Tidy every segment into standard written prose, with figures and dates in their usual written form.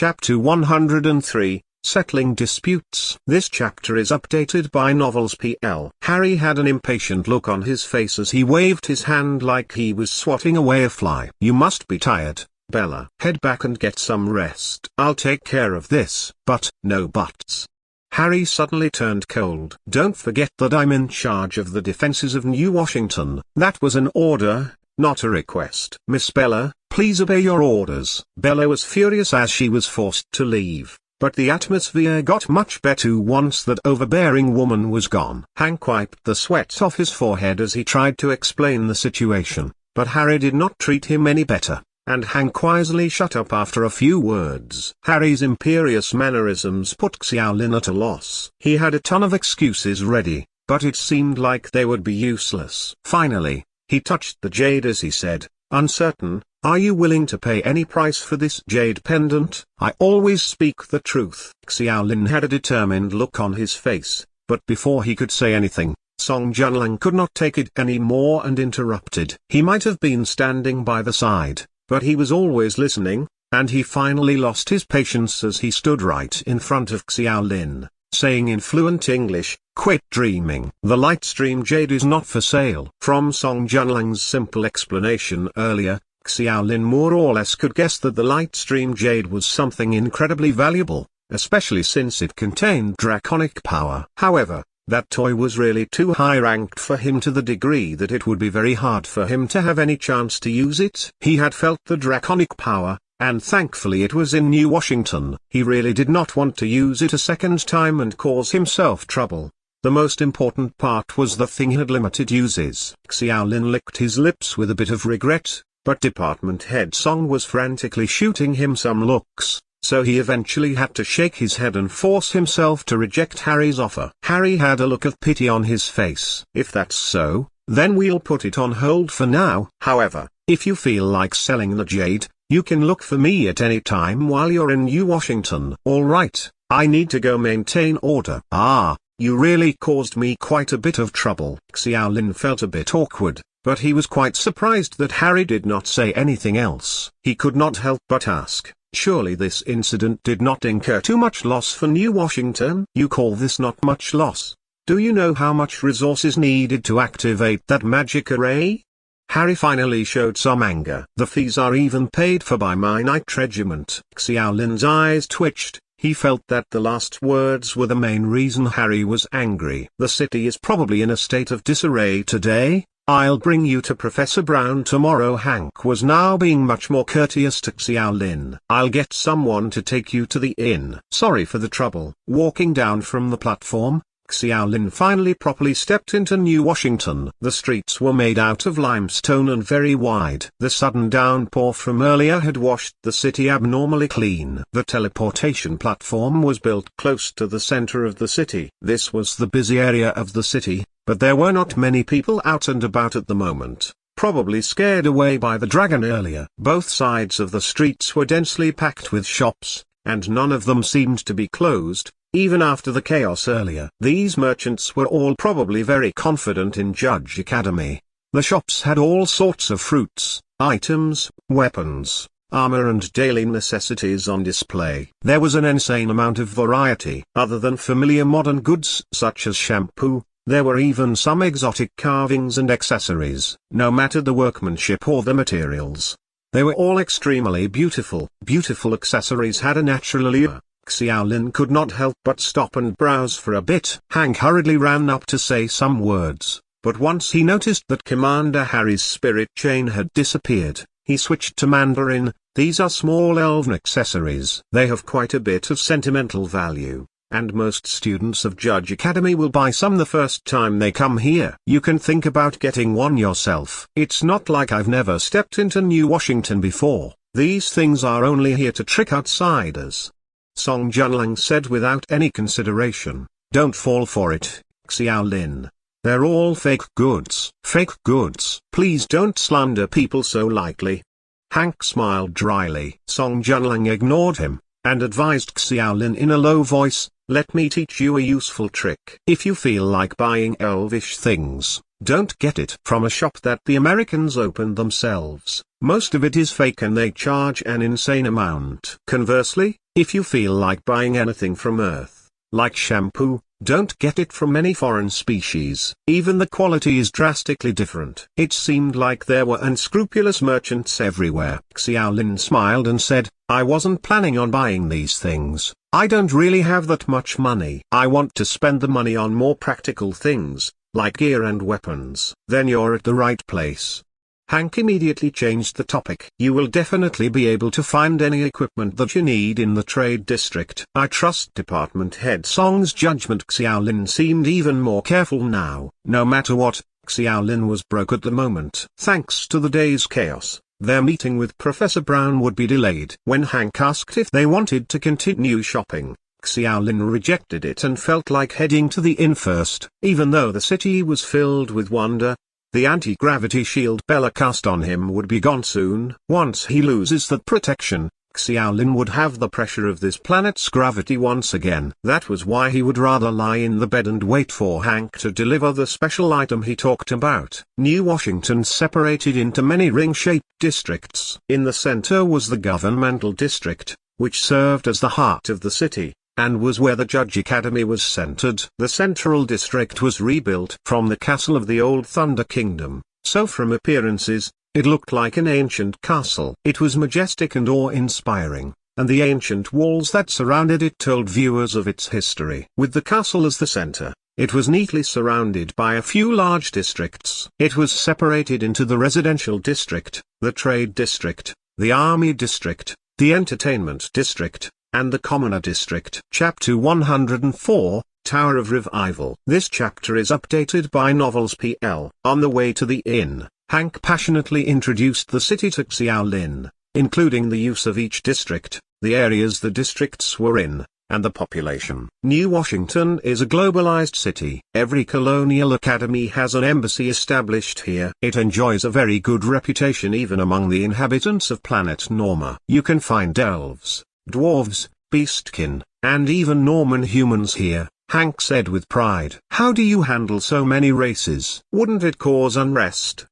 Chapter 103, Settling Disputes. This chapter is updated by Novels PL. Harry had an impatient look on his face as he waved his hand like he was swatting away a fly. "You must be tired, Bella. Head back and get some rest. I'll take care of this." "But," "No buts." Harry suddenly turned cold. "Don't forget that I'm in charge of the defenses of New Washington." That was an order, not a request. "Miss Bella, please obey your orders." Bella was furious as she was forced to leave, but the atmosphere got much better once that overbearing woman was gone. Hank wiped the sweat off his forehead as he tried to explain the situation, but Harry did not treat him any better, and Hank wisely shut up after a few words. Harry's imperious mannerisms put Xiaolin at a loss. He had a ton of excuses ready, but it seemed like they would be useless. Finally, he touched the jade as he said, uncertain, "Are you willing to pay any price for this jade pendant?" "I always speak the truth." Xiaolin had a determined look on his face, but before he could say anything, Song Junlang could not take it any more and interrupted. He might have been standing by the side, but he was always listening, and he finally lost his patience as he stood right in front of Xiaolin, saying in fluent English, "Quit dreaming. The Lightstream Jade is not for sale." From Song Junlang's simple explanation earlier, Xiaolin more or less could guess that the Lightstream Jade was something incredibly valuable, especially since it contained draconic power. However, that toy was really too high-ranked for him to the degree that it would be very hard for him to have any chance to use it. He had felt the draconic power, and thankfully it was in New Washington. He really did not want to use it a second time and cause himself trouble. The most important part was the thing had limited uses. Xiaolin licked his lips with a bit of regret, but Department Head Song was frantically shooting him some looks, so he eventually had to shake his head and force himself to reject Harry's offer. Harry had a look of pity on his face. "If that's so, then we'll put it on hold for now. However, if you feel like selling the jade, you can look for me at any time while you're in New Washington." "All right, I need to go maintain order." "Ah, you really caused me quite a bit of trouble." Xiaolin felt a bit awkward, but he was quite surprised that Harry did not say anything else. He could not help but ask, surely this incident did not incur too much loss for New Washington? "You call this not much loss? Do you know how much resources needed to activate that magic array?" Harry finally showed some anger. "The fees are even paid for by my Night Regiment." Xiaolin's eyes twitched. He felt that the last words were the main reason Harry was angry. "The city is probably in a state of disarray today. I'll bring you to Professor Brown tomorrow." Hank was now being much more courteous to Xiaolin. "I'll get someone to take you to the inn." "Sorry for the trouble." Walking down from the platform, Xiaolin finally properly stepped into New Washington. The streets were made out of limestone and very wide. The sudden downpour from earlier had washed the city abnormally clean. The teleportation platform was built close to the center of the city. This was the busy area of the city, but there were not many people out and about at the moment, probably scared away by the dragon earlier. Both sides of the streets were densely packed with shops, and none of them seemed to be closed, even after the chaos earlier. These merchants were all probably very confident in Judge Academy. The shops had all sorts of fruits, items, weapons, armor and daily necessities on display. There was an insane amount of variety. Other than familiar modern goods such as shampoo, there were even some exotic carvings and accessories. No matter the workmanship or the materials, they were all extremely beautiful. Beautiful accessories had a natural allure. Xiaolin could not help but stop and browse for a bit. Hank hurriedly ran up to say some words, but once he noticed that Commander Harry's spirit chain had disappeared, he switched to Mandarin. "These are small elven accessories. They have quite a bit of sentimental value, and most students of Judge Academy will buy some the first time they come here. You can think about getting one yourself. It's not like I've never stepped into New Washington before. These things are only here to trick outsiders." Song Junlang said without any consideration. "Don't fall for it, Xiaolin. They're all fake goods." "Fake goods? Please don't slander people so lightly." Hank smiled dryly. Song Junlang ignored him, and advised Xiaolin in a low voice, "Let me teach you a useful trick. If you feel like buying elvish things, don't get it from a shop that the Americans open themselves. Most of it is fake and they charge an insane amount. Conversely, If you feel like buying anything from Earth, like shampoo, don't get it from any foreign species. Even the quality is drastically different. It seemed like there were unscrupulous merchants everywhere. Xiaolin smiled and said, I wasn't planning on buying these things. I don't really have that much money. I want to spend the money on more practical things, like gear and weapons. Then you're at the right place. Hank immediately changed the topic. You will definitely be able to find any equipment that you need in the trade district. I trust Department Head Song's judgment. Xiaolin seemed even more careful now. No matter what, Xiaolin was broke at the moment. Thanks to the day's chaos, their meeting with Professor Brown would be delayed. When Hank asked if they wanted to continue shopping, Xiaolin rejected it and felt like heading to the inn first. Even though the city was filled with wonder, the anti-gravity shield Bella cast on him would be gone soon. Once he loses that protection, Xiaolin would have the pressure of this planet's gravity once again. That was why he would rather lie in the bed and wait for Hank to deliver the special item he talked about. New Washington separated into many ring-shaped districts. In the center was the governmental district, which served as the heart of the city, and was where the Judge Academy was centered. The central district was rebuilt from the castle of the old Thunder Kingdom, so from appearances, it looked like an ancient castle. It was majestic and awe-inspiring, and the ancient walls that surrounded it told viewers of its history. With the castle as the center, it was neatly surrounded by a few large districts. It was separated into the residential district, the trade district, the army district, the entertainment district, and the commoner district. Chapter 104, Tower of Revival. This chapter is updated by Novels PL. On the way to the inn, Hank passionately introduced the city to Xiaolin, including the use of each district, the areas the districts were in, and the population. New Washington is a globalized city. Every colonial academy has an embassy established here. It enjoys a very good reputation even among the inhabitants of planet Norma. You can find elves, dwarves, beastkin, and even Norman humans here, Hank said with pride. How do you handle so many races? Wouldn't it cause unrest?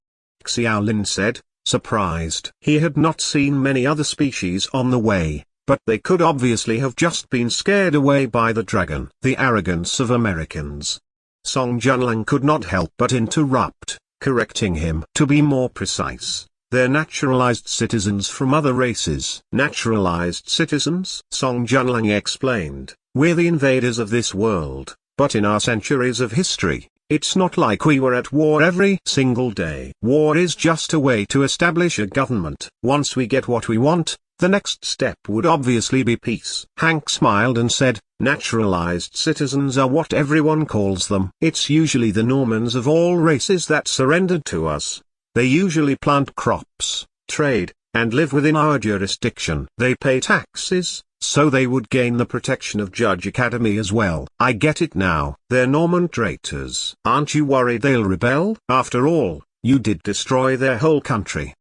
Xiaolin said, surprised. He had not seen many other species on the way, but they could obviously have just been scared away by the dragon. The arrogance of Americans. Song Junlang could not help but interrupt, correcting him. To be more precise, they're naturalized citizens from other races. Naturalized citizens? Song Junlang explained, we're the invaders of this world, but in our centuries of history, it's not like we were at war every single day. War is just a way to establish a government. Once we get what we want, the next step would obviously be peace. Hank smiled and said, naturalized citizens are what everyone calls them. It's usually the Normans of all races that surrendered to us. They usually plant crops, trade, and live within our jurisdiction. They pay taxes, so they would gain the protection of Judge Academy as well. I get it now. They're Norman traitors. Aren't you worried they'll rebel? After all, you did destroy their whole country.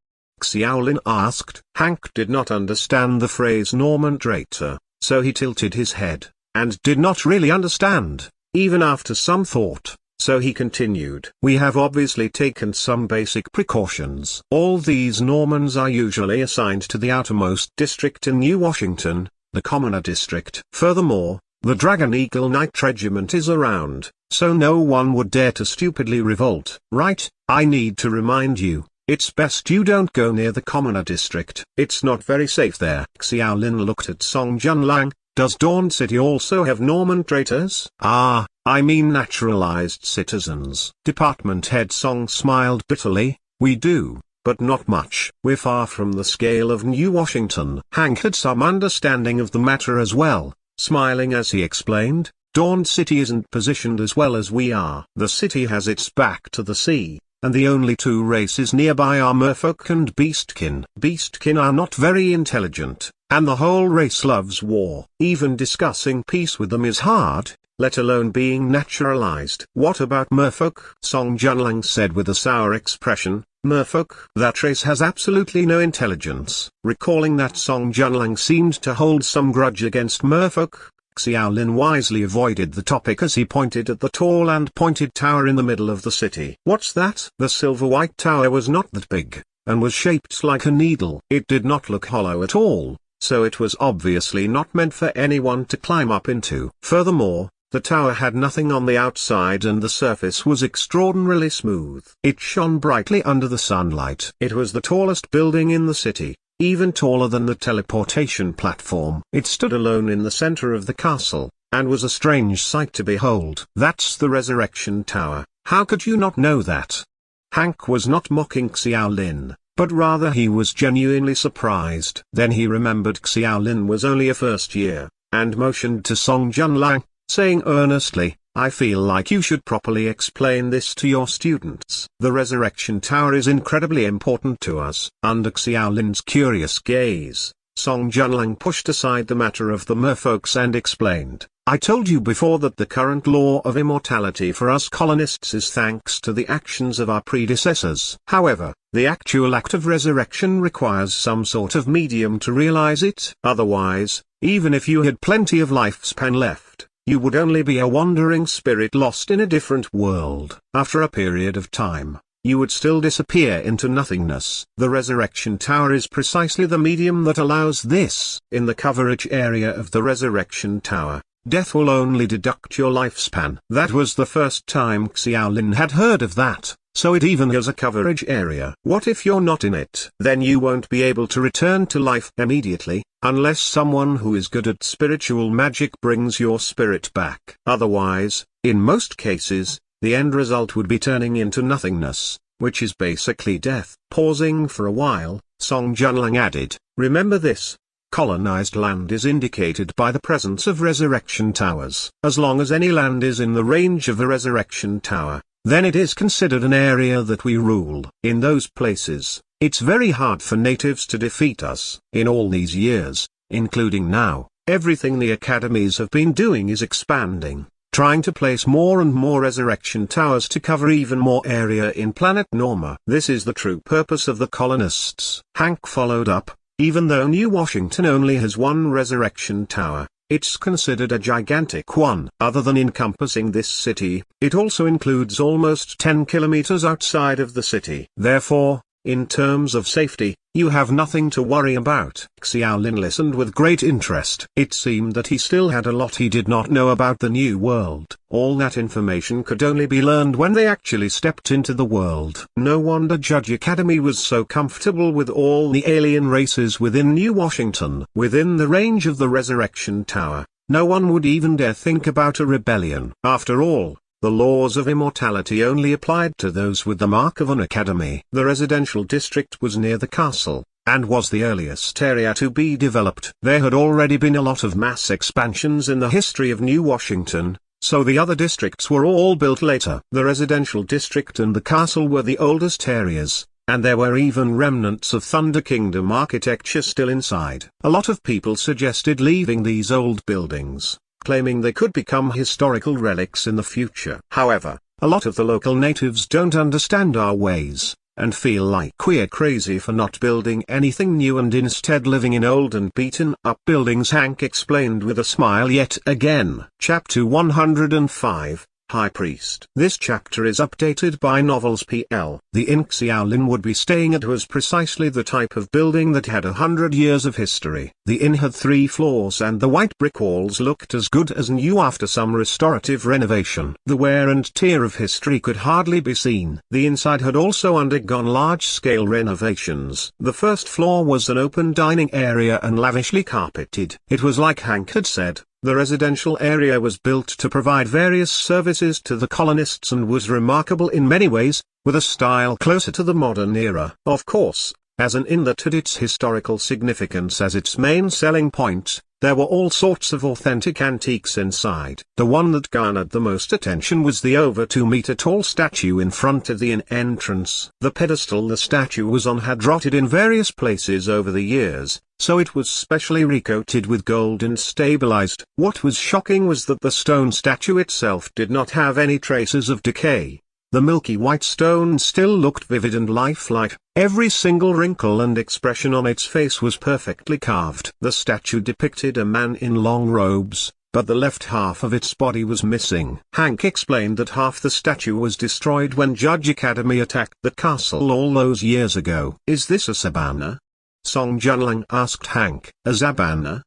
Xiaolin asked. Hank did not understand the phrase Norman traitor, so he tilted his head, and did not really understand, even after some thought. So he continued. We have obviously taken some basic precautions. All these Normans are usually assigned to the outermost district in New Washington, the commoner district. Furthermore, the Dragon Eagle Knight Regiment is around, so no one would dare to stupidly revolt. Right? I need to remind you, it's best you don't go near the commoner district. It's not very safe there. Xiaolin looked at Song Junlang. Does Dawn City also have Norman traitors? Ah, I mean naturalized citizens. Department Head Song smiled bitterly. We do, but not much. We're far from the scale of New Washington. Hank had some understanding of the matter as well, smiling as he explained, Dawn City isn't positioned as well as we are. The city has its back to the sea, and the only two races nearby are merfolk and beastkin. Beastkin are not very intelligent, and the whole race loves war. Even discussing peace with them is hard, let alone being naturalized. What about merfolk? Song Junlang said with a sour expression. Merfolk? That race has absolutely no intelligence. Recalling that Song Junlang seemed to hold some grudge against merfolk, Xiaolin wisely avoided the topic as he pointed at the tall and pointed tower in the middle of the city. What's that? The silver-white tower was not that big, and was shaped like a needle. It did not look hollow at all, so it was obviously not meant for anyone to climb up into. Furthermore, the tower had nothing on the outside and the surface was extraordinarily smooth. It shone brightly under the sunlight. It was the tallest building in the city, even taller than the teleportation platform. It stood alone in the center of the castle, and was a strange sight to behold. That's the Resurrection Tower. How could you not know that? Hank was not mocking Xiaolin, but rather he was genuinely surprised. Then he remembered Xiaolin was only a first year, and motioned to Song Junlang, saying earnestly, I feel like you should properly explain this to your students. The Resurrection Tower is incredibly important to us. Under Xiaolin's curious gaze, Song Junlang pushed aside the matter of the merfolks and explained, I told you before that the current law of immortality for us colonists is thanks to the actions of our predecessors. However, the actual act of resurrection requires some sort of medium to realize it. Otherwise, even if you had plenty of lifespan left, you would only be a wandering spirit lost in a different world. After a period of time, you would still disappear into nothingness. The Resurrection Tower is precisely the medium that allows this. In the coverage area of the Resurrection Tower, death will only deduct your lifespan. That was the first time Xiaolin had heard of that, so it even has a coverage area. What if you're not in it? Then you won't be able to return to life immediately, unless someone who is good at spiritual magic brings your spirit back. Otherwise, in most cases, the end result would be turning into nothingness, which is basically death. Pausing for a while, Song Junlang added, remember this. Colonized land is indicated by the presence of resurrection towers. As long as any land is in the range of the Resurrection Tower, then it is considered an area that we rule. In those places, it's very hard for natives to defeat us. In all these years, including now, everything the academies have been doing is expanding, trying to place more and more resurrection towers to cover even more area in planet Norma. This is the true purpose of the colonists. Hank followed up, even though New Washington only has one resurrection tower, it's considered a gigantic one. Other than encompassing this city, it also includes almost 10 kilometers outside of the city. Therefore, in terms of safety, you have nothing to worry about. Xiaolin listened with great interest. It seemed that he still had a lot he did not know about the new world. All that information could only be learned when they actually stepped into the world. No wonder Judge Academy was so comfortable with all the alien races within New Washington. Within the range of the Resurrection Tower, no one would even dare think about a rebellion. After all, the laws of immortality only applied to those with the mark of an academy. The residential district was near the castle, and was the earliest area to be developed. There had already been a lot of mass expansions in the history of New Washington, so the other districts were all built later. The residential district and the castle were the oldest areas, and there were even remnants of Thunder Kingdom architecture still inside. A lot of people suggested leaving these old buildings, claiming they could become historical relics in the future. However, a lot of the local natives don't understand our ways, and feel like we're crazy for not building anything new and instead living in old and beaten-up buildings. Hank explained with a smile yet again. Chapter 105, High Priest. This chapter is updated by Novels PL. The inn Xiaolin would be staying at was precisely the type of building that had 100 years of history. The inn had 3 floors and the white brick walls looked as good as new after some restorative renovation. The wear and tear of history could hardly be seen. The inside had also undergone large-scale renovations. The first floor was an open dining area and lavishly carpeted. It was like Hank had said. The residential area was built to provide various services to the colonists and was remarkable in many ways, with a style closer to the modern era. Of course, as an inn that had its historical significance as its main selling point, there were all sorts of authentic antiques inside. The one that garnered the most attention was the over 2-meter tall statue in front of the inn entrance. The pedestal the statue was on had rotted in various places over the years, so it was specially recoated with gold and stabilized. What was shocking was that the stone statue itself did not have any traces of decay. The milky white stone still looked vivid and lifelike. Every single wrinkle and expression on its face was perfectly carved. The statue depicted a man in long robes, but the left half of its body was missing. Hank explained that half the statue was destroyed when Judge Academy attacked the castle all those years ago. Is this a Sabana? Song Junlang asked Hank. Azabana?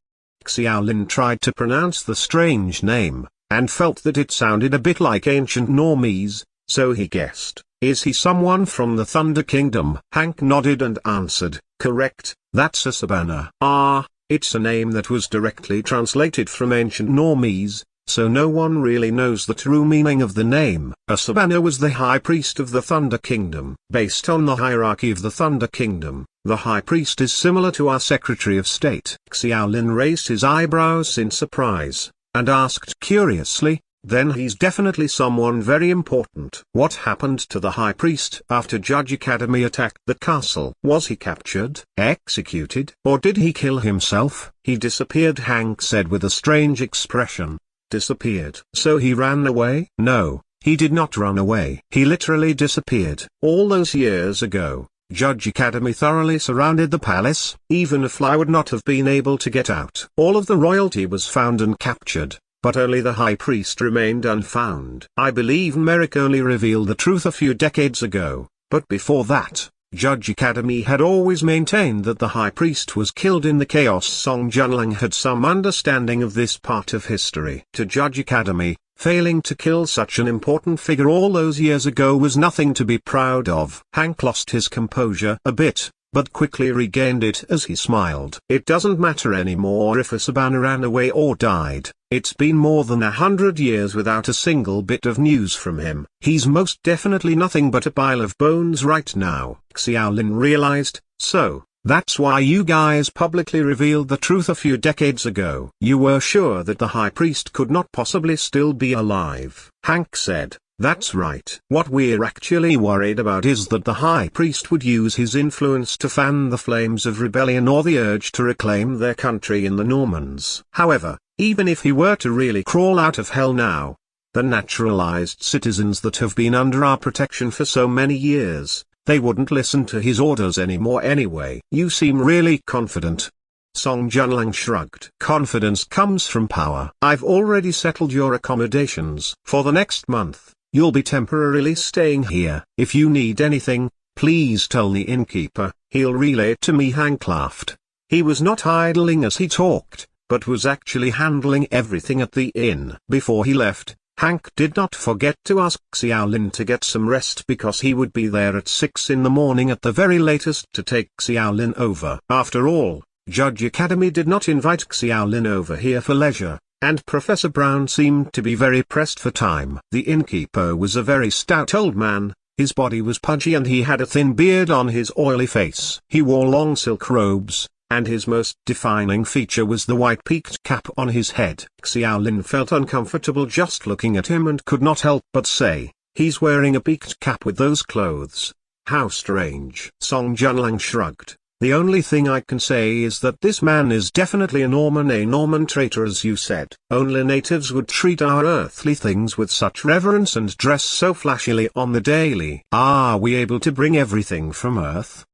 Xiaolin tried to pronounce the strange name, and felt that it sounded a bit like ancient Normese, so he guessed, is he someone from the Thunder Kingdom? Hank nodded and answered, correct, that's Azabana. Ah, it's a name that was directly translated from ancient Normese, so no one really knows the true meaning of the name. Azabana was the High Priest of the Thunder Kingdom. Based on the hierarchy of the Thunder Kingdom, the High Priest is similar to our Secretary of State. Xiaolin raised his eyebrows in surprise, and asked curiously, then he's definitely someone very important. What happened to the High Priest after Judge Academy attacked the castle? Was he captured, executed, or did he kill himself? He disappeared, Hank said with a strange expression. Disappeared. So he ran away? No, he did not run away. He literally disappeared. All those years ago, Judge Academy thoroughly surrounded the palace. Even a fly would not have been able to get out. All of the royalty was found and captured, but only the High Priest remained unfound. I believe Merrick only revealed the truth a few decades ago, but before that, Judge Academy had always maintained that the High Priest was killed in the chaos. Song Junlang had some understanding of this part of history. To Judge Academy, failing to kill such an important figure all those years ago was nothing to be proud of. Hank lost his composure a bit, but quickly regained it as he smiled. It doesn't matter anymore if Azabana ran away or died. It's been more than 100 years without a single bit of news from him. He's most definitely nothing but a pile of bones right now. Xiaolin realized, so, that's why you guys publicly revealed the truth a few decades ago. You were sure that the High Priest could not possibly still be alive. Hank said, that's right. What we're actually worried about is that the High Priest would use his influence to fan the flames of rebellion or the urge to reclaim their country in the Normans. However, even if he were to really crawl out of hell now, the naturalized citizens that have been under our protection for so many years, they wouldn't listen to his orders anymore anyway. You seem really confident. Song Junlang shrugged. Confidence comes from power. I've already settled your accommodations. For the next month, you'll be temporarily staying here. If you need anything, please tell the innkeeper, he'll relay it to me. Hank laughed. He was not idling as he talked, but was actually handling everything at the inn. Before he left, Hank did not forget to ask Xiaolin to get some rest because he would be there at 6 in the morning at the very latest to take Xiaolin over. After all, Judge Academy did not invite Xiaolin over here for leisure, and Professor Brown seemed to be very pressed for time. The innkeeper was a very stout old man, his body was pudgy and he had a thin beard on his oily face. He wore long silk robes, and his most defining feature was the white peaked cap on his head. Xiaolin felt uncomfortable just looking at him and could not help but say, he's wearing a peaked cap with those clothes. How strange. Song Junlang shrugged. The only thing I can say is that this man is definitely a Norman traitor, as you said. Only natives would treat our earthly things with such reverence and dress so flashily on the daily. Are we able to bring everything from Earth?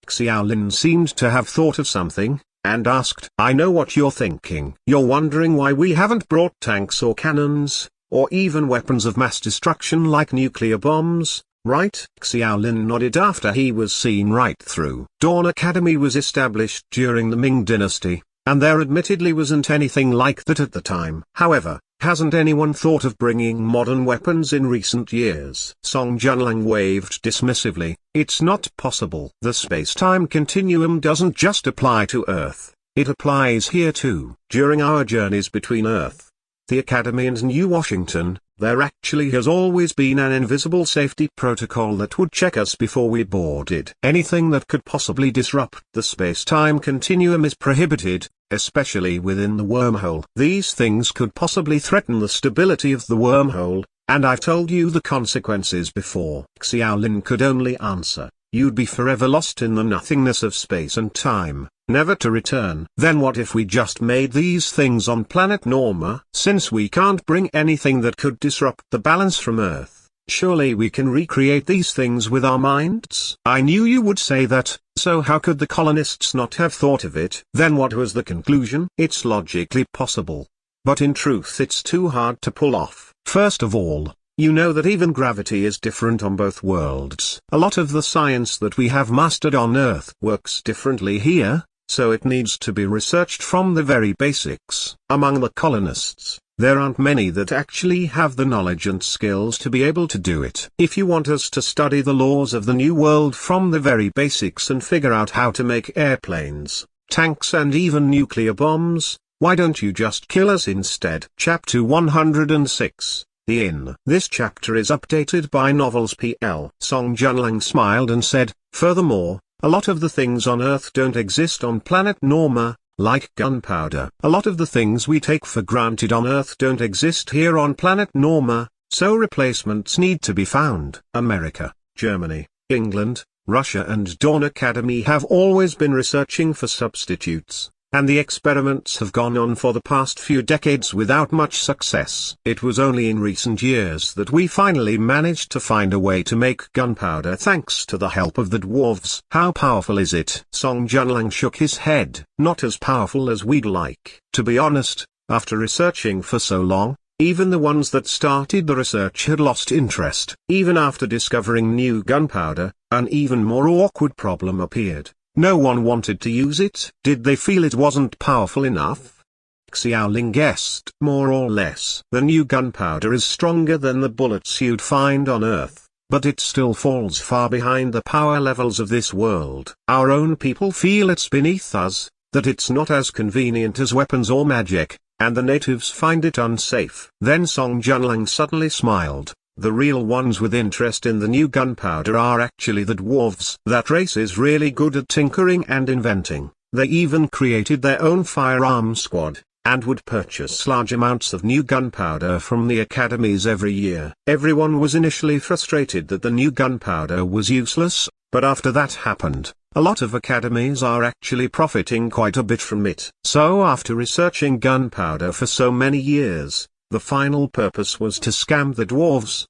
Xiaolin seemed to have thought of something, and asked, I know what you're thinking. You're wondering why we haven't brought tanks or cannons, or even weapons of mass destruction like nuclear bombs, right? Xiaolin nodded after he was seen right through. Dawn Academy was established during the Ming Dynasty, and there admittedly wasn't anything like that at the time. However, hasn't anyone thought of bringing modern weapons in recent years? Song Junlang waved dismissively. It's not possible. The space-time continuum doesn't just apply to Earth, it applies here too. During our journeys between Earth, the Academy and New Washington, there actually has always been an invisible safety protocol that would check us before we boarded. Anything that could possibly disrupt the space-time continuum is prohibited, especially within the wormhole. These things could possibly threaten the stability of the wormhole, and I've told you the consequences before. Xiaolin could only answer, you'd be forever lost in the nothingness of space and time, never to return. Then what if we just made these things on planet Norma? Since we can't bring anything that could disrupt the balance from Earth, surely we can recreate these things with our minds? I knew you would say that, so how could the colonists not have thought of it? Then what was the conclusion? It's logically possible, but in truth it's too hard to pull off. First of all, you know that even gravity is different on both worlds. A lot of the science that we have mastered on Earth works differently here, so it needs to be researched from the very basics. Among the colonists, there aren't many that actually have the knowledge and skills to be able to do it. If you want us to study the laws of the New World from the very basics and figure out how to make airplanes, tanks and even nuclear bombs, why don't you just kill us instead? Chapter 106. The Inn. This chapter is updated by Novels PL. Song Junlang smiled and said, furthermore, a lot of the things on Earth don't exist on planet Norma, like gunpowder. A lot of the things we take for granted on Earth don't exist here on planet Norma, so replacements need to be found. America, Germany, England, Russia and Dawn Academy have always been researching for substitutes, and the experiments have gone on for the past few decades without much success. It was only in recent years that we finally managed to find a way to make gunpowder thanks to the help of the dwarves. How powerful is it? Song Junlang shook his head. Not as powerful as we'd like. To be honest, after researching for so long, even the ones that started the research had lost interest. Even after discovering new gunpowder, an even more awkward problem appeared. No one wanted to use it. Did they feel it wasn't powerful enough? Xiaoling guessed. More or less. The new gunpowder is stronger than the bullets you'd find on Earth, but it still falls far behind the power levels of this world. Our own people feel it's beneath us, that it's not as convenient as weapons or magic, and the natives find it unsafe. Then Song Junlang suddenly smiled. The real ones with interest in the new gunpowder are actually the dwarves. That race is really good at tinkering and inventing. They even created their own firearm squad, and would purchase large amounts of new gunpowder from the academies every year. Everyone was initially frustrated that the new gunpowder was useless, but after that happened, a lot of academies are actually profiting quite a bit from it. So after researching gunpowder for so many years, the final purpose was to scam the dwarves.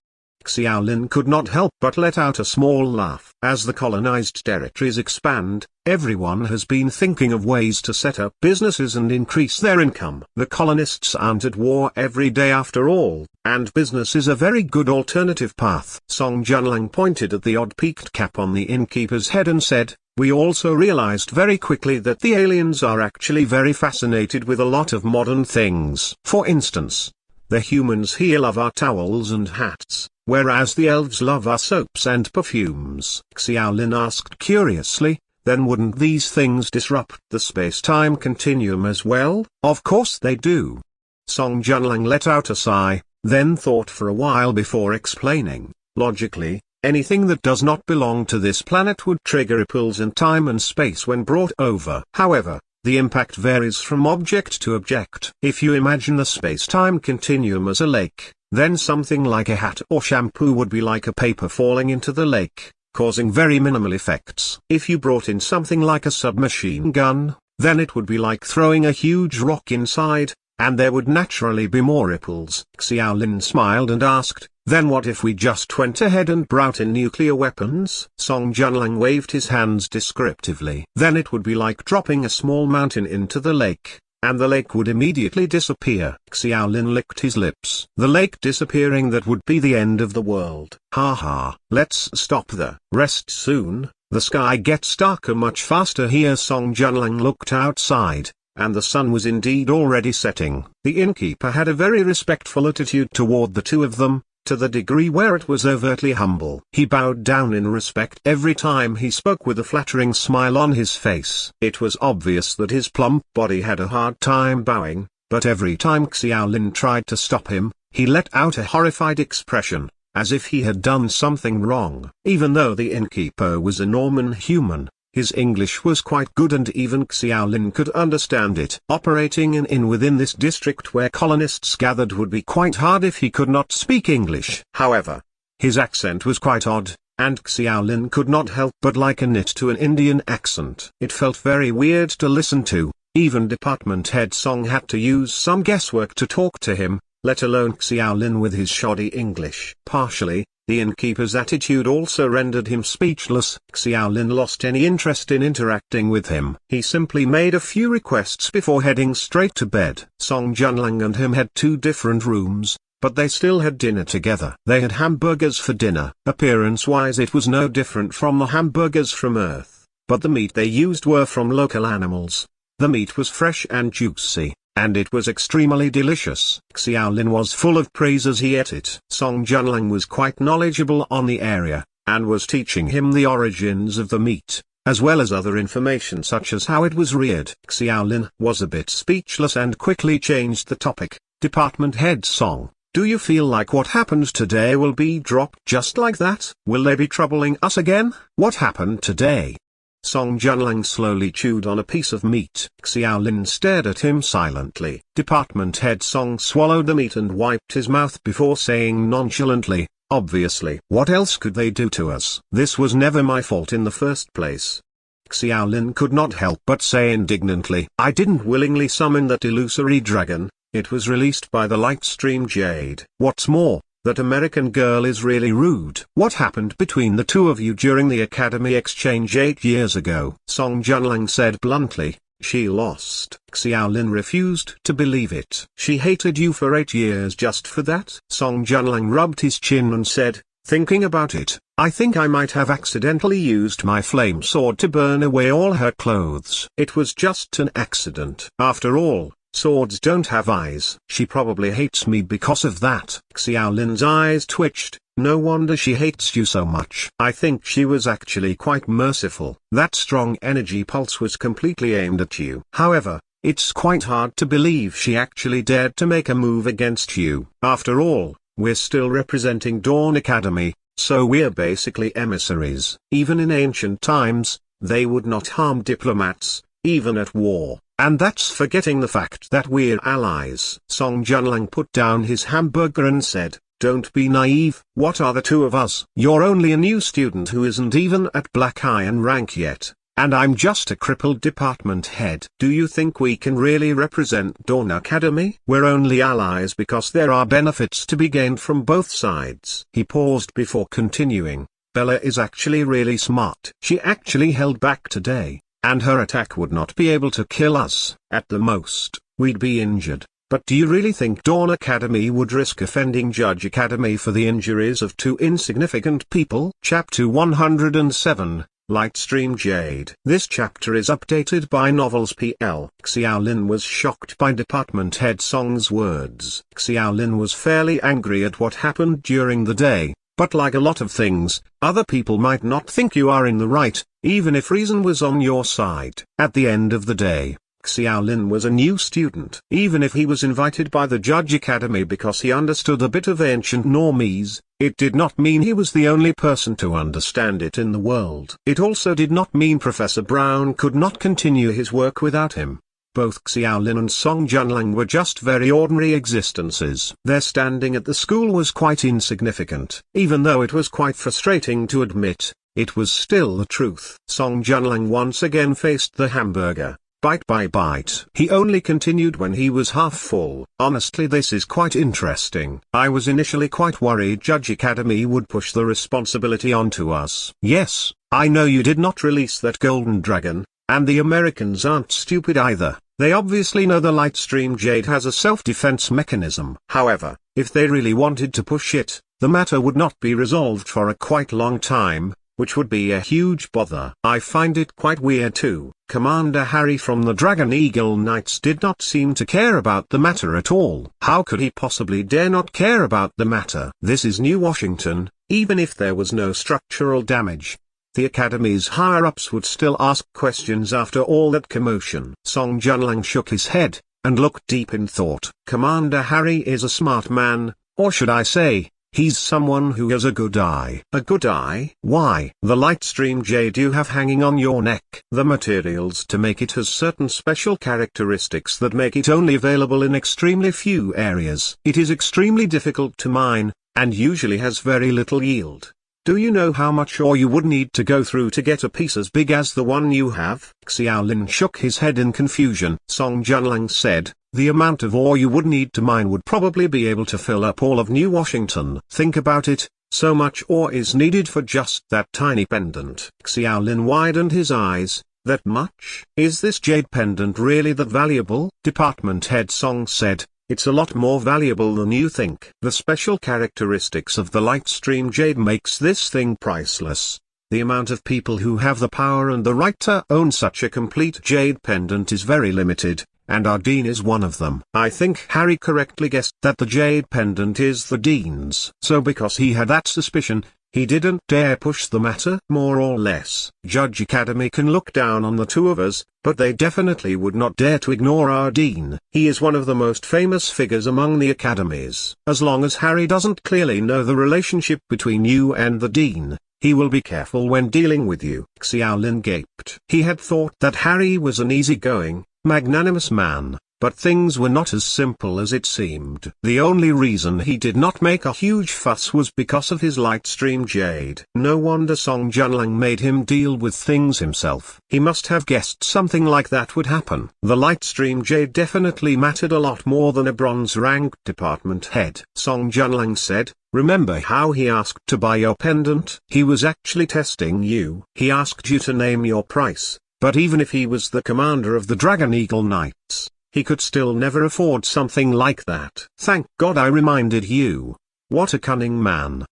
Xiaolin could not help but let out a small laugh. As the colonized territories expand, everyone has been thinking of ways to set up businesses and increase their income. The colonists aren't at war every day after all, and business is a very good alternative path. Song Junlang pointed at the odd peaked cap on the innkeeper's head and said, we also realized very quickly that the aliens are actually very fascinated with a lot of modern things. For instance, the humans here love our towels and hats, whereas the elves love our soaps and perfumes. Xiaolin asked curiously, then wouldn't these things disrupt the space-time continuum as well? Of course they do. Song Junlang let out a sigh, then thought for a while before explaining. Logically, anything that does not belong to this planet would trigger ripples in time and space when brought over. However, the impact varies from object to object. If you imagine the space-time continuum as a lake, then something like a hat or shampoo would be like a paper falling into the lake, causing very minimal effects. If you brought in something like a submachine gun, then it would be like throwing a huge rock inside, and there would naturally be more ripples. Xiaolin smiled and asked, then what if we just went ahead and brought in nuclear weapons? Song Junlang waved his hands descriptively. Then it would be like dropping a small mountain into the lake, and the lake would immediately disappear. Xiaolin licked his lips. The lake disappearing, that would be the end of the world. Ha ha. Let's stop the rest soon. The sky gets darker much faster here. Song Junlang looked outside, and the sun was indeed already setting. The innkeeper had a very respectful attitude toward the two of them, to the degree where it was overtly humble. He bowed down in respect every time he spoke, with a flattering smile on his face. It was obvious that his plump body had a hard time bowing, but every time Xiaolin tried to stop him, he let out a horrified expression, as if he had done something wrong. Even though the innkeeper was a Norman human, his English was quite good and even Xiaolin could understand it. Operating an inn within this district where colonists gathered would be quite hard if he could not speak English. However, his accent was quite odd, and Xiaolin could not help but liken it to an Indian accent. It felt very weird to listen to. Even department head Song had to use some guesswork to talk to him, let alone Xiaolin with his shoddy English. Partially, the innkeeper's attitude also rendered him speechless. Xiaolin lost any interest in interacting with him. He simply made a few requests before heading straight to bed. Song Junlang and him had two different rooms, but they still had dinner together. They had hamburgers for dinner. Appearance-wise it was no different from the hamburgers from Earth, but the meat they used were from local animals. The meat was fresh and juicy, and it was extremely delicious. Xiaolin was full of praise as he ate it. Song Junlang was quite knowledgeable on the area, and was teaching him the origins of the meat, as well as other information such as how it was reared. Xiaolin was a bit speechless and quickly changed the topic. Department Head Song, do you feel like what happened today will be dropped just like that? Will they be troubling us again? What happened today? Song Junlang slowly chewed on a piece of meat. Xiaolin stared at him silently. Department Head Song swallowed the meat and wiped his mouth before saying nonchalantly, obviously. What else could they do to us? This was never my fault in the first place. Xiaolin could not help but say indignantly, I didn't willingly summon that illusory dragon. It was released by the Lightstream Jade. What's more, that American girl is really rude. What happened between the two of you during the academy exchange 8 years ago? Song Junlang said bluntly, she lost. Xiaolin refused to believe it. She hated you for 8 years just for that? Song Junlang rubbed his chin and said, thinking about it, I think I might have accidentally used my flame sword to burn away all her clothes. It was just an accident. After all, swords don't have eyes. She probably hates me because of that. Xiaolin's eyes twitched. No wonder she hates you so much. I think she was actually quite merciful. That strong energy pulse was completely aimed at you. However, it's quite hard to believe she actually dared to make a move against you. After all, we're still representing Dawn Academy, so we're basically emissaries. Even in ancient times, they would not harm diplomats, even at war. And that's forgetting the fact that we're allies. Song Junlang put down his hamburger and said, don't be naive. What are the two of us? You're only a new student who isn't even at Black Iron rank yet, and I'm just a crippled department head. Do you think we can really represent Dawn Academy? We're only allies because there are benefits to be gained from both sides. He paused before continuing, Bella is actually really smart. She actually held back today, and her attack would not be able to kill us. At the most, we'd be injured. But do you really think Dawn Academy would risk offending Judge Academy for the injuries of two insignificant people? Chapter 107, Lightstream Jade. This chapter is updated by Novels PL. Xiaolin was shocked by Department Head Song's words. Xiaolin was fairly angry at what happened during the day, but like a lot of things, other people might not think you are in the right, even if reason was on your side. At the end of the day, Xiaolin was a new student. Even if he was invited by the Judge Academy because he understood a bit of ancient normies, it did not mean he was the only person to understand it in the world. It also did not mean Professor Brown could not continue his work without him. Both Xiaolin and Song Junlang were just very ordinary existences. Their standing at the school was quite insignificant. Even though it was quite frustrating to admit, it was still the truth. Song Junlang once again faced the hamburger. Bite by bite. He only continued when he was half full. Honestly, this is quite interesting. I was initially quite worried Judge Academy would push the responsibility onto us. Yes, I know you did not release that golden dragon, and the Americans aren't stupid either. They obviously know the Lightstream Jade has a self-defense mechanism. However, if they really wanted to push it, the matter would not be resolved for a quite long time, which would be a huge bother. I find it quite weird too. Commander Harry from the Dragon Eagle Knights did not seem to care about the matter at all. How could he possibly dare not care about the matter? This is New Washington. Even if there was no structural damage, the Academy's higher-ups would still ask questions after all that commotion. Song Junlang shook his head, and looked deep in thought. Commander Harry is a smart man, or should I say, he's someone who has a good eye. A good eye? Why? The Lightstream Jade you have hanging on your neck. The materials to make it has certain special characteristics that make it only available in extremely few areas. It is extremely difficult to mine, and usually has very little yield. Do you know how much ore you would need to go through to get a piece as big as the one you have? Xiaolin shook his head in confusion. Song Junlang said, the amount of ore you would need to mine would probably be able to fill up all of New Washington. Think about it, so much ore is needed for just that tiny pendant. Xiaolin widened his eyes. That much? Is this jade pendant really that valuable? Department Head Song said, it's a lot more valuable than you think. The special characteristics of the Lightstream Jade makes this thing priceless. The amount of people who have the power and the right to own such a complete jade pendant is very limited, and our Dean is one of them. I think Harry correctly guessed that the jade pendant is the Dean's. So because he had that suspicion, he didn't dare push the matter more or less. Judge Academy can look down on the two of us, but they definitely would not dare to ignore our Dean. He is one of the most famous figures among the academies. As long as Harry doesn't clearly know the relationship between you and the Dean, he will be careful when dealing with you. Xiao Lin gaped. He had thought that Harry was an easygoing, magnanimous man, but things were not as simple as it seemed. The only reason he did not make a huge fuss was because of his Lightstream Jade. No wonder Song Junlang made him deal with things himself. He must have guessed something like that would happen. The Lightstream Jade definitely mattered a lot more than a bronze-ranked department head. Song Junlang said, "Remember how he asked to buy your pendant? He was actually testing you. He asked you to name your price, but even if he was the commander of the Dragon Eagle Knights, he could still never afford something like that. Thank God I reminded you. What a cunning man."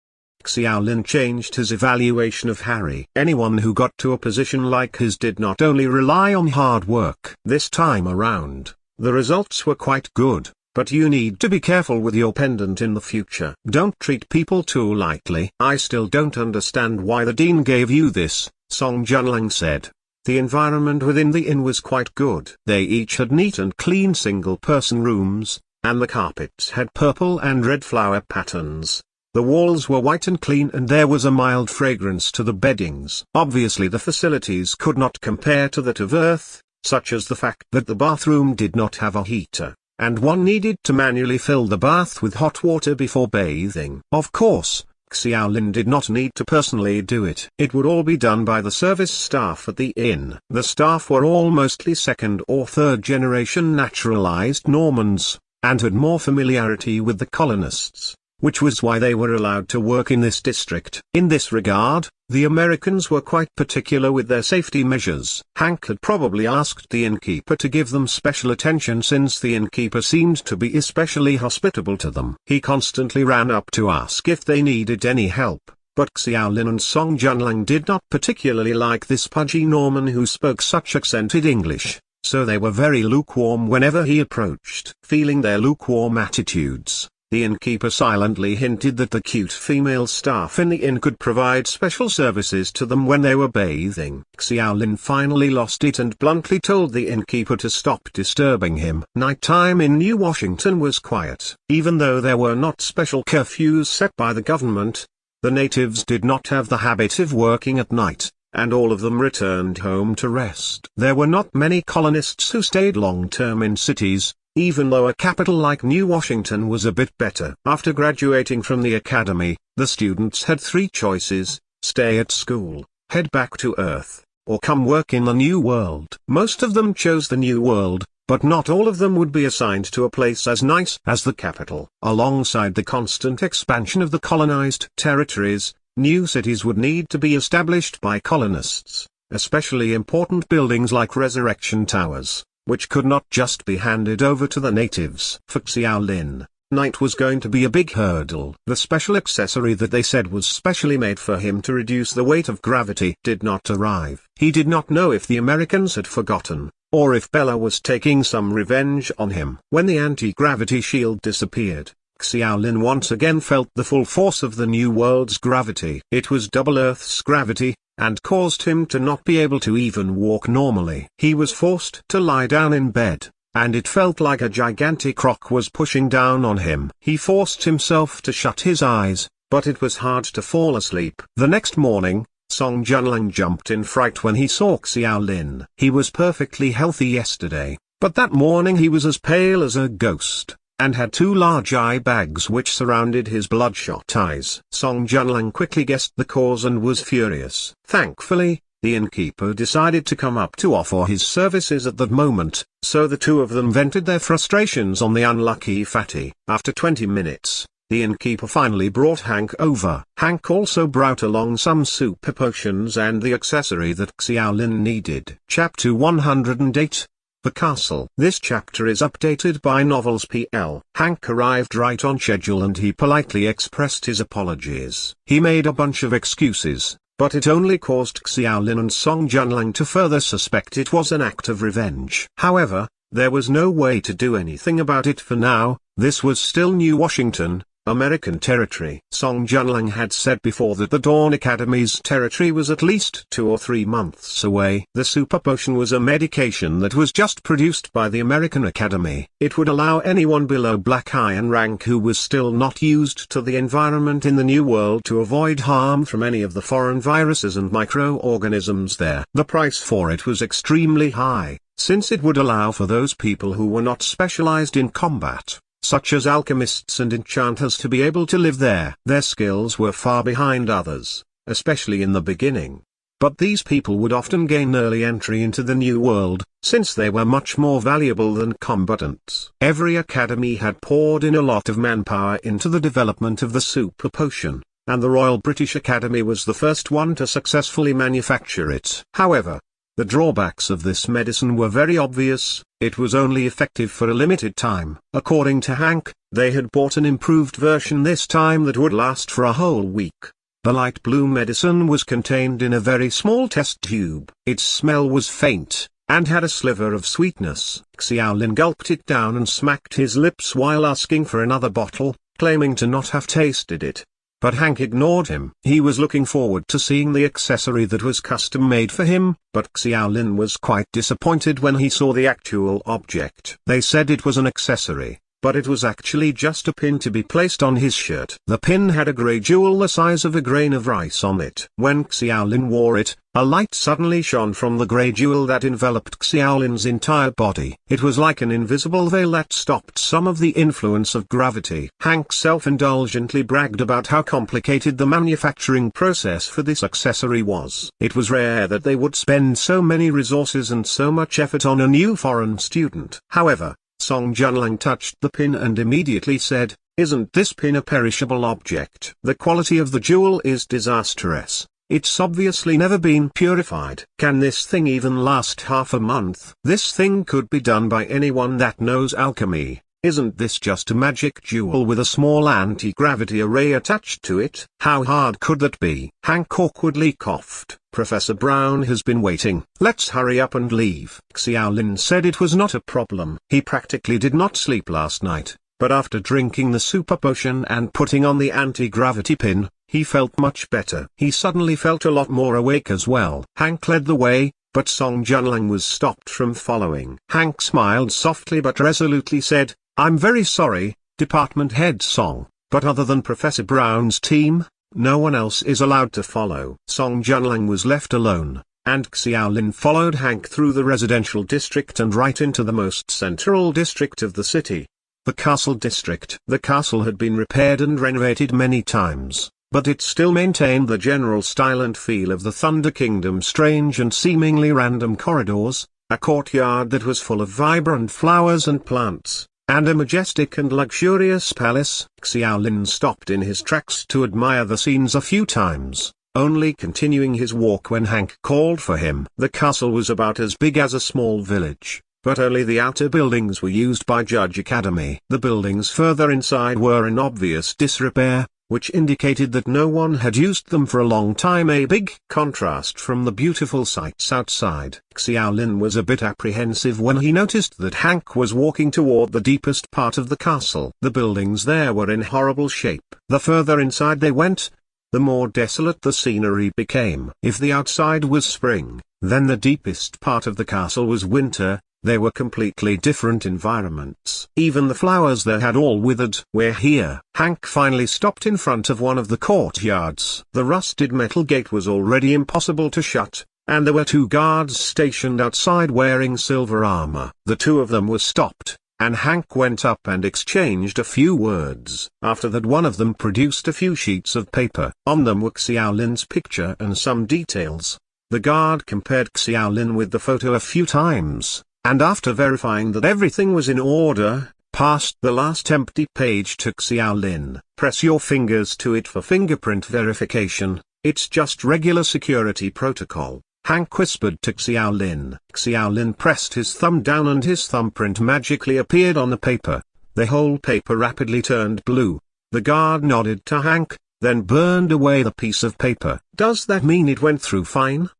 Xiao Lin changed his evaluation of Harry. Anyone who got to a position like his did not only rely on hard work. This time around, the results were quite good, but you need to be careful with your pendant in the future. Don't treat people too lightly. I still don't understand why the Dean gave you this, Song Junlang said. The environment within the inn was quite good. They each had neat and clean single-person rooms, and the carpets had purple and red flower patterns. The walls were white and clean and there was a mild fragrance to the beddings. Obviously the facilities could not compare to that of Earth, such as the fact that the bathroom did not have a heater, and one needed to manually fill the bath with hot water before bathing. Of course, Xiao Lin did not need to personally do it. It would all be done by the service staff at the inn. The staff were all mostly second or third generation naturalized Normans, and had more familiarity with the colonists, which was why they were allowed to work in this district. In this regard, the Americans were quite particular with their safety measures. Hank had probably asked the innkeeper to give them special attention since the innkeeper seemed to be especially hospitable to them. He constantly ran up to ask if they needed any help, but Xiao Lin and Song Junlang did not particularly like this pudgy Norman who spoke such accented English, so they were very lukewarm whenever he approached. Feeling their lukewarm attitudes, the innkeeper silently hinted that the cute female staff in the inn could provide special services to them when they were bathing. Xiao Lin finally lost it and bluntly told the innkeeper to stop disturbing him. Nighttime in New Washington was quiet. Even though there were not special curfews set by the government, the natives did not have the habit of working at night, and all of them returned home to rest. There were not many colonists who stayed long-term in cities, even though a capital like New Washington was a bit better. After graduating from the academy, the students had three choices: stay at school, head back to Earth, or come work in the New World. Most of them chose the New World, but not all of them would be assigned to a place as nice as the capital. Alongside the constant expansion of the colonized territories, new cities would need to be established by colonists, especially important buildings like Resurrection Towers, which could not just be handed over to the natives. For Xiao Lin, night was going to be a big hurdle. The special accessory that they said was specially made for him to reduce the weight of gravity did not arrive. He did not know if the Americans had forgotten, or if Bella was taking some revenge on him. When the anti-gravity shield disappeared, Xiao Lin once again felt the full force of the New World's gravity. It was double Earth's gravity, and caused him to not be able to even walk normally. He was forced to lie down in bed, and it felt like a gigantic rock was pushing down on him. He forced himself to shut his eyes, but it was hard to fall asleep. The next morning, Song Junlang jumped in fright when he saw Xiao Lin. He was perfectly healthy yesterday, but that morning he was as pale as a ghost, and had two large eye bags which surrounded his bloodshot eyes. Song Junlang quickly guessed the cause and was furious. Thankfully, the innkeeper decided to come up to offer his services at that moment, so the two of them vented their frustrations on the unlucky fatty. After 20 minutes, the innkeeper finally brought Hank over. Hank also brought along some super potions and the accessory that Xiao Lin needed. Chapter 108. The Castle. This chapter is updated by Novels PL. Hank arrived right on schedule and he politely expressed his apologies. He made a bunch of excuses, but it only caused Xiaolin and Song Junlang to further suspect it was an act of revenge. However, there was no way to do anything about it for now. This was still New Washington, American territory. Song Junlang had said before that the Dawn Academy's territory was at least 2 or 3 months away. The super potion was a medication that was just produced by the American Academy. It would allow anyone below Black Iron rank who was still not used to the environment in the New World to avoid harm from any of the foreign viruses and microorganisms there. The price for it was extremely high, since it would allow for those people who were not specialized in combat, such as alchemists and enchanters, to be able to live there. Their skills were far behind others, especially in the beginning. But these people would often gain early entry into the New World, since they were much more valuable than combatants. Every academy had poured in a lot of manpower into the development of the super potion, and the Royal British Academy was the first one to successfully manufacture it. However, the drawbacks of this medicine were very obvious. It was only effective for a limited time. According to Hank, they had bought an improved version this time that would last for a whole week. The light blue medicine was contained in a very small test tube. Its smell was faint, and had a sliver of sweetness. Xiaolin gulped it down and smacked his lips while asking for another bottle, claiming to not have tasted it. But Hank ignored him. He was looking forward to seeing the accessory that was custom-made for him, but Xiaolin was quite disappointed when he saw the actual object. They said it was an accessory, but it was actually just a pin to be placed on his shirt. The pin had a grey jewel the size of a grain of rice on it. When Xiaolin wore it, a light suddenly shone from the grey jewel that enveloped Xiaolin's entire body. It was like an invisible veil that stopped some of the influence of gravity. Hank self-indulgently bragged about how complicated the manufacturing process for this accessory was. It was rare that they would spend so many resources and so much effort on a new foreign student. However, Song Junlang touched the pin and immediately said, "Isn't this pin a perishable object? The quality of the jewel is disastrous. It's obviously never been purified. Can this thing even last half a month? This thing could be done by anyone that knows alchemy. Isn't this just a magic jewel with a small anti-gravity array attached to it? How hard could that be?" Hank awkwardly coughed. "Professor Brown has been waiting. Let's hurry up and leave." Xiaolin said it was not a problem. He practically did not sleep last night, but after drinking the super potion and putting on the anti-gravity pin, he felt much better. He suddenly felt a lot more awake as well. Hank led the way, but Song Junlang was stopped from following. Hank smiled softly but resolutely said, "I'm very sorry, Department Head Song, but other than Professor Brown's team, no one else is allowed to follow." Song Junlang was left alone, and Xiaolin followed Hank through the residential district and right into the most central district of the city, the castle district. The castle had been repaired and renovated many times, but it still maintained the general style and feel of the Thunder Kingdom. Strange and seemingly random corridors, a courtyard that was full of vibrant flowers and plants, and a majestic and luxurious palace. Xiaolin stopped in his tracks to admire the scenes a few times, only continuing his walk when Hank called for him. The castle was about as big as a small village, but only the outer buildings were used by Judge Academy. The buildings further inside were in obvious disrepair, which indicated that no one had used them for a long time, a big contrast from the beautiful sights outside. Xiaolin was a bit apprehensive when he noticed that Hank was walking toward the deepest part of the castle. The buildings there were in horrible shape. The further inside they went, the more desolate the scenery became. If the outside was spring, then the deepest part of the castle was winter. They were completely different environments. Even the flowers there had all withered. "We're here." Hank finally stopped in front of one of the courtyards. The rusted metal gate was already impossible to shut, and there were 2 guards stationed outside wearing silver armor. The 2 of them were stopped, and Hank went up and exchanged a few words. After that, one of them produced a few sheets of paper. On them were Xiaolin's picture and some details. The guard compared Xiaolin with the photo a few times, and after verifying that everything was in order, passed the last empty page to Xiaolin. "Press your fingers to it for fingerprint verification. It's just regular security protocol," Hank whispered to Xiaolin. Xiaolin pressed his thumb down and his thumbprint magically appeared on the paper. The whole paper rapidly turned blue. The guard nodded to Hank, then burned away the piece of paper. Does that mean it went through fine?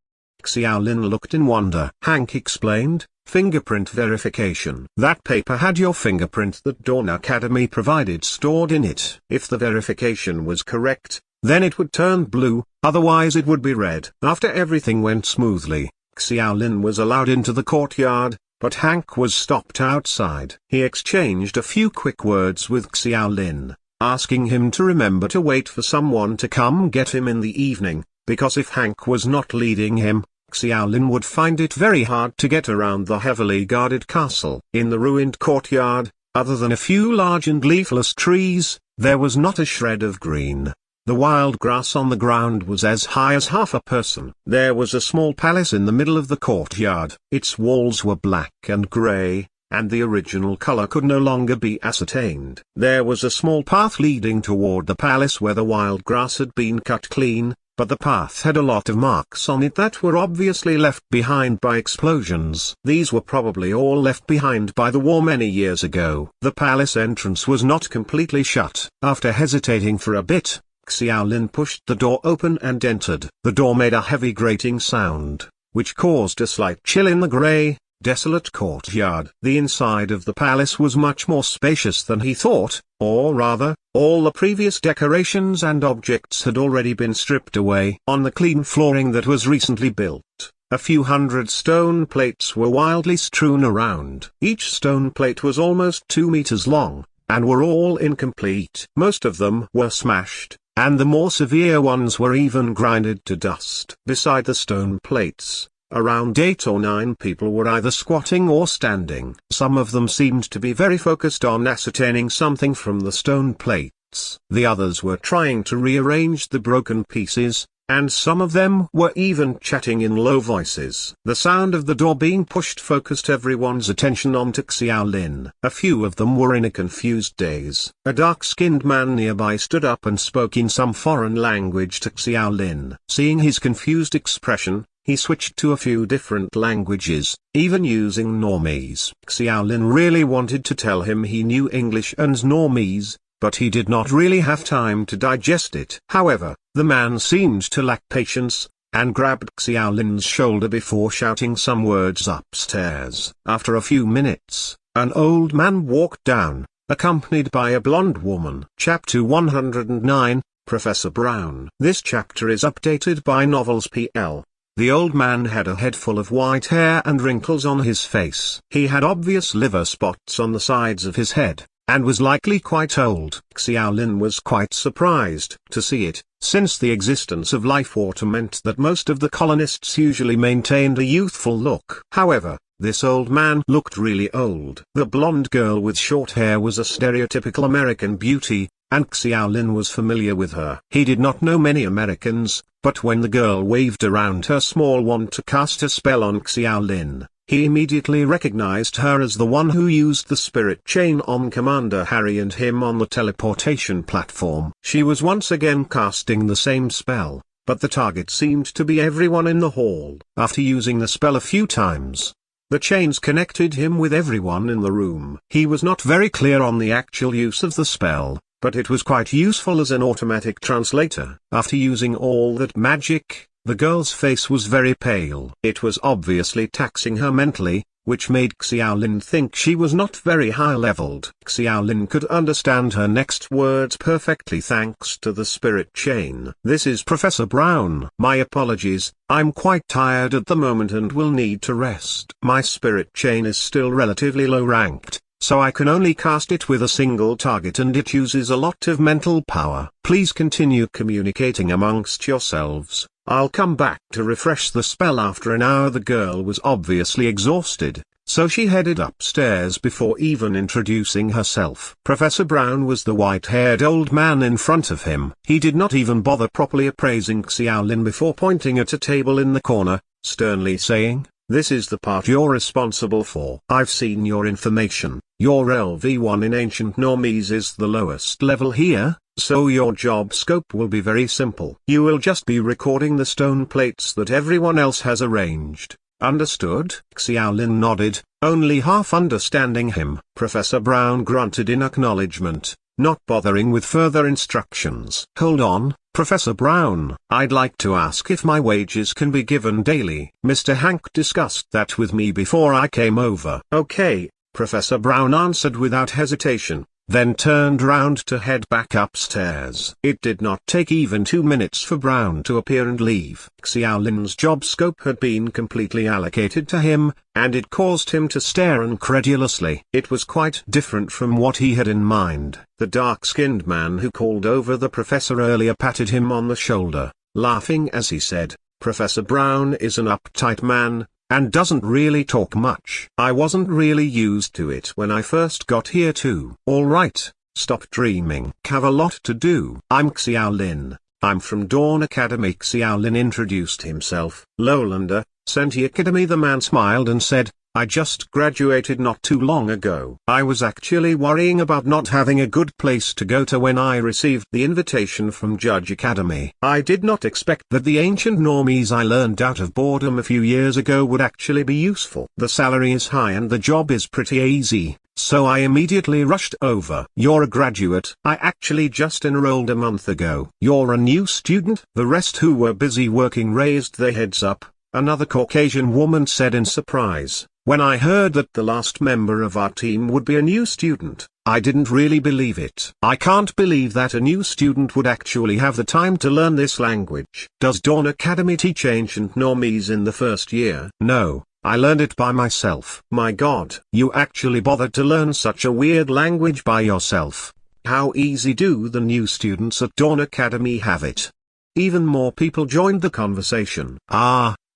Xiaolin looked in wonder. Hank explained, fingerprint verification. That paper had your fingerprint that Dawn Academy provided stored in it. If the verification was correct, then it would turn blue, otherwise it would be red. After everything went smoothly, Xiaolin was allowed into the courtyard, but Hank was stopped outside. He exchanged a few quick words with Xiaolin, asking him to remember to wait for someone to come get him in the evening, because if Hank was not leading him, Xiaolin would find it very hard to get around the heavily guarded castle. In the ruined courtyard, other than a few large and leafless trees, there was not a shred of green. The wild grass on the ground was as high as half a person. There was a small palace in the middle of the courtyard. Its walls were black and grey, and the original color could no longer be ascertained. There was a small path leading toward the palace where the wild grass had been cut clean, but the path had a lot of marks on it that were obviously left behind by explosions. These were probably all left behind by the war many years ago. The palace entrance was not completely shut. After hesitating for a bit, Xiaolin pushed the door open and entered. The door made a heavy grating sound, which caused a slight chill in the grey, desolate courtyard. The inside of the palace was much more spacious than he thought, or rather, all the previous decorations and objects had already been stripped away. On the clean flooring that was recently built, a few hundred stone plates were wildly strewn around. Each stone plate was almost 2 meters long, and were all incomplete. Most of them were smashed, and the more severe ones were even grinded to dust. Beside the stone plates, around 8 or 9 people were either squatting or standing. Some of them seemed to be very focused on ascertaining something from the stone plates. The others were trying to rearrange the broken pieces, and some of them were even chatting in low voices. The sound of the door being pushed focused everyone's attention onto Xiaolin. A few of them were in a confused daze. A dark-skinned man nearby stood up and spoke in some foreign language to Xiaolin. Seeing his confused expression, he switched to a few different languages, even using Normese. Xiaolin really wanted to tell him he knew English and Normese, but he did not really have time to digest it. However, the man seemed to lack patience, and grabbed Xiaolin's shoulder before shouting some words upstairs. After a few minutes, an old man walked down, accompanied by a blonde woman. Chapter 109, Professor Brown. This chapter is updated by Novels PL. The old man had a head full of white hair and wrinkles on his face. He had obvious liver spots on the sides of his head, and was likely quite old. Xiaolin was quite surprised to see it, since the existence of life water meant that most of the colonists usually maintained a youthful look. However, this old man looked really old. The blonde girl with short hair was a stereotypical American beauty, and Xiaolin was familiar with her. He did not know many Americans, but when the girl waved around her small wand to cast a spell on Xiaolin, he immediately recognized her as the one who used the spirit chain on Commander Harry and him on the teleportation platform. She was once again casting the same spell, but the target seemed to be everyone in the hall. After using the spell a few times, the chains connected him with everyone in the room. He was not very clear on the actual use of the spell, but it was quite useful as an automatic translator. After using all that magic, the girl's face was very pale. It was obviously taxing her mentally, which made Xiaolin think she was not very high-leveled. Xiaolin could understand her next words perfectly thanks to the spirit chain. "This is Professor Brown. My apologies, I'm quite tired at the moment and will need to rest. My spirit chain is still relatively low-ranked, so I can only cast it with a single target and it uses a lot of mental power. Please continue communicating amongst yourselves. I'll come back to refresh the spell after an hour." The girl was obviously exhausted, so she headed upstairs before even introducing herself. Professor Brown was the white-haired old man in front of him. He did not even bother properly appraising Xiaolin before pointing at a table in the corner, sternly saying, "This is the part you're responsible for. I've seen your information. Your LV1 in Ancient Normese is the lowest level here, so your job scope will be very simple. You will just be recording the stone plates that everyone else has arranged. Understood?" Xiaolin nodded, only half understanding him. Professor Brown grunted in acknowledgement, not bothering with further instructions. "Hold on, Professor Brown. I'd like to ask if my wages can be given daily. Mr. Hank discussed that with me before I came over." "Okay," Professor Brown answered without hesitation, then turned round to head back upstairs. It did not take even 2 minutes for Brown to appear and leave. Xiao Lin's job scope had been completely allocated to him, and it caused him to stare incredulously. It was quite different from what he had in mind. The dark-skinned man who called over the professor earlier patted him on the shoulder, laughing as he said, "Professor Brown is an uptight man, and doesn't really talk much. I wasn't really used to it when I first got here too." "All right, stop dreaming. Have a lot to do. I'm Xiao Lin. I'm from Dawn Academy." Xiao Lin introduced himself. "Lowlander, Senti Academy." The man smiled and said, "I just graduated not too long ago. I was actually worrying about not having a good place to go to when I received the invitation from Judge Academy. I did not expect that the ancient normies I learned out of boredom a few years ago would actually be useful. The salary is high and the job is pretty easy, so I immediately rushed over." "You're a graduate?" "I actually just enrolled a month ago." "You're a new student?" The rest who were busy working raised their heads up. Another Caucasian woman said in surprise, "When I heard that the last member of our team would be a new student, I didn't really believe it. I can't believe that a new student would actually have the time to learn this language." "Does Dawn Academy teach ancient normies in the first year?" "No, I learned it by myself." "My God, you actually bothered to learn such a weird language by yourself. How easy do the new students at Dawn Academy have it?" Even more people joined the conversation.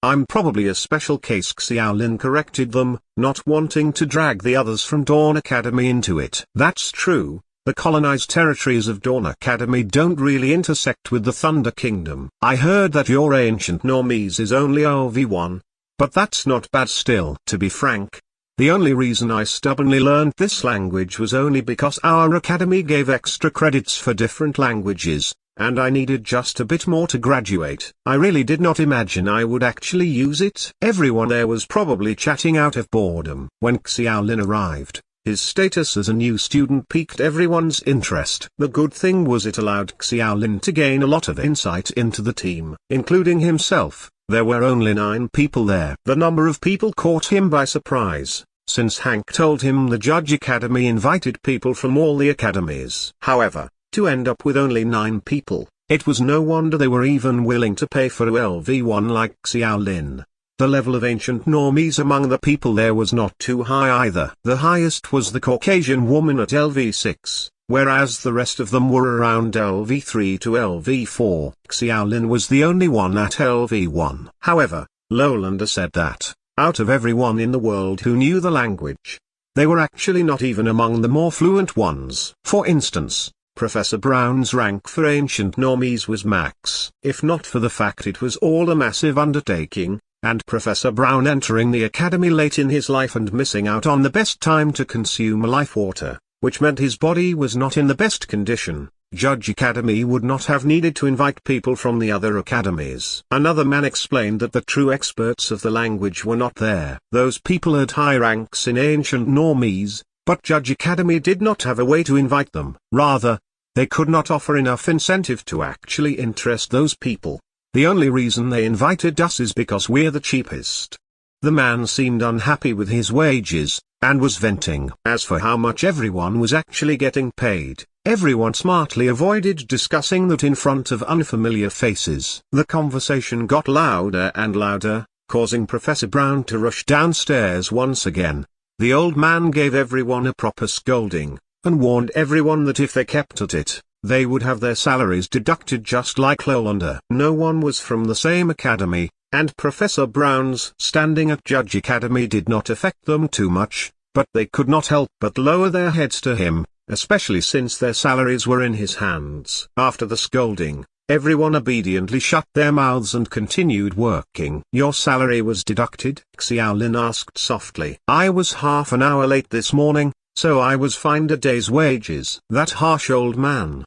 I'm probably a special case," Xiao Lin corrected them, not wanting to drag the others from Dawn Academy into it. "That's true, the colonized territories of Dawn Academy don't really intersect with the Thunder Kingdom. I heard that your ancient normies is only OV1, but that's not bad still. To be frank, the only reason I stubbornly learned this language was only because our academy gave extra credits for different languages, and I needed just a bit more to graduate. I really did not imagine I would actually use it." Everyone there was probably chatting out of boredom. When Xiao Lin arrived, his status as a new student piqued everyone's interest. The good thing was it allowed Xiao Lin to gain a lot of insight into the team. Including himself, there were only 9 people there. The number of people caught him by surprise, since Hank told him the Judge Academy invited people from all the academies. However, to end up with only 9 people, it was no wonder they were even willing to pay for a LV1 like Xiao Lin. The level of ancient normies among the people there was not too high either. The highest was the Caucasian woman at LV6, whereas the rest of them were around LV3 to LV4. Xiao Lin was the only one at LV1. However, Lowlander said that, out of everyone in the world who knew the language, they were actually not even among the more fluent ones. For instance, Professor Brown's rank for ancient normies was max. If not for the fact it was all a massive undertaking, and Professor Brown entering the academy late in his life and missing out on the best time to consume life water, which meant his body was not in the best condition, Judge Academy would not have needed to invite people from the other academies. Another man explained that the true experts of the language were not there. Those people had high ranks in ancient normies, but Judge Academy did not have a way to invite them. Rather, they could not offer enough incentive to actually interest those people. The only reason they invited us is because we're the cheapest. The man seemed unhappy with his wages, and was venting. As for how much everyone was actually getting paid, everyone smartly avoided discussing that in front of unfamiliar faces. The conversation got louder and louder, causing Professor Brown to rush downstairs once again. The old man gave everyone a proper scolding, and warned everyone that if they kept at it, they would have their salaries deducted just like Lowlander. No one was from the same academy, and Professor Brown's standing at Judge Academy did not affect them too much, but they could not help but lower their heads to him, especially since their salaries were in his hands. After the scolding, everyone obediently shut their mouths and continued working. "Your salary was deducted?" Xiao Lin asked softly. "I was half an hour late this morning, so I was fined a day's wages." "That harsh old man,"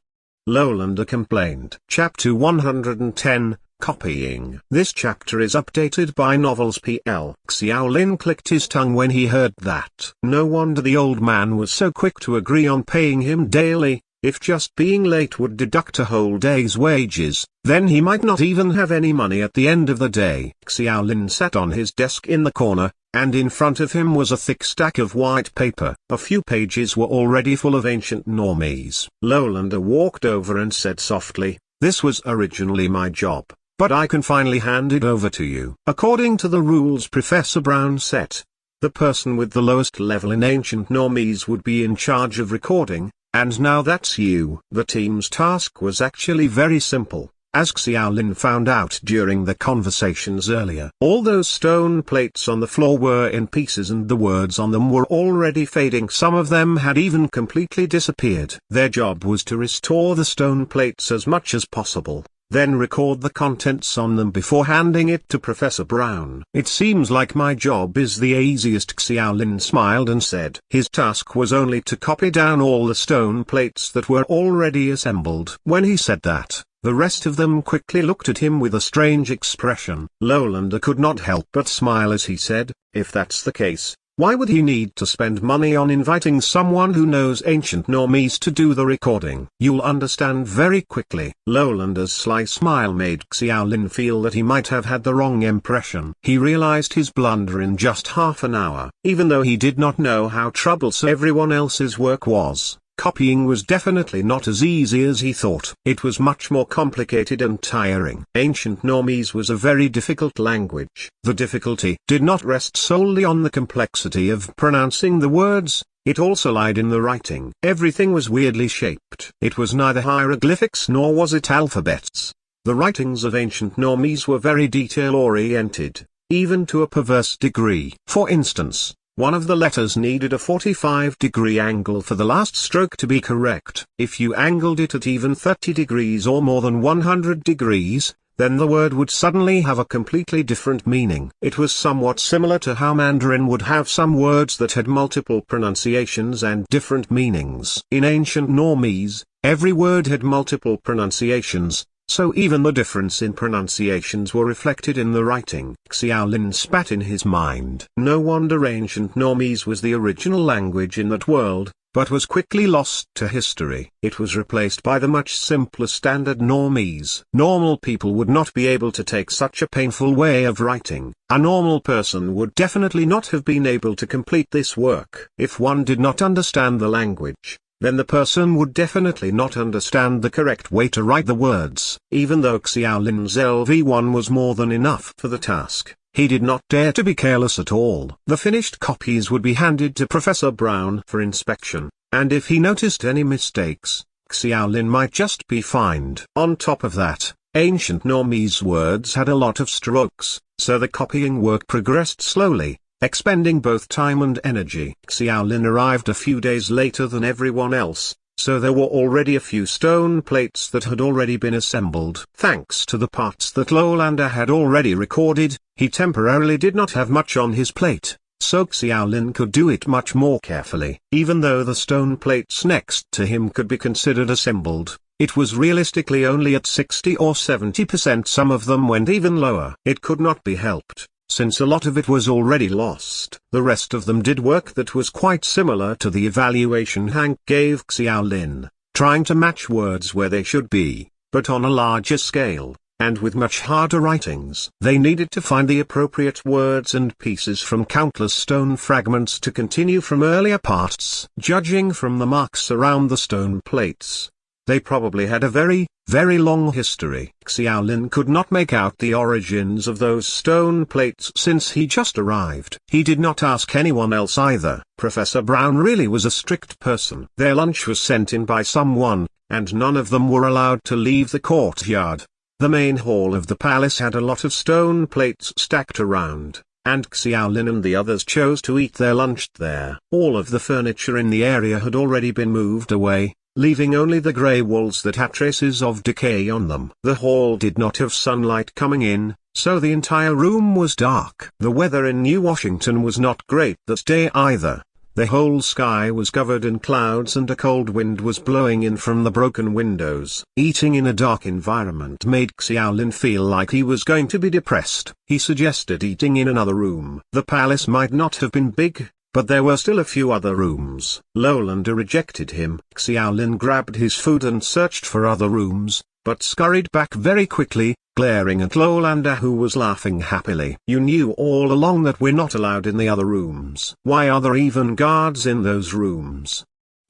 Lowlander complained. Chapter 110, Copying. This chapter is updated by Novels PL. Xiao Lin clicked his tongue when he heard that. No wonder the old man was so quick to agree on paying him daily, If just being late would deduct a whole day's wages, then he might not even have any money at the end of the day. Xiaolin sat on his desk in the corner, and in front of him was a thick stack of white paper. A few pages were already full of ancient Normese. Lolander walked over and said softly, "This was originally my job, but I can finally hand it over to you." According to the rules Professor Brown set, the person with the lowest level in ancient Normese would be in charge of recording, and now that's you. The team's task was actually very simple, as Xiaolin found out during the conversations earlier. All those stone plates on the floor were in pieces and the words on them were already fading. Some of them had even completely disappeared. Their job was to restore the stone plates as much as possible, then record the contents on them before handing it to Professor Brown. "It seems like my job is the easiest," Xiaolin smiled and said. His task was only to copy down all the stone plates that were already assembled. When he said that, the rest of them quickly looked at him with a strange expression. Lolander could not help but smile as he said, "If that's the case, why would he need to spend money on inviting someone who knows ancient Normese to do the recording? You'll understand very quickly." Lolander's sly smile made Xiaolin feel that he might have had the wrong impression. He realized his blunder in just half an hour. Even though he did not know how troublesome everyone else's work was, copying was definitely not as easy as he thought. It was much more complicated and tiring. Ancient Normese was a very difficult language. The difficulty did not rest solely on the complexity of pronouncing the words, it also lied in the writing. Everything was weirdly shaped. It was neither hieroglyphics nor was it alphabets. The writings of ancient Normese were very detail-oriented, even to a perverse degree. For instance, one of the letters needed a 45-degree angle for the last stroke to be correct. If you angled it at even 30 degrees or more than 100 degrees, then the word would suddenly have a completely different meaning. It was somewhat similar to how Mandarin would have some words that had multiple pronunciations and different meanings. In ancient Normese, every word had multiple pronunciations, so even the difference in pronunciations were reflected in the writing. Xiaolin spat in his mind. No wonder ancient Normese was the original language in that world, but was quickly lost to history. It was replaced by the much simpler standard Normese. Normal people would not be able to take such a painful way of writing. A normal person would definitely not have been able to complete this work. If one did not understand the language, then the person would definitely not understand the correct way to write the words. Even though Xiaolin's LV1 was more than enough for the task, he did not dare to be careless at all. The finished copies would be handed to Professor Brown for inspection, and if he noticed any mistakes, Xiaolin might just be fined. On top of that, ancient Normese words had a lot of strokes, so the copying work progressed slowly, expending both time and energy. Xiaolin arrived a few days later than everyone else, so there were already a few stone plates that had already been assembled. Thanks to the parts that Lolander had already recorded, he temporarily did not have much on his plate, so Xiaolin could do it much more carefully. Even though the stone plates next to him could be considered assembled, it was realistically only at 60 or 70%. Some of them went even lower. It could not be helped, since a lot of it was already lost. The rest of them did work that was quite similar to the evaluation Hank gave Xiaolin, trying to match words where they should be, but on a larger scale, and with much harder writings. They needed to find the appropriate words and pieces from countless stone fragments to continue from earlier parts. Judging from the marks around the stone plates, they probably had a very, very long history. Xiaolin could not make out the origins of those stone plates since he just arrived. He did not ask anyone else either. Professor Brown really was a strict person. Their lunch was sent in by someone, and none of them were allowed to leave the courtyard. The main hall of the palace had a lot of stone plates stacked around, and Xiaolin and the others chose to eat their lunch there. All of the furniture in the area had already been moved away, leaving only the grey walls that had traces of decay on them. The hall did not have sunlight coming in, so the entire room was dark. The weather in New Washington was not great that day either. The whole sky was covered in clouds and a cold wind was blowing in from the broken windows. Eating in a dark environment made Xiaolin feel like he was going to be depressed. He suggested eating in another room. The palace might not have been big, but there were still a few other rooms. Lolanda rejected him. Xiaolin grabbed his food and searched for other rooms, but scurried back very quickly, glaring at Lolanda, who was laughing happily. "You knew all along that we're not allowed in the other rooms. Why are there even guards in those rooms?"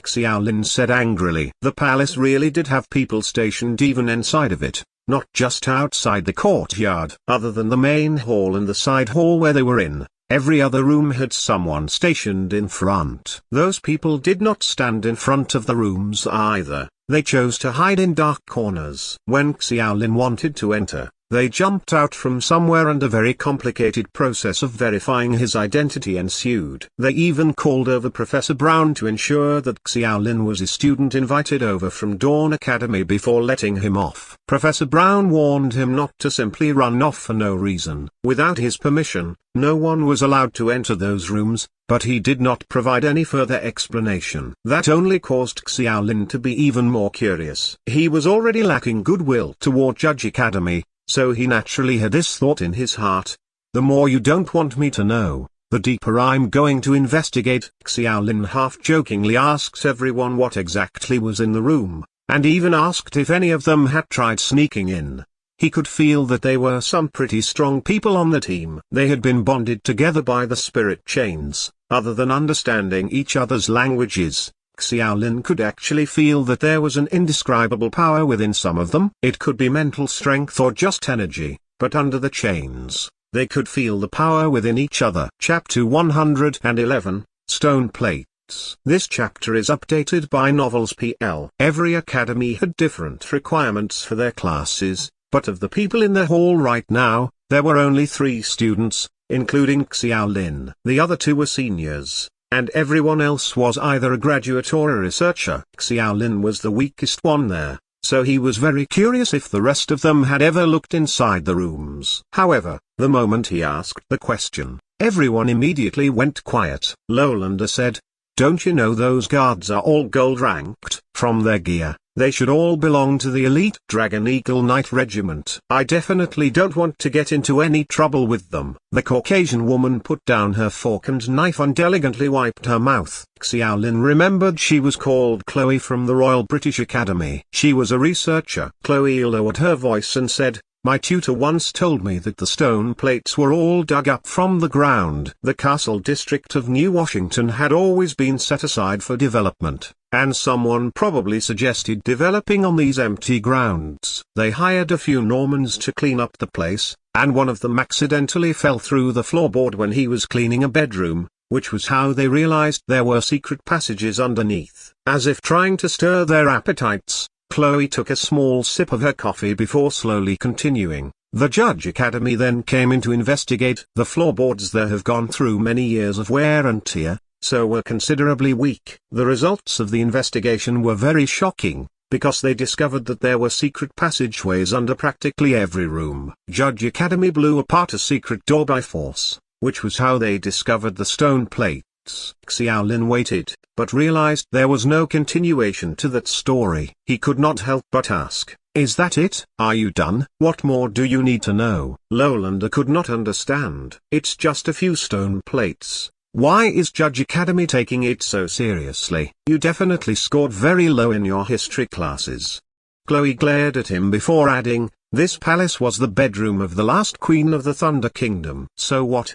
Xiaolin said angrily. The palace really did have people stationed even inside of it, not just outside the courtyard. Other than the main hall and the side hall where they were in, every other room had someone stationed in front. Those people did not stand in front of the rooms either. They chose to hide in dark corners. When Xiaolin wanted to enter, they jumped out from somewhere and a very complicated process of verifying his identity ensued. They even called over Professor Brown to ensure that Xiaolin was a student invited over from Dawn Academy before letting him off. Professor Brown warned him not to simply run off for no reason. Without his permission, no one was allowed to enter those rooms, but he did not provide any further explanation. That only caused Xiaolin to be even more curious. He was already lacking goodwill toward Judge Academy, so he naturally had this thought in his heart: the more you don't want me to know, the deeper I'm going to investigate. Xiaolin half-jokingly asked everyone what exactly was in the room, and even asked if any of them had tried sneaking in. He could feel that they were some pretty strong people on the team. They had been bonded together by the spirit chains. Other than understanding each other's languages, Xiaolin could actually feel that there was an indescribable power within some of them. It could be mental strength or just energy, but under the chains, they could feel the power within each other. Chapter 111, Stone Plates. This chapter is updated by Novels PL. Every academy had different requirements for their classes, but of the people in the hall right now, there were only 3 students, including Xiaolin. The other 2 were seniors, and everyone else was either a graduate or a researcher. Xiaolin was the weakest one there, so he was very curious if the rest of them had ever looked inside the rooms. However, the moment he asked the question, everyone immediately went quiet. Lolanda said, "Don't you know those guards are all gold ranked? From their gear, they should all belong to the elite Dragon Eagle Knight Regiment. I definitely don't want to get into any trouble with them." The Caucasian woman put down her fork and knife and elegantly wiped her mouth. Xiaolin remembered she was called Chloe from the Royal British Academy. She was a researcher. Chloe lowered her voice and said, "My tutor once told me that the stone plates were all dug up from the ground." The Castle District of New Washington had always been set aside for development, and someone probably suggested developing on these empty grounds. They hired a few Normans to clean up the place, and one of them accidentally fell through the floorboard when he was cleaning a bedroom, which was how they realized there were secret passages underneath. As if trying to stir their appetites, Chloe took a small sip of her coffee before slowly continuing. The Judge Academy then came in to investigate. The floorboards there have gone through many years of wear and tear, so were considerably weak. The results of the investigation were very shocking, because they discovered that there were secret passageways under practically every room. Judge Academy blew apart a secret door by force, which was how they discovered the stone plates. Xiaolin waited, but realized there was no continuation to that story. He could not help but ask, "Is that it? Are you done? What more do you need to know?" Lolanda could not understand. "It's just a few stone plates. Why is Judge Academy taking it so seriously? You definitely scored very low in your history classes." Chloe glared at him before adding, "This palace was the bedroom of the last queen of the Thunder Kingdom." "So what?"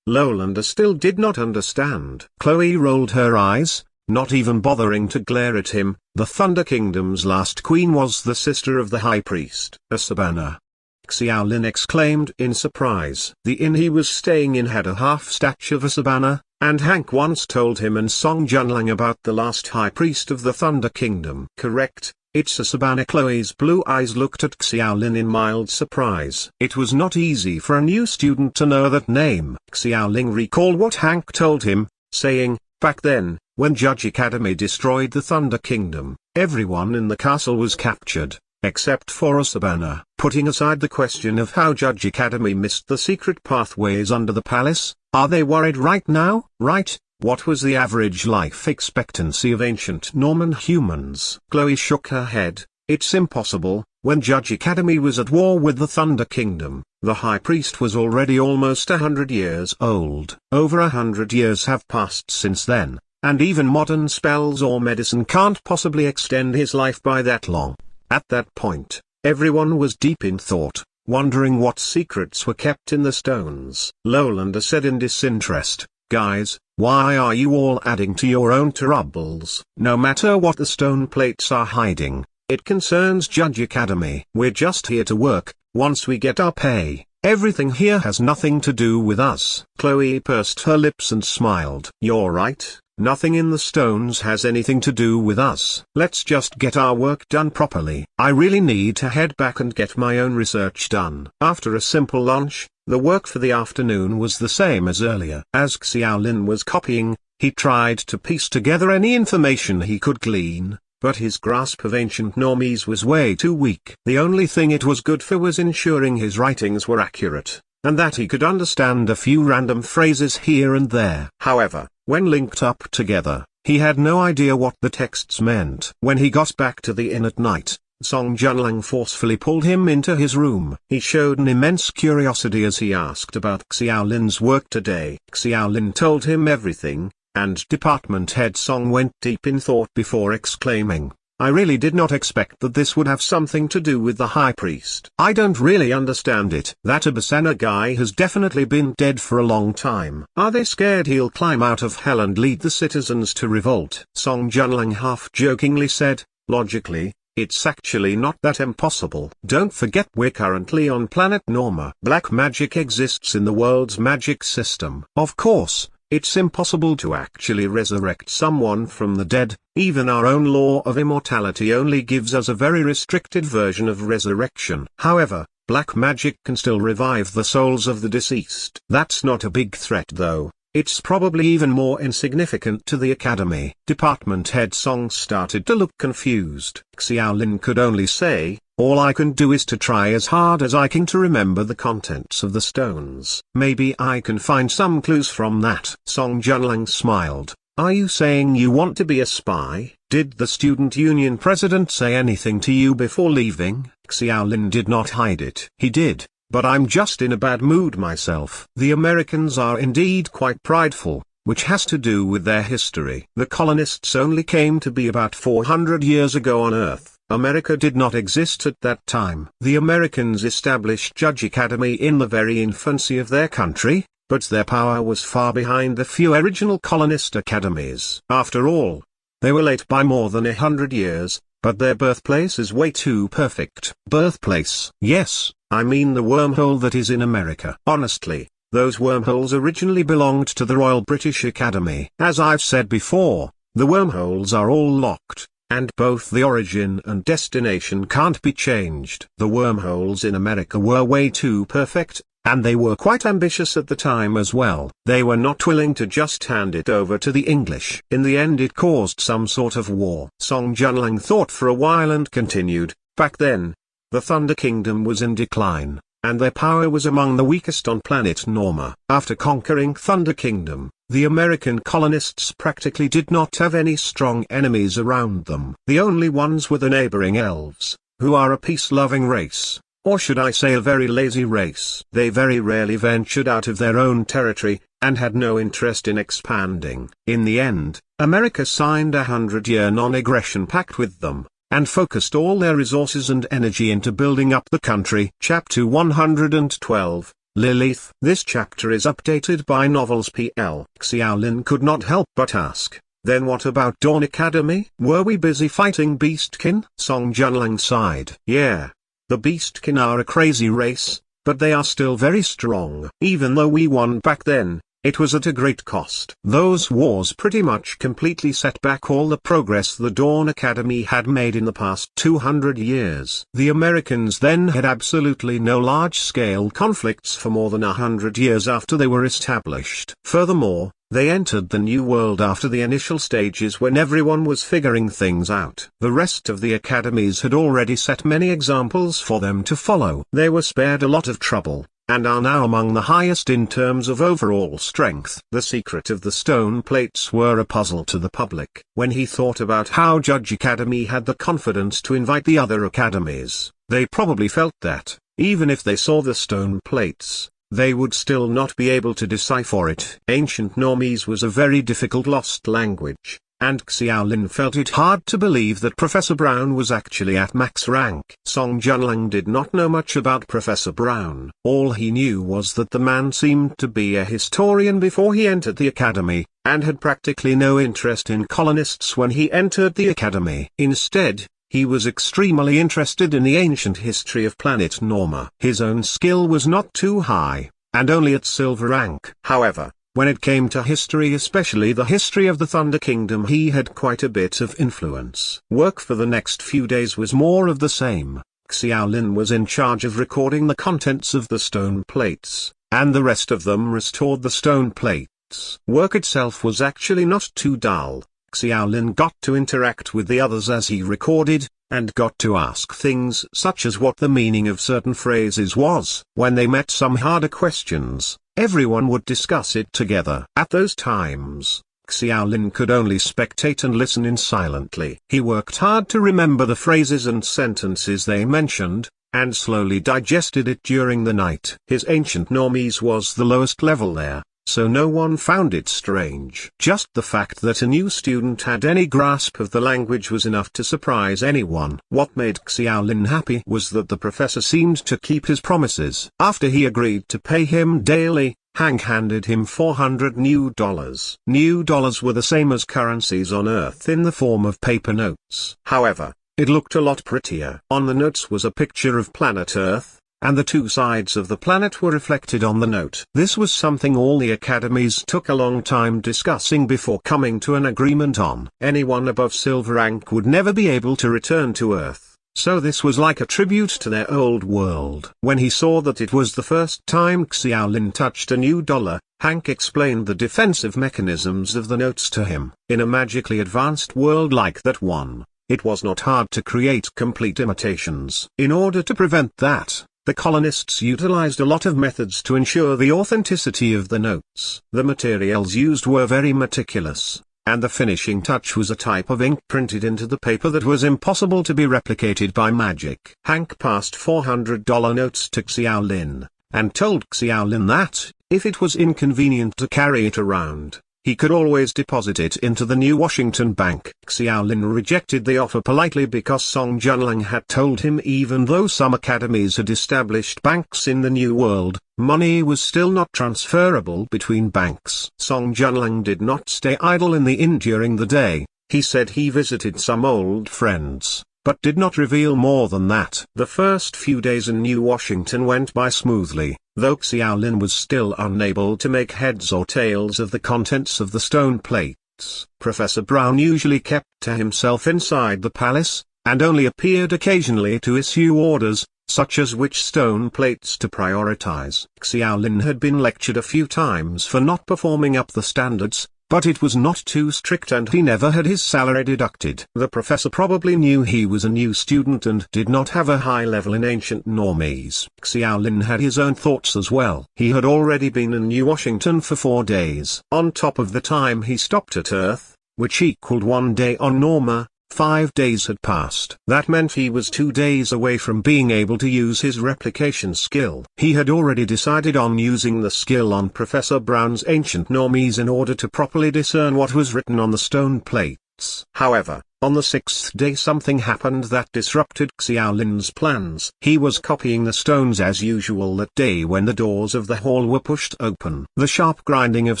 Lolanda still did not understand. Chloe rolled her eyes, not even bothering to glare at him. "The Thunder Kingdom's last queen was the sister of the High Priest, Asabana." Xiaolin exclaimed in surprise. The inn he was staying in had a half-statue of Asabana, and Hank once told him and Song Junlang about the last High Priest of the Thunder Kingdom. "Correct, it's Asabana." Chloe's blue eyes looked at Xiaolin in mild surprise. It was not easy for a new student to know that name. Xiaolin recalled what Hank told him, saying, "Back then, when Judge Academy destroyed the Thunder Kingdom, everyone in the castle was captured, except for Asabana." Putting aside the question of how Judge Academy missed the secret pathways under the palace, are they worried right now? Right? What was the average life expectancy of ancient Norman humans? Chloe shook her head. "It's impossible, When Judge Academy was at war with the Thunder Kingdom, the High Priest was already almost 100 years old. Over 100 years have passed since then, and even modern spells or medicine can't possibly extend his life by that long. At that point, everyone was deep in thought, wondering what secrets were kept in the stones. Lolander said in disinterest, "Guys, why are you all adding to your own troubles? No matter what the stone plates are hiding, it concerns Judge Academy. We're just here to work. Once we get our pay, everything here has nothing to do with us." Chloe pursed her lips and smiled. "You're right, nothing in the stones has anything to do with us. Let's just get our work done properly. I really need to head back and get my own research done." After a simple lunch, the work for the afternoon was the same as earlier. As Xiaolin was copying, he tried to piece together any information he could glean, but his grasp of ancient normies was way too weak. The only thing it was good for was ensuring his writings were accurate, and that he could understand a few random phrases here and there. However, when linked up together, he had no idea what the texts meant. When he got back to the inn at night, Song Junlang forcefully pulled him into his room. He showed an immense curiosity as he asked about Xiaolin's work today. Xiaolin told him everything, and department head Song went deep in thought before exclaiming, "I really did not expect that this would have something to do with the High Priest. I don't really understand it. That Abasana guy has definitely been dead for a long time. Are they scared he'll climb out of hell and lead the citizens to revolt?" Song Junlang half-jokingly said, "Logically, it's actually not that impossible. Don't forget we're currently on planet Norma. Black magic exists in the world's magic system. Of course, it's impossible to actually resurrect someone from the dead. Even our own law of immortality only gives us a very restricted version of resurrection. However, black magic can still revive the souls of the deceased. That's not a big threat though. It's probably even more insignificant to the Academy." Department head Song started to look confused. Xiaolin could only say, "All I can do is to try as hard as I can to remember the contents of the stones. Maybe I can find some clues from that." Song Junlang smiled. "Are you saying you want to be a spy? Did the student union president say anything to you before leaving?" Xiaolin did not hide it. "He did. But I'm just in a bad mood myself. The Americans are indeed quite prideful, which has to do with their history. The colonists only came to be about 400 years ago on Earth. America did not exist at that time. The Americans established Judge Academy in the very infancy of their country, but their power was far behind the few original colonist academies. After all, they were late by more than 100 years, but their birthplace is way too perfect." "Birthplace?" "Yes. I mean the wormhole that is in America. Honestly, those wormholes originally belonged to the Royal British Academy. As I've said before, the wormholes are all locked, and both the origin and destination can't be changed. The wormholes in America were way too perfect, and they were quite ambitious at the time as well. They were not willing to just hand it over to the English. In the end it caused some sort of war." Song Junlang thought for a while and continued, "Back then, the Thunder Kingdom was in decline, and their power was among the weakest on planet Norma. After conquering Thunder Kingdom, the American colonists practically did not have any strong enemies around them. The only ones were the neighboring elves, who are a peace-loving race, or should I say a very lazy race. They very rarely ventured out of their own territory, and had no interest in expanding. In the end, America signed a 100-year non-aggression pact with them, and focused all their resources and energy into building up the country." Chapter 112, Lilith. This chapter is updated by Novels PL. Xiaolin could not help but ask, "Then what about Dawn Academy? Were we busy fighting Beastkin?" Song Junlang sighed. "Yeah. The Beastkin are a crazy race, but they are still very strong. Even though we won back then, it was at a great cost. Those wars pretty much completely set back all the progress the Dawn Academy had made in the past 200 years. The Americans then had absolutely no large-scale conflicts for more than 100 years after they were established. Furthermore, they entered the New World after the initial stages when everyone was figuring things out. The rest of the academies had already set many examples for them to follow. They were spared a lot of trouble, and are now among the highest in terms of overall strength. The secret of the stone plates were a puzzle to the public. When he thought about how Judge Academy had the confidence to invite the other academies, they probably felt that, even if they saw the stone plates, they would still not be able to decipher it. Ancient Normese was a very difficult lost language, and Xiaolin felt it hard to believe that Professor Brown was actually at max rank. Song Junlang did not know much about Professor Brown. All he knew was that the man seemed to be a historian before he entered the academy, and had practically no interest in colonists when he entered the academy. Instead, he was extremely interested in the ancient history of planet Norma. His own skill was not too high, and only at silver rank. However, when it came to history, especially the history of the Thunder Kingdom, he had quite a bit of influence. Work for the next few days was more of the same. Xiaolin was in charge of recording the contents of the stone plates, and the rest of them restored the stone plates. Work itself was actually not too dull. Xiaolin got to interact with the others as he recorded, and got to ask things such as what the meaning of certain phrases was. When they met some harder questions, everyone would discuss it together. At those times, Xiaolin could only spectate and listen in silently. He worked hard to remember the phrases and sentences they mentioned, and slowly digested it during the night. His ancient Normese was the lowest level there, so no one found it strange. Just the fact that a new student had any grasp of the language was enough to surprise anyone. What made Xiaolin happy was that the professor seemed to keep his promises. After he agreed to pay him daily, Hank handed him $400 new dollars. New dollars were the same as currencies on Earth in the form of paper notes. However, it looked a lot prettier. On the notes was a picture of planet Earth, and the two sides of the planet were reflected on the note. This was something all the academies took a long time discussing before coming to an agreement on. Anyone above silver rank would never be able to return to Earth, so this was like a tribute to their old world. When he saw that it was the first time Xiaolin touched a new dollar, Hank explained the defensive mechanisms of the notes to him. In a magically advanced world like that one, it was not hard to create complete imitations. In order to prevent that, the colonists utilized a lot of methods to ensure the authenticity of the notes. The materials used were very meticulous, and the finishing touch was a type of ink printed into the paper that was impossible to be replicated by magic. Hank passed $400 notes to Xiaolin, and told Xiaolin that, if it was inconvenient to carry it around, he could always deposit it into the New Washington Bank. Xiaolin rejected the offer politely because Song Junlang had told him even though some academies had established banks in the New World, money was still not transferable between banks. Song Junlang did not stay idle in the inn during the day. He said he visited some old friends, but did not reveal more than that. The first few days in New Washington went by smoothly, though Xiaolin was still unable to make heads or tails of the contents of the stone plates. Professor Brown usually kept to himself inside the palace, and only appeared occasionally to issue orders, such as which stone plates to prioritize. Xiaolin had been lectured a few times for not performing up the standards, but it was not too strict and he never had his salary deducted. The professor probably knew he was a new student and did not have a high level in ancient Normese. Xiaolin had his own thoughts as well. He had already been in New Washington for 4 days. On top of the time he stopped at Earth, which equaled 1 day on Norma, 5 days had passed. That meant he was 2 days away from being able to use his replication skill. He had already decided on using the skill on Professor Brown's ancient Normese in order to properly discern what was written on the stone plates. However, on the 6th day something happened that disrupted Xiaolin's plans. He was copying the stones as usual that day when the doors of the hall were pushed open. The sharp grinding of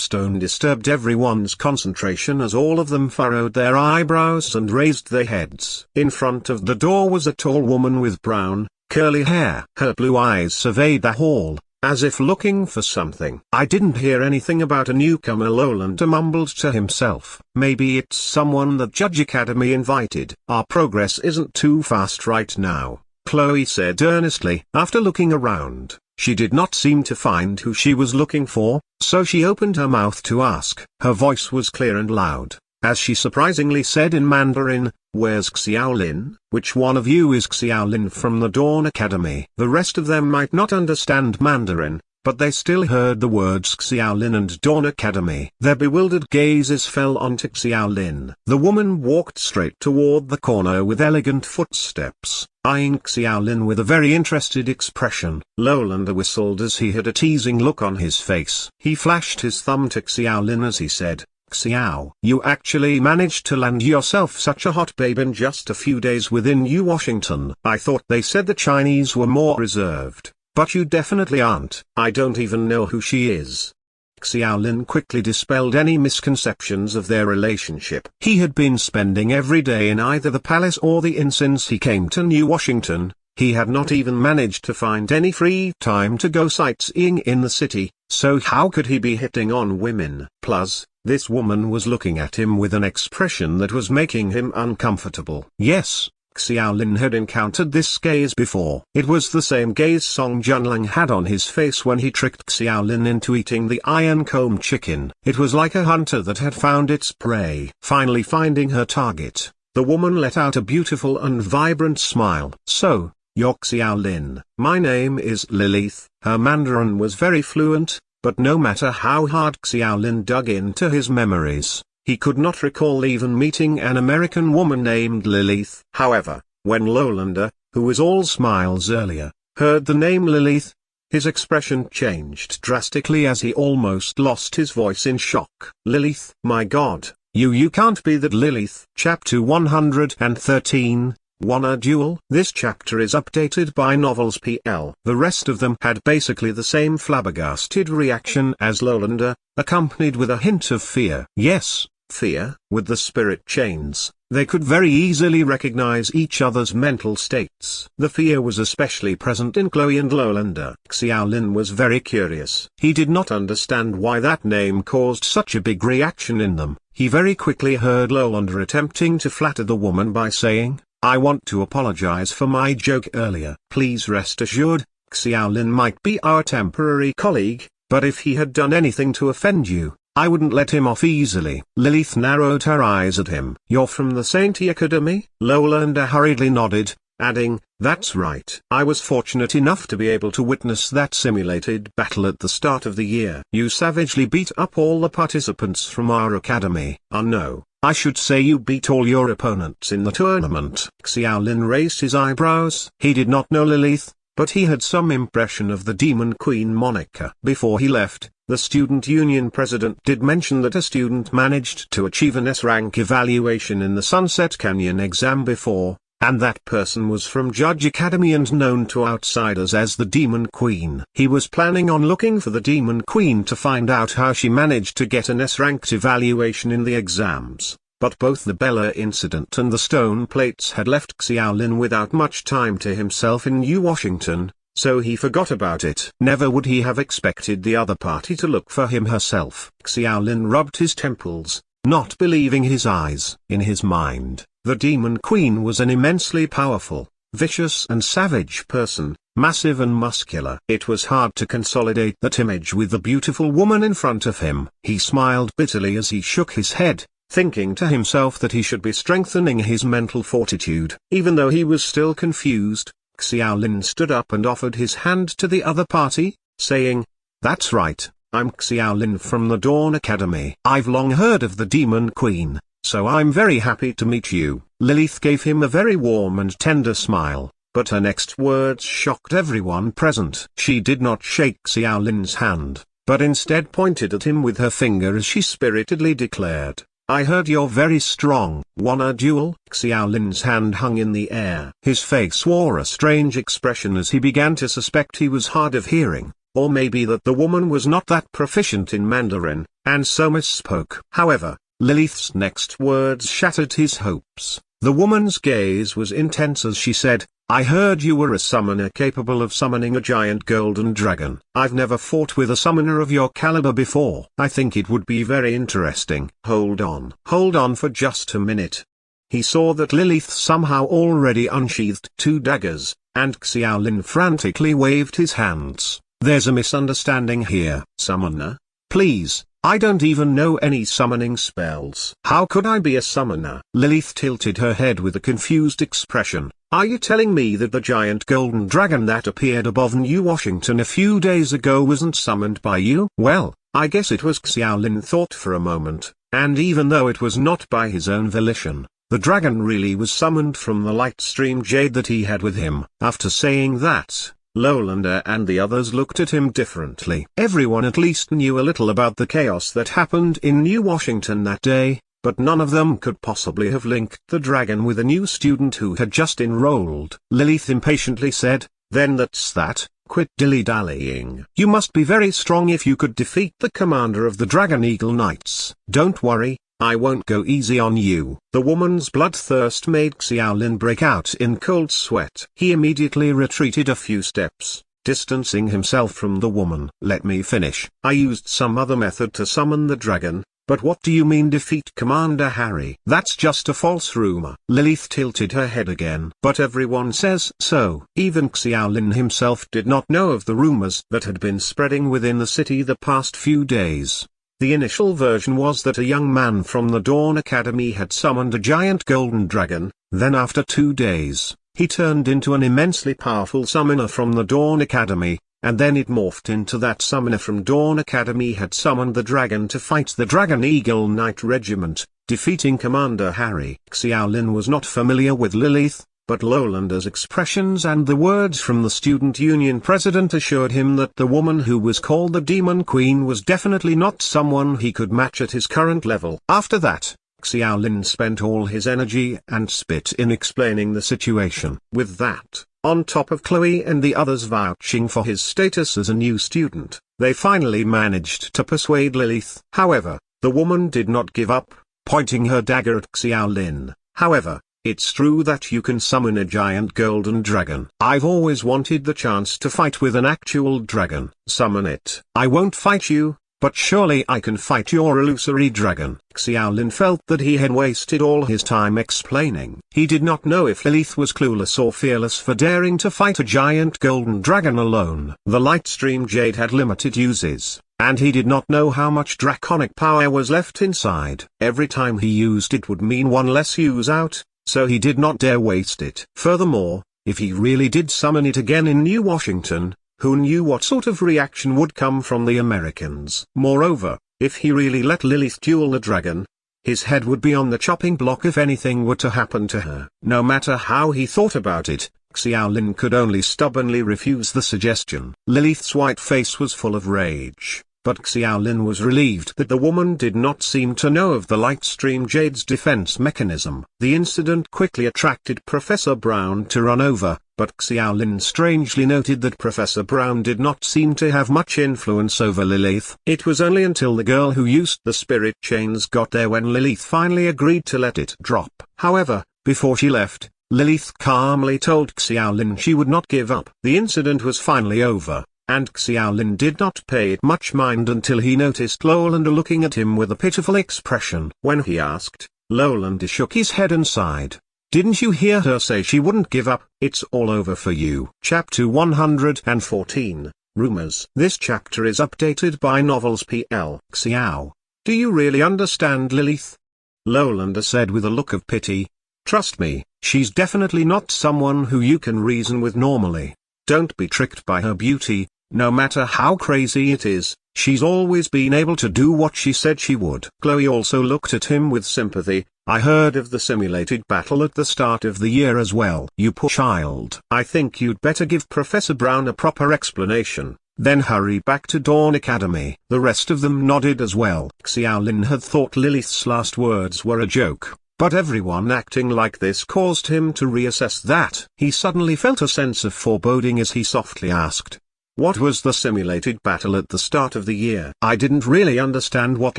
stone disturbed everyone's concentration as all of them furrowed their eyebrows and raised their heads. In front of the door was a tall woman with brown, curly hair. Her blue eyes surveyed the hall, as if looking for something. I didn't hear anything about a newcomer, Lowlander mumbled to himself. Maybe it's someone that Judge Academy invited. Our progress isn't too fast right now, Chloe said earnestly. After looking around, she did not seem to find who she was looking for, so she opened her mouth to ask. Her voice was clear and loud, as she surprisingly said in Mandarin, "Where's Xiaolin? Which one of you is Xiaolin from the Dawn Academy?" The rest of them might not understand Mandarin, but they still heard the words Xiaolin and Dawn Academy. Their bewildered gazes fell onto Xiaolin. The woman walked straight toward the corner with elegant footsteps, eyeing Xiaolin with a very interested expression. Lowlander whistled as he had a teasing look on his face. He flashed his thumb to Xiaolin as he said, "Xiao, you actually managed to land yourself such a hot babe in just a few days within New Washington. I thought they said the Chinese were more reserved, but you definitely aren't. I don't even know who she is." Xiaolin quickly dispelled any misconceptions of their relationship. He had been spending every day in either the palace or the inn since he came to New Washington. He had not even managed to find any free time to go sightseeing in the city, so how could he be hitting on women? Plus, this woman was looking at him with an expression that was making him uncomfortable. Yes, Xiaolin had encountered this gaze before. It was the same gaze Song Junlang had on his face when he tricked Xiaolin into eating the iron comb chicken. It was like a hunter that had found its prey. Finally finding her target, the woman let out a beautiful and vibrant smile. "So, you're Xiaolin. My name is Lilith." Her Mandarin was very fluent, but no matter how hard Xiaolin dug into his memories, he could not recall even meeting an American woman named Lilith. However, when Lowlander, who was all smiles earlier, heard the name Lilith, his expression changed drastically as he almost lost his voice in shock. "Lilith, my God, you can't be that Lilith." Chapter 113, Wanna Duel. This chapter is updated by Novels PL. The rest of them had basically the same flabbergasted reaction as Lowlander, accompanied with a hint of fear. Yes, fear. With the spirit chains, they could very easily recognize each other's mental states. The fear was especially present in Chloe and Lowlander. Xiaolin was very curious. He did not understand why that name caused such a big reaction in them. He very quickly heard Lowlander attempting to flatter the woman by saying, "I want to apologize for my joke earlier. Please rest assured, Xiaolin might be our temporary colleague, but if he had done anything to offend you, I wouldn't let him off easily." Lilith narrowed her eyes at him. "You're from the Saint Academy?" Lowlander hurriedly nodded, adding, "That's right. I was fortunate enough to be able to witness that simulated battle at the start of the year. You savagely beat up all the participants from our academy." No, I should say you beat all your opponents in the tournament." Xiaolin raised his eyebrows. He did not know Lilith, but he had some impression of the Demon Queen moniker. Before he left, the student union president did mention that a student managed to achieve an S-rank evaluation in the Sunset Canyon exam before, and that person was from Judge Academy and known to outsiders as the Demon Queen. He was planning on looking for the Demon Queen to find out how she managed to get an S-ranked evaluation in the exams, but both the Bella incident and the stone plates had left Xiaolin without much time to himself in New Washington, so he forgot about it. Never would he have expected the other party to look for him herself. Xiaolin rubbed his temples, not believing his eyes. In his mind, the Demon Queen was an immensely powerful, vicious and savage person, massive and muscular. It was hard to consolidate that image with the beautiful woman in front of him. He smiled bitterly as he shook his head, thinking to himself that he should be strengthening his mental fortitude. Even though he was still confused, Xiaolin stood up and offered his hand to the other party, saying, "That's right, I'm Xiaolin from the Dawn Academy. I've long heard of the Demon Queen, so I'm very happy to meet you." Lilith gave him a very warm and tender smile, but her next words shocked everyone present. She did not shake Xiaolin's hand, but instead pointed at him with her finger as she spiritedly declared, "I heard you're very strong. Wanna duel?" Xiaolin's hand hung in the air. His face wore a strange expression as he began to suspect he was hard of hearing, or maybe that the woman was not that proficient in Mandarin, and so misspoke. However, Lilith's next words shattered his hopes. The woman's gaze was intense as she said, "I heard you were a summoner capable of summoning a giant golden dragon. I've never fought with a summoner of your caliber before. I think it would be very interesting." Hold on for just a minute. He saw that Lilith somehow already unsheathed 2 daggers, and Xiaolin frantically waved his hands. "There's a misunderstanding here." "Summoner? Please, I don't even know any summoning spells. How could I be a summoner? Lilith tilted her head with a confused expression. Are you telling me that the giant golden dragon that appeared above New Washington a few days ago wasn't summoned by you? Well, I guess it was. Xiaolin thought for a moment, and even though it was not by his own volition, the dragon really was summoned from the light stream jade that he had with him. After saying that, Lowlander and the others looked at him differently. Everyone at least knew a little about the chaos that happened in New Washington that day, but none of them could possibly have linked the dragon with a new student who had just enrolled. Lilith impatiently said, "Then that's that, quit dilly-dallying. You must be very strong if you could defeat the commander of the Dragon Eagle Knights. Don't worry, I won't go easy on you." The woman's bloodthirst made Xiaolin break out in cold sweat. He immediately retreated a few steps, distancing himself from the woman. "Let me finish. I used some other method to summon the dragon. But what do you mean defeat Commander Harry? That's just a false rumor." Lilith tilted her head again. "But everyone says so." Even Xiaolin himself did not know of the rumors that had been spreading within the city the past few days. The initial version was that a young man from the Dawn Academy had summoned a giant golden dragon, then after 2 days, he turned into an immensely powerful summoner from the Dawn Academy. And then it morphed into that summoner from Dawn Academy had summoned the dragon to fight the Dragon Eagle Knight Regiment, defeating Commander Harry. Xiaolin was not familiar with Lilith, but Lowlander's expressions and the words from the Student Union president assured him that the woman who was called the Demon Queen was definitely not someone he could match at his current level. After that, Xiaolin spent all his energy and spit in explaining the situation. With that, on top of Chloe and the others vouching for his status as a new student, they finally managed to persuade Lilith. However, the woman did not give up, pointing her dagger at Xiaolin. "However, it's true that you can summon a giant golden dragon. I've always wanted the chance to fight with an actual dragon. Summon it. I won't fight you, but surely I can fight your illusory dragon." Xiaolin felt that he had wasted all his time explaining. He did not know if Lilith was clueless or fearless for daring to fight a giant golden dragon alone. The light stream jade had limited uses, and he did not know how much draconic power was left inside. Every time he used it would mean one less use out, so he did not dare waste it. Furthermore, if he really did summon it again in New Washington, who knew what sort of reaction would come from the Americans? Moreover, if he really let Lilith duel the dragon, his head would be on the chopping block if anything were to happen to her. No matter how he thought about it, Xiaolin could only stubbornly refuse the suggestion. Lilith's white face was full of rage, but Xiaolin was relieved that the woman did not seem to know of the light stream jade's defense mechanism. The incident quickly attracted Professor Brown to run over, but Xiaolin strangely noted that Professor Brown did not seem to have much influence over Lilith. It was only until the girl who used the spirit chains got there when Lilith finally agreed to let it drop. However, before she left, Lilith calmly told Xiaolin she would not give up. The incident was finally over, and Xiaolin did not pay it much mind until he noticed Lowlander looking at him with a pitiful expression. When he asked, Lowlander shook his head and sighed. "Didn't you hear her say she wouldn't give up? It's all over for you." Chapter 114, Rumors. This chapter is updated by Novels PL. "Xiao, do you really understand Lilith?" Lowlander said with a look of pity. "Trust me, she's definitely not someone who you can reason with normally. Don't be tricked by her beauty, no matter how crazy it is. She's always been able to do what she said she would." Chloe also looked at him with sympathy. "I heard of the simulated battle at the start of the year as well." "You poor child. I think you'd better give Professor Brown a proper explanation, then hurry back to Dawn Academy." The rest of them nodded as well. Xiaolin had thought Lilith's last words were a joke, but everyone acting like this caused him to reassess that. He suddenly felt a sense of foreboding as he softly asked, "What was the simulated battle at the start of the year?" "I didn't really understand what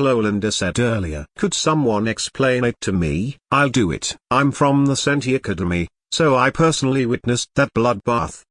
Lowlander said earlier. Could someone explain it to me?" "I'll do it. I'm from the Senti Academy, so I personally witnessed that bloodbath."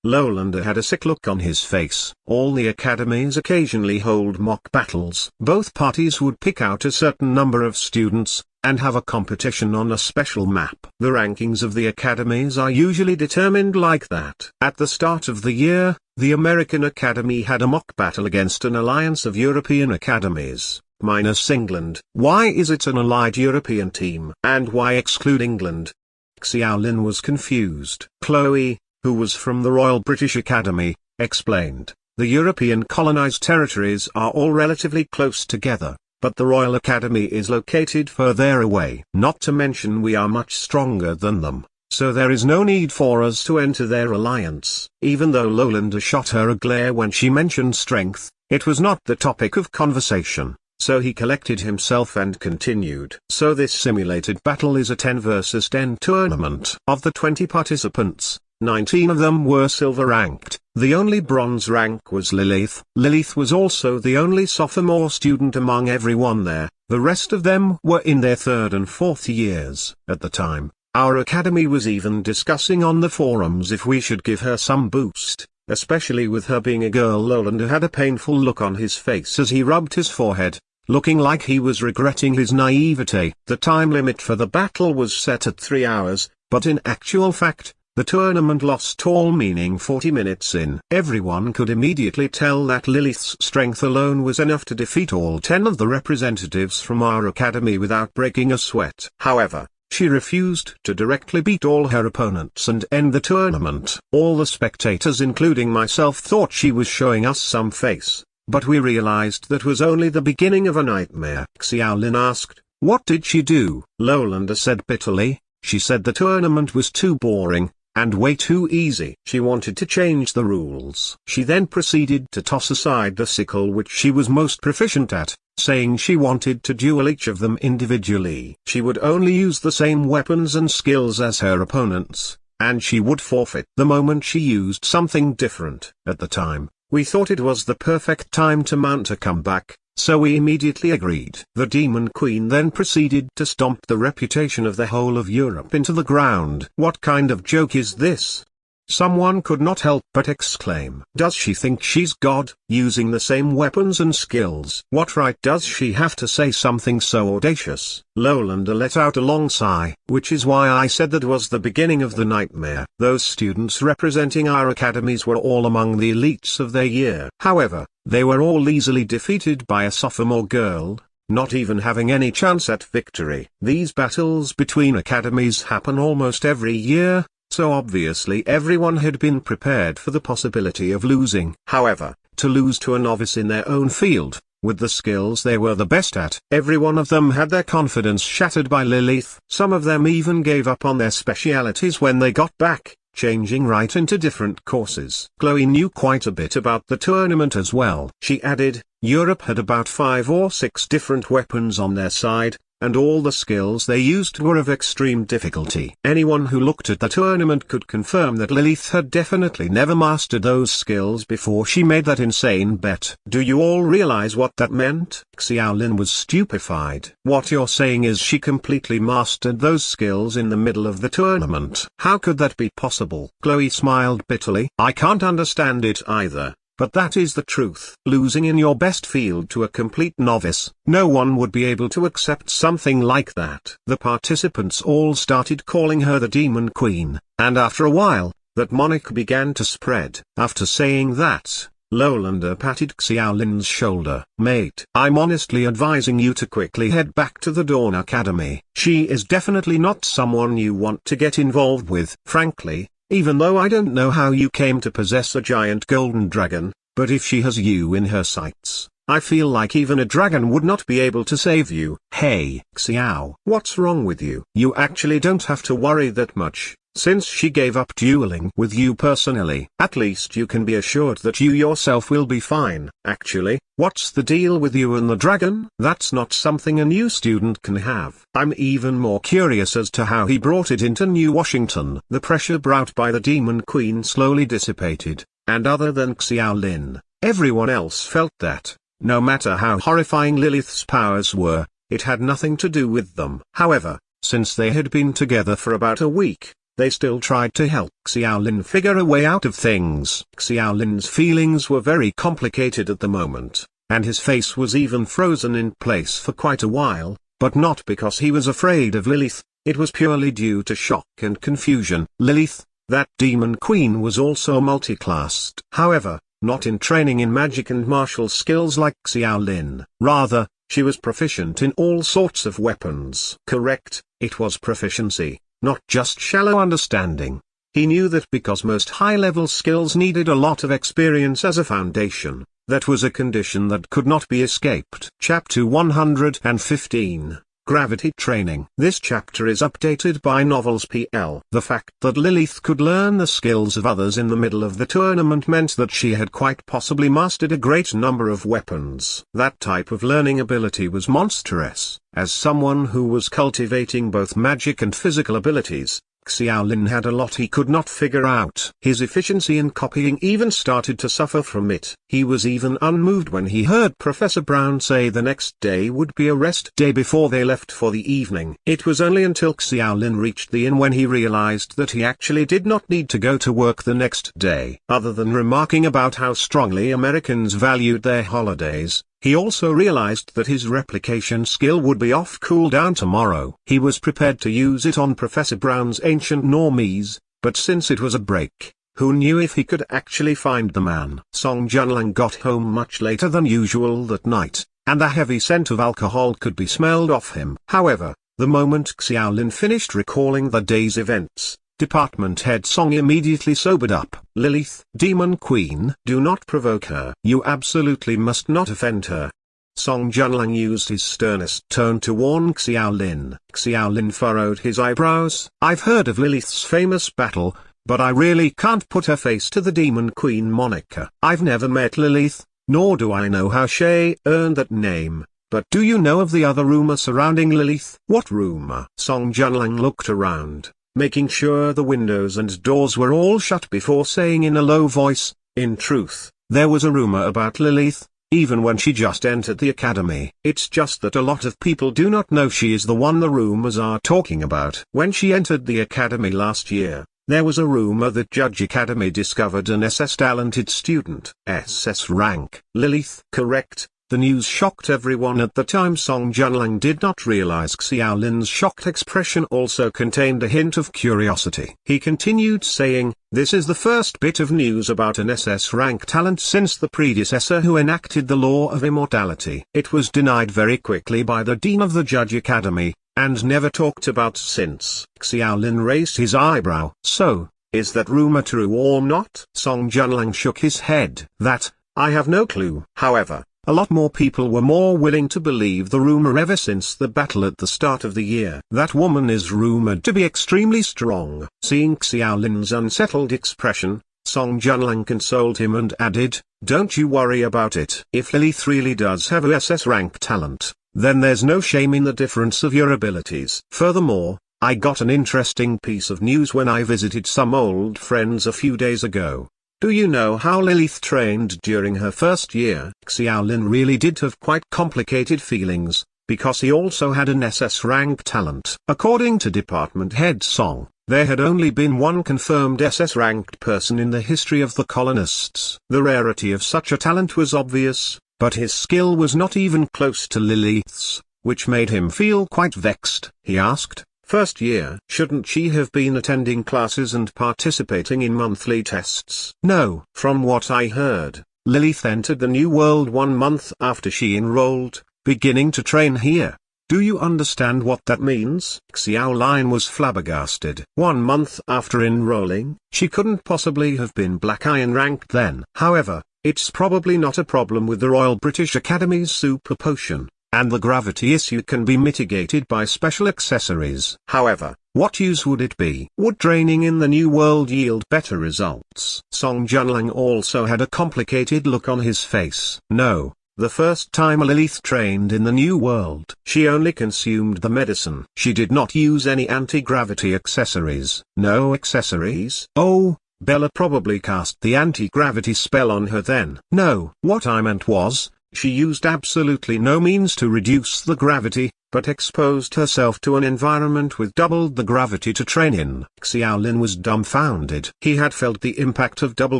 Lowlander had a sick look on his face. All the academies occasionally hold mock battles. Both parties would pick out a certain number of students, and have a competition on a special map. The rankings of the academies are usually determined like that. At the start of the year, the American Academy had a mock battle against an alliance of European academies, minus England. Why is it an allied European team? And why exclude England? Xiaolin was confused. Chloe, who was from the Royal British Academy, explained, the European colonized territories are all relatively close together, but the Royal Academy is located further away. Not to mention we are much stronger than them, so there is no need for us to enter their alliance. Even though Lolanda shot her a glare when she mentioned strength, it was not the topic of conversation. So he collected himself and continued. So this simulated battle is a 10 versus 10 tournament. Of the 20 participants, 19 of them were silver ranked. The only bronze rank was Lilith. Lilith was also the only sophomore student among everyone there. The rest of them were in their third and fourth years. At the time, our academy was even discussing on the forums if we should give her some boost. Especially with her being a girl. Lolanda had a painful look on his face as he rubbed his forehead, looking like he was regretting his naivete. The time limit for the battle was set at 3 hours, but in actual fact, the tournament lost all meaning 40 minutes in. Everyone could immediately tell that Lilith's strength alone was enough to defeat all 10 of the representatives from our academy without breaking a sweat. However, she refused to directly beat all her opponents and end the tournament. All the spectators including myself thought she was showing us some face, but we realized that was only the beginning of a nightmare. Xiaolin asked, what did she do? Lolanda said bitterly, she said the tournament was too boring, and way too easy. She wanted to change the rules. She then proceeded to toss aside the sickle which she was most proficient at, saying she wanted to duel each of them individually. She would only use the same weapons and skills as her opponents, and she would forfeit the moment she used something different. At the time, we thought it was the perfect time to mount a comeback, so we immediately agreed. The Demon Queen then proceeded to stomp the reputation of the whole of Europe into the ground. What kind of joke is this? Someone could not help but exclaim. Does she think she's God, using the same weapons and skills? What right does she have to say something so audacious? Lolanda let out a long sigh, which is why I said that was the beginning of the nightmare. Those students representing our academies were all among the elites of their year. However, they were all easily defeated by a sophomore girl, not even having any chance at victory. These battles between academies happen almost every year, so obviously everyone had been prepared for the possibility of losing. However, to lose to a novice in their own field, with the skills they were the best at. Every one of them had their confidence shattered by Lilith. Some of them even gave up on their specialities when they got back, changing right into different courses. Chloe knew quite a bit about the tournament as well. She added, Europe had about 5 or 6 different weapons on their side, and all the skills they used were of extreme difficulty. Anyone who looked at the tournament could confirm that Lilith had definitely never mastered those skills before she made that insane bet. Do you all realize what that meant? Xiaolin was stupefied. What you're saying is she completely mastered those skills in the middle of the tournament. How could that be possible? Chloe smiled bitterly. I can't understand it either. But that is the truth. Losing in your best field to a complete novice, no one would be able to accept something like that. The participants all started calling her the Demon Queen, and after a while, that moniker began to spread. After saying that, Lolanda patted Xiaolin's shoulder. Mate, I'm honestly advising you to quickly head back to the Dawn Academy. She is definitely not someone you want to get involved with. Frankly, even though I don't know how you came to possess a giant golden dragon, but if she has you in her sights, I feel like even a dragon would not be able to save you. Hey, Xiao, what's wrong with you? You actually don't have to worry that much, since she gave up dueling with you personally. At least you can be assured that you yourself will be fine. Actually, what's the deal with you and the dragon? That's not something a new student can have. I'm even more curious as to how he brought it into New Washington. The pressure brought by the Demon Queen slowly dissipated, and other than Xiaolin, everyone else felt that, no matter how horrifying Lilith's powers were, it had nothing to do with them. However, since they had been together for about a week, they still tried to help Xiaolin figure a way out of things. Xiaolin's feelings were very complicated at the moment, and his face was even frozen in place for quite a while, but not because he was afraid of Lilith, it was purely due to shock and confusion. Lilith, that demon queen, was also multi-classed. However, not in training in magic and martial skills like Xiaolin. Rather, she was proficient in all sorts of weapons. Correct, it was proficiency, not just shallow understanding. He knew that because most high-level skills needed a lot of experience as a foundation, that was a condition that could not be escaped. Chapter 115, Gravity Training. This chapter is updated by Novels PL. The fact that Lilith could learn the skills of others in the middle of the tournament meant that she had quite possibly mastered a great number of weapons. That type of learning ability was monstrous. As someone who was cultivating both magic and physical abilities, Xiaolin had a lot he could not figure out. His efficiency in copying even started to suffer from it. He was even unmoved when he heard Professor Brown say the next day would be a rest day before they left for the evening. It was only until Xiaolin reached the inn when he realized that he actually did not need to go to work the next day. Other than remarking about how strongly Americans valued their holidays, he also realized that his replication skill would be off cooldown tomorrow. He was prepared to use it on Professor Brown's ancient normies, but since it was a break, who knew if he could actually find the man? Song Junlang got home much later than usual that night, and the heavy scent of alcohol could be smelled off him. However, the moment Xiaolin finished recalling the day's events, Department Head Song immediately sobered up. Lilith, Demon Queen, do not provoke her. You absolutely must not offend her. Song Junlang used his sternest tone to warn Xiaolin. Xiaolin furrowed his eyebrows. I've heard of Lilith's famous battle, but I really can't put her face to the Demon Queen moniker. I've never met Lilith, nor do I know how she earned that name. But do you know of the other rumor surrounding Lilith? What rumor? Song Junlang looked around, making sure the windows and doors were all shut before saying in a low voice, in truth, there was a rumor about Lilith, even when she just entered the academy. It's just that a lot of people do not know she is the one the rumors are talking about. When she entered the academy last year, there was a rumor that Judge Academy discovered an SS talented student. SS rank. Lilith. Correct. The news shocked everyone at the time. Song Junlang did not realize Xiaolin's shocked expression also contained a hint of curiosity. He continued saying, this is the first bit of news about an SS rank talent since the predecessor who enacted the law of immortality. It was denied very quickly by the Dean of the Judge Academy, and never talked about since. Xiaolin raised his eyebrow. So, is that rumor true or not? Song Junlang shook his head. That, I have no clue. However, a lot more people were more willing to believe the rumor ever since the battle at the start of the year. That woman is rumored to be extremely strong. Seeing Xiaolin's unsettled expression, Song Junlang consoled him and added, don't you worry about it. If Lilith really does have a SS rank talent, then there's no shame in the difference of your abilities. Furthermore, I got an interesting piece of news when I visited some old friends a few days ago. Do you know how Lilith trained during her first year? Xiaolin really did have quite complicated feelings, because he also had an SS rank talent. According to Department Head Song, there had only been one confirmed SS ranked person in the history of the colonists. The rarity of such a talent was obvious, but his skill was not even close to Lilith's, which made him feel quite vexed. He asked, first year, shouldn't she have been attending classes and participating in monthly tests? No. From what I heard, Lilith entered the New World 1 month after she enrolled, beginning to train here. Do you understand what that means? Xiaolin was flabbergasted. 1 month after enrolling, she couldn't possibly have been Black Iron ranked then. However, it's probably not a problem with the Royal British Academy's super potion, and the gravity issue can be mitigated by special accessories. However, what use would it be? Would training in the New World yield better results? Song Junlang also had a complicated look on his face. No, the first time Lilith trained in the New World, she only consumed the medicine. She did not use any anti-gravity accessories. No accessories? Oh, Bella probably cast the anti-gravity spell on her then. No, what I meant was, she used absolutely no means to reduce the gravity, but exposed herself to an environment with doubled the gravity to train in. Xiaolin was dumbfounded. He had felt the impact of double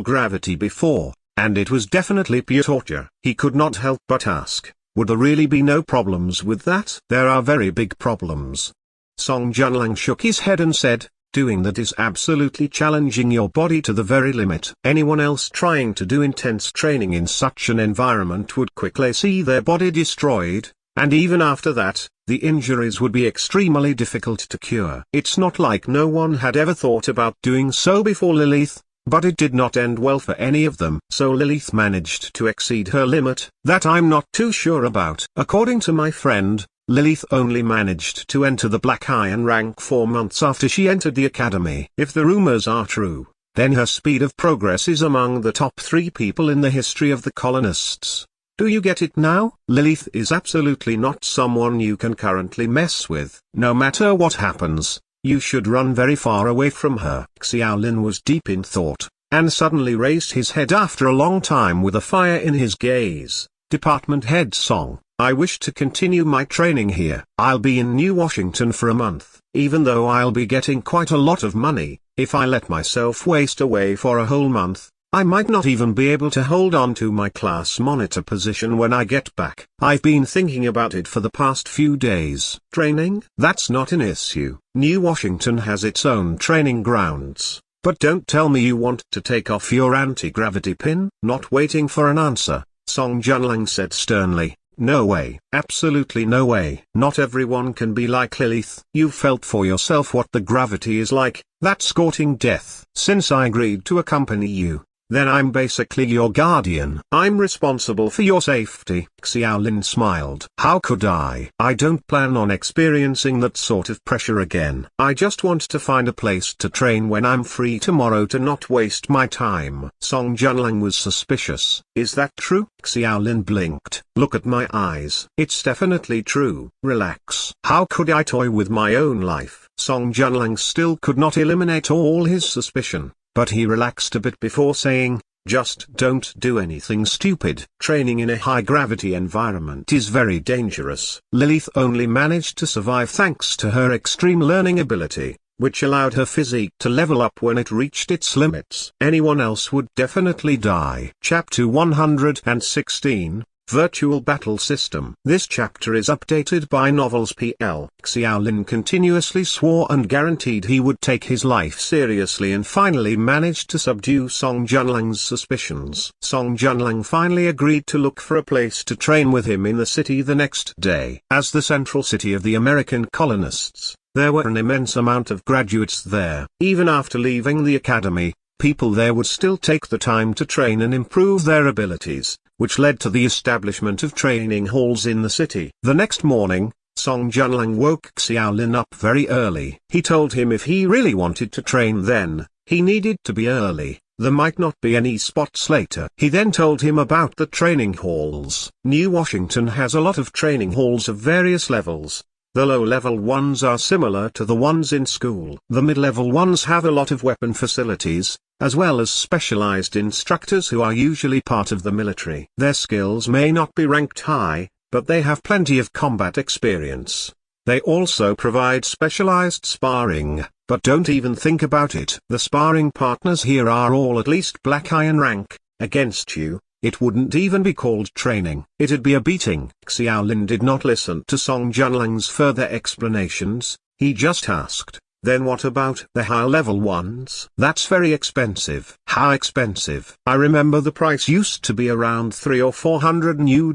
gravity before, and it was definitely pure torture. He could not help but ask, Would there really be no problems with that? There are very big problems. Song Junlang shook his head and said, doing that is absolutely challenging your body to the very limit. Anyone else trying to do intense training in such an environment would quickly see their body destroyed, and even after that, the injuries would be extremely difficult to cure. It's not like no one had ever thought about doing so before Lilith, but it did not end well for any of them. So Lilith managed to exceed her limit. That I'm not too sure about. According to my friend, Lilith only managed to enter the Black Iron rank 4 months after she entered the academy. If the rumors are true, then her speed of progress is among the top 3 people in the history of the colonists. Do you get it now? Lilith is absolutely not someone you can currently mess with. No matter what happens, you should run very far away from her. Xiaolin was deep in thought, and suddenly raised his head after a long time with a fire in his gaze. Department Head Song, I wish to continue my training here. I'll be in New Washington for a month. Even though I'll be getting quite a lot of money, if I let myself waste away for a whole month, I might not even be able to hold on to my class monitor position when I get back. I've been thinking about it for the past few days. Training? That's not an issue. New Washington has its own training grounds. But don't tell me you want to take off your anti-gravity pin. Not waiting for an answer, Song Junlang said sternly. No way. Absolutely no way. Not everyone can be like Lilith. You've felt for yourself what the gravity is like. That's courting death. Since I agreed to accompany you, then I'm basically your guardian. I'm responsible for your safety. Xiaolin smiled. How could I? I don't plan on experiencing that sort of pressure again. I just want to find a place to train when I'm free tomorrow to not waste my time. Song Junlang was suspicious. Is that true? Xiaolin blinked. Look at my eyes. It's definitely true. Relax. How could I toy with my own life? Song Junlang still could not eliminate all his suspicion. But he relaxed a bit before saying, just don't do anything stupid. Training in a high-gravity environment is very dangerous. Lilith only managed to survive thanks to her extreme learning ability, which allowed her physique to level up when it reached its limits. Anyone else would definitely die. Chapter 116, Virtual Battle System. This chapter is updated by Novels PL. Xiaolin continuously swore and guaranteed he would take his life seriously and finally managed to subdue Song Junlang's suspicions. Song Junlang finally agreed to look for a place to train with him in the city the next day. As the central city of the American colonists, there were an immense amount of graduates there. Even after leaving the academy, people there would still take the time to train and improve their abilities, which led to the establishment of training halls in the city. The next morning, Song Junlang woke Xiaolin up very early. He told him if he really wanted to train then, he needed to be early. There might not be any spots later. He then told him about the training halls. New Washington has a lot of training halls of various levels. The low-level ones are similar to the ones in school. The mid-level ones have a lot of weapon facilities, as well as specialized instructors who are usually part of the military. Their skills may not be ranked high, but they have plenty of combat experience. They also provide specialized sparring, but don't even think about it. The sparring partners here are all at least Black Iron rank. Against you, it wouldn't even be called training. It'd be a beating. Xiaolin did not listen to Song Junlang's further explanations. He just asked, then what about the high-level ones? That's very expensive. How expensive? I remember the price used to be around $300 or $400 new,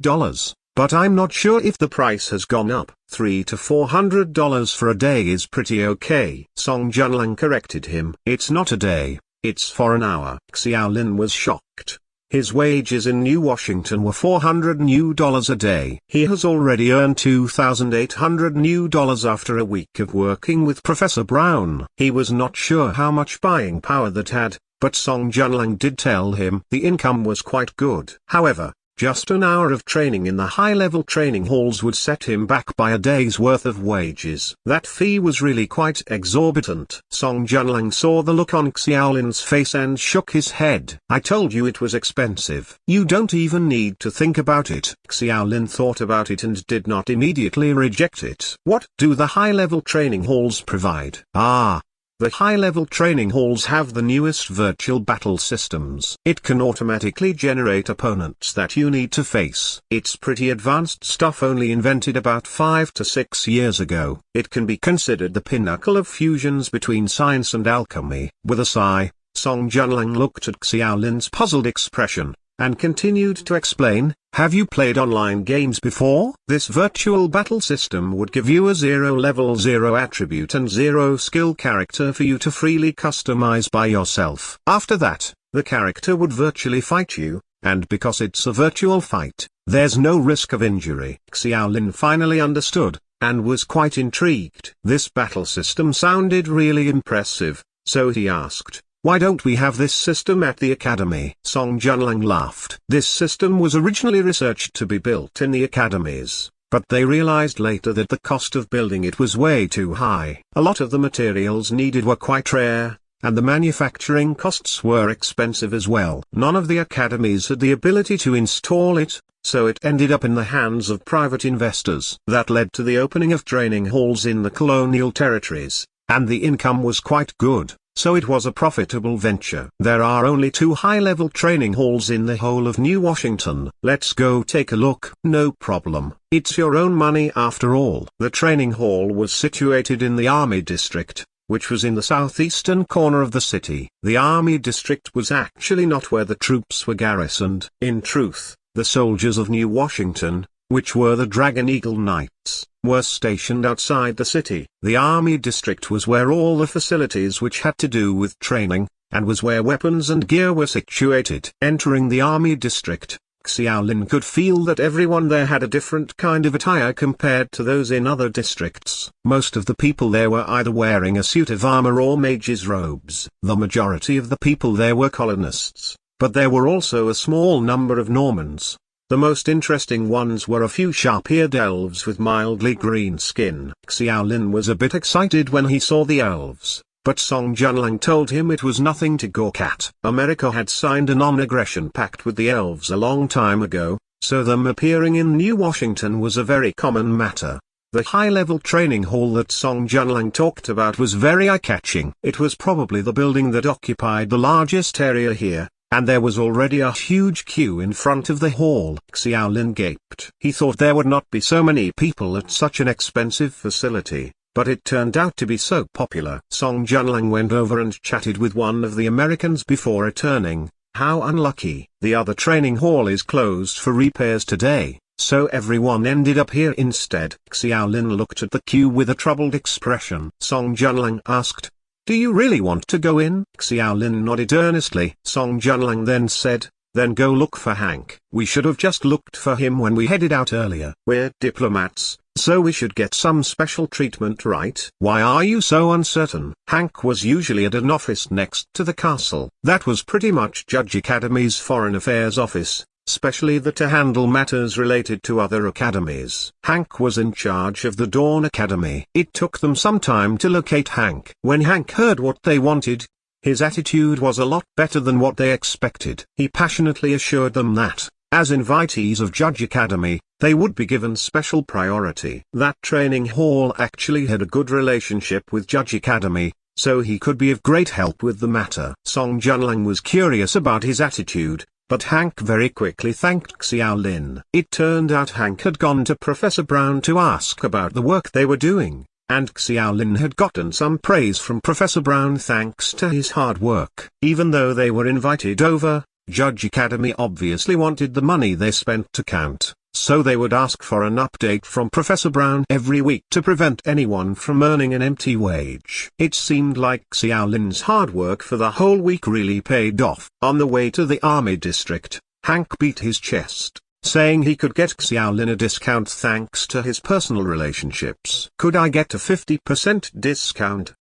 but I'm not sure if the price has gone up. $300 to $400 for a day is pretty okay. Song Junlang corrected him. It's not a day, it's for an hour. Xiaolin was shocked. His wages in New Washington were $400 new a day. He has already earned $2,800 new after a week of working with Professor Brown. He was not sure how much buying power that had, but Song Junlang did tell him the income was quite good. However, just an hour of training in the high-level training halls would set him back by a day's worth of wages. That fee was really quite exorbitant. Song Junlang saw the look on Xiaolin's face and shook his head. I told you it was expensive. You don't even need to think about it. Xiaolin thought about it and did not immediately reject it. What do the high-level training halls provide? Ah, The high-level training halls have the newest virtual battle systems. It can automatically generate opponents that you need to face. It's pretty advanced stuff, only invented about 5 to 6 years ago. It can be considered the pinnacle of fusions between science and alchemy. With a sigh, Song Junlang looked at Xiaolin's puzzled expression, and continued to explain, have you played online games before? This virtual battle system would give you a 0 level 0 attribute and 0 skill character for you to freely customize by yourself. After that, the character would virtually fight you, and because it's a virtual fight, there's no risk of injury. Xiaolin finally understood, and was quite intrigued. This battle system sounded really impressive, so he asked, why don't we have this system at the academy? Song Junlang laughed. This system was originally researched to be built in the academies, but they realized later that the cost of building it was way too high. A lot of the materials needed were quite rare, and the manufacturing costs were expensive as well. None of the academies had the ability to install it, so it ended up in the hands of private investors. That led to the opening of training halls in the colonial territories, and the income was quite good. So it was a profitable venture. There are only 2 high-level training halls in the whole of New Washington. Let's go take a look. No problem. It's your own money after all. The training hall was situated in the Army District, which was in the southeastern corner of the city. The Army District was actually not where the troops were garrisoned. In truth, the soldiers of New Washington, which were the Dragon Eagle Knights, were stationed outside the city. The Army District was where all the facilities which had to do with training, and was where weapons and gear were situated. Entering the Army District, Xiaolin could feel that everyone there had a different kind of attire compared to those in other districts. Most of the people there were either wearing a suit of armor or mage's robes. The majority of the people there were colonists, but there were also a small number of Normans. The most interesting ones were a few sharp-eared elves with mildly green skin. Xiaolin was a bit excited when he saw the elves, but Song Junlang told him it was nothing to gawk at. America had signed a non-aggression pact with the elves a long time ago, so them appearing in New Washington was a very common matter. The high-level training hall that Song Junlang talked about was very eye-catching. It was probably the building that occupied the largest area here, and there was already a huge queue in front of the hall. Xiaolin gaped. He thought there would not be so many people at such an expensive facility, but it turned out to be so popular. Song Junlang went over and chatted with one of the Americans before returning. How unlucky. The other training hall is closed for repairs today, so everyone ended up here instead. Xiaolin looked at the queue with a troubled expression. Song Junlang asked, do you really want to go in? Xiaolin nodded earnestly. Song Junlang then said, then go look for Hank. We should have just looked for him when we headed out earlier. We're diplomats, so we should get some special treatment, right? Why are you so uncertain? Hank was usually at an office next to the castle. That was pretty much Judge Academy's foreign affairs office, especially to handle matters related to other academies. Hank was in charge of the Dawn Academy. It took them some time to locate Hank. When Hank heard what they wanted, his attitude was a lot better than what they expected. He passionately assured them that, as invitees of Judge Academy, they would be given special priority. That training hall actually had a good relationship with Judge Academy, so he could be of great help with the matter. Song Junlang was curious about his attitude, but Hank very quickly thanked Xiaolin. It turned out Hank had gone to Professor Brown to ask about the work they were doing, and Xiaolin had gotten some praise from Professor Brown thanks to his hard work. Even though they were invited over, Judge Academy obviously wanted the money they spent to count, so they would ask for an update from Professor Brown every week to prevent anyone from earning an empty wage. It seemed like Xiaolin's hard work for the whole week really paid off. On the way to the Army District, Hank beat his chest, saying he could get Xiaolin a discount thanks to his personal relationships. Could I get a 50% discount?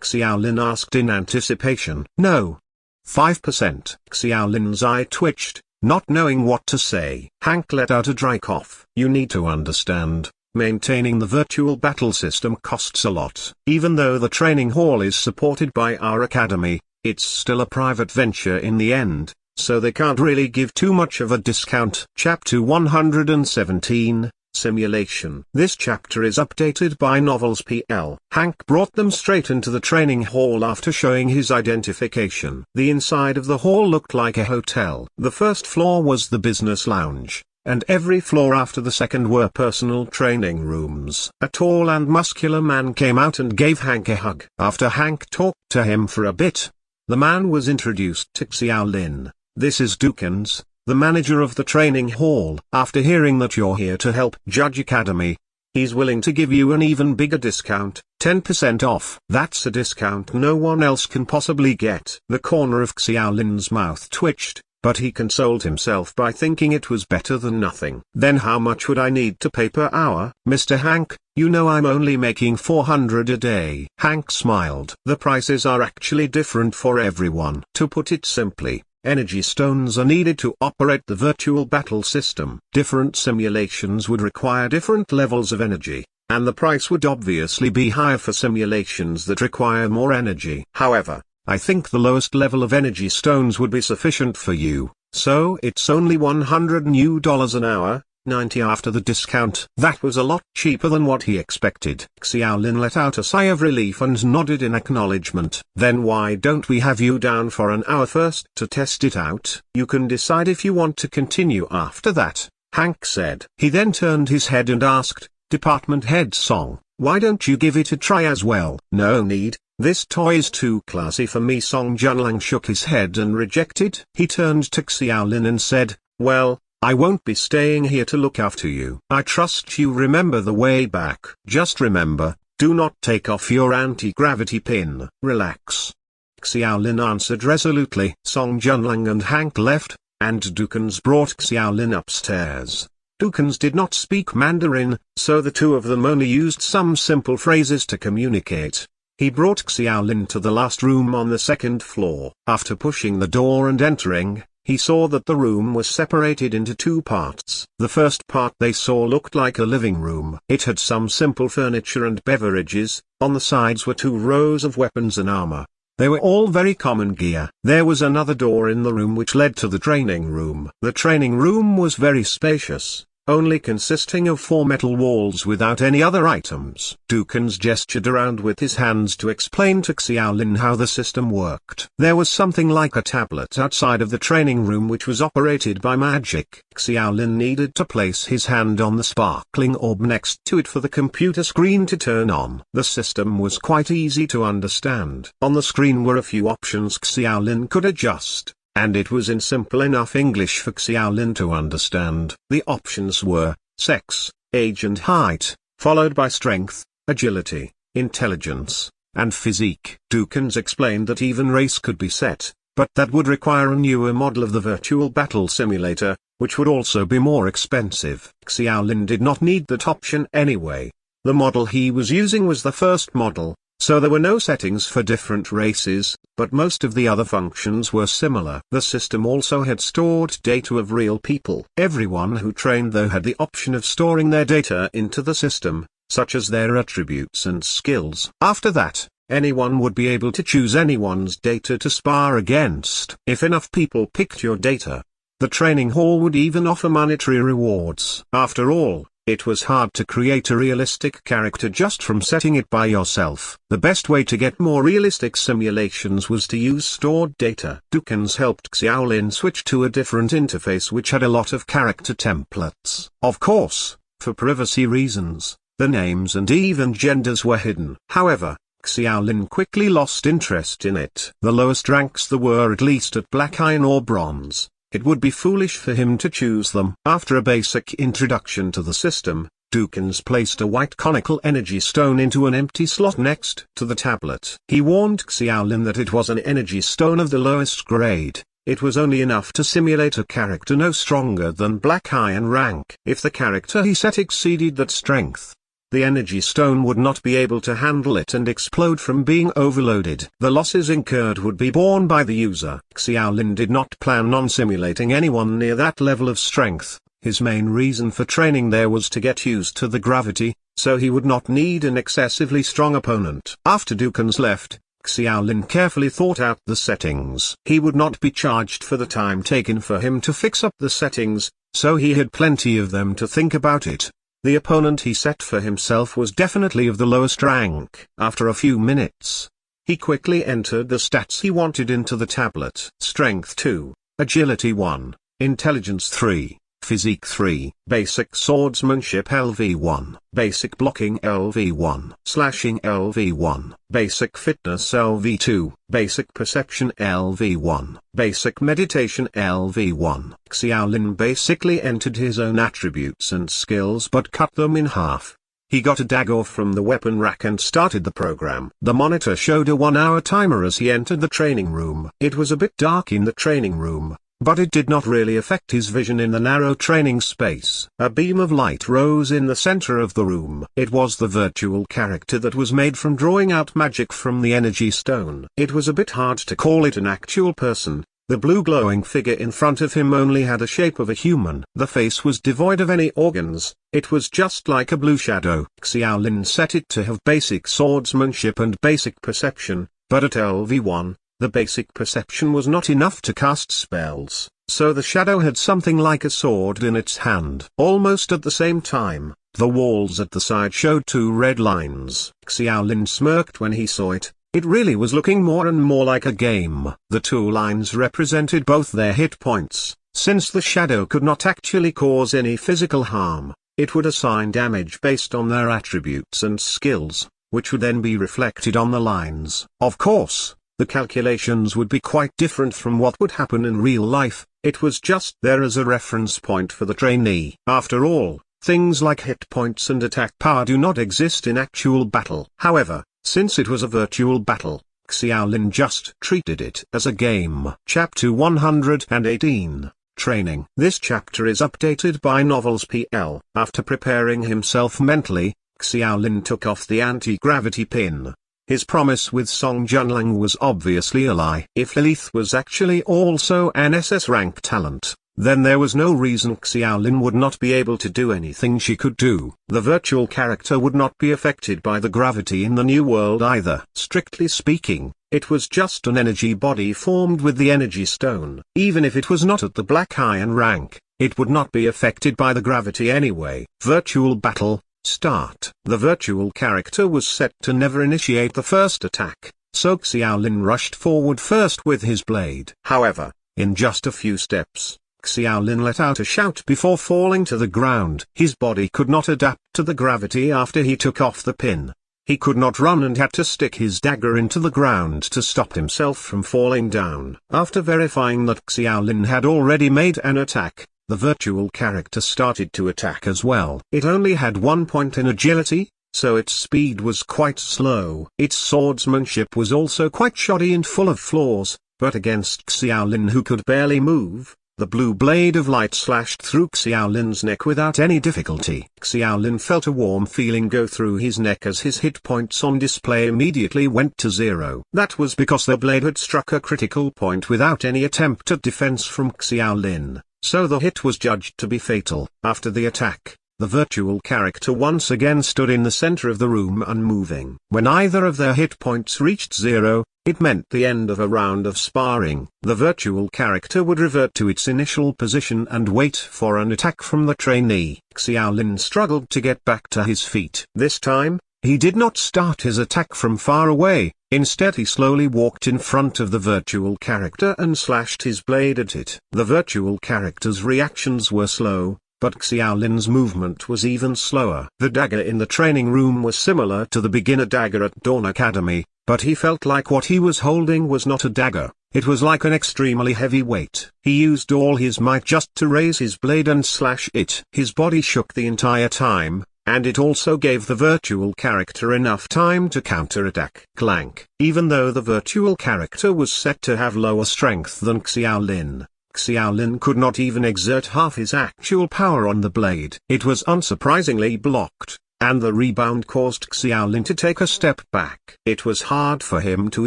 Xiaolin asked in anticipation. No. 5%. Xiaolin's eye twitched, not knowing what to say. Hank let out a dry cough. You need to understand, maintaining the virtual battle system costs a lot. Even though the training hall is supported by our academy, it's still a private venture in the end, so they can't really give too much of a discount. Chapter 117, simulation. This chapter is updated by Novels PL. Hank brought them straight into the training hall after showing his identification. The inside of the hall looked like a hotel. The first floor was the business lounge, and every floor after the second were personal training rooms. A tall and muscular man came out and gave Hank a hug. After Hank talked to him for a bit, the man was introduced to Xiao Lin. "This is Dukans, the manager of the training hall. After hearing that you're here to help Judge Academy, he's willing to give you an even bigger discount, 10% off. That's a discount no one else can possibly get." The corner of Xiao Lin's mouth twitched, but he consoled himself by thinking it was better than nothing. "Then how much would I need to pay per hour?" "Mr. Hank, you know I'm only making 400 a day." Hank smiled. "The prices are actually different for everyone. To put it simply, energy stones are needed to operate the virtual battle system. Different simulations would require different levels of energy, and the price would obviously be higher for simulations that require more energy. However, I think the lowest level of energy stones would be sufficient for you, so it's only $100 an hour, 90 after the discount." That was a lot cheaper than what he expected. Xiao Lin let out a sigh of relief and nodded in acknowledgement. "Then why don't we have you down for an hour first to test it out? You can decide if you want to continue after that," Hank said. He then turned his head and asked, "Department Head Song, why don't you give it a try as well?" "No need. This toy is too classy for me." Song Junlang shook his head and rejected. He turned to Xiao Lin and said, "Well, I won't be staying here to look after you. I trust you remember the way back. Just remember, do not take off your anti-gravity pin." "Relax," Xiao Lin answered resolutely. Song Junlang and Hank left, and Dukans brought Xiao Lin upstairs. Dukans did not speak Mandarin, so the two of them only used some simple phrases to communicate. He brought Xiao Lin to the last room on the second floor. After pushing the door and entering, he saw that the room was separated into two parts. The first part they saw looked like a living room. It had some simple furniture and beverages. On the sides were two rows of weapons and armor. They were all very common gear. There was another door in the room which led to the training room. The training room was very spacious, only consisting of 4 metal walls without any other items. Dukans gestured around with his hands to explain to Xiao Lin how the system worked. There was something like a tablet outside of the training room which was operated by magic. Xiao Lin needed to place his hand on the sparkling orb next to it for the computer screen to turn on. The system was quite easy to understand. On the screen were a few options Xiao Lin could adjust, and it was in simple enough English for Xiao Lin to understand. The options were sex, age and height, followed by strength, agility, intelligence, and physique. Dukans explained that even race could be set, but that would require a newer model of the virtual battle simulator, which would also be more expensive. Xiao Lin did not need that option anyway. The model he was using was the first model, so there were no settings for different races, but most of the other functions were similar. The system also had stored data of real people. Everyone who trained there had the option of storing their data into the system, such as their attributes and skills. After that, anyone would be able to choose anyone's data to spar against. If enough people picked your data, the training hall would even offer monetary rewards. After all, it was hard to create a realistic character just from setting it by yourself. The best way to get more realistic simulations was to use stored data. Dukans helped Xiao Lin switch to a different interface which had a lot of character templates. Of course, for privacy reasons, the names and even genders were hidden. However, Xiao Lin quickly lost interest in it. The lowest ranks there were at least at Black Iron or Bronze. It would be foolish for him to choose them. After a basic introduction to the system, Dukans placed a white conical energy stone into an empty slot next to the tablet. He warned Xiao Lin that it was an energy stone of the lowest grade. It was only enough to simulate a character no stronger than Black Iron rank. If the character he set exceeded that strength, the energy stone would not be able to handle it and explode from being overloaded. The losses incurred would be borne by the user. Xiao Lin did not plan on simulating anyone near that level of strength. His main reason for training there was to get used to the gravity, so he would not need an excessively strong opponent. After Dukans left, Xiao Lin carefully thought out the settings. He would not be charged for the time taken for him to fix up the settings, so he had plenty of them to think about it. The opponent he set for himself was definitely of the lowest rank. After a few minutes, he quickly entered the stats he wanted into the tablet. Strength 2, Agility 1, Intelligence 3, Physique 3, Basic Swordsmanship LV1, Basic Blocking LV1, Slashing LV1, Basic Fitness LV2, Basic Perception LV1, Basic Meditation LV1. Xiaolin basically entered his own attributes and skills but cut them in half. He got a dagger from the weapon rack and started the program. The monitor showed a 1-hour timer as he entered the training room. It was a bit dark in the training room, but it did not really affect his vision in the narrow training space. A beam of light rose in the center of the room. It was the virtual character that was made from drawing out magic from the energy stone. It was a bit hard to call it an actual person. The blue glowing figure in front of him only had the shape of a human. The face was devoid of any organs. It was just like a blue shadow. Xiaolin set it to have basic swordsmanship and basic perception, but at LV1, the basic perception was not enough to cast spells, so the shadow had something like a sword in its hand. Almost at the same time, the walls at the side showed 2 red lines. Xiaolin smirked when he saw it. It really was looking more and more like a game. The 2 lines represented both their hit points. Since the shadow could not actually cause any physical harm, it would assign damage based on their attributes and skills, which would then be reflected on the lines. Of course, the calculations would be quite different from what would happen in real life. It was just there as a reference point for the trainee. After all, things like hit points and attack power do not exist in actual battle. However, since it was a virtual battle, Xiaolin just treated it as a game. Chapter 118, Training. This chapter is updated by Novels PL. After preparing himself mentally, Xiaolin took off the anti-gravity pin. His promise with Song Junlang was obviously a lie. If Lilith was actually also an SS rank talent, then there was no reason Xiaolin would not be able to do anything she could do. The virtual character would not be affected by the gravity in the new world either. Strictly speaking, it was just an energy body formed with the energy stone. Even if it was not at the Black Iron rank, it would not be affected by the gravity anyway. Virtual battle, start. The virtual character was set to never initiate the first attack, so Xiaolin rushed forward first with his blade. However, in just a few steps, Xiaolin let out a shout before falling to the ground. His body could not adapt to the gravity after he took off the pin. He could not run and had to stick his dagger into the ground to stop himself from falling down. After verifying that Xiaolin had already made an attack, the virtual character started to attack as well. It only had 1 point in agility, so its speed was quite slow. Its swordsmanship was also quite shoddy and full of flaws, but against Xiaolin who could barely move, the blue blade of light slashed through Xiaolin's neck without any difficulty. Xiaolin felt a warm feeling go through his neck as his hit points on display immediately went to 0. That was because the blade had struck a critical point without any attempt at defense from Xiaolin, so the hit was judged to be fatal. After the attack, the virtual character once again stood in the center of the room unmoving. When either of their hit points reached 0, it meant the end of a round of sparring. The virtual character would revert to its initial position and wait for an attack from the trainee. Xiaolin struggled to get back to his feet. This time, he did not start his attack from far away. Instead he slowly walked in front of the virtual character and slashed his blade at it. The virtual character's reactions were slow, but Xiaolin's movement was even slower. The dagger in the training room was similar to the beginner dagger at Dawn Academy, but he felt like what he was holding was not a dagger. It was like an extremely heavy weight. He used all his might just to raise his blade and slash it. His body shook the entire time, and it also gave the virtual character enough time to counterattack. Clank. Even though the virtual character was set to have lower strength than Xiaolin, Xiaolin could not even exert half his actual power on the blade. It was unsurprisingly blocked, and the rebound caused Xiaolin to take a step back. It was hard for him to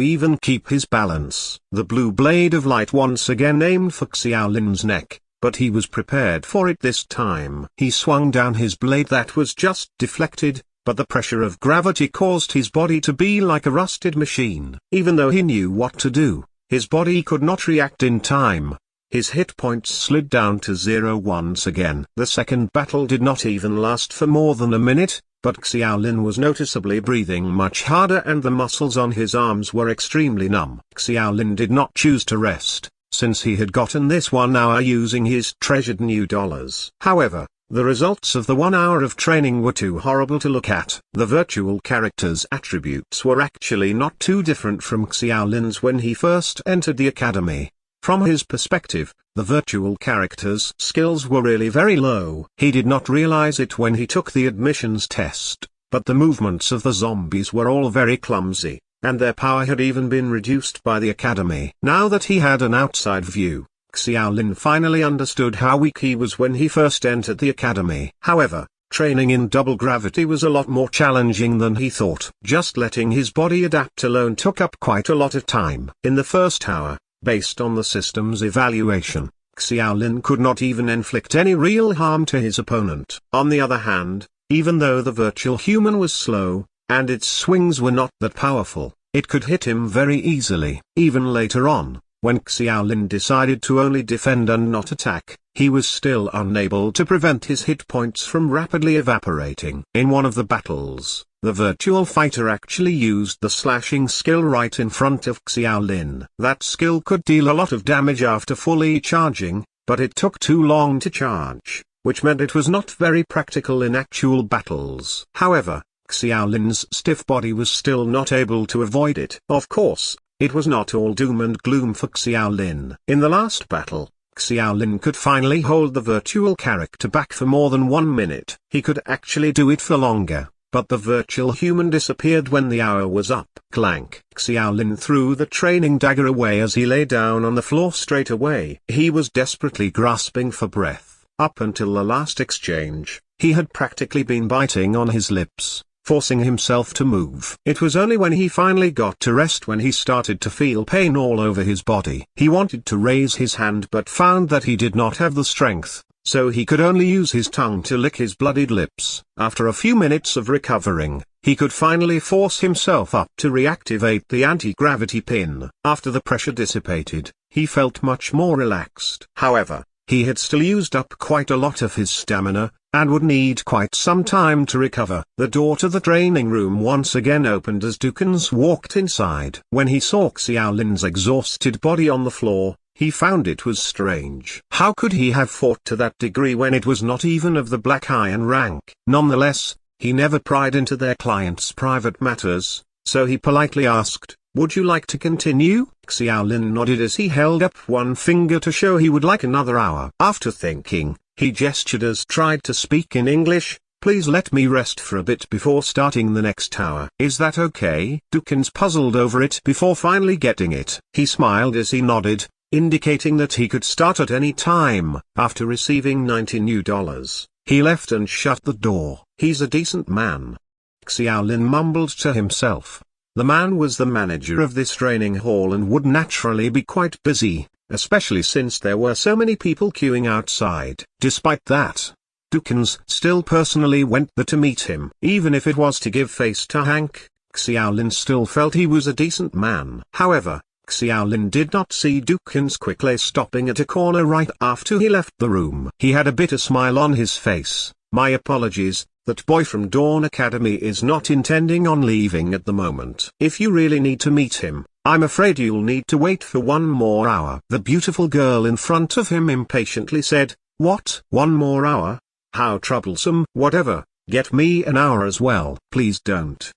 even keep his balance. The blue blade of light once again aimed for Xiaolin's neck, but he was prepared for it this time. He swung down his blade that was just deflected, but the pressure of gravity caused his body to be like a rusted machine. Even though he knew what to do, his body could not react in time. his hit points slid down to 0 once again. The second battle did not even last for more than a minute, but Xiaolin was noticeably breathing much harder and the muscles on his arms were extremely numb. Xiaolin did not choose to rest, since he had gotten this 1 hour using his treasured new dollars. However, the results of the 1 hour of training were too horrible to look at. The virtual character's attributes were actually not too different from Xiaolin's when he first entered the academy. From his perspective, the virtual character's skills were really very low. He did not realize it when he took the admissions test, but the movements of the zombies were all very clumsy, and their power had even been reduced by the academy. Now that he had an outside view, Xiaolin finally understood how weak he was when he first entered the academy. However, training in double gravity was a lot more challenging than he thought. Just letting his body adapt alone took up quite a lot of time. In the first hour, based on the system's evaluation, Xiaolin could not even inflict any real harm to his opponent. On the other hand, even though the virtual human was slow, and its swings were not that powerful, it could hit him very easily. Even later on, when Xiaolin decided to only defend and not attack, he was still unable to prevent his hit points from rapidly evaporating. In one of the battles, the virtual fighter actually used the slashing skill right in front of Xiaolin. That skill could deal a lot of damage after fully charging, but it took too long to charge, which meant it was not very practical in actual battles. However, Xiaolin's stiff body was still not able to avoid it. Of course, it was not all doom and gloom for Xiaolin. In the last battle, Xiaolin could finally hold the virtual character back for more than 1 minute. He could actually do it for longer, but the virtual human disappeared when the hour was up. Clank! Xiaolin threw the training dagger away as he lay down on the floor straight away. He was desperately grasping for breath. Up until the last exchange, he had practically been biting on his lips, forcing himself to move. It was only when he finally got to rest when he started to feel pain all over his body. He wanted to raise his hand but found that he did not have the strength, so he could only use his tongue to lick his bloodied lips. After a few minutes of recovering, he could finally force himself up to reactivate the anti-gravity pin. After the pressure dissipated, he felt much more relaxed. However, he had still used up quite a lot of his stamina, and would need quite some time to recover. The door to the training room once again opened as Dukans walked inside. When he saw Xiaolin's exhausted body on the floor, he found it was strange. How could he have fought to that degree when it was not even of the Black Iron rank? Nonetheless, he never pried into their clients' private matters, so he politely asked, "Would you like to continue?" Xiaolin nodded as he held up one finger to show he would like another hour. After thinking, he gestured as tried to speak in English, "Please let me rest for a bit before starting the next hour." "Is that okay?" Dukans puzzled over it before finally getting it. He smiled as he nodded, indicating that he could start at any time. After receiving $90 new, he left and shut the door. "He's a decent man," Xiaolin mumbled to himself. The man was the manager of this training hall and would naturally be quite busy, especially since there were so many people queuing outside. Despite that, Dukans still personally went there to meet him. Even if it was to give face to Hank, Xiaolin still felt he was a decent man. However, Xiaolin did not see Dukans quickly stopping at a corner right after he left the room. He had a bitter smile on his face. "My apologies, that boy from Dawn Academy is not intending on leaving at the moment. If you really need to meet him, I'm afraid you'll need to wait for 1 more hour." The beautiful girl in front of him impatiently said, "What? 1 more hour? How troublesome." "Whatever, get me an hour as well." "Please don't."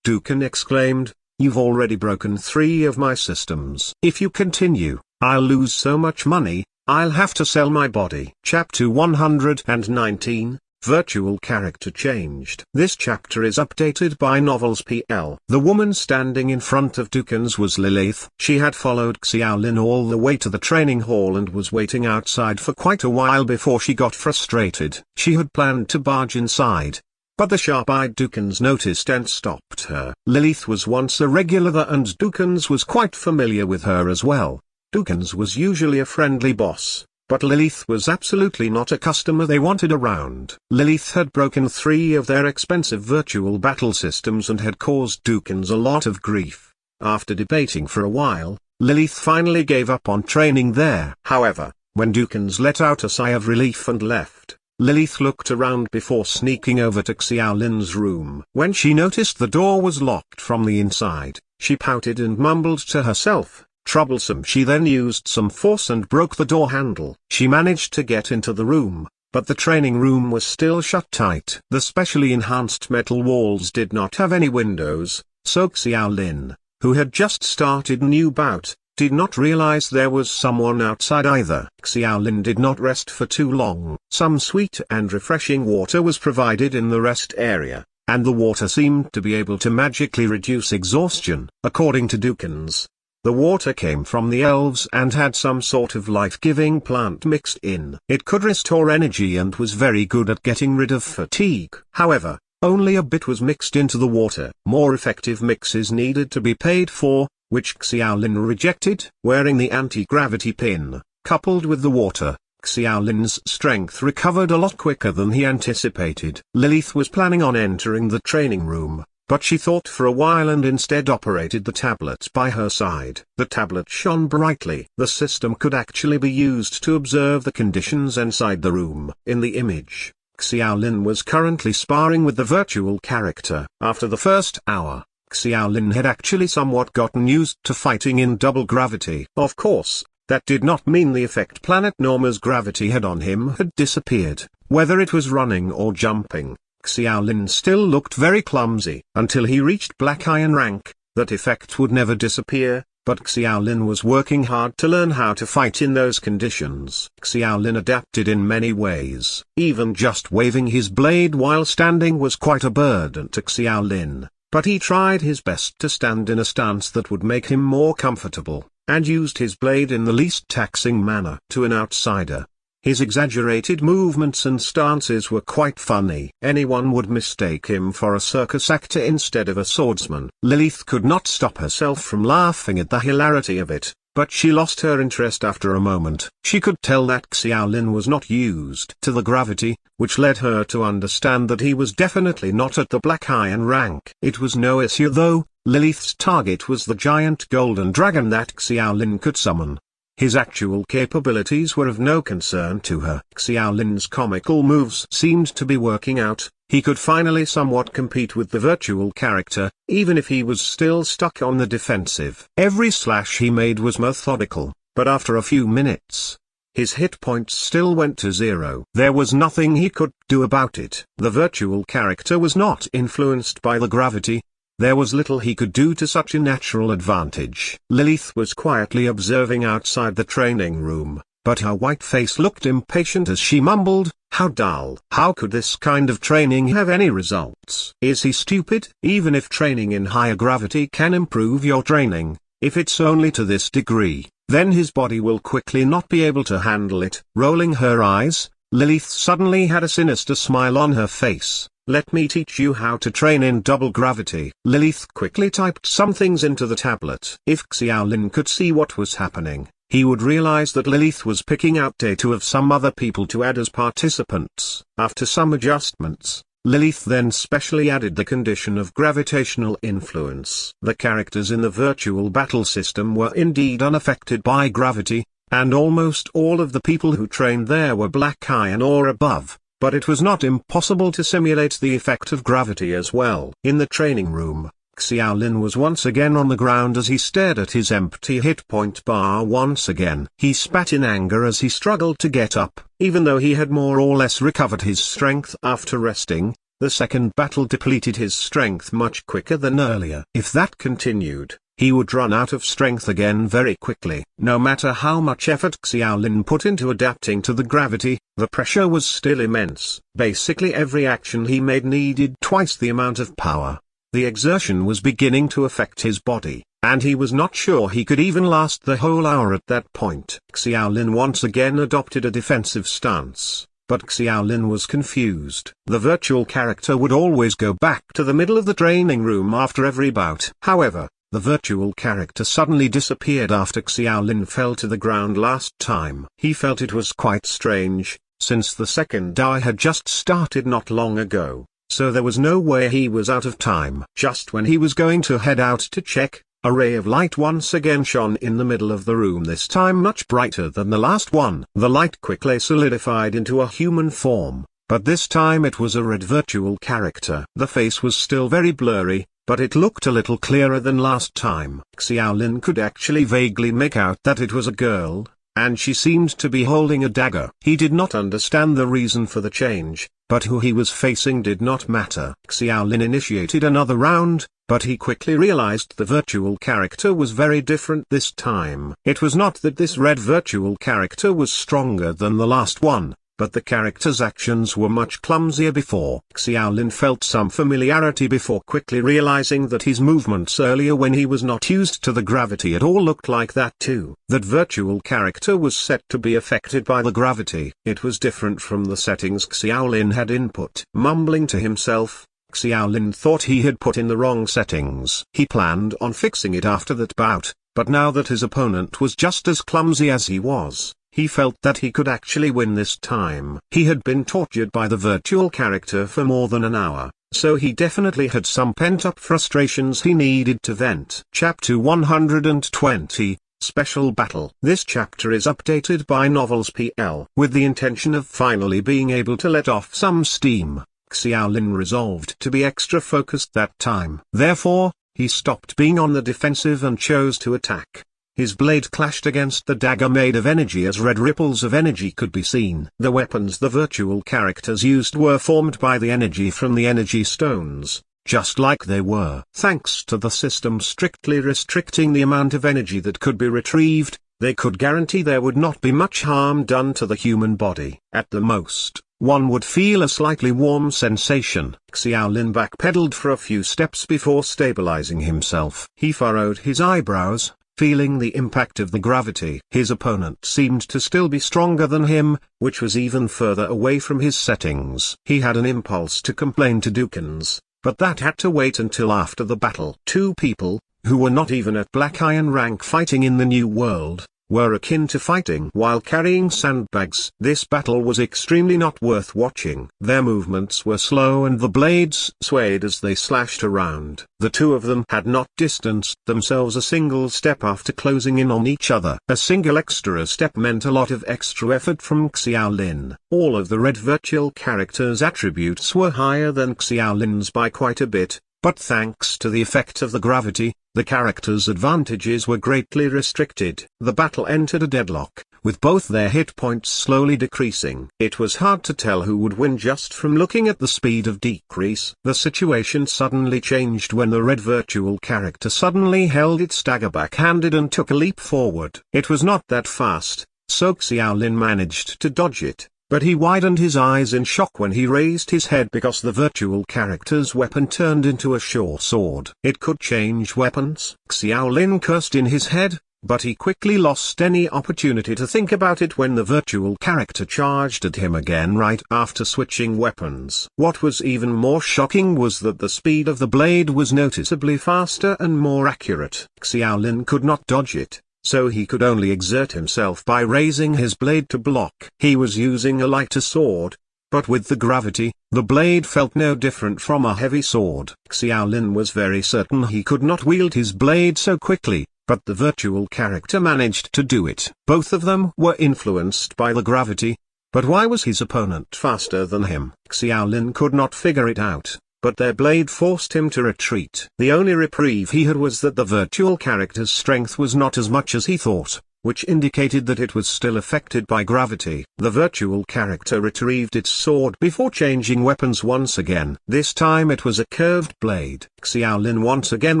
Dukan exclaimed, "You've already broken 3 of my systems. If you continue, I'll lose so much money, I'll have to sell my body." Chapter 119, Virtual Character Changed. This chapter is updated by Novels PL. The woman standing in front of Dukans was Lilith. She had followed Xiaolin all the way to the training hall and was waiting outside for quite a while before she got frustrated. She had planned to barge inside, but the sharp-eyed Dukans noticed and stopped her. Lilith was once a regular there and Dukans was quite familiar with her as well. Dukans was usually a friendly boss, but Lilith was absolutely not a customer they wanted around. Lilith had broken 3 of their expensive virtual battle systems and had caused Dukans a lot of grief. After debating for a while, Lilith finally gave up on training there. However, When Dukins let out a sigh of relief and left, Lilith looked around before sneaking over to Xiaolin's room. When she noticed the door was locked from the inside, she pouted and mumbled to herself, "Troublesome." She then used some force and broke the door handle. She managed to get into the room, but the training room was still shut tight. The specially enhanced metal walls did not have any windows, so Xiaolin, who had just started a new bout, did not realize there was someone outside either. Xiaolin did not rest for too long. Some sweet and refreshing water was provided in the rest area, and the water seemed to be able to magically reduce exhaustion. According to Dukins, the water came from the elves and had some sort of life-giving plant mixed in. It could restore energy and was very good at getting rid of fatigue. However, only a bit was mixed into the water. More effective mixes needed to be paid for, which Xiaolin rejected. Wearing the anti-gravity pin, coupled with the water, Xiaolin's strength recovered a lot quicker than he anticipated. Lilith was planning on entering the training room, but she thought for a while and instead operated the tablet by her side. The tablet shone brightly. The system could actually be used to observe the conditions inside the room. In the image, Xiaolin was currently sparring with the virtual character. After the first hour, Xiaolin had actually somewhat gotten used to fighting in double gravity. Of course, that did not mean the effect Planet Norma's gravity had on him had disappeared. Whether it was running or jumping, Xiaolin still looked very clumsy. Until he reached Black Iron rank, that effect would never disappear, but Xiaolin was working hard to learn how to fight in those conditions. Xiaolin adapted in many ways. Even just waving his blade while standing was quite a burden to Xiaolin, but he tried his best to stand in a stance that would make him more comfortable, and used his blade in the least taxing manner. To an outsider, his exaggerated movements and stances were quite funny. Anyone would mistake him for a circus actor instead of a swordsman. Lilith could not stop herself from laughing at the hilarity of it, but she lost her interest after a moment. She could tell that Xiaolin was not used to the gravity, which led her to understand that he was definitely not at the Black Iron rank. It was no issue though. Lilith's target was the giant golden dragon that Xiaolin could summon. His actual capabilities were of no concern to her. Xiaolin's comical moves seemed to be working out. He could finally somewhat compete with the virtual character, even if he was still stuck on the defensive. Every slash he made was methodical, but after a few minutes, his hit points still went to 0. There was nothing he could do about it. The virtual character was not influenced by the gravity. There was little he could do to such a natural advantage. Lilith was quietly observing outside the training room, but her white face looked impatient as she mumbled, "How dull. How could this kind of training have any results? Is he stupid?" Even if training in higher gravity can improve your training, if it's only to this degree, then his body will quickly not be able to handle it. Rolling her eyes, Lilith suddenly had a sinister smile on her face. "Let me teach you how to train in double gravity." Lilith quickly typed some things into the tablet. If Xiaolin could see what was happening, he would realize that Lilith was picking out data of some other people to add as participants. After some adjustments, Lilith then specially added the condition of gravitational influence. The characters in the virtual battle system were indeed unaffected by gravity, and almost all of the people who trained there were Black Iron or above. But it was not impossible to simulate the effect of gravity as well. In the training room, Xiaolin was once again on the ground as he stared at his empty hit point bar once again. He spat in anger as he struggled to get up. Even though he had more or less recovered his strength after resting, the second battle depleted his strength much quicker than earlier. If that continued, he would run out of strength again very quickly. No matter how much effort Xiaolin put into adapting to the gravity, the pressure was still immense. Basically every action he made needed twice the amount of power. The exertion was beginning to affect his body, and he was not sure he could even last the whole hour at that point. Xiaolin once again adopted a defensive stance, but Xiaolin was confused. The virtual character would always go back to the middle of the training room after every bout. However, the virtual character suddenly disappeared after Xiaolin fell to the ground last time. He felt it was quite strange, since the second hour had just started not long ago, so there was no way he was out of time. Just when he was going to head out to check, A ray of light once again shone in the middle of the room, this time much brighter than the last one. The light quickly solidified into a human form, but this time it was a red virtual character. The face was still very blurry, but it looked a little clearer than last time. Xiaolin could actually vaguely make out that it was a girl, and she seemed to be holding a dagger. He did not understand the reason for the change, but who he was facing did not matter. Xiaolin initiated another round, but he quickly realized the virtual character was very different this time. It was not that this red virtual character was stronger than the last one, but the character's actions were much clumsier before. Xiaolin felt some familiarity before quickly realizing that his movements earlier when he was not used to the gravity at all looked like that too. That virtual character was set to be affected by the gravity. It was different from the settings Xiaolin had input. Mumbling to himself, Xiaolin thought he had put in the wrong settings. He planned on fixing it after that bout, but now that his opponent was just as clumsy as he was, he felt that he could actually win this time. He had been tortured by the virtual character for more than an hour, so he definitely had some pent-up frustrations he needed to vent. Chapter 120, Special Battle. This chapter is updated by Novels PL. With the intention of finally being able to let off some steam, Xiaolin resolved to be extra focused that time. Therefore, he stopped being on the defensive and chose to attack. His blade clashed against the dagger made of energy as red ripples of energy could be seen. The weapons the virtual characters used were formed by the energy from the energy stones, just like they were. Thanks to the system strictly restricting the amount of energy that could be retrieved, they could guarantee there would not be much harm done to the human body. At the most, one would feel a slightly warm sensation. Xiaolin backpedaled for a few steps before stabilizing himself. He furrowed his eyebrows, feeling the impact of the gravity. His opponent seemed to still be stronger than him, which was even further away from his settings. He had an impulse to complain to Dukins, but that had to wait until after the battle. Two people, who were not even at Black Iron rank fighting in the New World, were akin to fighting while carrying sandbags. This battle was extremely not worth watching. Their movements were slow and the blades swayed as they slashed around. The two of them had not distanced themselves a single step after closing in on each other. A single extra step meant a lot of extra effort from Xiaolin. All of the red virtual character's attributes were higher than Xiaolin's by quite a bit, but thanks to the effect of the gravity, the character's advantages were greatly restricted. The battle entered a deadlock, with both their hit points slowly decreasing. It was hard to tell who would win just from looking at the speed of decrease. The situation suddenly changed when the red virtual character suddenly held its dagger backhanded and took a leap forward. It was not that fast, so Xiaolin managed to dodge it, but he widened his eyes in shock when he raised his head because the virtual character's weapon turned into a short sword. It could change weapons. Xiaolin cursed in his head, but he quickly lost any opportunity to think about it when the virtual character charged at him again right after switching weapons. What was even more shocking was that the speed of the blade was noticeably faster and more accurate. Xiaolin could not dodge it, so he could only exert himself by raising his blade to block. He was using a lighter sword, but with the gravity, the blade felt no different from a heavy sword. Xiaolin was very certain he could not wield his blade so quickly, but the virtual character managed to do it. Both of them were influenced by the gravity, but why was his opponent faster than him? Xiaolin could not figure it out, but their blade forced him to retreat. The only reprieve he had was that the virtual character's strength was not as much as he thought, which indicated that it was still affected by gravity. The virtual character retrieved its sword before changing weapons once again. This time it was a curved blade. Xiaolin once again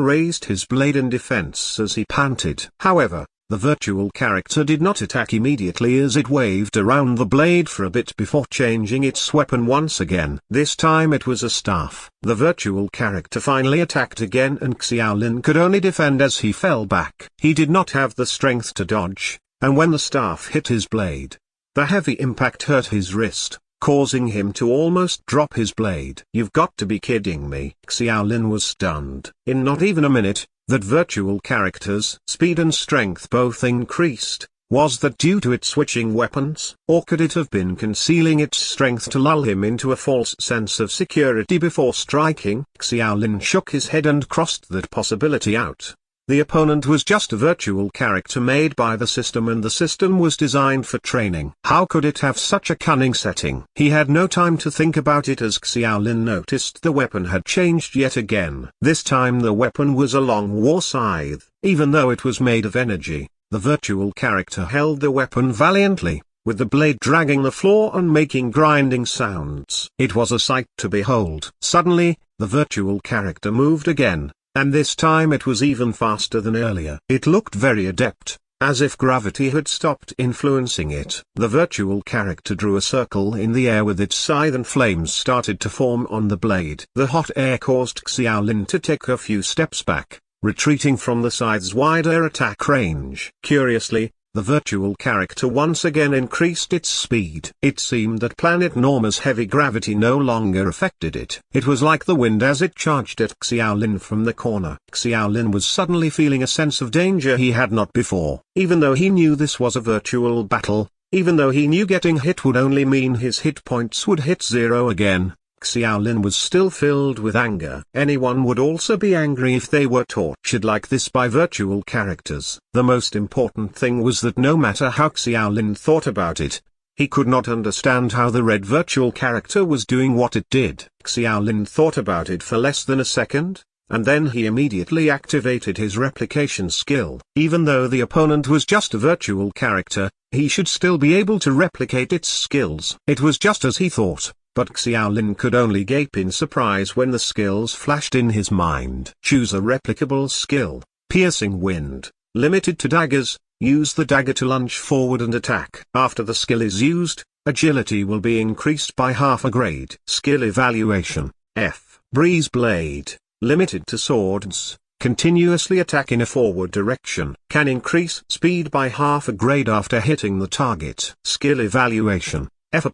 raised his blade in defense as he panted. However, the virtual character did not attack immediately as it waved around the blade for a bit before changing its weapon once again. This time it was a staff. The virtual character finally attacked again and Xiaolin could only defend as he fell back. He did not have the strength to dodge, and when the staff hit his blade, the heavy impact hurt his wrist, causing him to almost drop his blade. "You've got to be kidding me." Xiaolin was stunned. In not even a minute, that virtual character's speed and strength both increased. Was that due to it switching weapons, or could it have been concealing its strength to lull him into a false sense of security before striking? Xiaolin shook his head and crossed that possibility out. The opponent was just a virtual character made by the system, and the system was designed for training. How could it have such a cunning setting? He had no time to think about it as Xiaolin noticed the weapon had changed yet again. This time the weapon was a long war scythe. Even though it was made of energy, the virtual character held the weapon valiantly, with the blade dragging the floor and making grinding sounds. It was a sight to behold. Suddenly, the virtual character moved again, and this time it was even faster than earlier. It looked very adept, as if gravity had stopped influencing it. The virtual character drew a circle in the air with its scythe, and flames started to form on the blade. The hot air caused Xiaolin to take a few steps back, retreating from the scythe's wider attack range. Curiously, the virtual character once again increased its speed. It seemed that Planet Norma's heavy gravity no longer affected it. It was like the wind as it charged at Xiaolin from the corner. Xiaolin was suddenly feeling a sense of danger he had not before. Even though he knew this was a virtual battle, even though he knew getting hit would only mean his hit points would hit zero again, Xiaolin was still filled with anger. Anyone would also be angry if they were tortured like this by virtual characters. The most important thing was that no matter how Xiaolin thought about it, he could not understand how the red virtual character was doing what it did. Xiaolin thought about it for less than a second, and then he immediately activated his replication skill. Even though the opponent was just a virtual character, he should still be able to replicate its skills. It was just as he thought. But Xiaolin could only gape in surprise when the skills flashed in his mind. Choose a replicable skill. Piercing Wind. Limited to daggers, use the dagger to lunge forward and attack. After the skill is used, agility will be increased by half a grade. Skill evaluation. F. Breeze Blade. Limited to swords. Continuously attack in a forward direction. Can increase speed by half a grade after hitting the target. Skill evaluation. F+.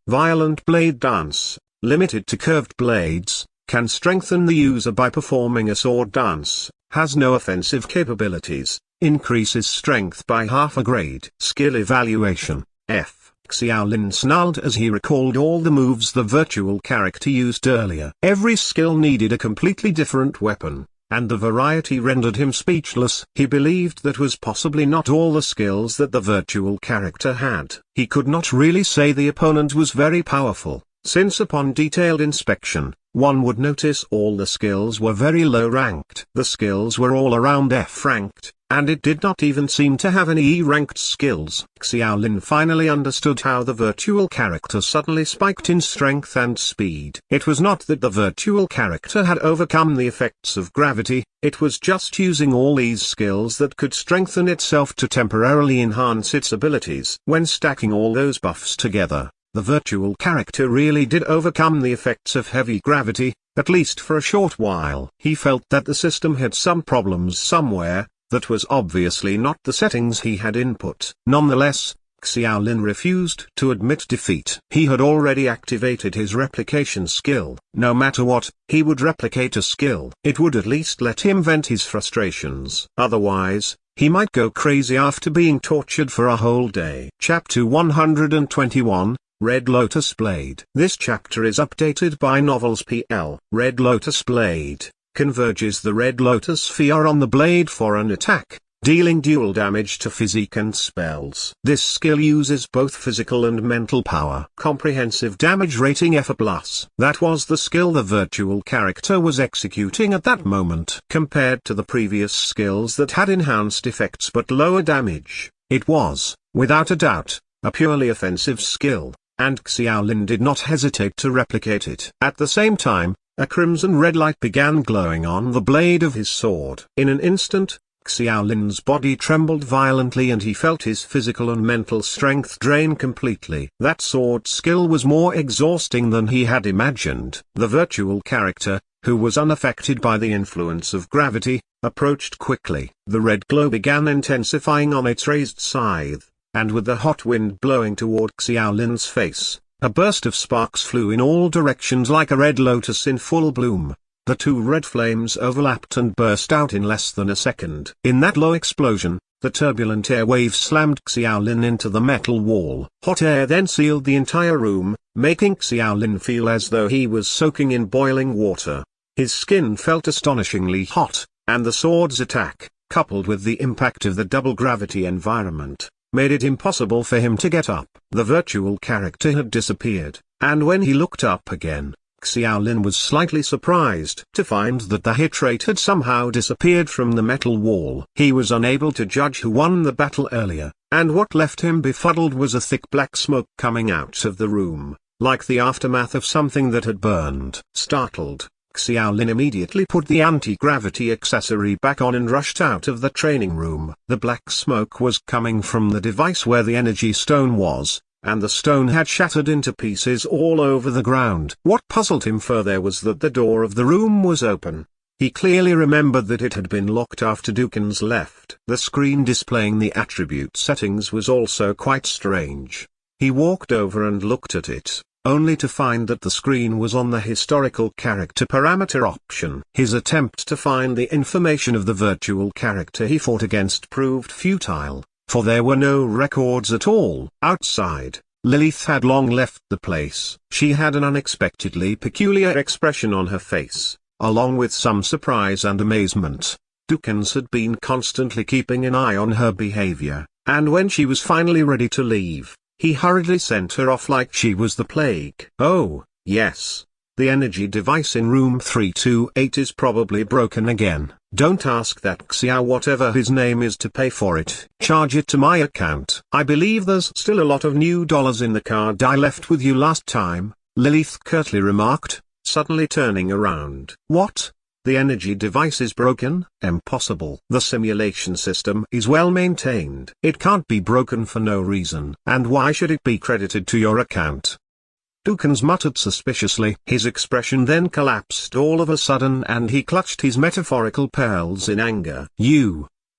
Violent Blade Dance, limited to curved blades, can strengthen the user by performing a sword dance, has no offensive capabilities, increases strength by half a grade. Skill evaluation, F. Xiaolin snarled as he recalled all the moves the virtual character used earlier. Every skill needed a completely different weapon, and the variety rendered him speechless. He believed that was possibly not all the skills that the virtual character had. He could not really say the opponent was very powerful, since upon detailed inspection, one would notice all the skills were very low ranked. The skills were all around F ranked, and it did not even seem to have any E-ranked skills. Xiaolin finally understood how the virtual character suddenly spiked in strength and speed. It was not that the virtual character had overcome the effects of gravity, it was just using all these skills that could strengthen itself to temporarily enhance its abilities. When stacking all those buffs together, the virtual character really did overcome the effects of heavy gravity, at least for a short while. He felt that the system had some problems somewhere. That was obviously not the settings he had input. Nonetheless, Xiaolin refused to admit defeat. He had already activated his replication skill. No matter what, he would replicate a skill. It would at least let him vent his frustrations. Otherwise, he might go crazy after being tortured for a whole day. Chapter 121, Red Lotus Blade. This chapter is updated by Novels PL. Red Lotus Blade converges the Red Lotus sphere on the blade for an attack, dealing dual damage to physique and spells. This skill uses both physical and mental power. Comprehensive damage rating F+. That was the skill the virtual character was executing at that moment. Compared to the previous skills that had enhanced effects but lower damage, it was, without a doubt, a purely offensive skill, and Xiaolin did not hesitate to replicate it. At the same time, a crimson-red light began glowing on the blade of his sword. In an instant, Xiaolin's body trembled violently and he felt his physical and mental strength drain completely. That sword skill was more exhausting than he had imagined. The virtual character, who was unaffected by the influence of gravity, approached quickly. The red glow began intensifying on its raised scythe, and with the hot wind blowing toward Xiaolin's face, a burst of sparks flew in all directions like a red lotus in full bloom. The two red flames overlapped and burst out in less than a second. In that low explosion, the turbulent air wave slammed Xiaolin into the metal wall. Hot air then sealed the entire room, making Xiaolin feel as though he was soaking in boiling water. His skin felt astonishingly hot, and the sword's attack, coupled with the impact of the double gravity environment, made it impossible for him to get up. The virtual character had disappeared, and when he looked up again, Xiaolin was slightly surprised to find that the hit rate had somehow disappeared from the metal wall. He was unable to judge who won the battle earlier, and what left him befuddled was a thick black smoke coming out of the room, like the aftermath of something that had burned. Startled, Xiaolin immediately put the anti-gravity accessory back on and rushed out of the training room. The black smoke was coming from the device where the energy stone was, and the stone had shattered into pieces all over the ground. What puzzled him further was that the door of the room was open. He clearly remembered that it had been locked after Dukans left. The screen displaying the attribute settings was also quite strange. He walked over and looked at it, only to find that the screen was on the historical character parameter option. His attempt to find the information of the virtual character he fought against proved futile, for there were no records at all. Outside, Lilith had long left the place. She had an unexpectedly peculiar expression on her face, along with some surprise and amazement. Dukans had been constantly keeping an eye on her behavior, and when she was finally ready to leave, he hurriedly sent her off like she was the plague. Oh, yes. The energy device in room 328 is probably broken again. Don't ask that Xiao whatever his name is to pay for it. Charge it to my account. I believe there's still a lot of new dollars in the card I left with you last time, Lilith curtly remarked, suddenly turning around. What? The energy device is broken? Impossible. The simulation system is well maintained. It can't be broken for no reason. And why should it be credited to your account? Dukans muttered suspiciously. His expression then collapsed all of a sudden and he clutched his metaphorical pearls in anger.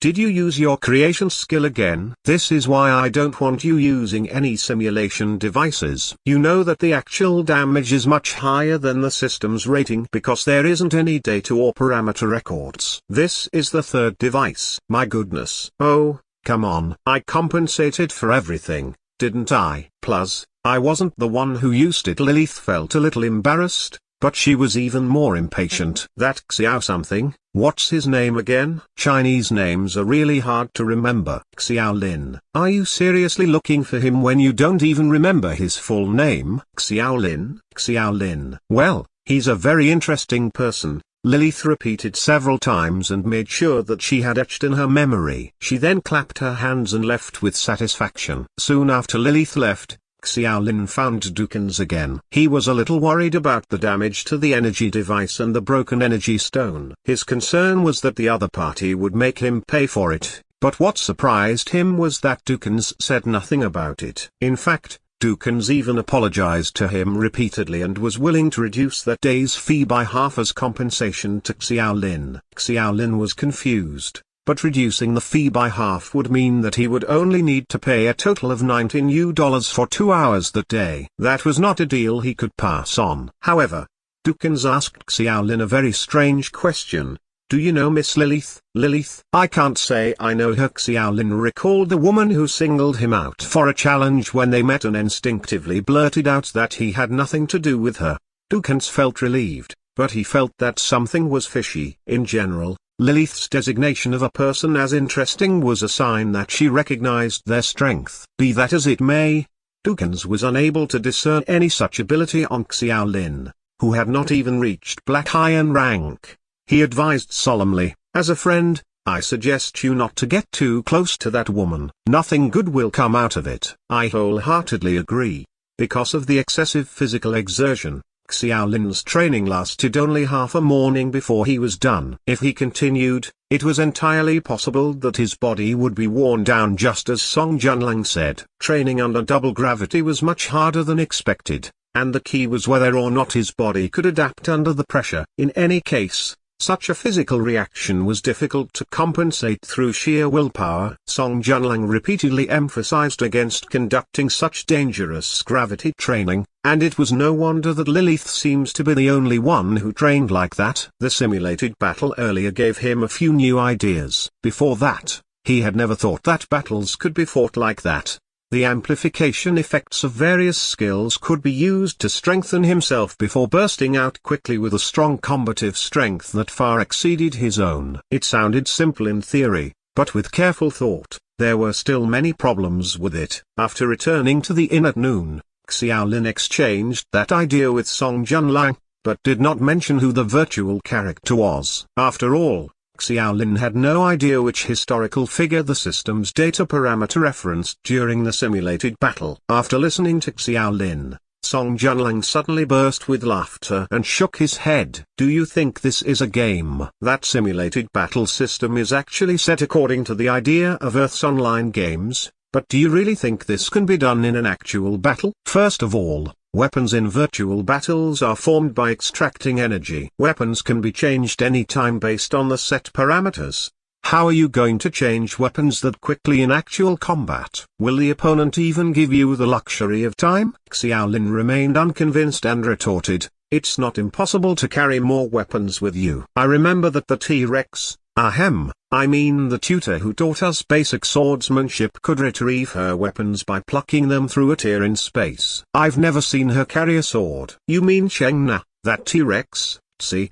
Did you use your creation skill again? This is why I don't want you using any simulation devices. You know that the actual damage is much higher than the system's rating because there isn't any data or parameter records. This is the third device. My goodness. Oh, come on. I compensated for everything, didn't I? Plus, I wasn't the one who used it. Lilith felt a little embarrassed, but she was even more impatient. That Xiao something, what's his name again? Chinese names are really hard to remember. Xiaolin. Are you seriously looking for him when you don't even remember his full name? Xiaolin? Xiaolin. Well, he's a very interesting person, Lilith repeated several times and made sure that she had etched in her memory. She then clapped her hands and left with satisfaction. Soon after Lilith left, Xiaolin found Dukans again. He was a little worried about the damage to the energy device and the broken energy stone. His concern was that the other party would make him pay for it, but what surprised him was that Dukans said nothing about it. In fact, Dukans even apologized to him repeatedly and was willing to reduce that day's fee by half as compensation to Xiaolin. Xiaolin was confused, but reducing the fee by half would mean that he would only need to pay a total of $19 for 2 hours that day. That was not a deal he could pass on. However, Dukans asked Xiaolin a very strange question. Do you know Miss Lilith? Lilith? I can't say I know her. Xiaolin recalled the woman who singled him out for a challenge when they met and instinctively blurted out that he had nothing to do with her. Dukans felt relieved, but he felt that something was fishy. In general, Lilith's designation of a person as interesting was a sign that she recognized their strength. Be that as it may, Dukans was unable to discern any such ability on Xiaolin, who had not even reached Black Iron rank. He advised solemnly, as a friend, I suggest you not to get too close to that woman. Nothing good will come out of it. I wholeheartedly agree. Because of the excessive physical exertion, Xiaolin's training lasted only half a morning before he was done. If he continued, it was entirely possible that his body would be worn down, just as Song Junlang said. Training under double gravity was much harder than expected, and the key was whether or not his body could adapt under the pressure. In any case, such a physical reaction was difficult to compensate through sheer willpower. Song Junlang repeatedly emphasized against conducting such dangerous gravity training, and it was no wonder that Lilith seems to be the only one who trained like that. The simulated battle earlier gave him a few new ideas. Before that, he had never thought that battles could be fought like that. The amplification effects of various skills could be used to strengthen himself before bursting out quickly with a strong combative strength that far exceeded his own. It sounded simple in theory, but with careful thought, there were still many problems with it. After returning to the inn at noon, Xiaolin exchanged that idea with Song Junlang, but did not mention who the virtual character was. After all, Xiaolin had no idea which historical figure the system's data parameter referenced during the simulated battle. After listening to Xiaolin, Song Junlang suddenly burst with laughter and shook his head. Do you think this is a game? That simulated battle system is actually set according to the idea of Earth's online games, but do you really think this can be done in an actual battle? First of all, weapons in virtual battles are formed by extracting energy. Weapons can be changed any time based on the set parameters. How are you going to change weapons that quickly in actual combat? Will the opponent even give you the luxury of time? Xiaolin remained unconvinced and retorted, it's not impossible to carry more weapons with you. I remember that the T-Rex, I mean the tutor who taught us basic swordsmanship, could retrieve her weapons by plucking them through a tear in space. I've never seen her carry a sword. You mean Cheng Na, that T-Rex? Tsi.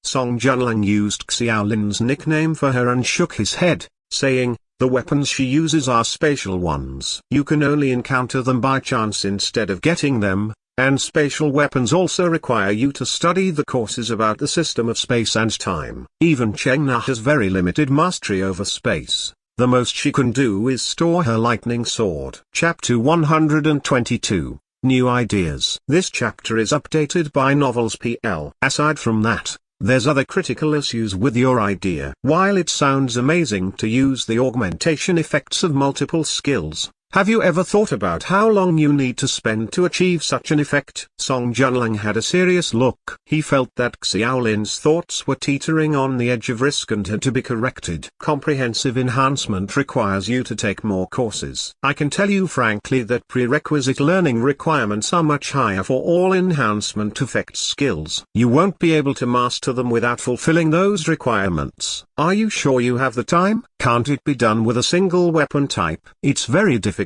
Song Junlang used Xiaolin's nickname for her and shook his head, saying, the weapons she uses are spatial ones. You can only encounter them by chance instead of getting them, and spatial weapons also require you to study the courses about the system of space and time. Even Cheng Na has very limited mastery over space. The most she can do is store her lightning sword. Chapter 122, New Ideas. This chapter is updated by Novels PL. Aside from that, there's other critical issues with your idea. While it sounds amazing to use the augmentation effects of multiple skills, have you ever thought about how long you need to spend to achieve such an effect? Song Junlang had a serious look. He felt that Xiaolin's thoughts were teetering on the edge of risk and had to be corrected. Comprehensive enhancement requires you to take more courses. I can tell you frankly that prerequisite learning requirements are much higher for all enhancement effects skills. You won't be able to master them without fulfilling those requirements. Are you sure you have the time? Can't it be done with a single weapon type? It's very difficult.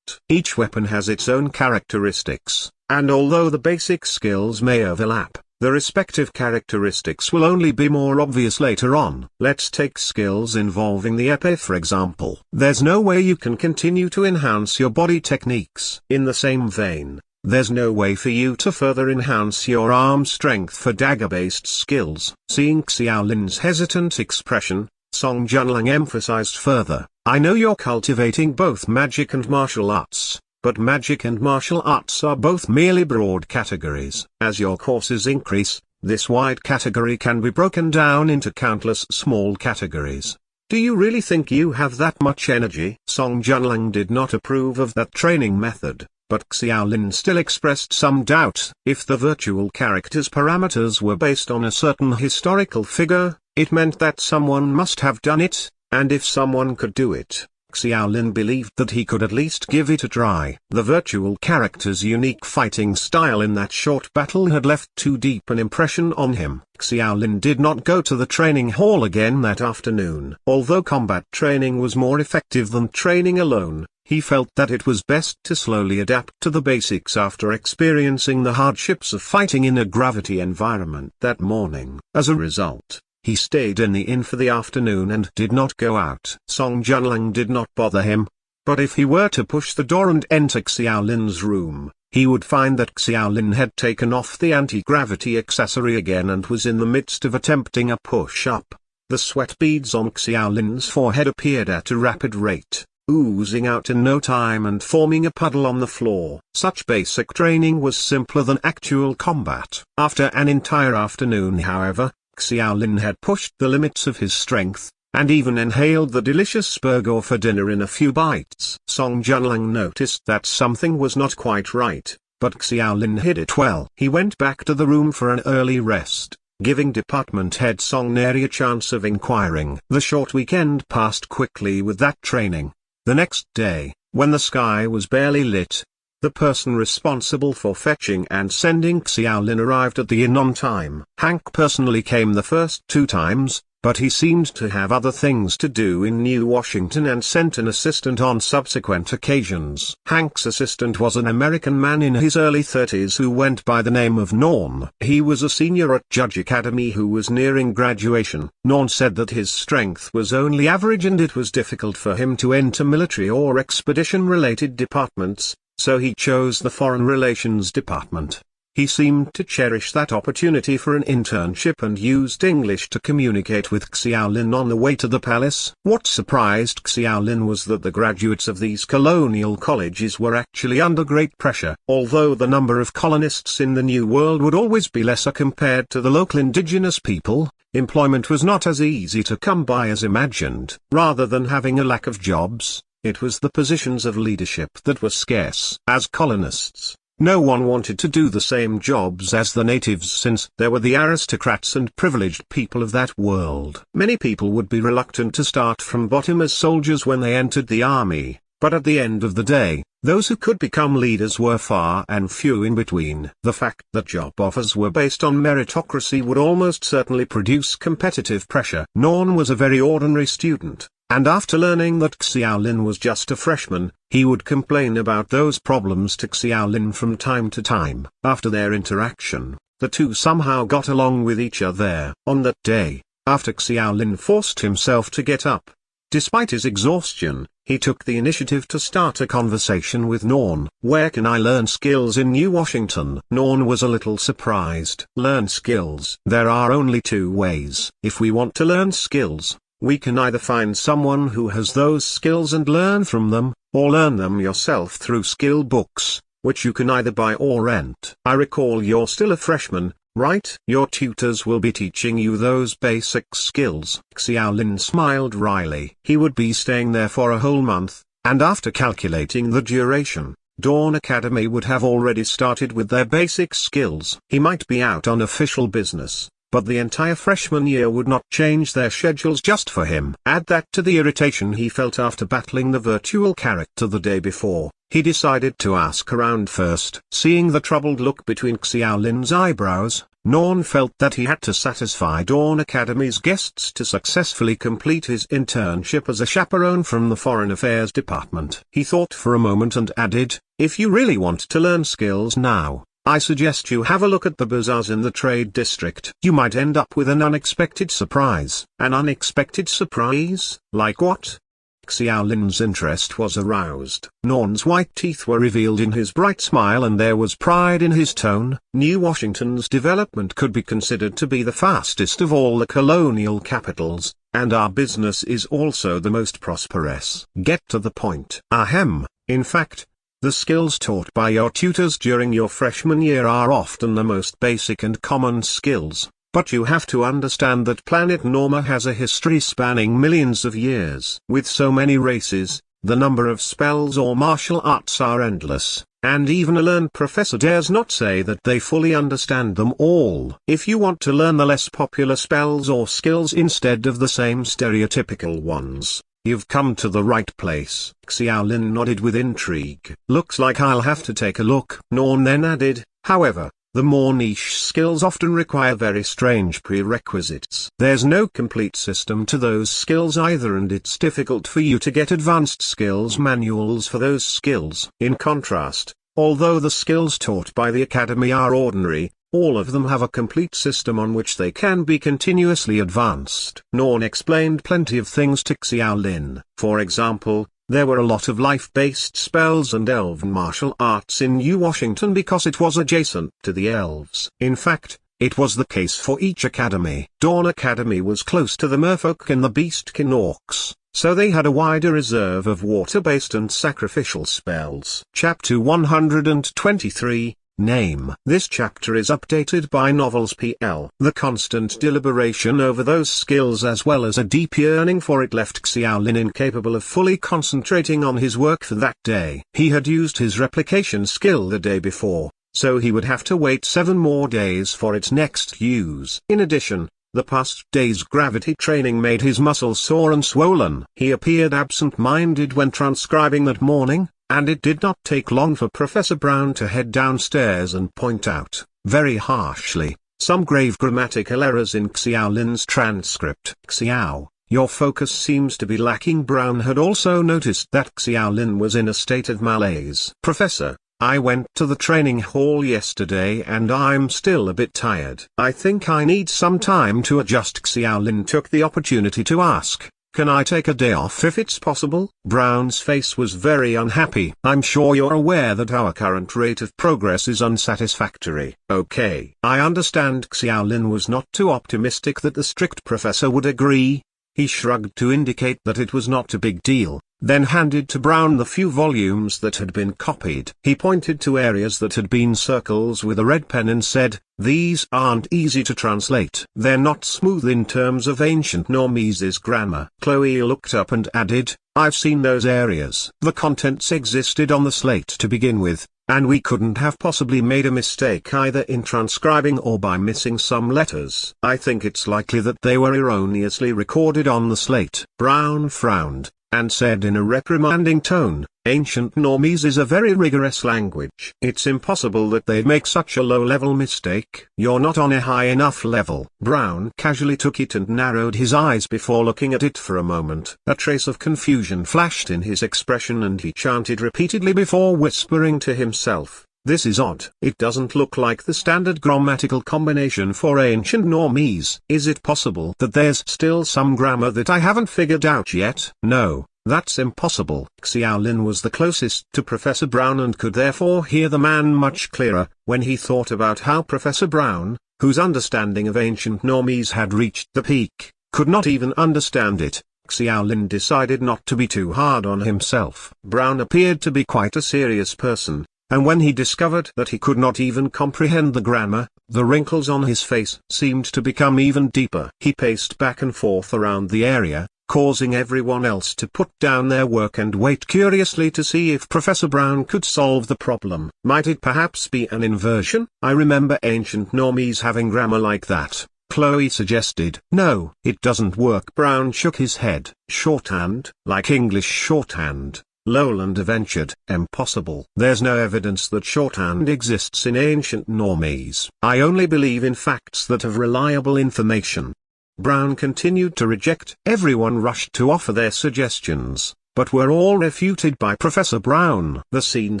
Each weapon has its own characteristics, and although the basic skills may overlap, the respective characteristics will only be more obvious later on. Let's take skills involving the épée for example. There's no way you can continue to enhance your body techniques. In the same vein, there's no way for you to further enhance your arm strength for dagger-based skills. Seeing Xiaolin's hesitant expression, Song Junlang emphasized further, I know you're cultivating both magic and martial arts, but magic and martial arts are both merely broad categories. As your courses increase, this wide category can be broken down into countless small categories. Do you really think you have that much energy? Song Junlang did not approve of that training method, but Xiaolin still expressed some doubt. If the virtual character's parameters were based on a certain historical figure, it meant that someone must have done it, and if someone could do it, Xiaolin believed that he could at least give it a try. The virtual character's unique fighting style in that short battle had left too deep an impression on him. Xiaolin did not go to the training hall again that afternoon. Although combat training was more effective than training alone, he felt that it was best to slowly adapt to the basics after experiencing the hardships of fighting in a gravity environment that morning. As a result, he stayed in the inn for the afternoon and did not go out. Song Junlang did not bother him, but if he were to push the door and enter Xiaolin's room, he would find that Xiaolin had taken off the anti-gravity accessory again and was in the midst of attempting a push-up. The sweat beads on Xiaolin's forehead appeared at a rapid rate, oozing out in no time and forming a puddle on the floor. Such basic training was simpler than actual combat. After an entire afternoon, however, Xiaolin had pushed the limits of his strength, and even inhaled the delicious burger for dinner in a few bites. Song Junlang noticed that something was not quite right, but Xiaolin hid it well. He went back to the room for an early rest, giving department head Song Neri a chance of inquiring. The short weekend passed quickly with that training. The next day, when the sky was barely lit, the person responsible for fetching and sending Xiaolin arrived at the inn on time. Hank personally came the first 2 times, but he seemed to have other things to do in New Washington and sent an assistant on subsequent occasions. Hank's assistant was an American man in his early 30s who went by the name of Norn. He was a senior at Judge Academy who was nearing graduation. Norn said that his strength was only average and it was difficult for him to enter military or expedition-related departments, so he chose the Foreign Relations Department. He seemed to cherish that opportunity for an internship and used English to communicate with Xiaolin on the way to the palace. What surprised Xiaolin was that the graduates of these colonial colleges were actually under great pressure. Although the number of colonists in the New World would always be lesser compared to the local indigenous people, employment was not as easy to come by as imagined. Rather than having a lack of jobs, it was the positions of leadership that were scarce. As colonists, no one wanted to do the same jobs as the natives since they were the aristocrats and privileged people of that world. Many people would be reluctant to start from bottom as soldiers when they entered the army, but at the end of the day, those who could become leaders were far and few in between. The fact that job offers were based on meritocracy would almost certainly produce competitive pressure. Norn was a very ordinary student, and after learning that Xiaolin was just a freshman, he would complain about those problems to Xiaolin from time to time. After their interaction, the two somehow got along with each other. On that day, after Xiaolin forced himself to get up, despite his exhaustion, he took the initiative to start a conversation with Norn. "Where can I learn skills in New Washington?" Norn was a little surprised. "Learn skills. There are only two ways. If we want to learn skills, we can either find someone who has those skills and learn from them, or learn them yourself through skill books, which you can either buy or rent. I recall you're still a freshman, right? Your tutors will be teaching you those basic skills." Xiaolin smiled wryly. He would be staying there for a whole month, and after calculating the duration, Dawn Academy would have already started with their basic skills. He might be out on official business, but the entire freshman year would not change their schedules just for him. Add that to the irritation he felt after battling the virtual character the day before. He decided to ask around first. Seeing the troubled look between Xiaolin's eyebrows, Norn felt that he had to satisfy Dawn Academy's guests to successfully complete his internship as a chaperone from the Foreign Affairs Department. He thought for a moment and added, "If you really want to learn skills now, I suggest you have a look at the bazaars in the trade district. You might end up with an unexpected surprise." "An unexpected surprise? Like what?" Xiaolin's interest was aroused. Norn's white teeth were revealed in his bright smile and there was pride in his tone. New Washington's development could be considered to be the fastest of all the colonial capitals, and our business is also the most prosperous. Get to the point. Ahem. In fact, the skills taught by your tutors during your freshman year are often the most basic and common skills, but you have to understand that planet Norma has a history spanning millions of years. With so many races, the number of spells or martial arts are endless, and even a learned professor dares not say that they fully understand them all. If you want to learn the less popular spells or skills instead of the same stereotypical ones, you've come to the right place. Xiaolin nodded with intrigue. "Looks like I'll have to take a look." Norn then added, "However, the more niche skills often require very strange prerequisites. There's no complete system to those skills either, and it's difficult for you to get advanced skills manuals for those skills. In contrast, although the skills taught by the academy are ordinary, all of them have a complete system on which they can be continuously advanced." Norn explained plenty of things to Xiaolin. For example, there were a lot of life-based spells and elven martial arts in New Washington because it was adjacent to the elves. In fact, it was the case for each academy. Dawn Academy was close to the merfolk and the beastkin orcs, so they had a wider reserve of water-based and sacrificial spells. Chapter 123. Name. This chapter is updated by Novels PL. The constant deliberation over those skills as well as a deep yearning for it left Xiaolin incapable of fully concentrating on his work for that day. He had used his replication skill the day before, so he would have to wait 7 more days for its next use. In addition, the past day's gravity training made his muscles sore and swollen. He appeared absent-minded when transcribing that morning, and it did not take long for Professor Brown to head downstairs and point out, very harshly, some grave grammatical errors in Xiaolin's transcript. Xiao, your focus seems to be lacking. Brown had also noticed that Xiaolin was in a state of malaise. Professor, I went to the training hall yesterday and I'm still a bit tired. I think I need some time to adjust. Xiaolin took the opportunity to ask, can I take a day off if it's possible? Brown's face was very unhappy. I'm sure you're aware that our current rate of progress is unsatisfactory. Okay. I understand. Xiaolin was not too optimistic that the strict professor would agree. He shrugged to indicate that it was not a big deal, then handed to Brown the few volumes that had been copied. He pointed to areas that had been circles with a red pen and said, these aren't easy to translate. They're not smooth in terms of ancient Normese's grammar. Chloe looked up and added, I've seen those areas. The contents existed on the slate to begin with, and we couldn't have possibly made a mistake either in transcribing or by missing some letters. I think it's likely that they were erroneously recorded on the slate. Brown frowned, and said in a reprimanding tone, ancient Normese is a very rigorous language. It's impossible that they'd make such a low-level mistake. You're not on a high enough level. Brown casually took it and narrowed his eyes before looking at it for a moment. A trace of confusion flashed in his expression and he chanted repeatedly before whispering to himself, this is odd. It doesn't look like the standard grammatical combination for ancient Normese. Is it possible that there's still some grammar that I haven't figured out yet? No, that's impossible. Xiaolin was the closest to Professor Brown and could therefore hear the man much clearer. When he thought about how Professor Brown, whose understanding of ancient Normese had reached the peak, could not even understand it, Xiaolin decided not to be too hard on himself. Brown appeared to be quite a serious person, and when he discovered that he could not even comprehend the grammar, the wrinkles on his face seemed to become even deeper. He paced back and forth around the area, causing everyone else to put down their work and wait curiously to see if Professor Brown could solve the problem. Might it perhaps be an inversion? I remember ancient Normese having grammar like that, Chloe suggested. No, it doesn't work. Brown shook his head. Shorthand? Like English shorthand? Lowlander ventured. Impossible. There's no evidence that shorthand exists in ancient Normese. I only believe in facts that have reliable information. Brown continued to reject. Everyone rushed to offer their suggestions, but were all refuted by Professor Brown. The scene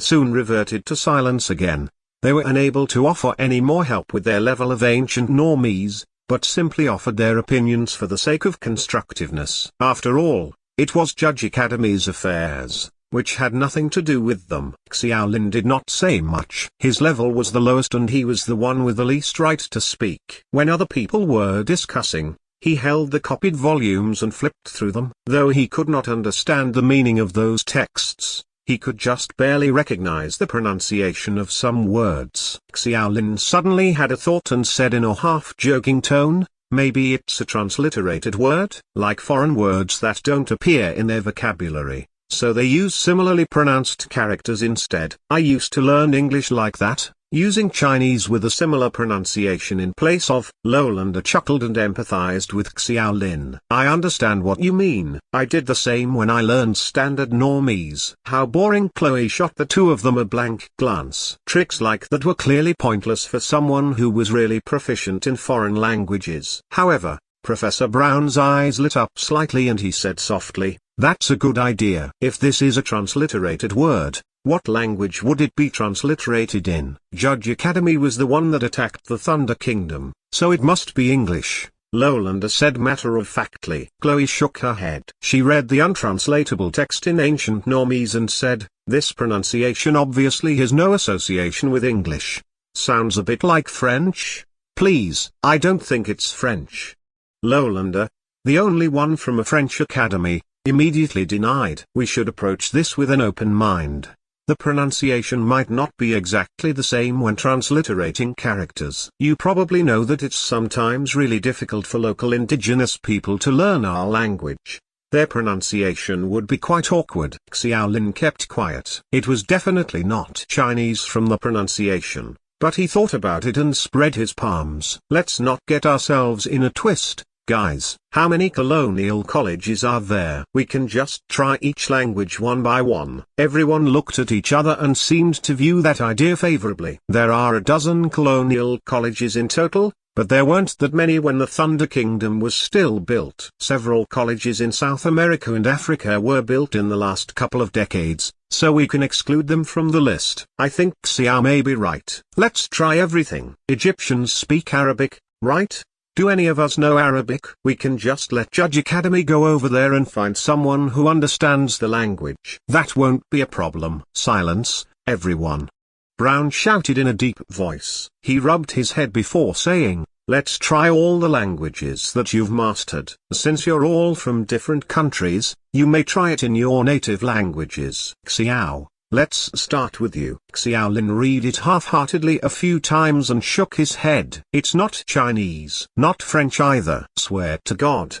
soon reverted to silence again. They were unable to offer any more help with their level of ancient Normese, but simply offered their opinions for the sake of constructiveness. After all, it was Judge Academy's affairs, which had nothing to do with them. Xiaolin did not say much. His level was the lowest and he was the one with the least right to speak. When other people were discussing, he held the copied volumes and flipped through them. Though he could not understand the meaning of those texts, he could just barely recognize the pronunciation of some words. Xiaolin suddenly had a thought and said in a half-joking tone, maybe it's a transliterated word? Like foreign words that don't appear in their vocabulary, so they use similarly pronounced characters instead. I used to learn English like that, using Chinese with a similar pronunciation in place of. Lowlander chuckled and empathized with Xiaolin. I understand what you mean. I did the same when I learned standard Normese. How boring. Chloe shot the two of them a blank glance. Tricks like that were clearly pointless for someone who was really proficient in foreign languages. However, Professor Brown's eyes lit up slightly and he said softly, that's a good idea. If this is a transliterated word, what language would it be transliterated in? Judge Academy was the one that attacked the Thunder Kingdom, so it must be English, Lowlander said matter-of-factly. Chloe shook her head. She read the untranslatable text in ancient Normese and said, this pronunciation obviously has no association with English. Sounds a bit like French. Please, I don't think it's French. Lowlander, the only one from a French academy, immediately denied. We should approach this with an open mind. The pronunciation might not be exactly the same when transliterating characters. You probably know that it's sometimes really difficult for local indigenous people to learn our language. Their pronunciation would be quite awkward. Xiaolin kept quiet. It was definitely not Chinese from the pronunciation, but he thought about it and spread his palms. Let's not get ourselves in a twist, guys. How many colonial colleges are there? We can just try each language one by one. Everyone looked at each other and seemed to view that idea favorably. There are a dozen colonial colleges in total, but there weren't that many when the Thunder Kingdom was still built. Several colleges in South America and Africa were built in the last couple of decades, so we can exclude them from the list. I think Xiao may be right. Let's try everything. Egyptians speak Arabic, right? Do any of us know Arabic? We can just let Judge Academy go over there and find someone who understands the language. That won't be a problem. Silence, everyone. Brown shouted in a deep voice. He rubbed his head before saying, let's try all the languages that you've mastered. Since you're all from different countries, you may try it in your native languages. Xiao, let's start with you. Xiao Lin read it half-heartedly a few times and shook his head. It's not Chinese. Not French either. Swear to God.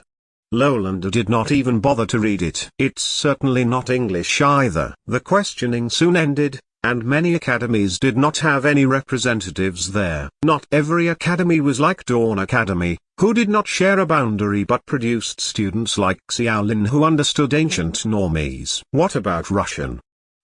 Lowlander did not even bother to read it. It's certainly not English either. The questioning soon ended, and many academies did not have any representatives there. Not every academy was like Dawn Academy, who did not share a boundary but produced students like Xiaolin who understood ancient normies. What about Russian?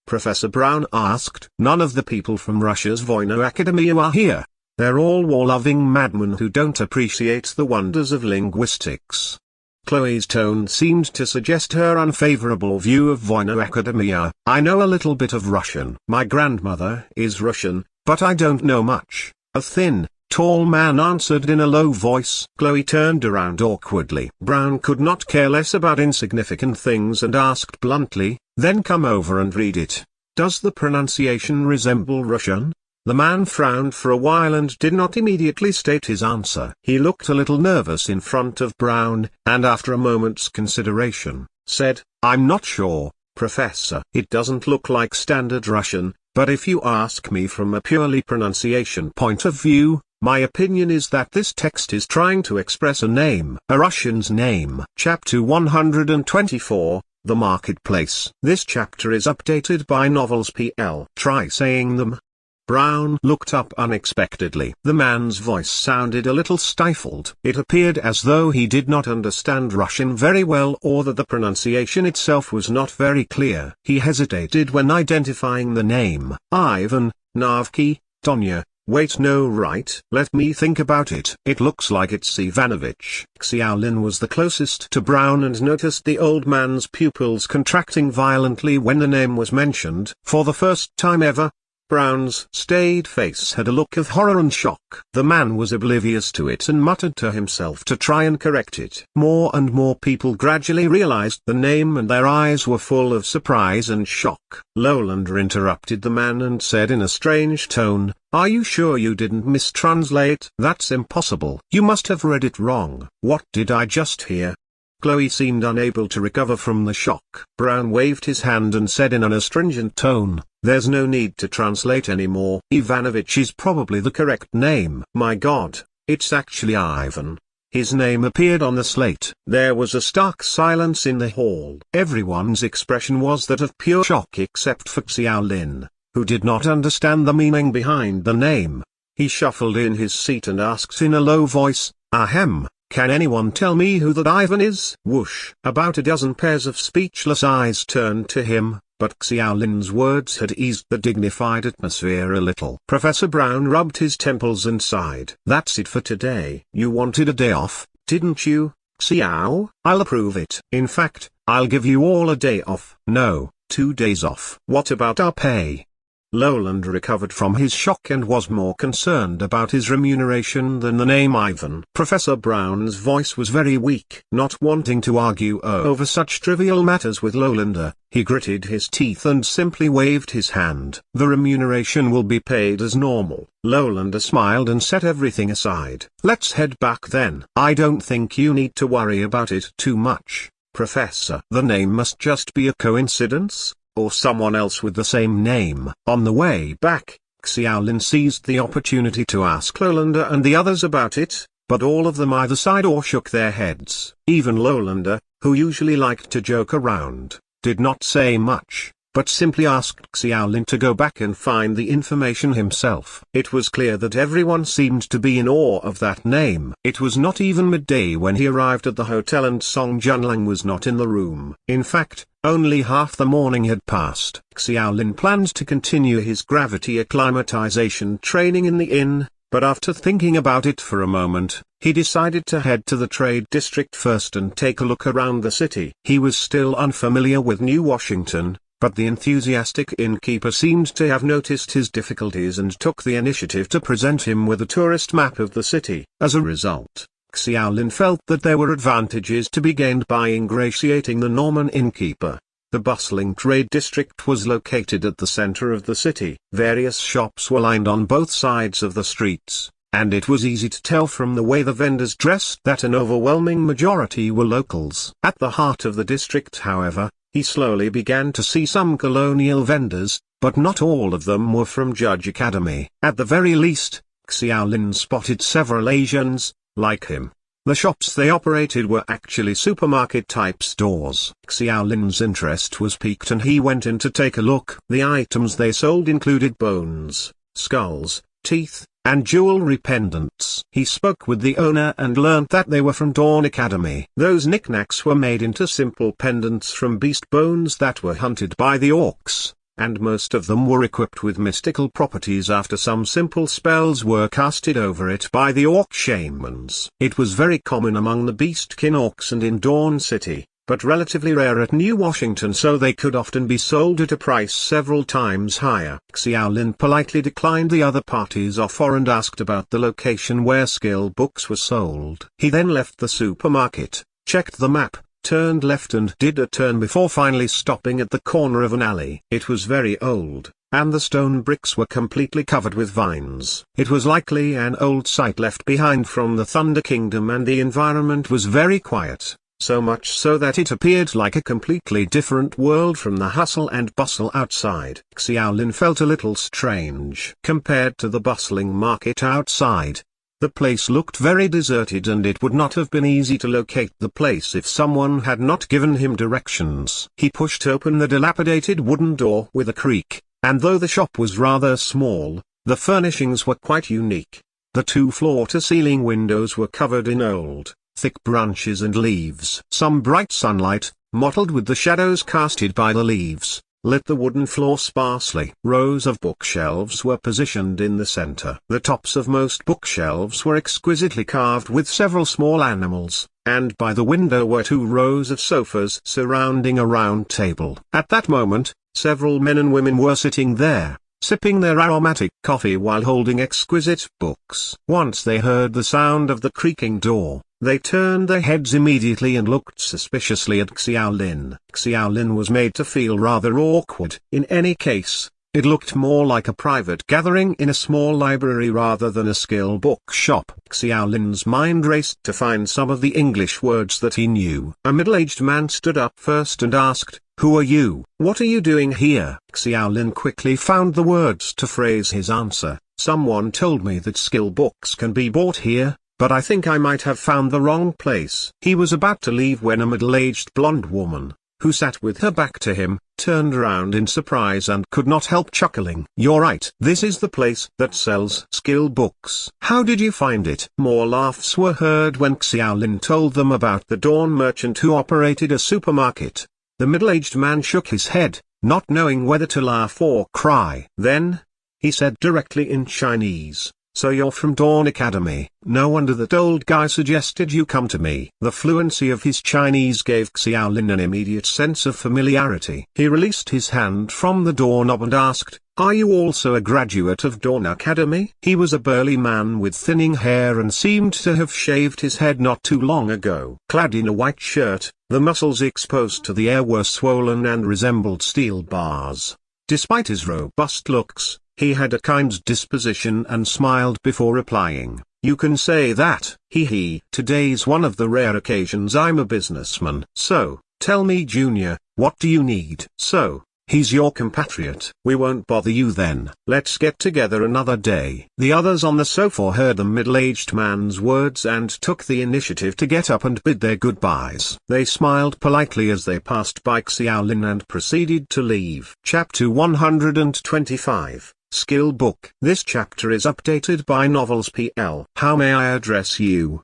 Professor Brown asked. None of the people from Russia's Voino Academy are here. They're all war-loving madmen who don't appreciate the wonders of linguistics. Chloe's tone seemed to suggest her unfavorable view of Voino Academia. I know a little bit of Russian. My grandmother is Russian, but I don't know much. A thin, tall man answered in a low voice. Chloe turned around awkwardly. Brown could not care less about insignificant things and asked bluntly, then come over and read it. Does the pronunciation resemble Russian? The man frowned for a while and did not immediately state his answer. He looked a little nervous in front of Brown, and after a moment's consideration, said, I'm not sure, Professor. It doesn't look like standard Russian, but if you ask me from a purely pronunciation point of view, my opinion is that this text is trying to express a name, a Russian's name. Chapter 124, The Marketplace. This chapter is updated by Novels PL. Try saying them. Brown looked up unexpectedly. The man's voice sounded a little stifled. It appeared as though he did not understand Russian very well or that the pronunciation itself was not very clear. He hesitated when identifying the name. Ivan, Navki, Tonya. Wait, no, right. Let me think about it. It looks like it's Ivanovich. Xiaolin was the closest to Brown and noticed the old man's pupils contracting violently when the name was mentioned. For the first time ever, Brown's staid face had a look of horror and shock. The man was oblivious to it and muttered to himself to try and correct it. More and more people gradually realized the name and their eyes were full of surprise and shock. Lowlander interrupted the man and said in a strange tone, are you sure you didn't mistranslate? That's impossible. You must have read it wrong. What did I just hear? Chloe seemed unable to recover from the shock. Brown waved his hand and said in an astringent tone, there's no need to translate anymore. Ivanovich is probably the correct name. My God, it's actually Ivan. His name appeared on the slate. There was a stark silence in the hall. Everyone's expression was that of pure shock except for Xiaolin, who did not understand the meaning behind the name. He shuffled in his seat and asked in a low voice, ahem. Can anyone tell me who that Ivan is? Whoosh. About a dozen pairs of speechless eyes turned to him, but Xiaolin's words had eased the dignified atmosphere a little. Professor Brown rubbed his temples and sighed. That's it for today. You wanted a day off, didn't you, Xiao? I'll approve it. In fact, I'll give you all a day off. No, 2 days off. What about our pay? Lowlander recovered from his shock and was more concerned about his remuneration than the name Ivan. Professor Brown's voice was very weak. Not wanting to argue over such trivial matters with Lowlander, he gritted his teeth and simply waved his hand. The remuneration will be paid as normal. Lowlander smiled and set everything aside. Let's head back then. I don't think you need to worry about it too much, Professor. The name must just be a coincidence, or someone else with the same name. On the way back, Xiaolin seized the opportunity to ask Lowlander and the others about it, but all of them either sighed or shook their heads. Even Lowlander, who usually liked to joke around, did not say much, but simply asked Xiaolin to go back and find the information himself. It was clear that everyone seemed to be in awe of that name. It was not even midday when he arrived at the hotel and Song Junlang was not in the room. In fact, only half the morning had passed. Xiaolin planned to continue his gravity acclimatization training in the inn, but after thinking about it for a moment, he decided to head to the trade district first and take a look around the city. He was still unfamiliar with New Washington, but the enthusiastic innkeeper seemed to have noticed his difficulties and took the initiative to present him with a tourist map of the city. As a result, Xiaolin felt that there were advantages to be gained by ingratiating the Norman innkeeper. The bustling trade district was located at the center of the city. Various shops were lined on both sides of the streets, and it was easy to tell from the way the vendors dressed that an overwhelming majority were locals. At the heart of the district, however, he slowly began to see some colonial vendors, but not all of them were from Judge Academy. At the very least, Xiaolin spotted several Asians, like him. The shops they operated were actually supermarket-type stores. Xiaolin's interest was piqued and he went in to take a look. The items they sold included bones, skulls, teeth, and jewelry pendants. He spoke with the owner and learned that they were from Dawn Academy. Those knickknacks were made into simple pendants from beast bones that were hunted by the orcs, and most of them were equipped with mystical properties after some simple spells were casted over it by the orc shamans. It was very common among the beastkin orcs and in Dawn City, but relatively rare at New Washington, so they could often be sold at a price several times higher. Xiaolin politely declined the other party's offer and asked about the location where skill books were sold. He then left the supermarket, checked the map, turned left and did a turn before finally stopping at the corner of an alley. It was very old, and the stone bricks were completely covered with vines. It was likely an old site left behind from the Thunder Kingdom, and the environment was very quiet, so much so that it appeared like a completely different world from the hustle and bustle outside. Xiaolin felt a little strange. Compared to the bustling market outside, the place looked very deserted, and it would not have been easy to locate the place if someone had not given him directions. He pushed open the dilapidated wooden door with a creak, and though the shop was rather small, the furnishings were quite unique. The two floor-to-ceiling windows were covered in old, thick branches and leaves. Some bright sunlight, mottled with the shadows casted by the leaves, lit the wooden floor sparsely. Rows of bookshelves were positioned in the center. The tops of most bookshelves were exquisitely carved with several small animals, and by the window were 2 rows of sofas surrounding a round table. At that moment, several men and women were sitting there, sipping their aromatic coffee while holding exquisite books. Once they heard the sound of the creaking door, they turned their heads immediately and looked suspiciously at Xiaolin. Xiaolin was made to feel rather awkward. In any case, it looked more like a private gathering in a small library rather than a skill book shop. Xiaolin's mind raced to find some of the English words that he knew. A middle-aged man stood up first and asked, "Who are you? What are you doing here?" Xiaolin quickly found the words to phrase his answer. "Someone told me that skill books can be bought here, but I think I might have found the wrong place." He was about to leave when a middle-aged blonde woman, who sat with her back to him, turned around in surprise and could not help chuckling. "You're right. This is the place that sells skill books. How did you find it?" More laughs were heard when Xiaolin told them about the Dawn merchant who operated a supermarket. The middle-aged man shook his head, not knowing whether to laugh or cry. Then, he said directly in Chinese, "So you're from Dawn Academy. No wonder that old guy suggested you come to me." The fluency of his Chinese gave Xiaolin an immediate sense of familiarity. He released his hand from the doorknob and asked, "Are you also a graduate of Dawn Academy?" He was a burly man with thinning hair and seemed to have shaved his head not too long ago. Clad in a white shirt, the muscles exposed to the air were swollen and resembled steel bars. Despite his robust looks, he had a kind disposition and smiled before replying, "You can say that. Hee. Today's one of the rare occasions I'm a businessman. So, tell me, Junior, what do you need?" "So, he's your compatriot. We won't bother you then. Let's get together another day." The others on the sofa heard the middle-aged man's words and took the initiative to get up and bid their goodbyes. They smiled politely as they passed by Xiaolin and proceeded to leave. Chapter 125. Skill Book. This chapter is updated by Novels PL. How may I address you?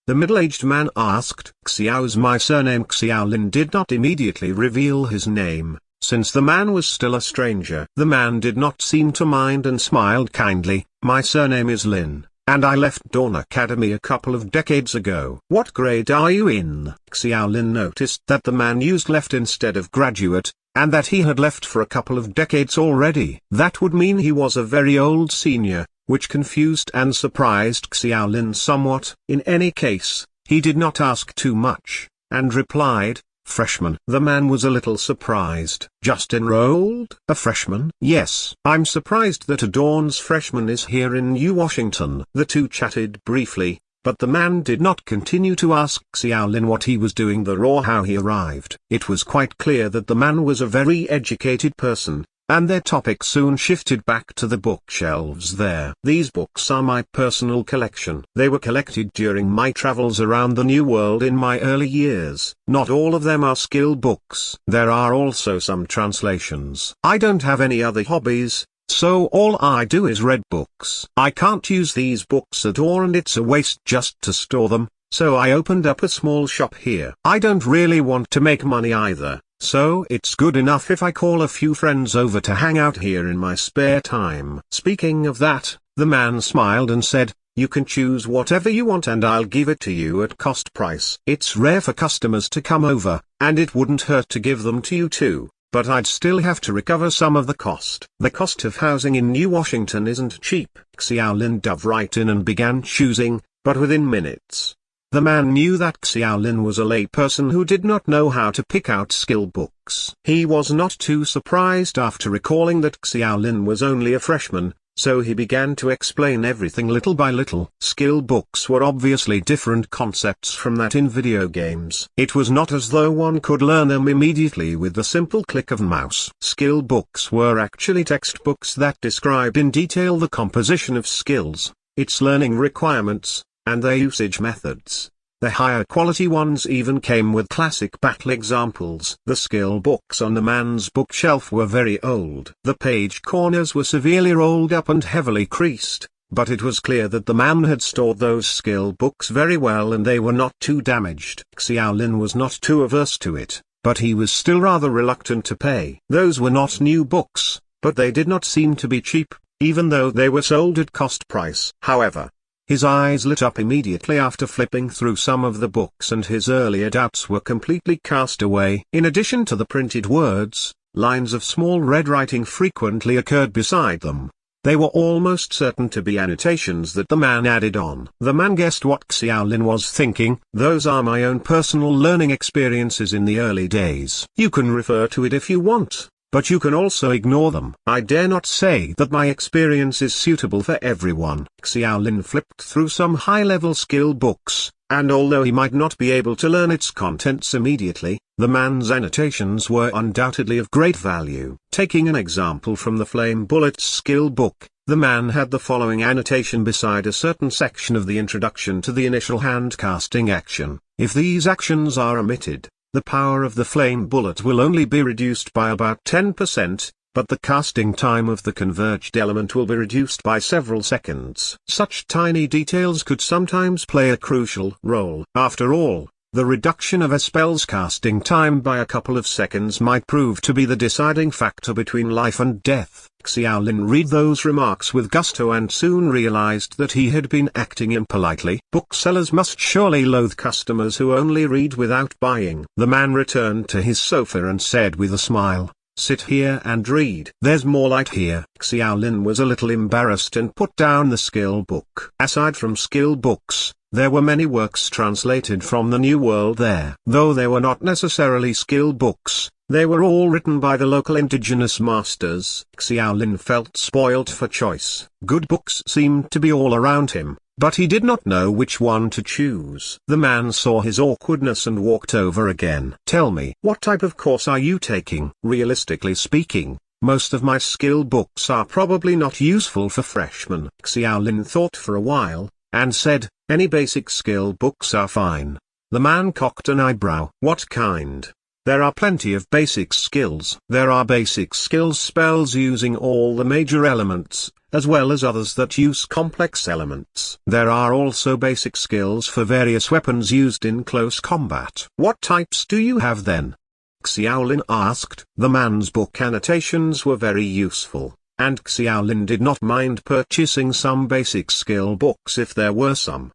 The middle-aged man asked. "Xiao's my surname." Xiaolin did not immediately reveal his name, Since the man was still a stranger, the man did not seem to mind and smiled kindly. "My surname is Lin, and I left Dawn Academy a couple of decades ago." "What grade are you in?" Xiao Lin noticed that the man used left instead of graduate, and that he had left for a couple of decades already. That would mean he was a very old senior, which confused and surprised Xiao Lin somewhat. In any case, he did not ask too much, and replied, "Freshman." The man was a little surprised. "Just enrolled? A freshman?" "Yes. I'm surprised that a Dawn's freshman is here in New Washington." The two chatted briefly, but the man did not continue to ask Xiao Lin what he was doing there or how he arrived. It was quite clear that the man was a very educated person, and their topic soon shifted back to the bookshelves there. "These books are my personal collection. They were collected during my travels around the New World in my early years. Not all of them are skill books. There are also some translations. I don't have any other hobbies, so all I do is read books. I can't use these books at all and it's a waste just to store them, so I opened up a small shop here. I don't really want to make money either, so it's good enough if I call a few friends over to hang out here in my spare time." Speaking of that, the man smiled and said, "You can choose whatever you want and I'll give it to you at cost price. It's rare for customers to come over, and it wouldn't hurt to give them to you too, but I'd still have to recover some of the cost. The cost of housing in New Washington isn't cheap." Xiao Lin dove right in and began choosing, but within minutes, the man knew that Xiao Lin was a layperson who did not know how to pick out skill books. He was not too surprised after recalling that Xiao Lin was only a freshman, so he began to explain everything little by little. Skill books were obviously different concepts from that in video games. It was not as though one could learn them immediately with the simple click of a mouse. Skill books were actually textbooks that described in detail the composition of skills, its learning requirements, and their usage methods. The higher quality ones even came with classic battle examples. The skill books on the man's bookshelf were very old. The page corners were severely rolled up and heavily creased, but it was clear that the man had stored those skill books very well and they were not too damaged. Xiao Lin was not too averse to it, but he was still rather reluctant to pay. Those were not new books, but they did not seem to be cheap, even though they were sold at cost price. However, his eyes lit up immediately after flipping through some of the books and his earlier doubts were completely cast away. In addition to the printed words, lines of small red writing frequently occurred beside them. They were almost certain to be annotations that the man added on. The man guessed what Xiao Lin was thinking. "Those are my own personal learning experiences in the early days. You can refer to it if you want, but you can also ignore them. I dare not say that my experience is suitable for everyone." Xiao Lin flipped through some high-level skill books, and although he might not be able to learn its contents immediately, the man's annotations were undoubtedly of great value. Taking an example from the Flame Bullets skill book, the man had the following annotation beside a certain section of the introduction to the initial hand casting action. "If these actions are omitted, the power of the flame bullet will only be reduced by about 10%, but the casting time of the converged element will be reduced by several seconds." Such tiny details could sometimes play a crucial role. After all, the reduction of a spell's casting time by a couple of seconds might prove to be the deciding factor between life and death. Xiao Lin read those remarks with gusto and soon realized that he had been acting impolitely. Booksellers must surely loathe customers who only read without buying. The man returned to his sofa and said with a smile, "Sit here and read. There's more light here." Xiao Lin was a little embarrassed and put down the skill book. Aside from skill books, there were many works translated from the New World there. Though they were not necessarily skill books, they were all written by the local indigenous masters. Xiao Lin felt spoilt for choice. Good books seemed to be all around him, but he did not know which one to choose. The man saw his awkwardness and walked over again. "Tell me, what type of course are you taking?" "Realistically speaking, most of my skill books are probably not useful for freshmen." Xiao Lin thought for a while, and said, "Any basic skill books are fine." The man cocked an eyebrow. "What kind?" "There are plenty of basic skills. There are basic skills spells using all the major elements, as well as others that use complex elements. There are also basic skills for various weapons used in close combat." "What types do you have then?" Xiaolin asked. The man's book annotations were very useful, and Xiaolin did not mind purchasing some basic skill books if there were some.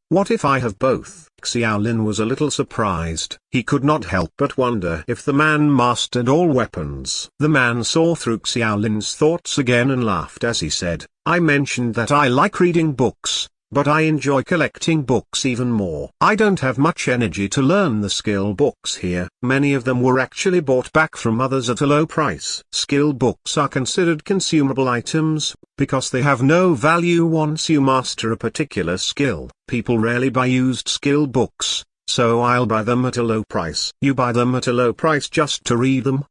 What if I have both? Xiaolin was a little surprised. He could not help but wonder if the man mastered all weapons. The man saw through Xiaolin's thoughts again and laughed as he said, I mentioned that I like reading books, but I enjoy collecting books even more. I don't have much energy to learn the skill books here. Many of them were actually bought back from others at a low price. Skill books are considered consumable items, because they have no value once you master a particular skill. People rarely buy used skill books, so I'll buy them at a low price. You buy them at a low price just to read them?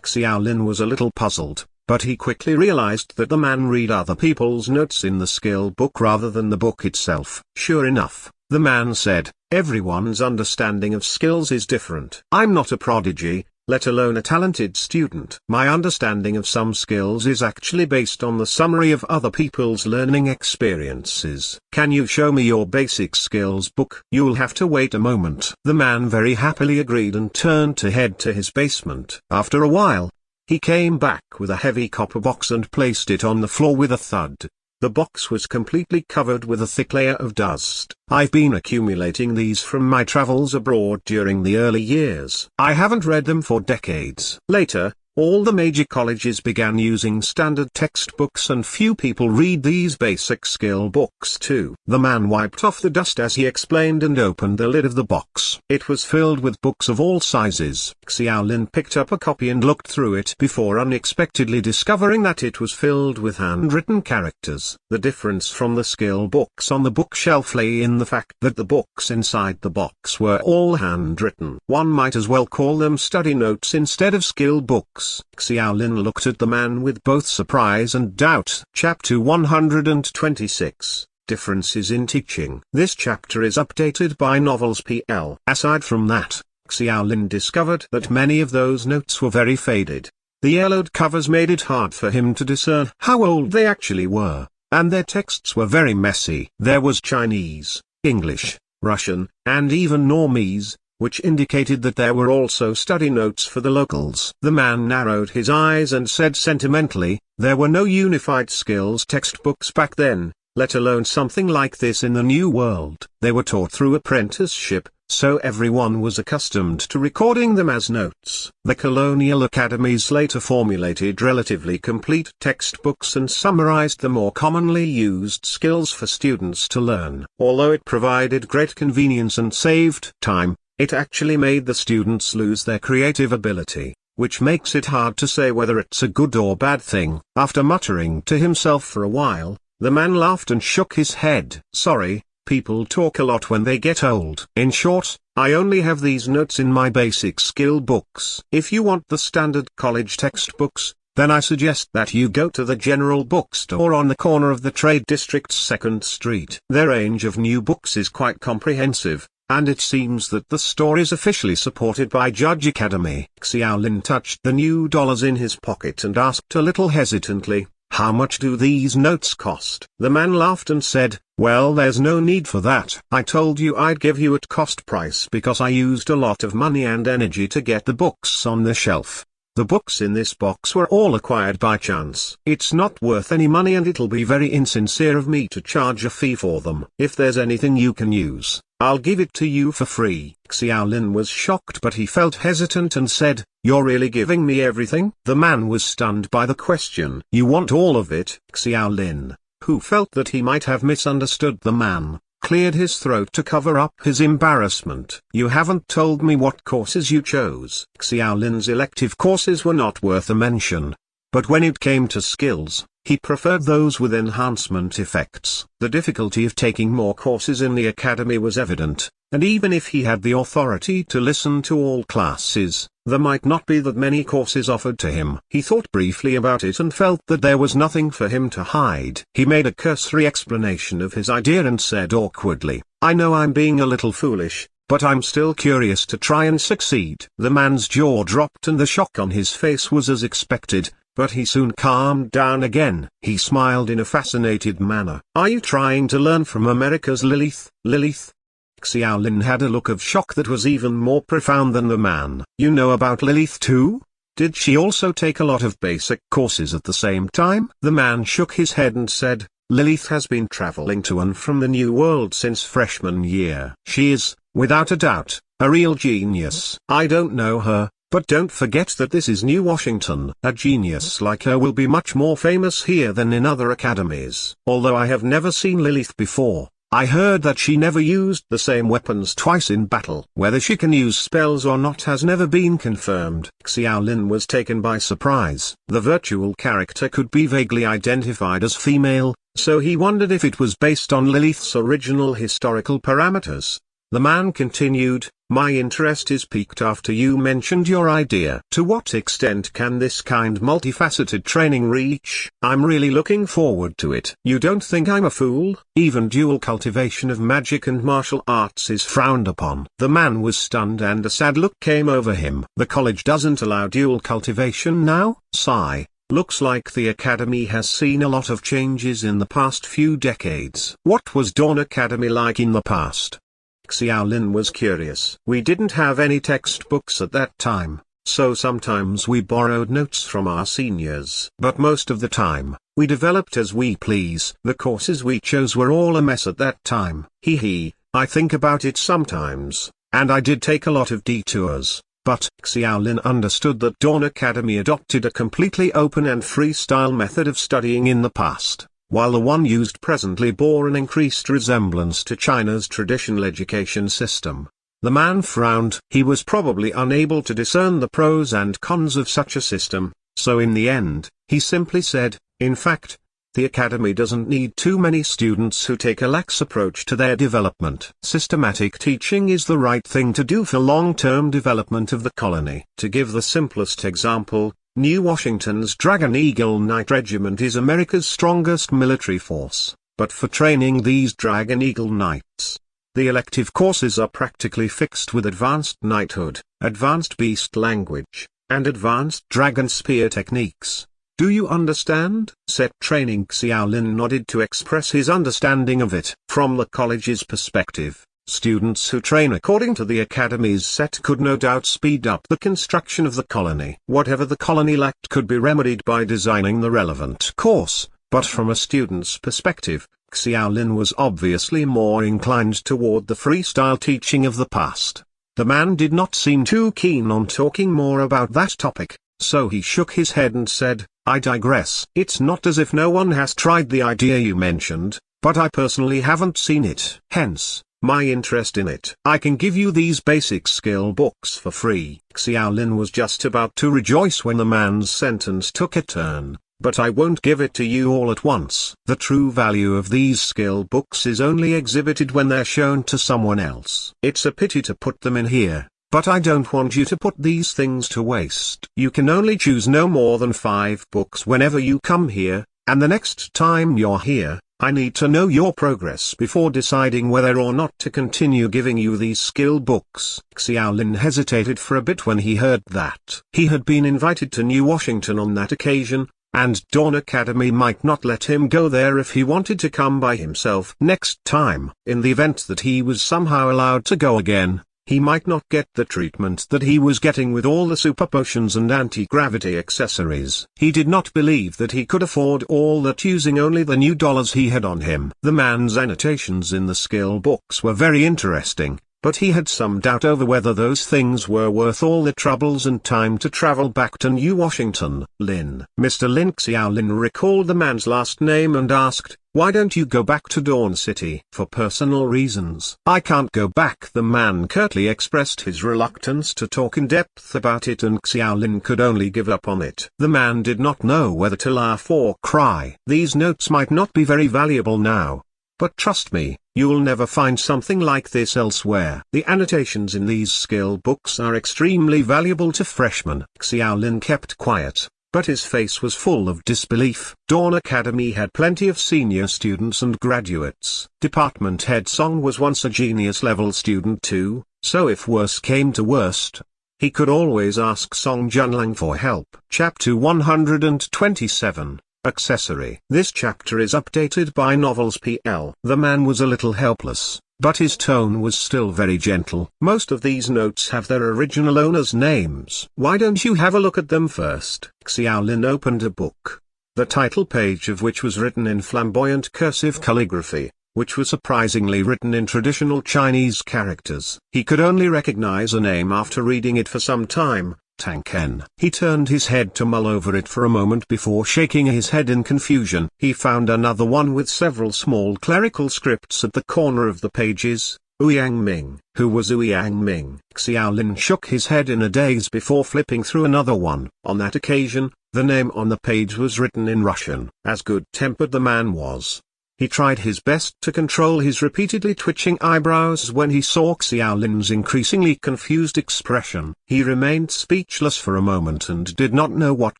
Xiaolin was a little puzzled, but he quickly realized that the man read other people's notes in the skill book rather than the book itself. Sure enough, the man said, everyone's understanding of skills is different. I'm not a prodigy, let alone a talented student. My understanding of some skills is actually based on the summary of other people's learning experiences. Can you show me your basic skills book? You'll have to wait a moment. The man very happily agreed and turned to head to his basement. After a while, he came back with a heavy copper box and placed it on the floor with a thud. The box was completely covered with a thick layer of dust. I've been accumulating these from my travels abroad during the early years. I haven't read them for decades. Later, all the major colleges began using standard textbooks and few people read these basic skill books too. The man wiped off the dust as he explained and opened the lid of the box. It was filled with books of all sizes. Xiaolin picked up a copy and looked through it before unexpectedly discovering that it was filled with handwritten characters. The difference from the skill books on the bookshelf lay in the fact that the books inside the box were all handwritten. One might as well call them study notes instead of skill books. Xiaolin looked at the man with both surprise and doubt. Chapter 126, Differences in Teaching. This chapter is updated by Novels PL. Aside from that, Xiaolin discovered that many of those notes were very faded. The yellowed covers made it hard for him to discern how old they actually were, and their texts were very messy. There was Chinese, English, Russian, and even Normese, which indicated that there were also study notes for the locals. The man narrowed his eyes and said sentimentally, there were no unified skills textbooks back then, let alone something like this in the new world. They were taught through apprenticeship, so everyone was accustomed to recording them as notes. The colonial academies later formulated relatively complete textbooks and summarized the more commonly used skills for students to learn. Although it provided great convenience and saved time, it actually made the students lose their creative ability, which makes it hard to say whether it's a good or bad thing. After muttering to himself for a while, the man laughed and shook his head. Sorry, people talk a lot when they get old. In short, I only have these notes in my basic skill books. If you want the standard college textbooks, then I suggest that you go to the general bookstore on the corner of the Trade District's 2nd Street. Their range of new books is quite comprehensive, and it seems that the store is officially supported by Judge Academy. Xiaolin touched the new dollars in his pocket and asked a little hesitantly, how much do these notes cost? The man laughed and said, well, there's no need for that. I told you I'd give you at cost price because I used a lot of money and energy to get the books on the shelf. The books in this box were all acquired by chance. It's not worth any money and it'll be very insincere of me to charge a fee for them. If there's anything you can use, I'll give it to you for free. Xiaolin was shocked but he felt hesitant and said, you're really giving me everything? The man was stunned by the question. You want all of it? Xiaolin, who felt that he might have misunderstood the man, cleared his throat to cover up his embarrassment. You haven't told me what courses you chose. Xiaolin's elective courses were not worth a mention, but when it came to skills, he preferred those with enhancement effects. The difficulty of taking more courses in the academy was evident, and even if he had the authority to listen to all classes, there might not be that many courses offered to him. He thought briefly about it and felt that there was nothing for him to hide. He made a cursory explanation of his idea and said awkwardly, I know I'm being a little foolish, but I'm still curious to try and succeed. The man's jaw dropped and the shock on his face was as expected, but he soon calmed down again. He smiled in a fascinated manner. Are you trying to learn from America's Lilith? Lilith? Xiaolin had a look of shock that was even more profound than the man. You know about Lilith too? Did she also take a lot of basic courses at the same time? The man shook his head and said, Lilith has been traveling to and from the New World since freshman year. She is, without a doubt, a real genius. I don't know her, but don't forget that this is New Washington. A genius like her will be much more famous here than in other academies. Although I have never seen Lilith before, I heard that she never used the same weapons twice in battle. Whether she can use spells or not has never been confirmed. Xiaolin was taken by surprise. The virtual character could be vaguely identified as female, so he wondered if it was based on Lilith's original historical parameters. The man continued, my interest is piqued after you mentioned your idea. To what extent can this kind multifaceted training reach? I'm really looking forward to it. You don't think I'm a fool? Even dual cultivation of magic and martial arts is frowned upon. The man was stunned and a sad look came over him. The college doesn't allow dual cultivation now? Sigh. Looks like the academy has seen a lot of changes in the past few decades. What was Dawn Academy like in the past? Xiaolin was curious. We didn't have any textbooks at that time, so sometimes we borrowed notes from our seniors. But most of the time, we developed as we please. The courses we chose were all a mess at that time. I think about it sometimes, and I did take a lot of detours. But Xiaolin understood that Dawn Academy adopted a completely open and freestyle method of studying in the past, while the one used presently bore an increased resemblance to China's traditional education system. The man frowned. He was probably unable to discern the pros and cons of such a system, so in the end, he simply said, in fact, the academy doesn't need too many students who take a lax approach to their development. Systematic teaching is the right thing to do for long-term development of the colony. To give the simplest example, New Washington's Dragon Eagle Knight Regiment is America's strongest military force, but for training these Dragon Eagle Knights, the elective courses are practically fixed with Advanced Knighthood, Advanced Beast Language, and Advanced Dragon Spear techniques. Do you understand? Set training. Xiaolin nodded to express his understanding of it. From the college's perspective, students who train according to the academy's set could no doubt speed up the construction of the colony. Whatever the colony lacked could be remedied by designing the relevant course, but from a student's perspective, Xiaolin was obviously more inclined toward the freestyle teaching of the past. The man did not seem too keen on talking more about that topic, so he shook his head and said, I digress. It's not as if no one has tried the idea you mentioned, but I personally haven't seen it. Hence, my interest in it. I can give you these basic skill books for free. Xiaolin was just about to rejoice when the man's sentence took a turn. But I won't give it to you all at once. The true value of these skill books is only exhibited when they're shown to someone else. It's a pity to put them in here, but I don't want you to put these things to waste. You can only choose no more than 5 books whenever you come here, and the next time you're here, I need to know your progress before deciding whether or not to continue giving you these skill books. Xiaolin hesitated for a bit when he heard that. He had been invited to New Washington on that occasion, and Dawn Academy might not let him go there if he wanted to come by himself next time. In the event that he was somehow allowed to go again, he might not get the treatment that he was getting with all the super potions and anti-gravity accessories. He did not believe that he could afford all that using only the new dollars he had on him. The man's annotations in the skill books were very interesting, but he had some doubt over whether those things were worth all the troubles and time to travel back to New Washington. Lin. Mr. Lin. Xiaolin recalled the man's last name and asked, why don't you go back to Dawn City? For personal reasons. I can't go back. The man curtly expressed his reluctance to talk in depth about it, and Xiaolin could only give up on it. The man did not know whether to laugh or cry. These notes might not be very valuable now, but trust me, you'll never find something like this elsewhere. The annotations in these skill books are extremely valuable to freshmen. Xiaolin kept quiet, but his face was full of disbelief. Dawn Academy had plenty of senior students and graduates. Department head Song was once a genius-level student too, so if worse came to worst, he could always ask Song Junlang for help. Chapter 127. Accessory. This chapter is updated by Novels PL. The man was a little helpless, but his tone was still very gentle. "Most of these notes have their original owners' names. Why don't you have a look at them first?" Xiaolin opened a book, the title page of which was written in flamboyant cursive calligraphy, which was surprisingly written in traditional Chinese characters. He could only recognize a name after reading it for some time, Tang Ken. He turned his head to mull over it for a moment before shaking his head in confusion. He found another one with several small clerical scripts at the corner of the pages. Ouyang Ming. Who was Ouyang Ming? Xiaolin shook his head in a daze before flipping through another one. On that occasion, the name on the page was written in Russian. As good-tempered the man was, he tried his best to control his repeatedly twitching eyebrows when he saw Xiaolin's increasingly confused expression. He remained speechless for a moment and did not know what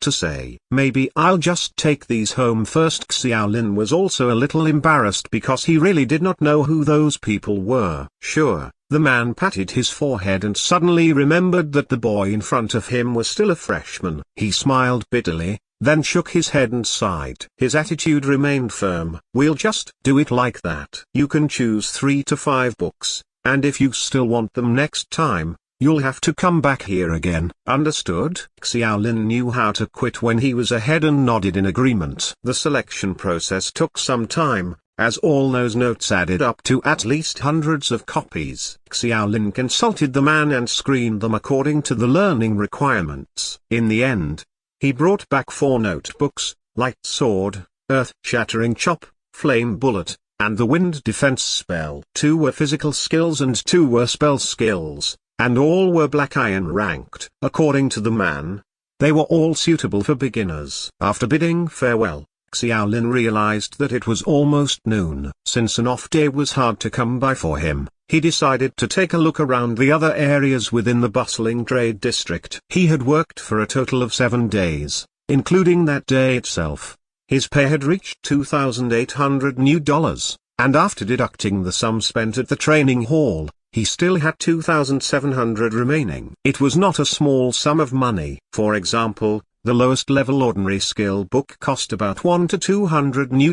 to say. "Maybe I'll just take these home first." Xiaolin was also a little embarrassed because he really did not know who those people were. "Sure." The man patted his forehead and suddenly remembered that the boy in front of him was still a freshman. He smiled bitterly, then shook his head and sighed. His attitude remained firm. "We'll just do it like that. You can choose 3 to 5 books, and if you still want them next time, you'll have to come back here again." "Understood?" Xiaolin knew how to quit when he was ahead and nodded in agreement. The selection process took some time, as all those notes added up to at least hundreds of copies. Xiaolin consulted the man and screened them according to the learning requirements. In the end, he brought back 4 notebooks: Light Sword, Earth Shattering Chop, Flame Bullet, and the Wind Defense Spell. 2 were physical skills and 2 were spell skills, and all were Black Iron ranked. According to the man, they were all suitable for beginners. After bidding farewell, Xiaolin realized that it was almost noon. Since an off day was hard to come by for him, he decided to take a look around the other areas within the bustling trade district. He had worked for a total of 7 days, including that day itself. His pay had reached $2,800 new, and after deducting the sum spent at the training hall, he still had $2,700 remaining. It was not a small sum of money. For example, the lowest level ordinary skill book cost about $100 to $200 new,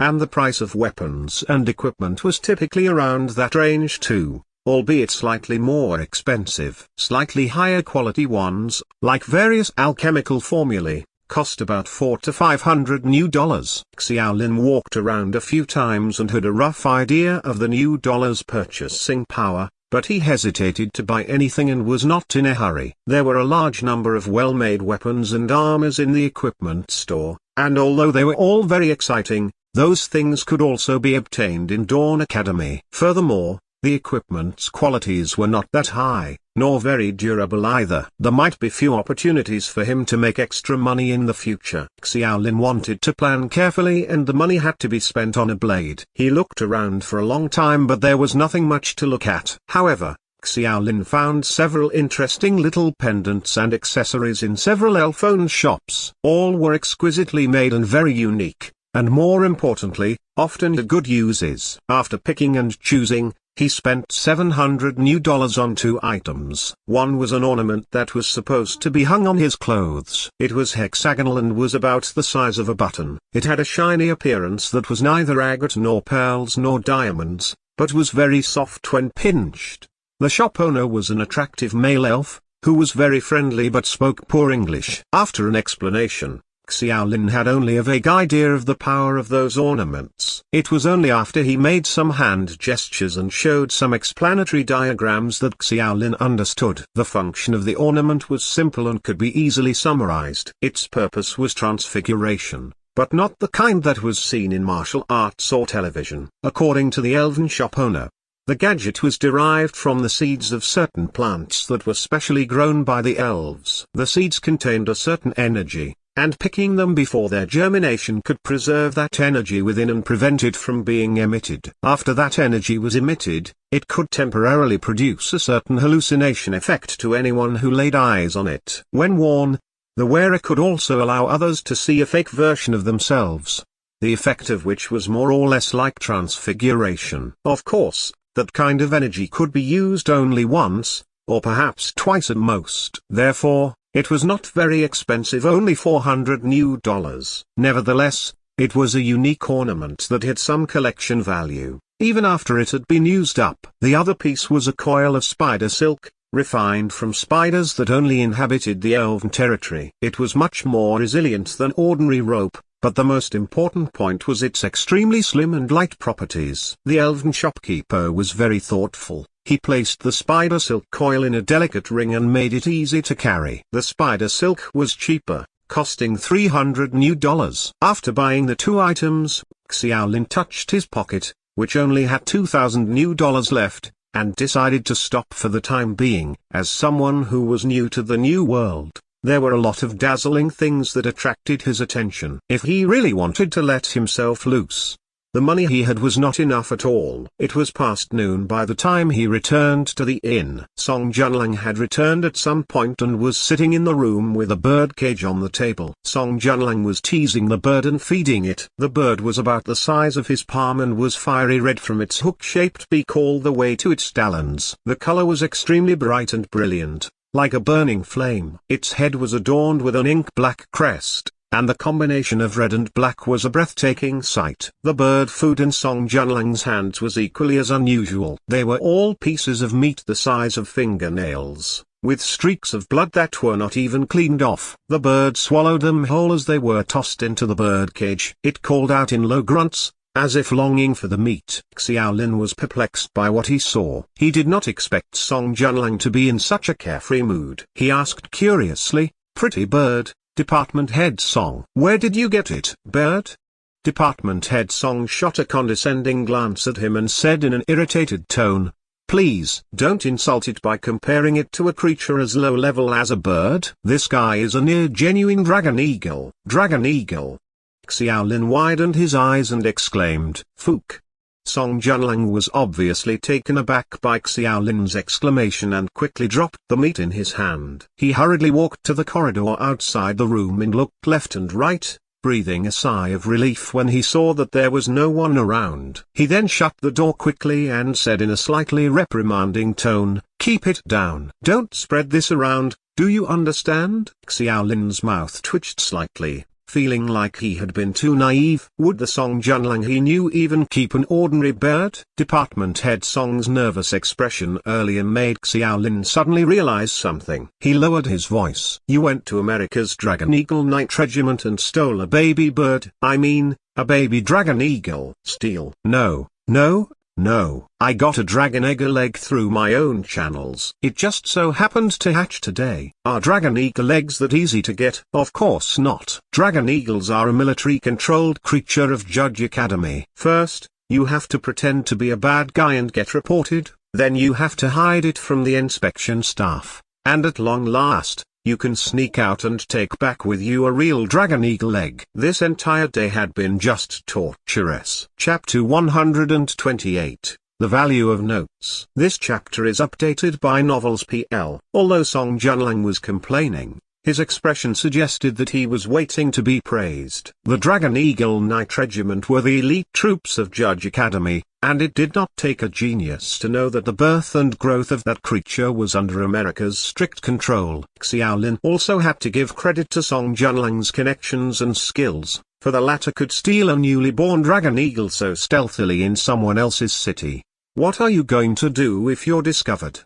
and the price of weapons and equipment was typically around that range too, albeit slightly more expensive. Slightly higher quality ones, like various alchemical formulae, cost about $400 to $500 new. Xiaolin walked around a few times and had a rough idea of the new dollar's purchasing power, but he hesitated to buy anything and was not in a hurry. There were a large number of well-made weapons and armors in the equipment store, and although they were all very exciting, those things could also be obtained in Dawn Academy. Furthermore, the equipment's qualities were not that high, nor very durable either. There might be few opportunities for him to make extra money in the future. Xiaolin wanted to plan carefully, and the money had to be spent on a blade. He looked around for a long time, but there was nothing much to look at. However, Xiaolin found several interesting little pendants and accessories in several elf-owned shops. All were exquisitely made and very unique, and more importantly, often to good uses. After picking and choosing, he spent $700 new on 2 items. One was an ornament that was supposed to be hung on his clothes. It was hexagonal and was about the size of a button. It had a shiny appearance that was neither agate nor pearls nor diamonds, but was very soft when pinched. The shop owner was an attractive male elf, who was very friendly but spoke poor English. After an explanation, Xiaolin had only a vague idea of the power of those ornaments. It was only after he made some hand gestures and showed some explanatory diagrams that Xiaolin understood. The function of the ornament was simple and could be easily summarized. Its purpose was transfiguration, but not the kind that was seen in martial arts or television. According to the elven shop owner, the gadget was derived from the seeds of certain plants that were specially grown by the elves. The seeds contained a certain energy, and picking them before their germination could preserve that energy within and prevent it from being emitted. After that energy was emitted, it could temporarily produce a certain hallucination effect to anyone who laid eyes on it. When worn, the wearer could also allow others to see a fake version of themselves, the effect of which was more or less like transfiguration. Of course, that kind of energy could be used only once, or perhaps twice at most. Therefore, it was not very expensive, only $400 new. Nevertheless, it was a unique ornament that had some collection value. even after it had been used up. The other piece was a coil of spider silk, refined from spiders that only inhabited the elven territory. It was much more resilient than ordinary rope, but the most important point was its extremely slim and light properties. The elven shopkeeper was very thoughtful. He placed the spider silk coil in a delicate ring and made it easy to carry. The spider silk was cheaper, costing $300 new. After buying the two items, Xiaolin touched his pocket, which only had $2,000 left, and decided to stop for the time being. As someone who was new to the new world, there were a lot of dazzling things that attracted his attention. If he really wanted to let himself loose, the money he had was not enough at all. It was past noon by the time he returned to the inn. Song Junlang had returned at some point and was sitting in the room with a bird cage on the table. Song Junlang was teasing the bird and feeding it. The bird was about the size of his palm and was fiery red from its hook-shaped beak all the way to its talons. The color was extremely bright and brilliant, like a burning flame. Its head was adorned with an ink-black crest, and the combination of red and black was a breathtaking sight. The bird food in Song Junlang's hands was equally as unusual. They were all pieces of meat the size of fingernails, with streaks of blood that were not even cleaned off. The bird swallowed them whole as they were tossed into the bird cage. It called out in low grunts, as if longing for the meat. Xiaolin was perplexed by what he saw. He did not expect Song Junlang to be in such a carefree mood. He asked curiously, "Pretty bird, Department Head Song, where did you get it?" "Bird?" Department Head Song shot a condescending glance at him and said in an irritated tone, "Please don't insult it by comparing it to a creature as low level as a bird. This guy is a near genuine dragon eagle." "Dragon eagle?" Xiaolin widened his eyes and exclaimed, "Fook." Song Junlang was obviously taken aback by Xiaolin's exclamation and quickly dropped the meat in his hand. He hurriedly walked to the corridor outside the room and looked left and right, breathing a sigh of relief when he saw that there was no one around. He then shut the door quickly and said in a slightly reprimanding tone, "Keep it down. Don't spread this around, do you understand?" Xiaolin's mouth twitched slightly, feeling like he had been too naive. Would the Song Junlang he knew even keep an ordinary bird? Department Head Song's nervous expression earlier made Xiaolin suddenly realize something. He lowered his voice. "You went to America's Dragon Eagle Night Regiment and stole a baby bird. I mean, a baby dragon eagle." "Steal?" "No, no. No, I got a dragon eagle egg through my own channels. It just so happened to hatch today." "Are dragon eagle eggs that easy to get?" "Of course not. Dragon eagles are a military-controlled creature of Judge Academy. First, you have to pretend to be a bad guy and get reported, then you have to hide it from the inspection staff, and at long last, you can sneak out and take back with you a real dragon eagle egg." This entire day had been just torturous. Chapter 128, The Value of Notes. This chapter is updated by Novels PL. Although Song Junlang was complaining, his expression suggested that he was waiting to be praised. The Dragon Eagle Night Regiment were the elite troops of Judge Academy, and it did not take a genius to know that the birth and growth of that creature was under America's strict control. Xiaolin also had to give credit to Song Junlang's connections and skills, for the latter could steal a newly born dragon eagle so stealthily in someone else's city. "What are you going to do if you're discovered?"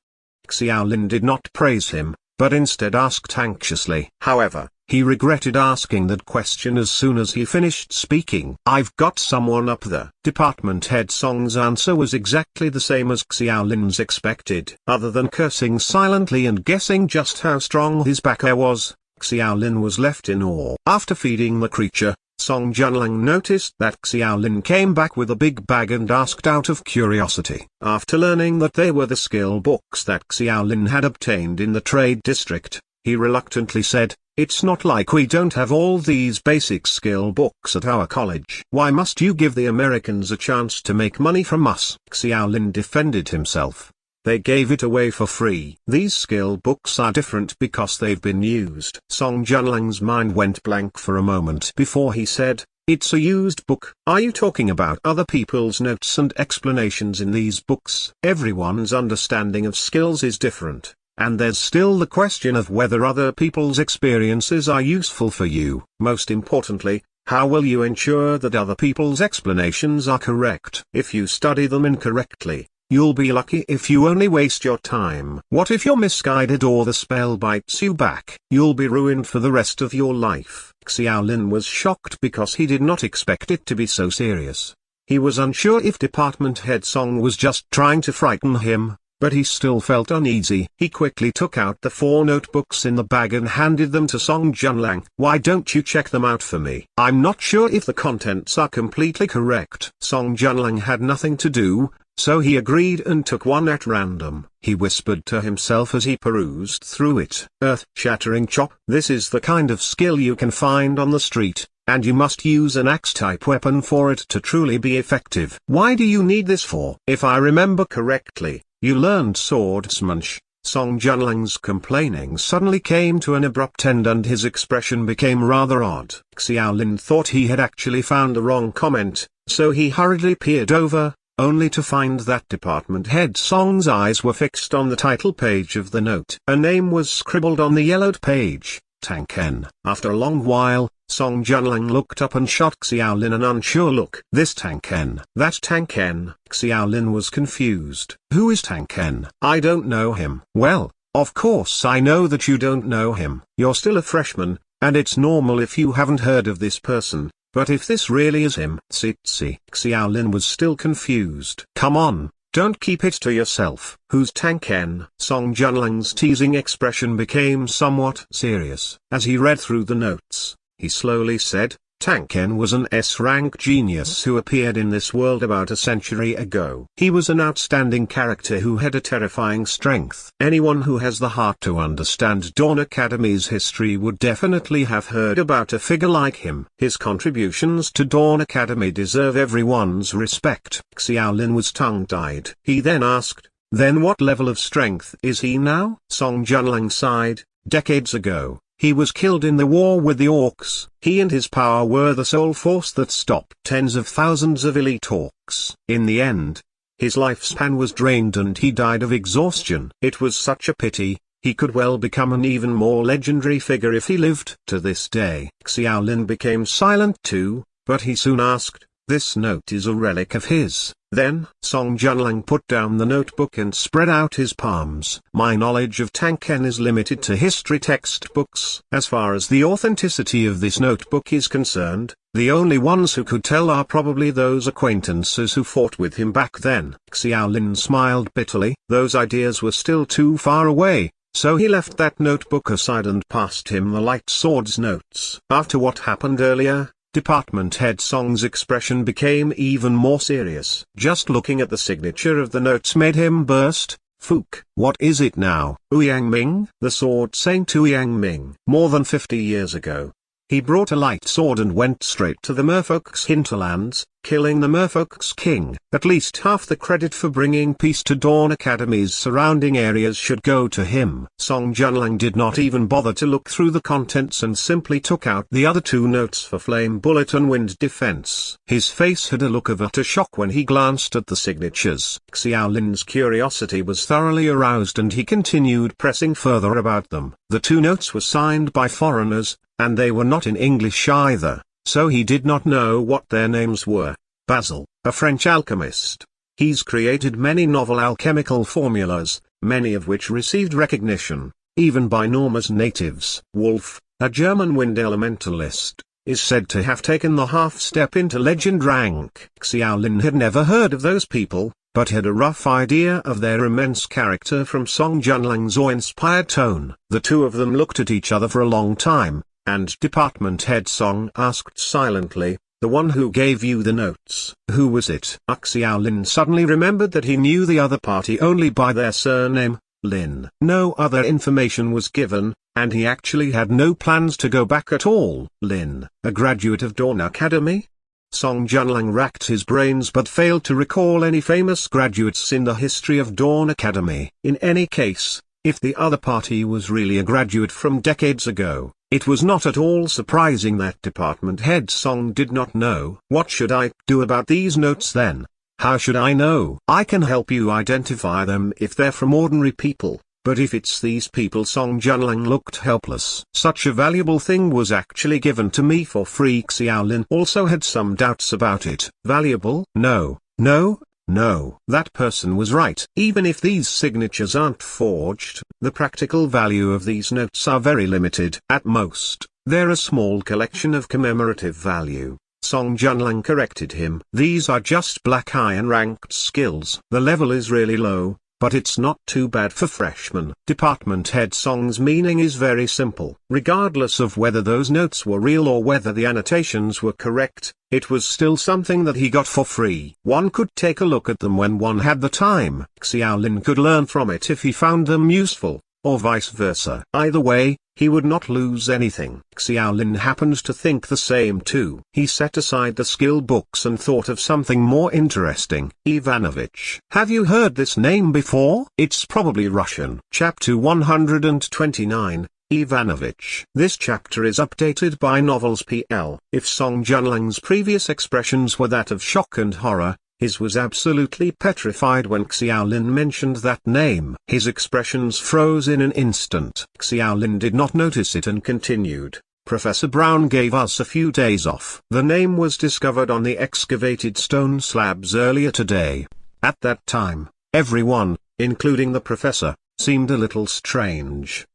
Xiaolin did not praise him, but instead asked anxiously. However, he regretted asking that question as soon as he finished speaking. "I've got someone up there." Department Head Song's answer was exactly the same as Xiaolin's expected. Other than cursing silently and guessing just how strong his backer was, Xiaolin was left in awe. After feeding the creature, Song Junlang noticed that Xiaolin came back with a big bag and asked out of curiosity. After learning that they were the skill books that Xiaolin had obtained in the trade district, he reluctantly said, "It's not like we don't have all these basic skill books at our college. Why must you give the Americans a chance to make money from us?" Xiaolin defended himself. "They gave it away for free. These skill books are different because they've been used." Song Junlang's mind went blank for a moment before he said, "It's a used book. Are you talking about other people's notes and explanations in these books?" Everyone's understanding of skills is different, and there's still the question of whether other people's experiences are useful for you. Most importantly, How will you ensure that other people's explanations are correct? If you study them incorrectly, you'll be lucky if you only waste your time. What if you're misguided or the spell bites you back? You'll be ruined for the rest of your life. Xiaolin was shocked because he did not expect it to be so serious. He was unsure if Department Head Song was just trying to frighten him, but he still felt uneasy. He quickly took out the 4 notebooks in the bag and handed them to Song Junlang. "Why don't you check them out for me? I'm not sure if the contents are completely correct." Song Junlang had nothing to do, so he agreed and took one at random. He whispered to himself as he perused through it. "Earth-shattering chop. This is the kind of skill you can find on the street, and you must use an axe-type weapon for it to truly be effective. Why do you need this for? If I remember correctly, you learned swordsmanship." Song Junlang's complaining suddenly came to an abrupt end and his expression became rather odd. Xiaolin thought he had actually found the wrong comment, so he hurriedly peered over, only to find that Department Head Song's eyes were fixed on the title page of the note. A name was scribbled on the yellowed page, Tang Ken. After a long while, Song Junlang looked up and shot Xiaolin an unsure look. "This Tang Ken." "That Tang Ken?" Xiaolin was confused. "Who is Tang Ken? I don't know him." "Well, of course I know that you don't know him. You're still a freshman, and it's normal if you haven't heard of this person, but if this really is him..." Xiaolin was still confused. "Come on, don't keep it to yourself." "Who's Tang Ken?" Song Junlang's teasing expression became somewhat serious. As he read through the notes, he slowly said, "Tang Ken was an S-rank genius who appeared in this world about a century ago. He was an outstanding character who had a terrifying strength. Anyone who has the heart to understand Dawn Academy's history would definitely have heard about a figure like him. His contributions to Dawn Academy deserve everyone's respect." Xiaolin was tongue-tied. He then asked, "Then what level of strength is he now?" Song Junlang sighed. "Decades ago, he was killed in the war with the orcs. He and his power were the sole force that stopped tens of thousands of elite orcs. In the end, his lifespan was drained and he died of exhaustion. It was such a pity. He could well become an even more legendary figure if he lived to this day." Xiaolin became silent too, but he soon asked, "This note is a relic of his, then?" Song Junlang put down the notebook and spread out his palms. "My knowledge of Tang Ken is limited to history textbooks. As far as the authenticity of this notebook is concerned, the only ones who could tell are probably those acquaintances who fought with him back then." Xiaolin smiled bitterly. Those ideas were still too far away, so he left that notebook aside and passed him the light swords notes. After what happened earlier, Department Head Song's expression became even more serious. Just looking at the signature of the notes made him burst. "Fook, what is it now?" "Ouyang Ming." The sword Saint Ouyang Ming. More than 50 years ago, he brought a light sword and went straight to the merfolk's hinterlands, killing the merfolk's king. At least half the credit for bringing peace to Dawn Academy's surrounding areas should go to him. Song Junlang did not even bother to look through the contents and simply took out the other 2 notes for Flame Bullet and Wind Defense. His face had a look of utter shock when he glanced at the signatures. Xiaolin's curiosity was thoroughly aroused and he continued pressing further about them. The 2 notes were signed by foreigners, and they were not in English either, so he did not know what their names were. Basil, a French alchemist. He's created many novel alchemical formulas, many of which received recognition, even by Norma's natives. Wolf, a German wind elementalist, is said to have taken the half-step into legend rank. Xiaolin had never heard of those people, but had a rough idea of their immense character from Song Junlang's awe-inspired tone. The 2 of them looked at each other for a long time, and Department Head Song asked silently, "The one who gave you the notes, who was it?" Xiaolin suddenly remembered that he knew the other party only by their surname, Lin. No other information was given, and he actually had no plans to go back at all. Lin, a graduate of Dawn Academy? Song Junlang racked his brains but failed to recall any famous graduates in the history of Dawn Academy. In any case, if the other party was really a graduate from decades ago, it was not at all surprising that Department Head Song did not know. "What should I do about these notes then? How should I know?" "I can help you identify them if they're from ordinary people. But if it's these people, Song Junlang looked helpless. Such a valuable thing was actually given to me for free. Xiaolin also had some doubts about it. Valuable? No, no, no. That person was right. Even if these signatures aren't forged, the practical value of these notes are very limited. At most, they're a small collection of commemorative value. Song Junlang corrected him. These are just black iron ranked skills. The level is really low, but it's not too bad for freshmen. Department head Song's meaning is very simple. Regardless of whether those notes were real or whether the annotations were correct, it was still something that he got for free. One could take a look at them when one had the time. Xiaolin could learn from it if he found them useful, or vice versa. Either way, he would not lose anything. Xiaolin happened to think the same too. He set aside the skill books and thought of something more interesting. Ivanovich. Have you heard this name before? It's probably Russian. Chapter 129. Ivanovich. This chapter is updated by Novels PL. If Song Junlang's previous expressions were that of shock and horror, his was absolutely petrified when Xiaolin mentioned that name. His expressions froze in an instant. Xiaolin did not notice it and continued. Professor Brown gave us a few days off. The name was discovered on the excavated stone slabs earlier today. At that time, everyone, including the professor, seemed a little strange.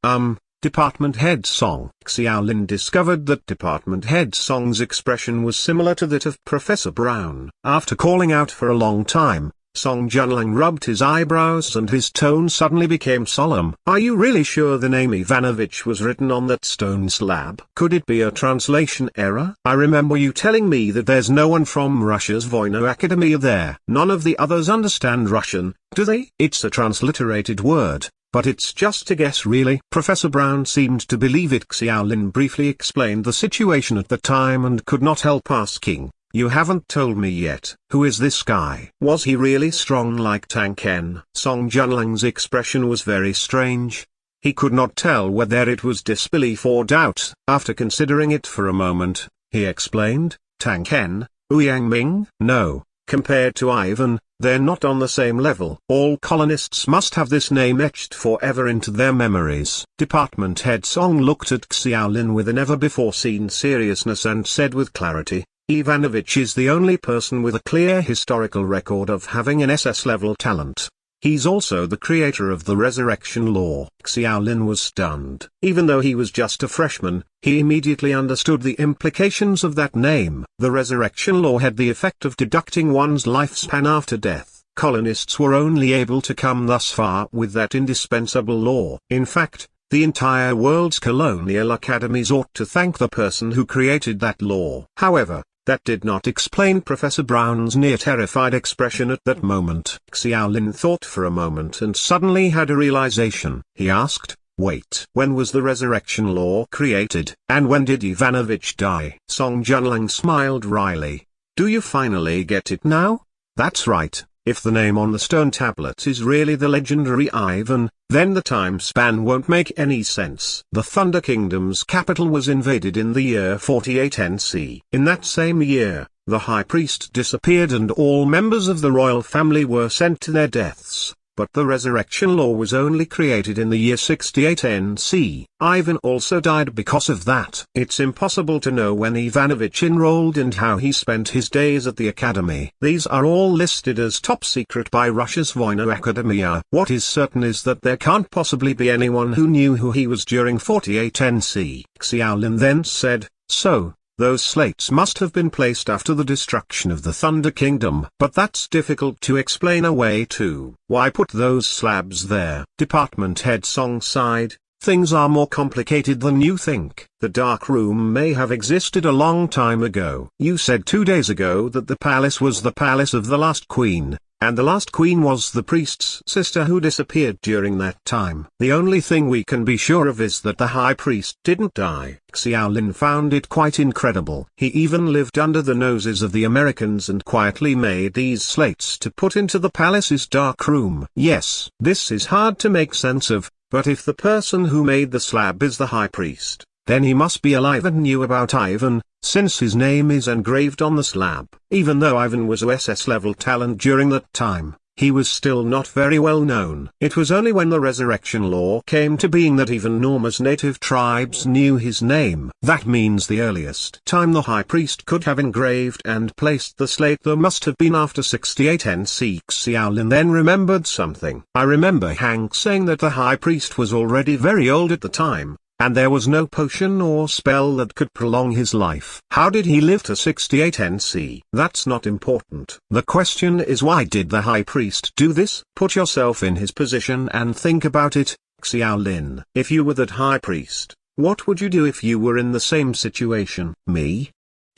Department Head Song. Xiaolin discovered that Department Head Song's expression was similar to that of Professor Brown. After calling out for a long time, Song Junlang rubbed his eyebrows and his tone suddenly became solemn. Are you really sure the name Ivanovich was written on that stone slab? Could it be a translation error? I remember you telling me that there's no one from Russia's Voino Academia there. None of the others understand Russian, do they? It's a transliterated word. But it's just a guess really. Professor Brown seemed to believe it. Xiaolin briefly explained the situation at the time and could not help asking, you haven't told me yet. Who is this guy? Was he really strong like Tang Ken? Song Junlang's expression was very strange. He could not tell whether it was disbelief or doubt. After considering it for a moment, he explained, Tang Ken, Ouyang Ming? No, compared to Ivan, they're not on the same level. All colonists must have this name etched forever into their memories. Department Head Song looked at Xiaolin with a never-before-seen seriousness and said with clarity, Ivanovich is the only person with a clear historical record of having an SS-level talent. He's also the creator of the Resurrection Law. Xiaolin was stunned. Even though he was just a freshman, he immediately understood the implications of that name. The Resurrection Law had the effect of deducting one's lifespan after death. Colonists were only able to come thus far with that indispensable law. In fact, the entire world's colonial academies ought to thank the person who created that law. However, that did not explain Professor Brown's near-terrified expression at that moment. Xiaolin thought for a moment and suddenly had a realization. He asked, wait, when was the Resurrection Law created, and when did Ivanovich die? Song Junlang smiled wryly. Do you finally get it now? That's right. If the name on the stone tablet is really the legendary Ivan, then the time span won't make any sense. The Thunder Kingdom's capital was invaded in the year 48 NC. In that same year, the High Priest disappeared and all members of the royal family were sent to their deaths. But the Resurrection Law was only created in the year 68 NC. Ivan also died because of that. It's impossible to know when Ivanovich enrolled and how he spent his days at the academy. These are all listed as top secret by Russia's Voino Academia. What is certain is that there can't possibly be anyone who knew who he was during 48 NC. Xiaolin then said, so, those slates must have been placed after the destruction of the Thunder Kingdom. But that's difficult to explain away too. Why put those slabs there? Department Head Song sighed. Things are more complicated than you think. The Dark Room may have existed a long time ago. You said 2 days ago that the palace was the palace of the last queen, and the last queen was the priest's sister who disappeared during that time. The only thing we can be sure of is that the high priest didn't die. Xiaolin found it quite incredible. He even lived under the noses of the Americans and quietly made these slates to put into the palace's dark room. Yes, this is hard to make sense of, but if the person who made the slab is the high priest, then he must be alive and knew about Ivan, since his name is engraved on the slab. Even though Ivan was a SS-level talent during that time, he was still not very well known. It was only when the resurrection law came to being that even Norma's native tribes knew his name. That means the earliest time the high priest could have engraved and placed the slate there must have been after 68 NC. Xiaolin then remembered something. I remember Hank saying that the high priest was already very old at the time, and there was no potion or spell that could prolong his life. How did he live to 68 NC? That's not important. The question is, why did the high priest do this? Put yourself in his position and think about it, Xiaolin. If you were that high priest, what would you do if you were in the same situation? Me?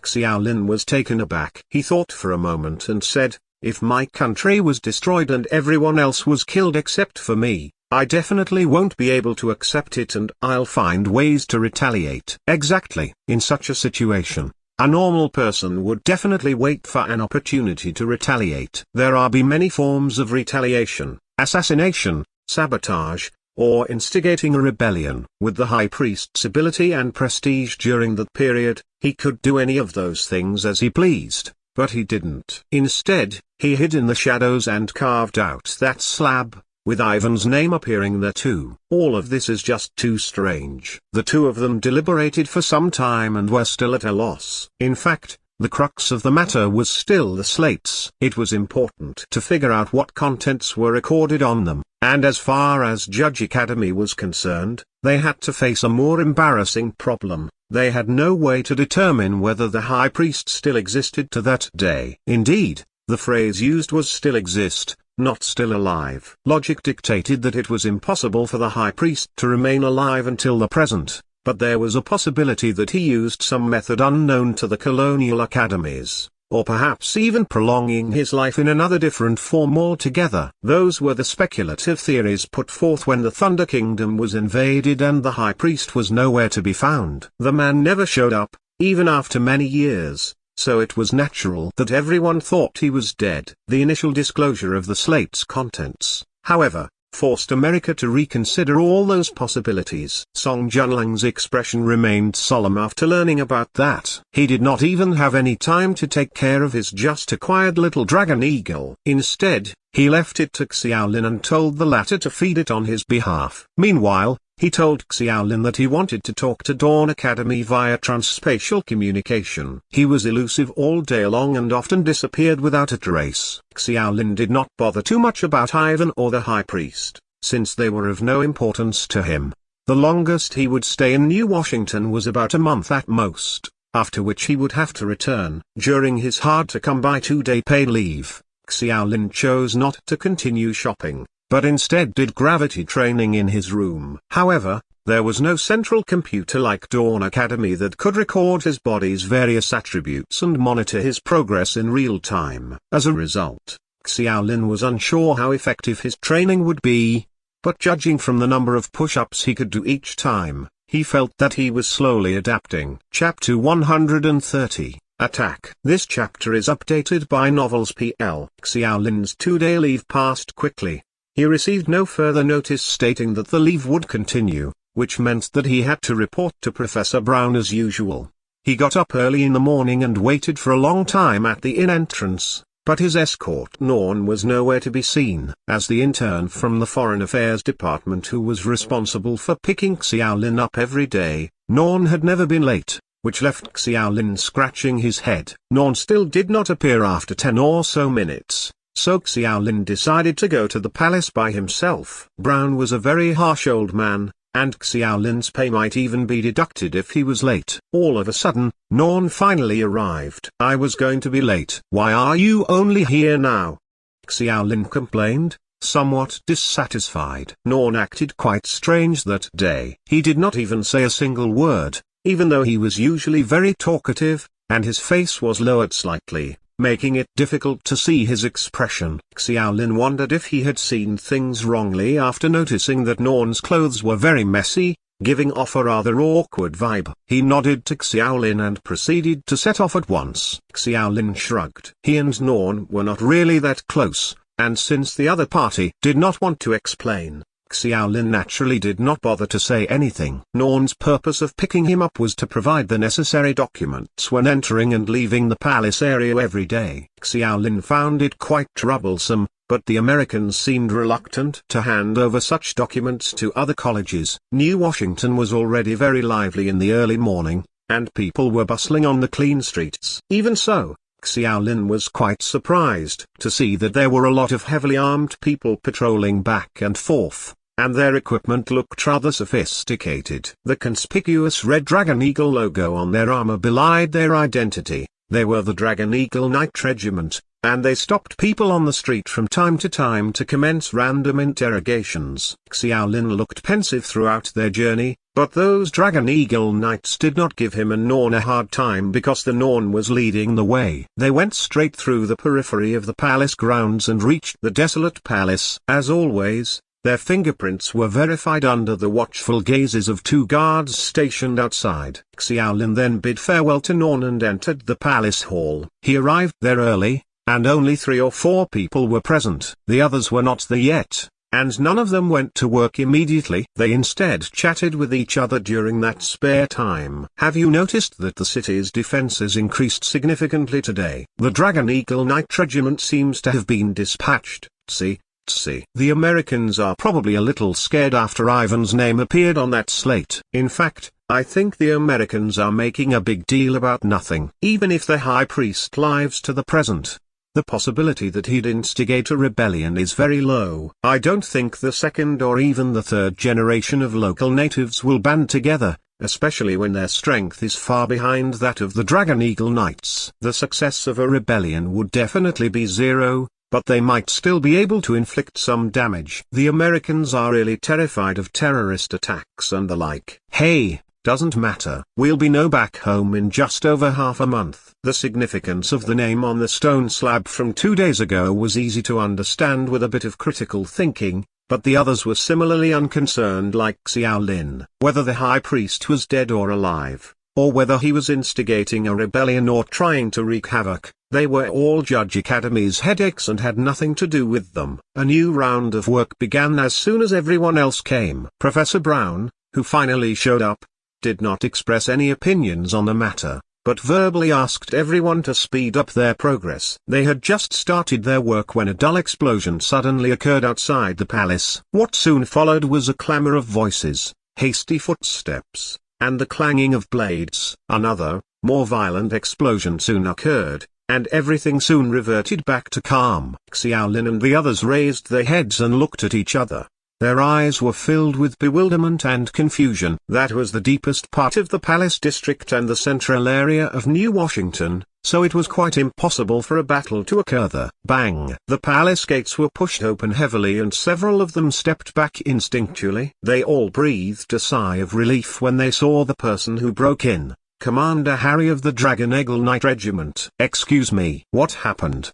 Xiaolin was taken aback. He thought for a moment and said, if my country was destroyed and everyone else was killed except for me, I definitely won't be able to accept it and I'll find ways to retaliate. Exactly. In such a situation, a normal person would definitely wait for an opportunity to retaliate. There are many forms of retaliation: assassination, sabotage, or instigating a rebellion. With the high priest's ability and prestige during that period, he could do any of those things as he pleased, but he didn't. Instead, he hid in the shadows and carved out that slab, with Ivan's name appearing there too. All of this is just too strange. The two of them deliberated for some time and were still at a loss. In fact, the crux of the matter was still the slates. It was important to figure out what contents were recorded on them, and as far as Judge Academy was concerned, they had to face a more embarrassing problem. They had no way to determine whether the high priest still existed to that day. Indeed, the phrase used was still exist, not still alive. Logic dictated that it was impossible for the high priest to remain alive until the present, but there was a possibility that he used some method unknown to the colonial academies, or perhaps even prolonging his life in another different form altogether. Those were the speculative theories put forth when the Thunder Kingdom was invaded and the high priest was nowhere to be found. The man never showed up, even after many years, so it was natural that everyone thought he was dead. The initial disclosure of the slate's contents, however, forced America to reconsider all those possibilities. Song Junlang's expression remained solemn after learning about that. He did not even have any time to take care of his just acquired little dragon eagle. Instead, he left it to Xiaolin and told the latter to feed it on his behalf. Meanwhile, he told Xiaolin that he wanted to talk to Dawn Academy via transspatial communication. He was elusive all day long and often disappeared without a trace. Xiaolin did not bother too much about Ivan or the high priest, since they were of no importance to him. The longest he would stay in New Washington was about a month at most, after which he would have to return. During his hard-to-come-by 2-day paid leave, Xiaolin chose not to continue shopping, but instead did gravity training in his room. However, there was no central computer like Dawn Academy that could record his body's various attributes and monitor his progress in real time. As a result, Xiaolin was unsure how effective his training would be, but judging from the number of push-ups he could do each time, he felt that he was slowly adapting. Chapter 130, Attack. This chapter is updated by Novels PL. Xiaolin's 2-day leave passed quickly. He received no further notice stating that the leave would continue, which meant that he had to report to Professor Brown as usual. He got up early in the morning and waited for a long time at the inn entrance, but his escort Norn was nowhere to be seen. As the intern from the Foreign Affairs Department who was responsible for picking Xiaolin up every day, Norn had never been late, which left Xiaolin scratching his head. Norn still did not appear after 10 or so minutes. So Xiaolin decided to go to the palace by himself. Brown was a very harsh old man, and Xiaolin's pay might even be deducted if he was late. All of a sudden, Norn finally arrived. I was going to be late. Why are you only here now? Xiaolin complained, somewhat dissatisfied. Norn acted quite strange that day. He did not even say a single word, even though he was usually very talkative, and his face was lowered slightly, making it difficult to see his expression. Xiaolin wondered if he had seen things wrongly after noticing that Norn's clothes were very messy, giving off a rather awkward vibe. He nodded to Xiaolin and proceeded to set off at once. Xiaolin shrugged. He and Norn were not really that close, and since the other party did not want to explain, Xiaolin naturally did not bother to say anything. Norn's purpose of picking him up was to provide the necessary documents when entering and leaving the palace area every day. Xiaolin found it quite troublesome, but the Americans seemed reluctant to hand over such documents to other colleges. New Washington was already very lively in the early morning, and people were bustling on the clean streets. Even so, Xiaolin was quite surprised to see that there were a lot of heavily armed people patrolling back and forth, and their equipment looked rather sophisticated. The conspicuous red Dragon Eagle logo on their armor belied their identity. They were the Dragon Eagle Knight Regiment, and they stopped people on the street from time to commence random interrogations. Xiaolin looked pensive throughout their journey, but those Dragon Eagle Knights did not give him and Norn a hard time because the Norn was leading the way. They went straight through the periphery of the palace grounds and reached the desolate palace. As always, their fingerprints were verified under the watchful gazes of 2 guards stationed outside. Xiaolin then bid farewell to Norn and entered the palace hall. He arrived there early, and only 3 or 4 people were present. The others were not there yet, and none of them went to work immediately. They instead chatted with each other during that spare time. Have you noticed that the city's defenses increased significantly today? The Dragon Eagle Knight Regiment seems to have been dispatched. See. The Americans are probably a little scared after Ivan's name appeared on that slate. In fact, I think the Americans are making a big deal about nothing. Even if the High Priest lives to the present, the possibility that he'd instigate a rebellion is very low. I don't think the 2nd or even the 3rd generation of local natives will band together, especially when their strength is far behind that of the Dragon Eagle Knights. The success of a rebellion would definitely be 0. But they might still be able to inflict some damage. The Americans are really terrified of terrorist attacks and the like. Hey, doesn't matter. We'll be back home in just over half a month. The significance of the name on the stone slab from 2 days ago was easy to understand with a bit of critical thinking, but the others were similarly unconcerned like Xiaolin. Whether the High Priest was dead or alive, or whether he was instigating a rebellion or trying to wreak havoc, they were all Judge Academy's headaches and had nothing to do with them. A new round of work began as soon as everyone else came. Professor Brown, who finally showed up, did not express any opinions on the matter, but verbally asked everyone to speed up their progress. They had just started their work when a dull explosion suddenly occurred outside the palace. What soon followed was a clamor of voices, hasty footsteps, and the clanging of blades. Another, more violent explosion soon occurred, and everything soon reverted back to calm. Xiaolin and the others raised their heads and looked at each other. Their eyes were filled with bewilderment and confusion. That was the deepest part of the Palace District and the central area of New Washington, so it was quite impossible for a battle to occur there. Bang! The palace gates were pushed open heavily and several of them stepped back instinctually. They all breathed a sigh of relief when they saw the person who broke in. Commander Harry of the Dragon Eagle Knight Regiment. Excuse me. What happened?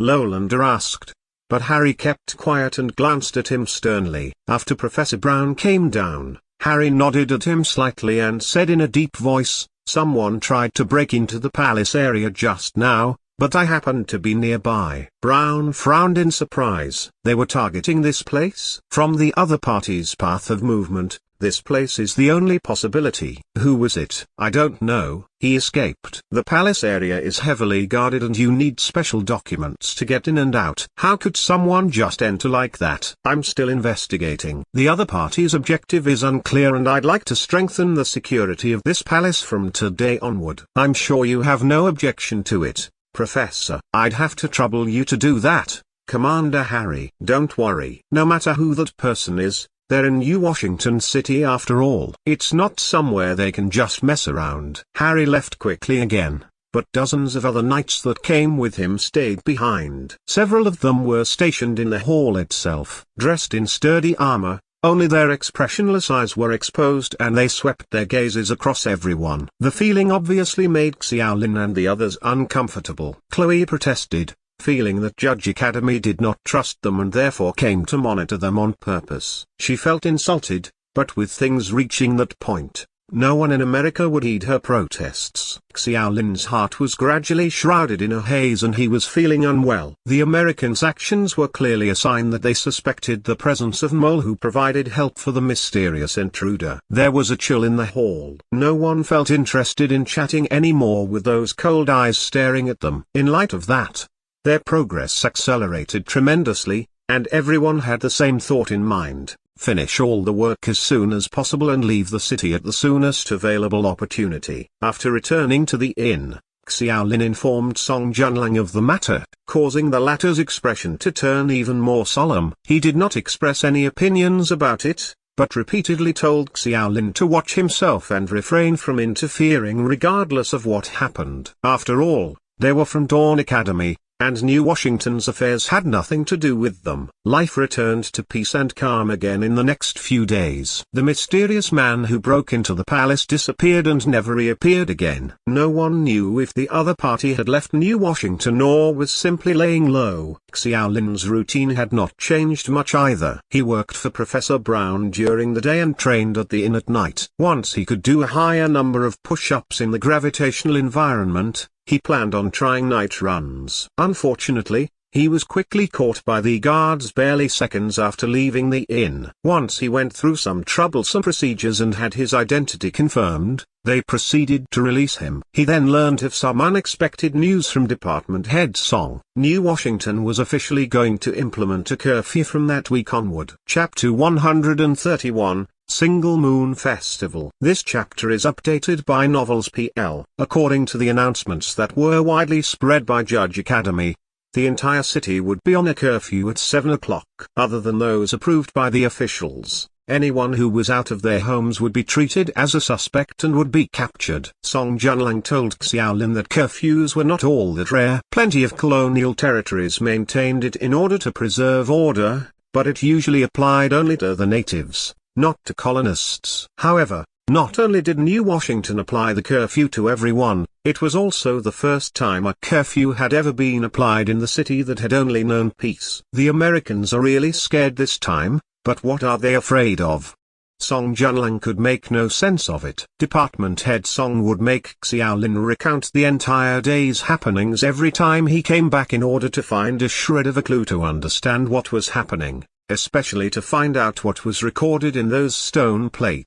Lolander asked. But Harry kept quiet and glanced at him sternly. After Professor Brown came down, Harry nodded at him slightly and said in a deep voice, "Someone tried to break into the palace area just now, but I happened to be nearby." Brown frowned in surprise. They were targeting this place? From the other party's path of movement, this place is the only possibility. Who was it? I don't know. He escaped. The palace area is heavily guarded and you need special documents to get in and out. How could someone just enter like that? I'm still investigating. The other party's objective is unclear and I'd like to strengthen the security of this palace from today onward. I'm sure you have no objection to it, Professor. I'd have to trouble you to do that, Commander Harry. Don't worry. No matter who that person is, they're in New Washington City after all. It's not somewhere they can just mess around. Harry left quickly again, but dozens of other knights that came with him stayed behind. Several of them were stationed in the hall itself, dressed in sturdy armor, only their expressionless eyes were exposed and they swept their gazes across everyone. The feeling obviously made Xiaolin and the others uncomfortable. Chloe protested, feeling that Judge Academy did not trust them and therefore came to monitor them on purpose. She felt insulted, but with things reaching that point, no one in America would heed her protests. Xiaolin's heart was gradually shrouded in a haze and he was feeling unwell. The Americans' actions were clearly a sign that they suspected the presence of Mole who provided help for the mysterious intruder. There was a chill in the hall. No one felt interested in chatting anymore with those cold eyes staring at them. In light of that, Their progress accelerated tremendously, and everyone had the same thought in mind: finish all the work as soon as possible and leave the city at the soonest available opportunity. After returning to the inn, Xiaolin informed Song Junlang of the matter, causing the latter's expression to turn even more solemn. He did not express any opinions about it, but repeatedly told Xiaolin to watch himself and refrain from interfering regardless of what happened. After all, they were from Dawn Academy, and New Washington's affairs had nothing to do with them. Life returned to peace and calm again in the next few days. The mysterious man who broke into the palace disappeared and never reappeared again. No one knew if the other party had left New Washington or was simply laying low. Xiaolin's routine had not changed much either. He worked for Professor Brown during the day and trained at the inn at night. Once he could do a higher number of push-ups in the gravitational environment, he planned on trying night runs. Unfortunately, he was quickly caught by the guards barely seconds after leaving the inn. Once he went through some troublesome procedures and had his identity confirmed, they proceeded to release him. He then learned of some unexpected news from Department Head Song. New Washington was officially going to implement a curfew from that week onward. Chapter 131, Single Moon Festival. This chapter is updated by Novels PL. According to the announcements that were widely spread by Judge Academy, the entire city would be on a curfew at 7 o'clock. Other than those approved by the officials, anyone who was out of their homes would be treated as a suspect and would be captured. Song Junlang told Xiaolin that curfews were not all that rare. Plenty of colonial territories maintained it in order to preserve order, but it usually applied only to the natives, not to colonists. However, not only did New Washington apply the curfew to everyone, it was also the first time a curfew had ever been applied in the city that had only known peace. The Americans are really scared this time, but what are they afraid of? Song Junlang could make no sense of it. Department Head Song would make Xiaolin recount the entire day's happenings every time he came back in order to find a shred of a clue to understand what was happening, especially to find out what was recorded in those stone plates.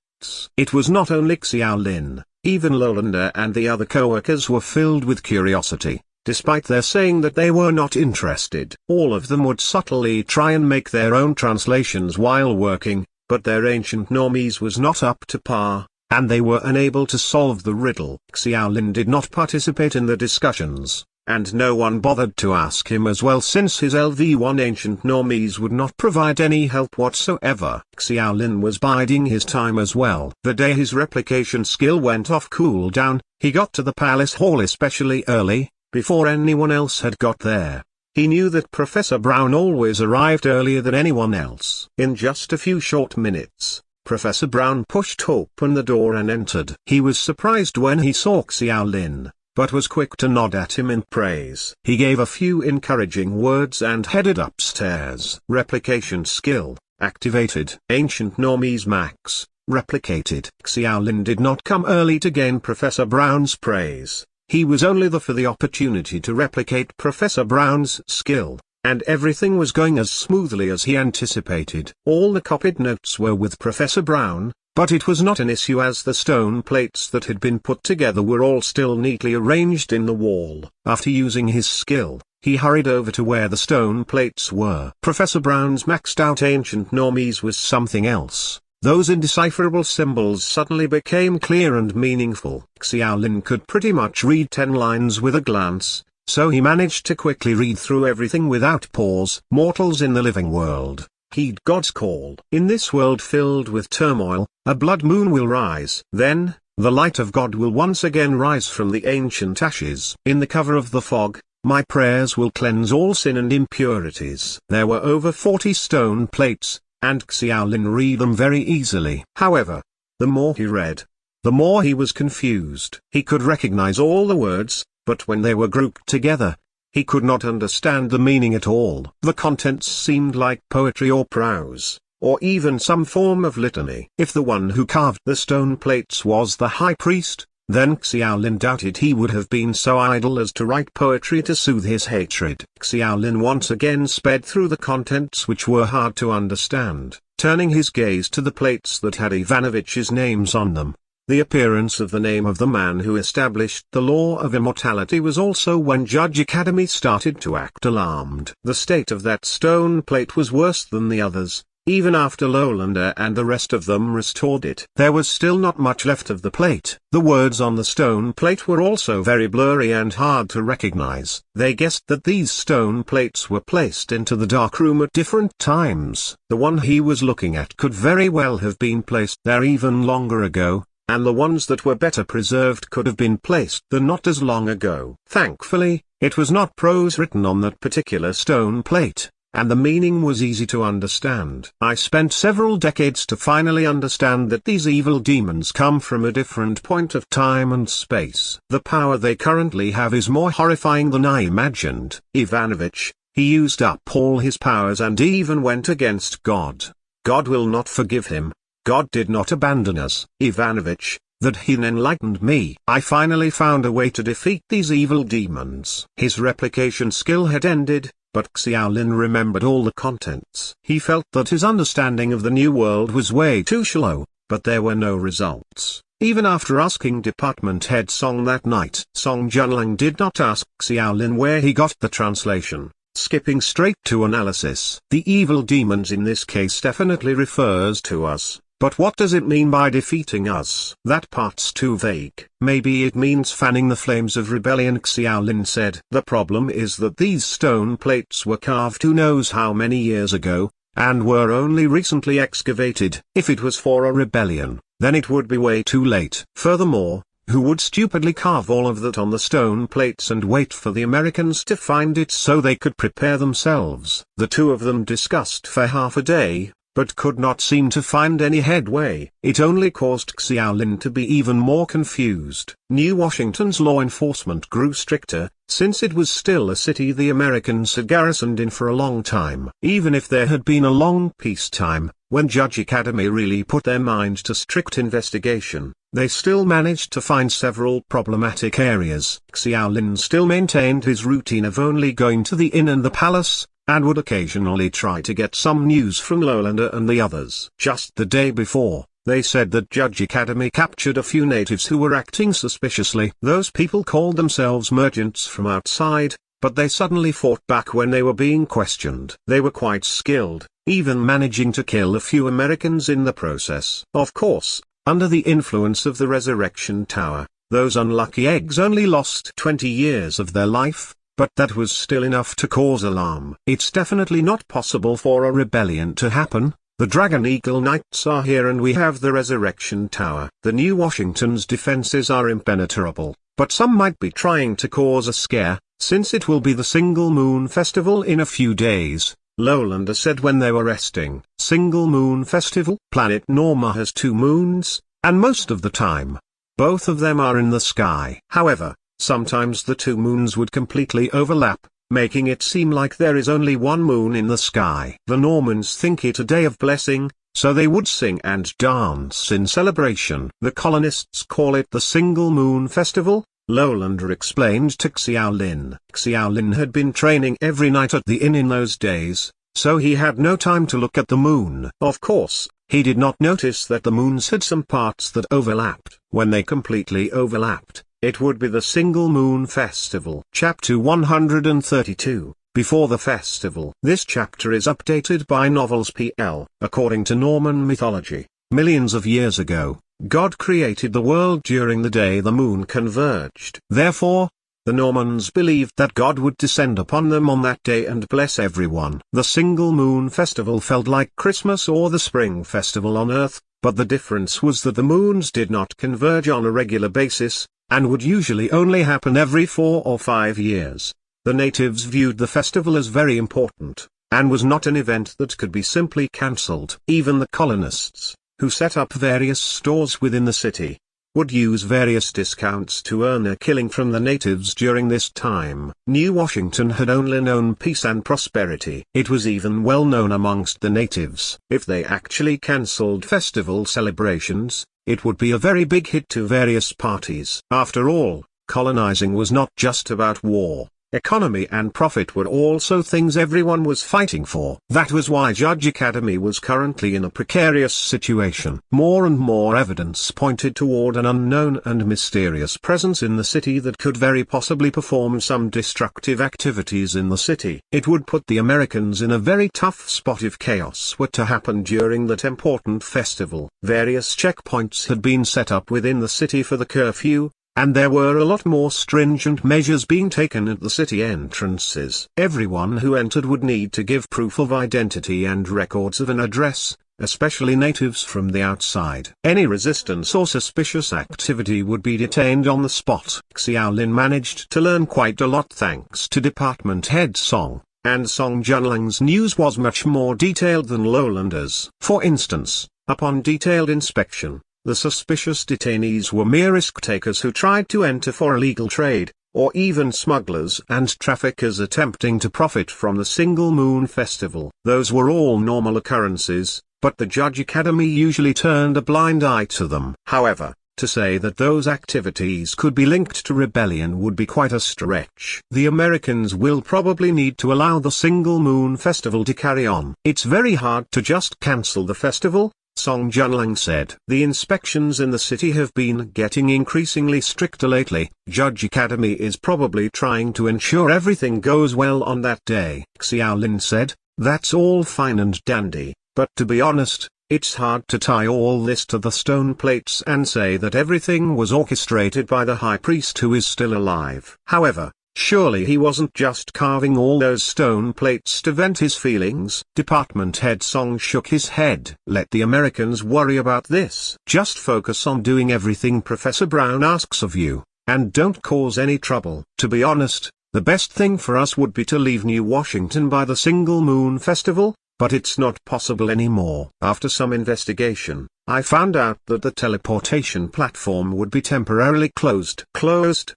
It was not only Xiaolin, even Lolander and the other co-workers were filled with curiosity, despite their saying that they were not interested. All of them would subtly try and make their own translations while working, but their ancient normies was not up to par, and they were unable to solve the riddle. Xiaolin did not participate in the discussions, and no one bothered to ask him as well since his LV1 ancient normies would not provide any help whatsoever. Xiaolin was biding his time as well. The day his replication skill went off cooldown, he got to the palace hall especially early, before anyone else had got there. He knew that Professor Brown always arrived earlier than anyone else. In just a few short minutes, Professor Brown pushed open the door and entered. He was surprised when he saw Xiaolin, but was quick to nod at him in praise. He gave a few encouraging words and headed upstairs. Replication skill activated. Ancient normies max replicated. Xiaolin did not come early to gain Professor Brown's praise. He was only there for the opportunity to replicate Professor Brown's skill, and everything was going as smoothly as he anticipated. All the copied notes were with Professor Brown, but it was not an issue as the stone plates that had been put together were all still neatly arranged in the wall. After using his skill, he hurried over to where the stone plates were. Professor Brown's maxed out ancient normies was something else. Those indecipherable symbols suddenly became clear and meaningful. Xiaolin could pretty much read 10 lines with a glance, so he managed to quickly read through everything without pause. Mortals in the living world, heed God's call. In this world filled with turmoil, a blood moon will rise. Then, the light of God will once again rise from the ancient ashes. In the cover of the fog, my prayers will cleanse all sin and impurities. There were over 40 stone plates, and Xiaolin read them very easily. However, the more he read, the more he was confused. He could recognize all the words, but when they were grouped together, he could not understand the meaning at all. The contents seemed like poetry or prose, or even some form of litany. If the one who carved the stone plates was the high priest, then Xiaolin doubted he would have been so idle as to write poetry to soothe his hatred. Xiaolin once again sped through the contents which were hard to understand, turning his gaze to the plates that had Ivanovich's names on them. The appearance of the name of the man who established the law of immortality was also when Judge Academy started to act alarmed. The state of that stone plate was worse than the others. Even after Lowlander and the rest of them restored it, there was still not much left of the plate. The words on the stone plate were also very blurry and hard to recognize. They guessed that these stone plates were placed into the dark room at different times. The one he was looking at could very well have been placed there even longer ago, and the ones that were better preserved could have been placed there not as long ago. Thankfully, it was not prose written on that particular stone plate, and the meaning was easy to understand. I spent several decades to finally understand that these evil demons come from a different point of time and space. The power they currently have is more horrifying than I imagined. Ivanovich, he used up all his powers and even went against God. God will not forgive him. God did not abandon us. Ivanovich, that he enlightened me. I finally found a way to defeat these evil demons. His replication skill had ended, but Xiaolin remembered all the contents. He felt that his understanding of the new world was way too shallow, but there were no results. Even after asking department head Song that night, Song Junlang did not ask Xiaolin where he got the translation. Skipping straight to analysis. The evil demons in this case definitely refers to us. But what does it mean by defeating us? That part's too vague. Maybe it means fanning the flames of rebellion, Xiaolin said. The problem is that these stone plates were carved who knows how many years ago, and were only recently excavated. If it was for a rebellion, then it would be way too late. Furthermore, who would stupidly carve all of that on the stone plates and wait for the Americans to find it so they could prepare themselves? The two of them discussed for half a day, but could not seem to find any headway. It only caused Xiaolin to be even more confused. New Washington's law enforcement grew stricter, since it was still a city the Americans had garrisoned in for a long time. Even if there had been a long peacetime, when Judge Academy really put their mind to strict investigation, they still managed to find several problematic areas. Xiaolin still maintained his routine of only going to the inn and the palace, and would occasionally try to get some news from Lowlander and the others. Just the day before, they said that Judge Academy captured a few natives who were acting suspiciously. Those people called themselves merchants from outside, but they suddenly fought back when they were being questioned. They were quite skilled, even managing to kill a few Americans in the process. Of course, under the influence of the Resurrection Tower, those unlucky eggs only lost 20 years of their life, but that was still enough to cause alarm. It's definitely not possible for a rebellion to happen. The Dragon Eagle Knights are here and we have the Resurrection Tower. The New Washington's defenses are impenetrable, but some might be trying to cause a scare, since it will be the Single Moon Festival in a few days, Lowlander said when they were resting. Single Moon Festival? Planet Norma has 2 moons, and most of the time, both of them are in the sky. However, sometimes the 2 moons would completely overlap, making it seem like there is only one moon in the sky. The Normans think it a day of blessing, so they would sing and dance in celebration. The colonists call it the Single Moon Festival, Lowlander explained to Xiaolin. Xiaolin had been training every night at the inn in those days, so he had no time to look at the moon. Of course, he did not notice that the moons had some parts that overlapped. When they completely overlapped, it would be the Single Moon Festival. Chapter 132, Before the Festival. This chapter is updated by Novels PL. According to Norman mythology, millions of years ago, God created the world during the day the moon converged. Therefore, the Normans believed that God would descend upon them on that day and bless everyone. The Single Moon Festival felt like Christmas or the Spring Festival on Earth, but the difference was that the moons did not converge on a regular basis, and would usually only happen every 4 or 5 years. The natives viewed the festival as very important, and was not an event that could be simply cancelled. Even the colonists, who set up various stores within the city, would use various discounts to earn a killing from the natives during this time. New Washington had only known peace and prosperity. It was even well known amongst the natives. If they actually cancelled festival celebrations, it would be a very big hit to various parties. After all, colonizing was not just about war. Economy and profit were also things everyone was fighting for. That was why Judge Academy was currently in a precarious situation. More and more evidence pointed toward an unknown and mysterious presence in the city that could very possibly perform some destructive activities in the city. It would put the Americans in a very tough spot if chaos were to happen during that important festival. Various checkpoints had been set up within the city for the curfew, and there were a lot more stringent measures being taken at the city entrances. Everyone who entered would need to give proof of identity and records of an address, especially natives from the outside. Any resistance or suspicious activity would be detained on the spot. Xiaolin managed to learn quite a lot thanks to Department Head Song, and Song Junling's news was much more detailed than Lowlander's. For instance, upon detailed inspection, the suspicious detainees were mere risk-takers who tried to enter for illegal trade, or even smugglers and traffickers attempting to profit from the Single Moon Festival. Those were all normal occurrences, but the Judge Academy usually turned a blind eye to them. However, to say that those activities could be linked to rebellion would be quite a stretch. The Americans will probably need to allow the Single Moon Festival to carry on. It's very hard to just cancel the festival, Song Junling said. The inspections in the city have been getting increasingly stricter lately. Judge Academy is probably trying to ensure everything goes well on that day. Xiaolin said, that's all fine and dandy, but to be honest, it's hard to tie all this to the stone plates and say that everything was orchestrated by the high priest who is still alive. However, surely he wasn't just carving all those stone plates to vent his feelings. Department Head Song shook his head. Let the Americans worry about this. Just focus on doing everything Professor Brown asks of you, and don't cause any trouble. To be honest, the best thing for us would be to leave New Washington by the Single Moon Festival, but it's not possible anymore. After some investigation, I found out that the teleportation platform would be temporarily closed. Closed?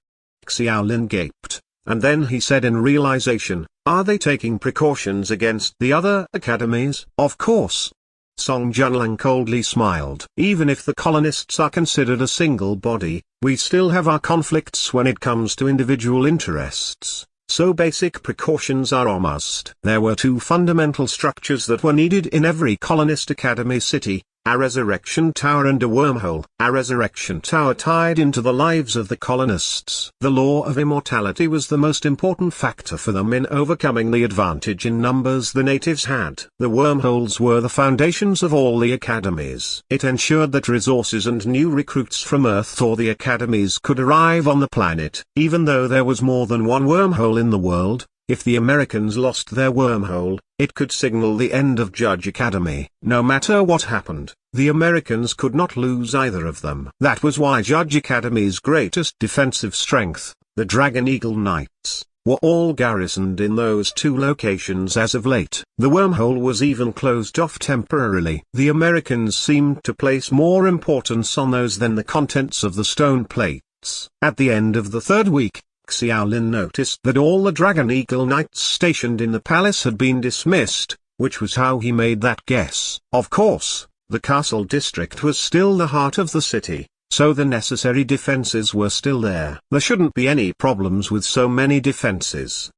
Xiaolin gaped, and then he said in realization, are they taking precautions against the other academies? Of course. Song Junling coldly smiled. Even if the colonists are considered a single body, we still have our conflicts when it comes to individual interests. So basic precautions are a must. There were two fundamental structures that were needed in every colonist academy city, a resurrection tower and a wormhole. A resurrection tower tied into the lives of the colonists. The law of immortality was the most important factor for them in overcoming the advantage in numbers the natives had. The wormholes were the foundations of all the academies. It ensured that resources and new recruits from Earth or the academies could arrive on the planet. Even though there was more than one wormhole in the world, if the Americans lost their wormhole, it could signal the end of Judge Academy. No matter what happened, the Americans could not lose either of them. That was why Judge Academy's greatest defensive strength, the Dragon Eagle Knights, were all garrisoned in those two locations as of late. The wormhole was even closed off temporarily. The Americans seemed to place more importance on those than the contents of the stone plates. At the end of the third week, Xiaolin noticed that all the Dragon Eagle Knights stationed in the palace had been dismissed, which was how he made that guess. Of course, the castle district was still the heart of the city, so the necessary defenses were still there. There shouldn't be any problems with so many defenses.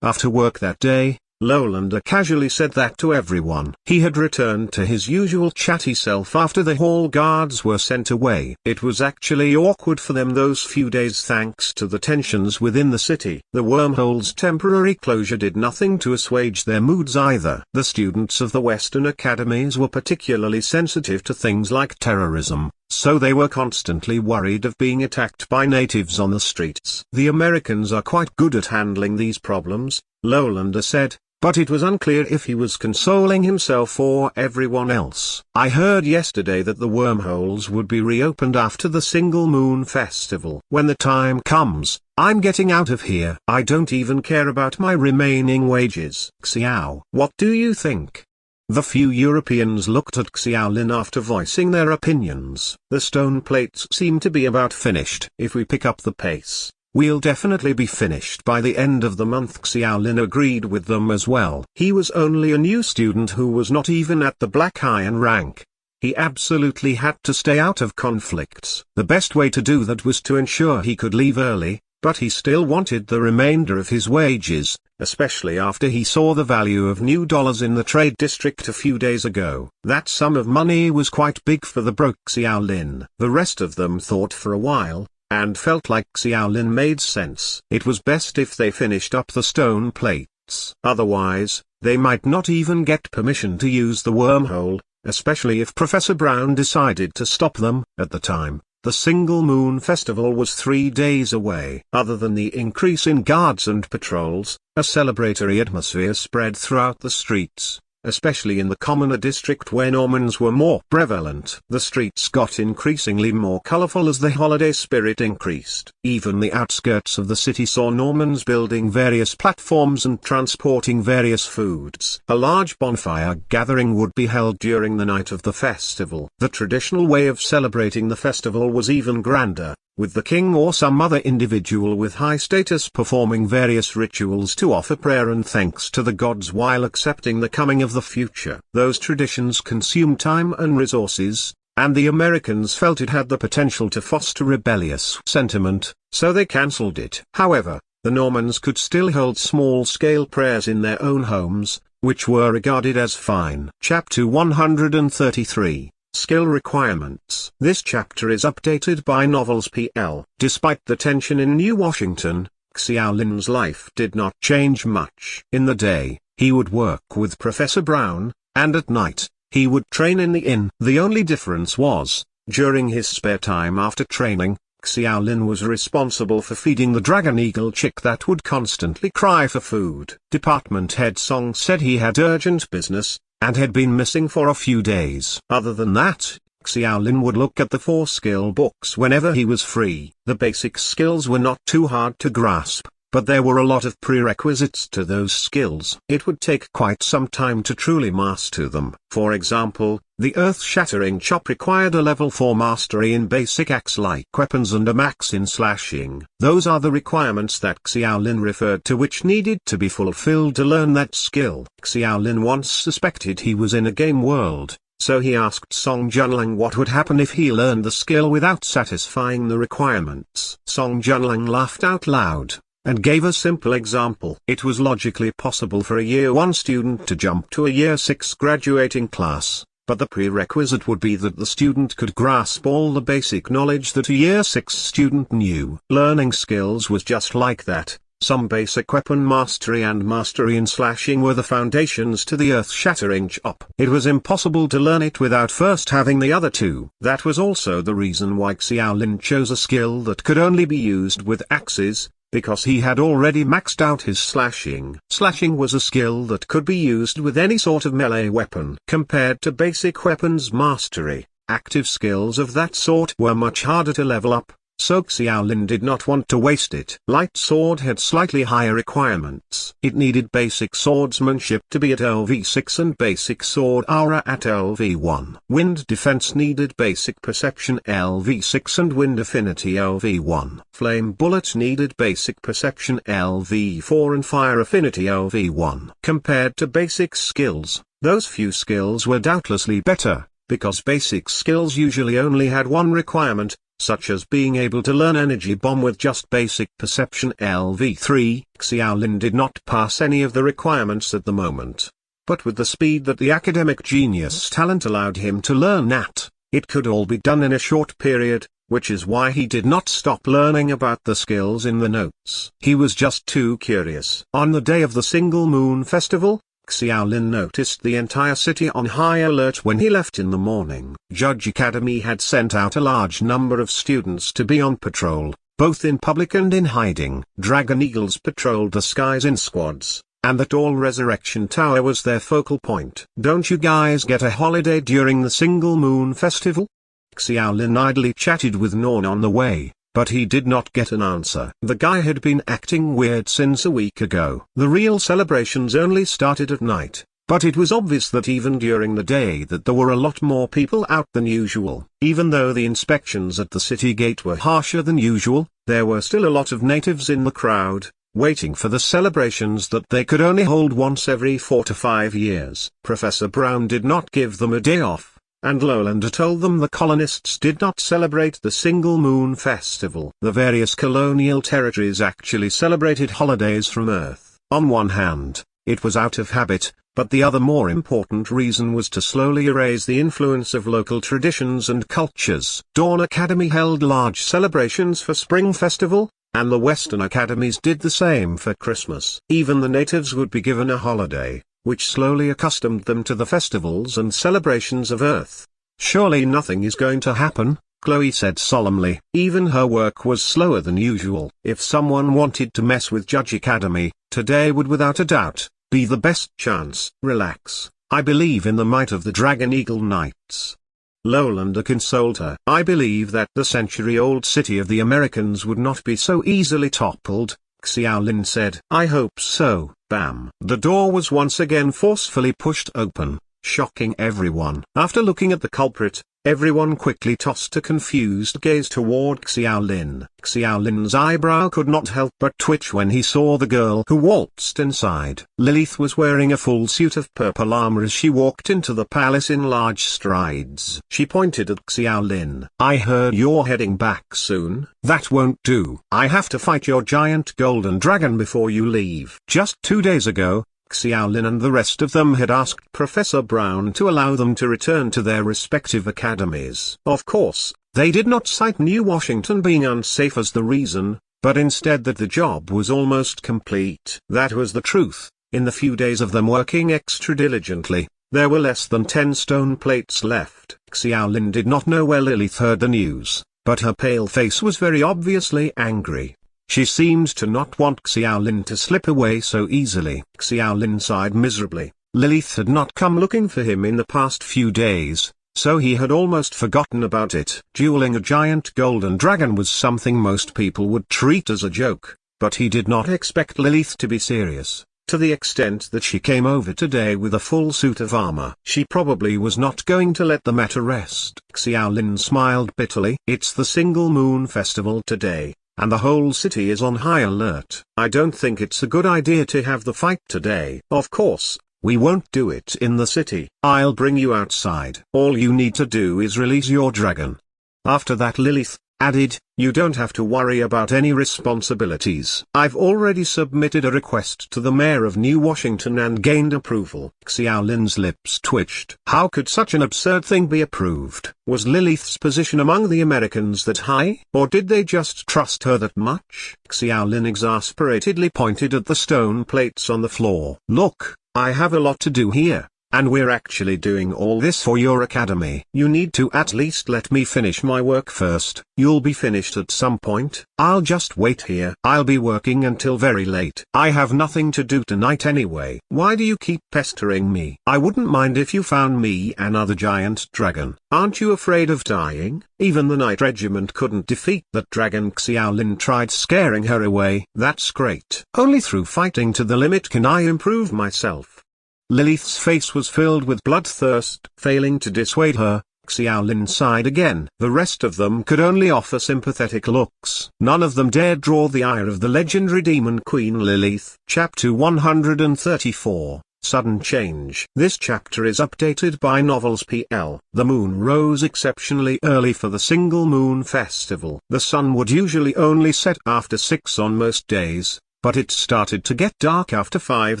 After work that day, Lowlander casually said that to everyone. He had returned to his usual chatty self after the hall guards were sent away. It was actually awkward for them those few days thanks to the tensions within the city. The wormhole's temporary closure did nothing to assuage their moods either. The students of the Western academies were particularly sensitive to things like terrorism, so they were constantly worried of being attacked by natives on the streets. The Americans are quite good at handling these problems, Lowlander said, but it was unclear if he was consoling himself or everyone else. I heard yesterday that the wormholes would be reopened after the Single Moon Festival. When the time comes, I'm getting out of here. I don't even care about my remaining wages. Xiao, what do you think? The few Europeans looked at Xiaolin after voicing their opinions. The stone plates seem to be about finished. If we pick up the pace, we'll definitely be finished by the end of the month. Xiaolin agreed with them as well. He was only a new student who was not even at the Black Iron rank. He absolutely had to stay out of conflicts. The best way to do that was to ensure he could leave early, but he still wanted the remainder of his wages, especially after he saw the value of new dollars in the trade district a few days ago. That sum of money was quite big for the broke Xiao Lin. The rest of them thought for a while, and felt like Xiao Lin made sense. It was best if they finished up the stone plates. Otherwise, they might not even get permission to use the wormhole, especially if Professor Brown decided to stop them. At the time, the Single Moon Festival was 3 days away. Other than the increase in guards and patrols, a celebratory atmosphere spread throughout the streets, especially in the commoner district where Normans were more prevalent. The streets got increasingly more colorful as the holiday spirit increased. Even the outskirts of the city saw Normans building various platforms and transporting various foods. A large bonfire gathering would be held during the night of the festival. The traditional way of celebrating the festival was even grander, with the king or some other individual with high status performing various rituals to offer prayer and thanks to the gods while accepting the coming of the future. Those traditions consumed time and resources, and the Americans felt it had the potential to foster rebellious sentiment, so they cancelled it. However, the Normans could still hold small-scale prayers in their own homes, which were regarded as fine. Chapter 133. Skill Requirements. This chapter is updated by Novels PL. Despite the tension in New Washington, Xiao Lin's life did not change much. In the day, he would work with Professor Brown, and at night, he would train in the inn. The only difference was, during his spare time after training, Xiao Lin was responsible for feeding the Dragon Eagle chick that would constantly cry for food. Department head Song said he had urgent business, and had been missing for a few days. Other than that, Xiao Lin would look at the 4 skill books whenever he was free. The basic skills were not too hard to grasp, but there were a lot of prerequisites to those skills. It would take quite some time to truly master them. For example, the earth-shattering chop required a level 4 mastery in basic axe-like weapons and a max in slashing. Those are the requirements that Xiao Lin referred to which needed to be fulfilled to learn that skill. Xiao Lin once suspected he was in a game world, so he asked Song Junlang what would happen if he learned the skill without satisfying the requirements. Song Junlang laughed out loud, and gave a simple example. It was logically possible for a Year 1 student to jump to a Year 6 graduating class, but the prerequisite would be that the student could grasp all the basic knowledge that a Year 6 student knew. Learning skills was just like that. Some basic weapon mastery and mastery in slashing were the foundations to the earth-shattering chop. It was impossible to learn it without first having the other two. That was also the reason why Xiao Lin chose a skill that could only be used with axes, because he had already maxed out his slashing. Slashing was a skill that could be used with any sort of melee weapon. Compared to basic weapons mastery, active skills of that sort were much harder to level up, so Xiao Lin did not want to waste it. Light sword had slightly higher requirements. It needed basic swordsmanship to be at LV6 and basic sword aura at LV1. Wind defense needed basic perception LV6 and wind affinity LV1. Flame bullet needed basic perception LV4 and fire affinity LV1. Compared to basic skills, those few skills were doubtlessly better, because basic skills usually only had one requirement, such as being able to learn energy bomb with just basic perception LV3. Xiao Lin did not pass any of the requirements at the moment. But with the speed that the academic genius talent allowed him to learn at, it could all be done in a short period, which is why he did not stop learning about the skills in the notes. He was just too curious. On the day of the Single Moon Festival, Xiao Lin noticed the entire city on high alert when he left in the morning. Judge Academy had sent out a large number of students to be on patrol, both in public and in hiding. Dragon Eagles patrolled the skies in squads, and that all Resurrection Tower was their focal point. "Don't you guys get a holiday during the Single Moon Festival?" Xiao Lin idly chatted with Norn on the way, but he did not get an answer. The guy had been acting weird since a week ago. The real celebrations only started at night, but it was obvious that even during the day that there were a lot more people out than usual. Even though the inspections at the city gate were harsher than usual, there were still a lot of natives in the crowd, waiting for the celebrations that they could only hold once every 4 to 5 years. Professor Brown did not give them a day off, and Lolander told them the colonists did not celebrate the single moon festival. The various colonial territories actually celebrated holidays from Earth. On one hand, it was out of habit, but the other more important reason was to slowly erase the influence of local traditions and cultures. Dawn Academy held large celebrations for Spring Festival, and the Western academies did the same for Christmas. Even the natives would be given a holiday, which slowly accustomed them to the festivals and celebrations of Earth. "Surely nothing is going to happen," Chloe said solemnly. Even her work was slower than usual. If someone wanted to mess with Judge Academy, today would without a doubt be the best chance. "Relax, I believe in the might of the Dragon Eagle Knights." Lolander consoled her. "I believe that the century-old city of the Americans would not be so easily toppled," Xiaolin said. "I hope so." Bam! The door was once again forcefully pushed open, shocking everyone. After looking at the culprit, everyone quickly tossed a confused gaze toward Xiaolin. Xiaolin's eyebrow could not help but twitch when he saw the girl who waltzed inside. Lilith was wearing a full suit of purple armor as she walked into the palace in large strides. She pointed at Xiaolin. "I heard you're heading back soon." "That won't do. I have to fight your giant golden dragon before you leave." Just 2 days ago, Xiaolin and the rest of them had asked Professor Brown to allow them to return to their respective academies. Of course, they did not cite New Washington being unsafe as the reason, but instead that the job was almost complete. That was the truth. In the few days of them working extra diligently, there were less than 10 stone plates left. Xiaolin did not know where Lilith heard the news, but her pale face was very obviously angry. She seemed to not want Xiaolin to slip away so easily. Xiaolin sighed miserably. Lilith had not come looking for him in the past few days, so he had almost forgotten about it. Dueling a giant golden dragon was something most people would treat as a joke, but he did not expect Lilith to be serious, to the extent that she came over today with a full suit of armor. She probably was not going to let the matter rest. Xiaolin smiled bitterly. "It's the single moon festival today, and the whole city is on high alert. I don't think it's a good idea to have the fight today. Of course, we won't do it in the city. I'll bring you outside. All you need to do is release your dragon." After that Lilith added, "You don't have to worry about any responsibilities. I've already submitted a request to the mayor of New Washington and gained approval." Xiaolin's lips twitched. How could such an absurd thing be approved? Was Lilith's position among the Americans that high, or did they just trust her that much? Xiaolin exasperatedly pointed at the stone plates on the floor. "Look, I have a lot to do here. And we're actually doing all this for your academy. You need to at least let me finish my work first." "You'll be finished at some point." "I'll just wait here. I'll be working until very late. I have nothing to do tonight anyway." "Why do you keep pestering me?" "I wouldn't mind if you found me another giant dragon." "Aren't you afraid of dying?" "Even the Knight Regiment couldn't defeat that dragon." Xiaolin tried scaring her away. "That's great. Only through fighting to the limit can I improve myself." Lilith's face was filled with bloodthirst. Failing to dissuade her, Xiaolin sighed again. The rest of them could only offer sympathetic looks. None of them dared draw the ire of the legendary Demon Queen Lilith. Chapter 134, Sudden Change. This chapter is updated by Novels PL. The moon rose exceptionally early for the single moon festival. The sun would usually only set after 6 on most days, but it started to get dark after 5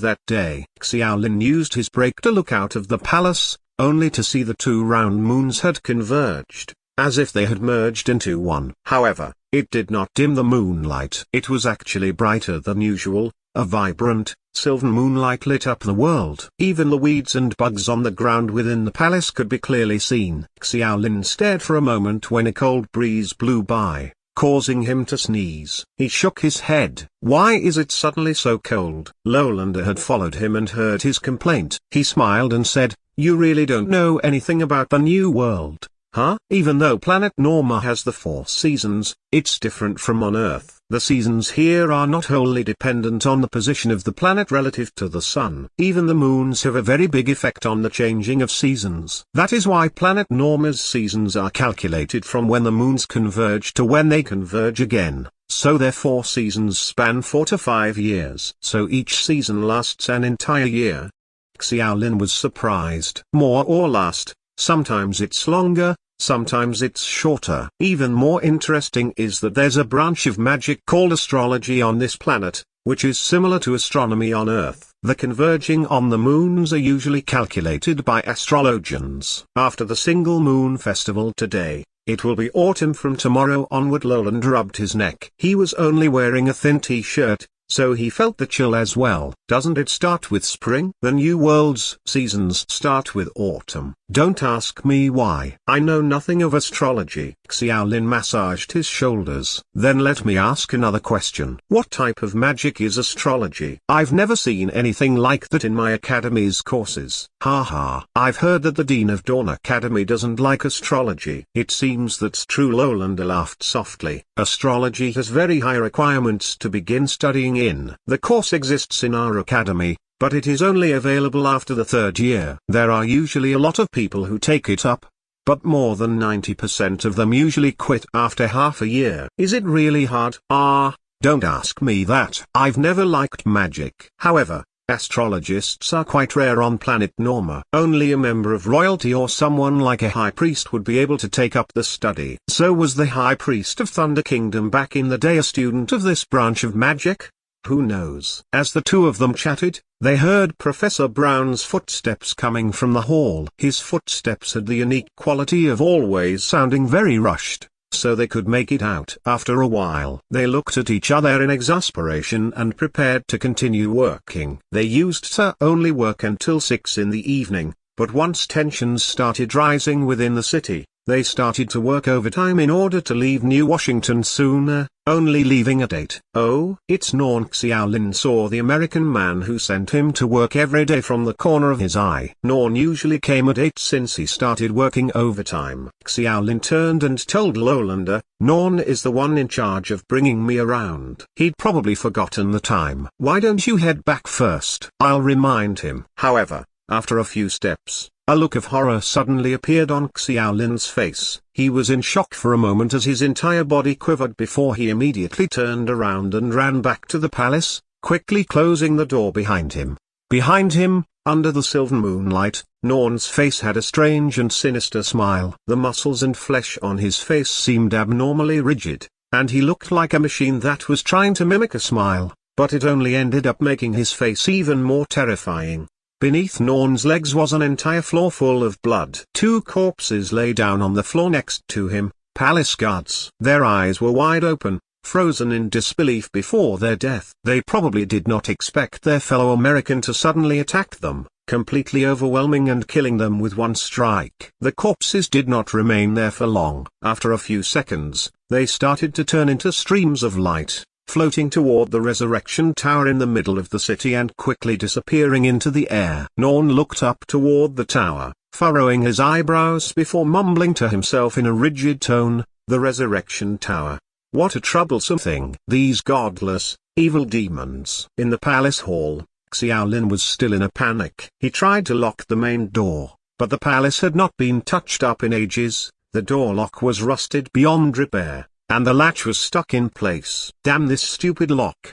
that day. Xiaolin used his break to look out of the palace, only to see the 2 round moons had converged, as if they had merged into one. However, it did not dim the moonlight. It was actually brighter than usual. A vibrant, silver moonlight lit up the world. Even the weeds and bugs on the ground within the palace could be clearly seen. Xiaolin stared for a moment when a cold breeze blew by, causing him to sneeze. He shook his head. Why is it suddenly so cold? Lolander had followed him and heard his complaint. He smiled and said, "You really don't know anything about the new world, huh?" Even though planet Norma has the 4 seasons, it's different from on Earth. The seasons here are not wholly dependent on the position of the planet relative to the sun. Even the moons have a very big effect on the changing of seasons. That is why planet Norma's seasons are calculated from when the moons converge to when they converge again, so their 4 seasons span 4 to 5 years. So each season lasts an entire year. Xiaolin was surprised. More or last, Sometimes it's longer, sometimes it's shorter. Even more interesting is that there's a branch of magic called astrology on this planet, which is similar to astronomy on Earth. The converging on the moons are usually calculated by astrologians. After the single moon festival today, it will be autumn from tomorrow onward. Lowland rubbed his neck. He was only wearing a thin t-shirt, so he felt the chill as well. Doesn't it start with spring? The new world's seasons start with autumn. Don't ask me why. I know nothing of astrology. Xiaolin massaged his shoulders. Then let me ask another question. What type of magic is astrology? I've never seen anything like that in my academy's courses. Haha. I've heard that the Dean of Dawn Academy doesn't like astrology. It seems that's true. Lowlander laughed softly. Astrology has very high requirements to begin studying in. The course exists in our academy, but it is only available after the 3rd year. There are usually a lot of people who take it up, but more than 90% of them usually quit after half a year. Is it really hard? Don't ask me that. I've never liked magic. However, astrologists are quite rare on planet Norma. Only a member of royalty or someone like a high priest would be able to take up the study. So was the high priest of Thunder Kingdom back in the day a student of this branch of magic? Who knows? As the two of them chatted, they heard Professor Brown's footsteps coming from the hall. His footsteps had the unique quality of always sounding very rushed, so they could make it out. After a while, they looked at each other in exasperation and prepared to continue working. They used to only work until 6 in the evening, but once tensions started rising within the city, they started to work overtime in order to leave New Washington sooner, only leaving at 8. Oh, it's Norn. Xiaolin saw the American man who sent him to work every day from the corner of his eye. Norn usually came at 8 since he started working overtime. Xiaolin turned and told Lowlander, Norn is the one in charge of bringing me around. He'd probably forgotten the time. Why don't you head back first? I'll remind him. However, after a few steps, a look of horror suddenly appeared on Xiaolin's face. He was in shock for a moment as his entire body quivered before he immediately turned around and ran back to the palace, quickly closing the door behind him. Behind him, under the silver moonlight, Norn's face had a strange and sinister smile. The muscles and flesh on his face seemed abnormally rigid, and he looked like a machine that was trying to mimic a smile, but it only ended up making his face even more terrifying. Beneath Norn's legs was an entire floor full of blood. 2 corpses lay down on the floor next to him, palace guards. Their eyes were wide open, frozen in disbelief before their death. They probably did not expect their fellow American to suddenly attack them, completely overwhelming and killing them with one strike. The corpses did not remain there for long. After a few seconds, they started to turn into streams of light, floating toward the Resurrection Tower in the middle of the city and quickly disappearing into the air. Norn looked up toward the tower, furrowing his eyebrows before mumbling to himself in a rigid tone, the Resurrection Tower. What a troublesome thing. These godless, evil demons. In the palace hall, Xiaolin was still in a panic. He tried to lock the main door, but the palace had not been touched up in ages. The door lock was rusted beyond repair, and the latch was stuck in place. Damn this stupid lock!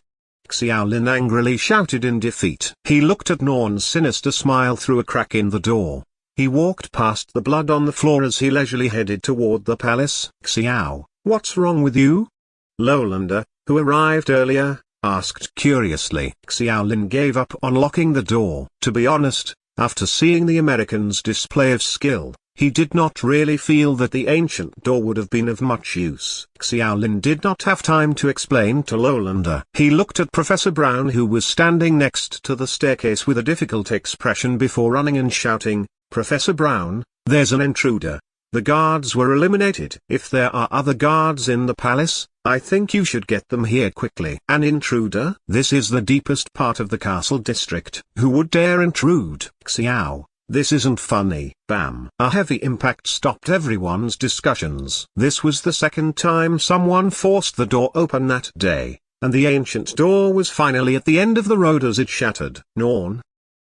Xiaolin angrily shouted in defeat. He looked at Norn's sinister smile through a crack in the door. He walked past the blood on the floor as he leisurely headed toward the palace. Xiao, what's wrong with you? Lowlander, who arrived earlier, asked curiously. Xiaolin gave up on locking the door. To be honest, after seeing the American's display of skill, he did not really feel that the ancient door would have been of much use. Xiaolin did not have time to explain to Lowlander. He looked at Professor Brown, who was standing next to the staircase with a difficult expression before running and shouting, Professor Brown, there's an intruder. The guards were eliminated. If there are other guards in the palace, I think you should get them here quickly. An intruder? This is the deepest part of the castle district. Who would dare intrude? Xiao. This isn't funny. Bam. A heavy impact stopped everyone's discussions. This was the second time someone forced the door open that day, and the ancient door was finally at the end of the road as it shattered. Norn?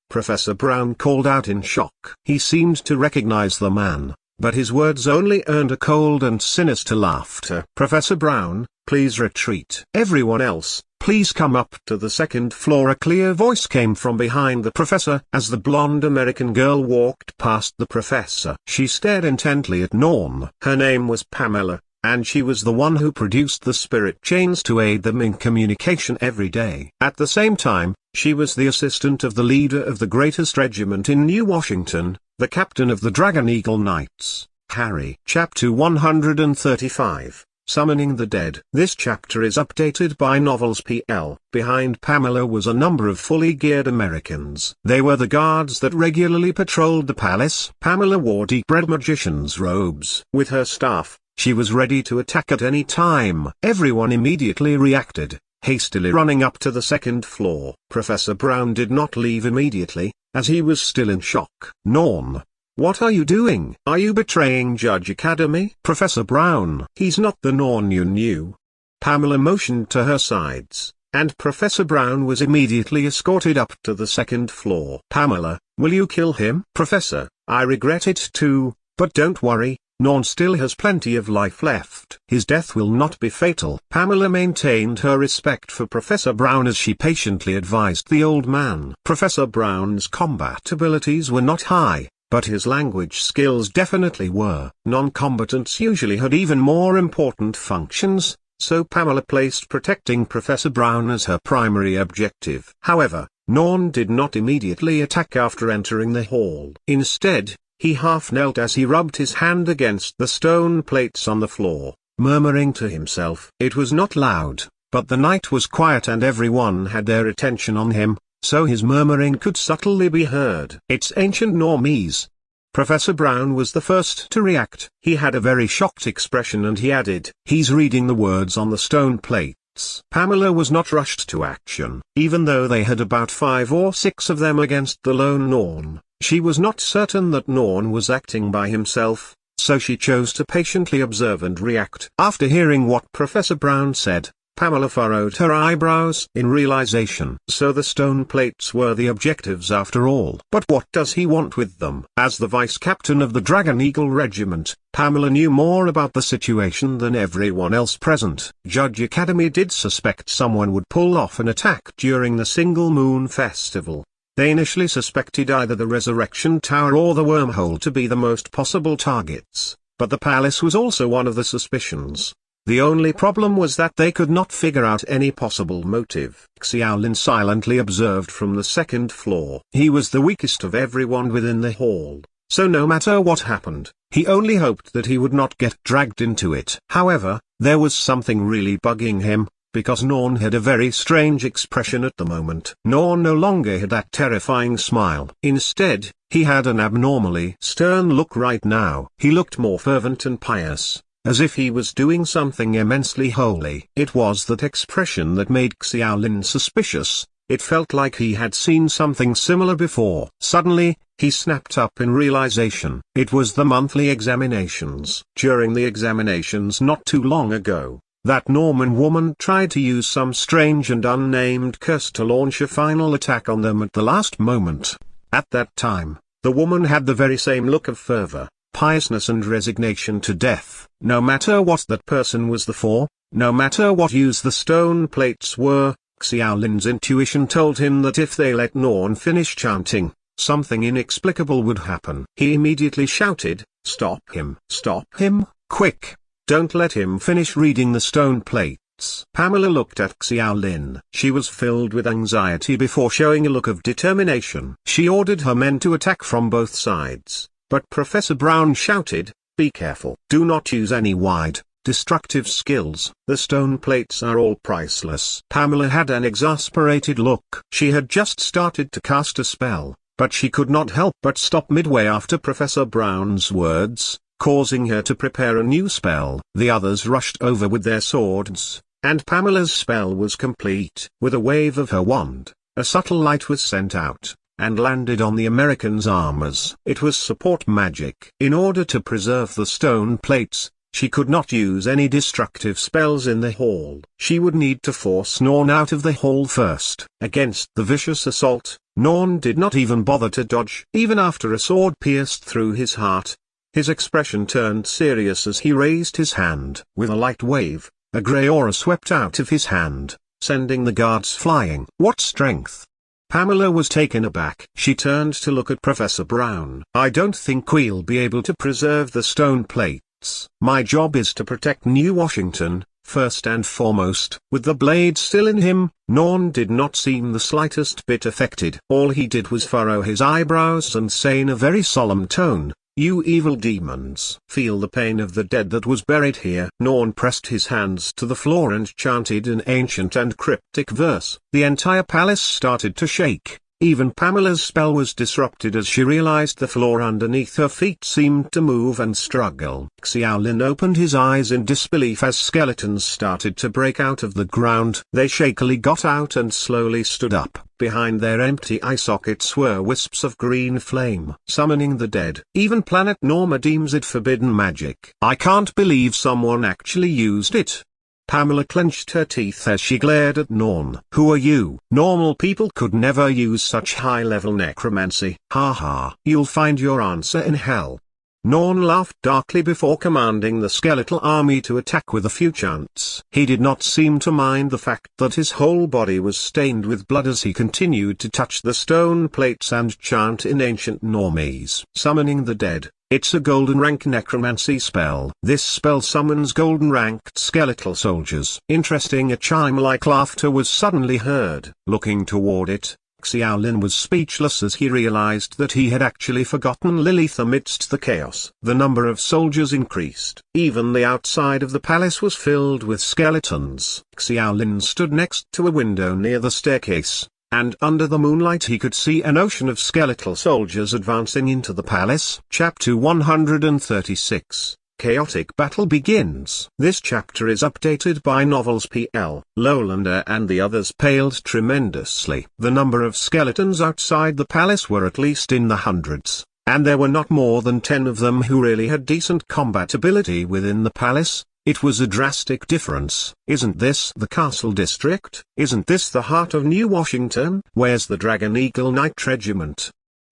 Professor Brown called out in shock. He seemed to recognize the man. but his words only earned a cold and sinister laughter. "Professor Brown, please retreat. Everyone else, please come up to the second floor." A clear voice came from behind the professor as the blonde American girl walked past the professor. She stared intently at Norn. Her name was Pamela, and she was the one who produced the spirit chains to aid them in communication every day. At the same time, she was the assistant of the leader of the greatest regiment in New Washington, the captain of the Dragon Eagle Knights, Harry. Chapter 135. Summoning the Dead. This chapter is updated by Novels PL. Behind Pamela was a number of fully geared Americans. They were the guards that regularly patrolled the palace. Pamela wore deep red magician's robes. With her staff, she was ready to attack at any time. Everyone immediately reacted, hastily running up to the second floor. Professor Brown did not leave immediately, as he was still in shock. "Norn, what are you doing? Are you betraying Judge Academy?" "Professor Brown, he's not the Norn you knew." Pamela motioned to her sides, and Professor Brown was immediately escorted up to the second floor. "Pamela, will you kill him?" "Professor, I regret it too, but don't worry. Norn still has plenty of life left. His death will not be fatal." Pamela maintained her respect for Professor Brown as she patiently advised the old man. Professor Brown's combat abilities were not high, but his language skills definitely were. Non-combatants usually had even more important functions, so Pamela placed protecting Professor Brown as her primary objective. However, Norn did not immediately attack after entering the hall. Instead, he half knelt as he rubbed his hand against the stone plates on the floor, murmuring to himself. It was not loud, but the night was quiet and everyone had their attention on him, so his murmuring could subtly be heard. "It's ancient Normese." Professor Brown was the first to react. He had a very shocked expression and he added, "He's reading the words on the stone plates." Pamela was not rushed to action. Even though they had about 5 or 6 of them against the lone Norn, she was not certain that Norn was acting by himself, so she chose to patiently observe and react. After hearing what Professor Brown said, Pamela furrowed her eyebrows in realization. So the stone plates were the objectives after all. But what does he want with them? As the vice captain of the Dragon Eagle Regiment, Pamela knew more about the situation than everyone else present. Judge Academy did suspect someone would pull off an attack during the Single Moon Festival. They initially suspected either the Resurrection Tower or the Wormhole to be the most possible targets, but the palace was also one of the suspicions. The only problem was that they could not figure out any possible motive. Xiaolin silently observed from the second floor. He was the weakest of everyone within the hall, so no matter what happened, he only hoped that he would not get dragged into it. However, there was something really bugging him, because Norn had a very strange expression at the moment. Norn no longer had that terrifying smile. Instead, he had an abnormally stern look right now. He looked more fervent and pious, as if he was doing something immensely holy. It was that expression that made Xiaolin suspicious. It felt like he had seen something similar before. Suddenly, he snapped up in realization. It was the monthly examinations. During the examinations not too long ago, that Norman woman tried to use some strange and unnamed curse to launch a final attack on them at the last moment. At that time, the woman had the very same look of fervor, piousness and resignation to death. No matter what that person was the for, no matter what use the stone plates were, Xiaolin's intuition told him that if they let Norn finish chanting, something inexplicable would happen. He immediately shouted, "Stop him! Stop him, quick! Don't let him finish reading the stone plates." Pamela looked at Xiaolin. She was filled with anxiety before showing a look of determination. She ordered her men to attack from both sides, but Professor Brown shouted, "Be careful. Do not use any wide, destructive skills. The stone plates are all priceless." Pamela had an exasperated look. She had just started to cast a spell, but she could not help but stop midway after Professor Brown's words, causing her to prepare a new spell. The others rushed over with their swords, and Pamela's spell was complete. With a wave of her wand, a subtle light was sent out, and landed on the Americans' armors. It was support magic. In order to preserve the stone plates, she could not use any destructive spells in the hall. She would need to force Norn out of the hall first. Against the vicious assault, Norn did not even bother to dodge. Even after a sword pierced through his heart, His expression turned serious as he raised his hand. With a light wave, a grey aura swept out of his hand, sending the guards flying. What strength! Pamela was taken aback. She turned to look at Professor Brown. I don't think we'll be able to preserve the stone plates. My job is to protect New Washington, first and foremost. With the blade still in him, Norn did not seem the slightest bit affected. All he did was furrow his eyebrows and say in a very solemn tone, "You evil demons, feel the pain of the dead that was buried here." Norn pressed his hands to the floor and chanted an ancient and cryptic verse. The entire palace started to shake. Even Pamela's spell was disrupted as she realized the floor underneath her feet seemed to move and struggle. Xiaolin opened his eyes in disbelief as skeletons started to break out of the ground. They shakily got out and slowly stood up. Behind their empty eye sockets were wisps of green flame. Summoning the dead. Even Planet Norma deems it forbidden magic. I can't believe someone actually used it. Pamela clenched her teeth as she glared at Norn. Who are you? Normal people could never use such high-level necromancy. Ha ha. You'll find your answer in hell. Norn laughed darkly before commanding the skeletal army to attack with a few chants. He did not seem to mind the fact that his whole body was stained with blood as he continued to touch the stone plates and chant in ancient Normese. Summoning the dead. It's a golden rank necromancy spell. This spell summons golden ranked skeletal soldiers. Interesting. A chime-like laughter was suddenly heard. Looking toward it, Xiaolin was speechless as he realized that he had actually forgotten Lilith amidst the chaos. The number of soldiers increased. Even the outside of the palace was filled with skeletons. Xiaolin stood next to a window near the staircase, and under the moonlight he could see an ocean of skeletal soldiers advancing into the palace. Chapter 136, Chaotic Battle begins. This chapter is updated by Novels PL. Lowlander and the others paled tremendously. The number of skeletons outside the palace were at least in the hundreds, and there were not more than 10 of them who really had decent combat ability within the palace. It was a drastic difference. Isn't this the Castle District? Isn't this the heart of New Washington? Where's the Dragon Eagle Knight Regiment?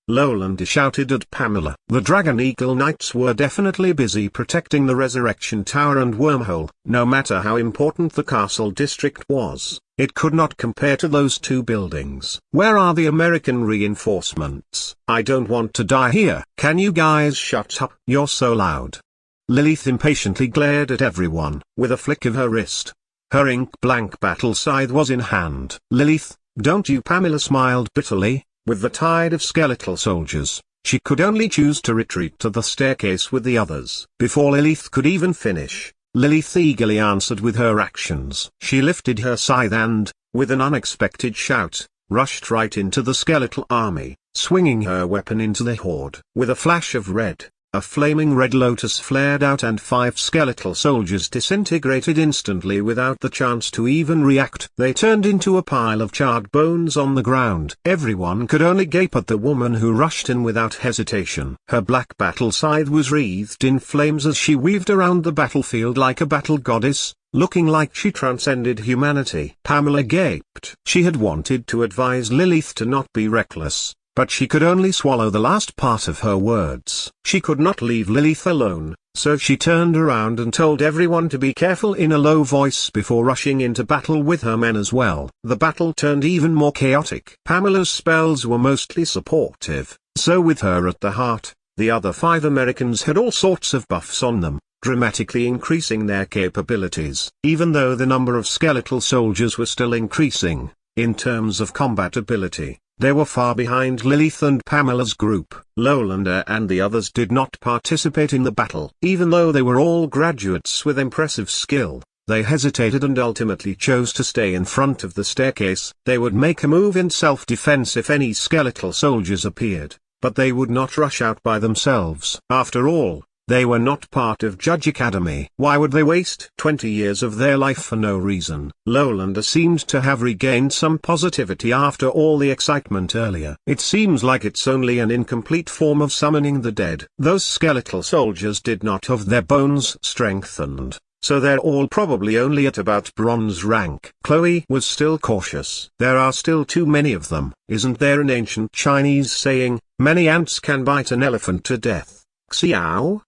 Lowlander shouted at Pamela. The Dragon Eagle Knights were definitely busy protecting the Resurrection Tower and Wormhole. No matter how important the Castle District was, it could not compare to those two buildings. Where are the American reinforcements? I don't want to die here. Can you guys shut up? You're so loud. Lilith impatiently glared at everyone. With a flick of her wrist, her ink-blank battle scythe was in hand. Lilith, don't you? Pamela smiled bitterly. With the tide of skeletal soldiers, she could only choose to retreat to the staircase with the others. Before Lilith could even finish, Lilith eagerly answered with her actions. She lifted her scythe and, with an unexpected shout, rushed right into the skeletal army, swinging her weapon into the horde. With a flash of red, a flaming red lotus flared out and 5 skeletal soldiers disintegrated instantly without the chance to even react. They turned into a pile of charred bones on the ground. Everyone could only gape at the woman who rushed in without hesitation. Her black battle scythe was wreathed in flames as she weaved around the battlefield like a battle goddess, looking like she transcended humanity. Pamela gaped. She had wanted to advise Lilith to not be reckless, but she could only swallow the last part of her words. She could not leave Lilith alone, so she turned around and told everyone to be careful in a low voice before rushing into battle with her men as well. The battle turned even more chaotic. Pamela's spells were mostly supportive, so with her at the heart, the other 5 Americans had all sorts of buffs on them, dramatically increasing their capabilities. Even though the number of skeletal soldiers were still increasing, in terms of combat ability, they were far behind Lilith and Pamela's group. Lowlander and the others did not participate in the battle. Even though they were all graduates with impressive skill, they hesitated and ultimately chose to stay in front of the staircase. They would make a move in self-defense if any skeletal soldiers appeared, but they would not rush out by themselves. After all, they were not part of Judge Academy. Why would they waste 20 years of their life for no reason? Lowlander seemed to have regained some positivity after all the excitement earlier. It seems like it's only an incomplete form of summoning the dead. Those skeletal soldiers did not have their bones strengthened, so they're all probably only at about bronze rank. Chloe was still cautious. There are still too many of them. Isn't there an ancient Chinese saying, many ants can bite an elephant to death? Xiao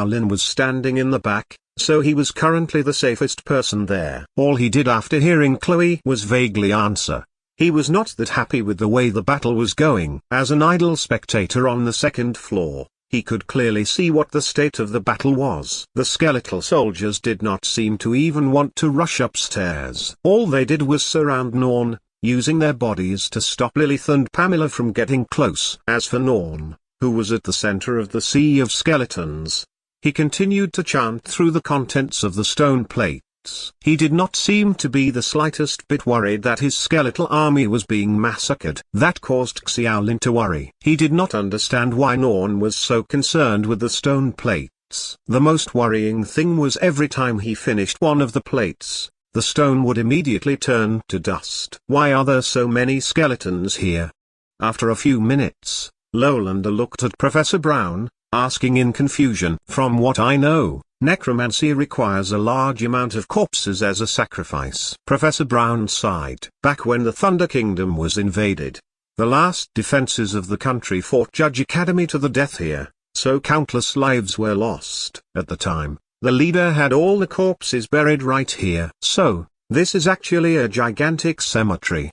Lin was standing in the back, so he was currently the safest person there. All he did after hearing Chloe was vaguely answer. He was not that happy with the way the battle was going. As an idle spectator on the second floor, he could clearly see what the state of the battle was. The skeletal soldiers did not seem to even want to rush upstairs. All they did was surround Norn, using their bodies to stop Lilith and Pamela from getting close. As for Norn, who was at the center of the sea of skeletons, he continued to chant through the contents of the stone plates. He did not seem to be the slightest bit worried that his skeletal army was being massacred. That caused Xiao Lin to worry. He did not understand why Norn was so concerned with the stone plates. The most worrying thing was every time he finished one of the plates, the stone would immediately turn to dust. Why are there so many skeletons here? After a few minutes, Lolander looked at Professor Brown, asking in confusion. From what I know, necromancy requires a large amount of corpses as a sacrifice. Professor Brown sighed. Back when the Thunder Kingdom was invaded, the last defenses of the country fought Judge Academy to the death here, so countless lives were lost. At the time, the leader had all the corpses buried right here. So, this is actually a gigantic cemetery.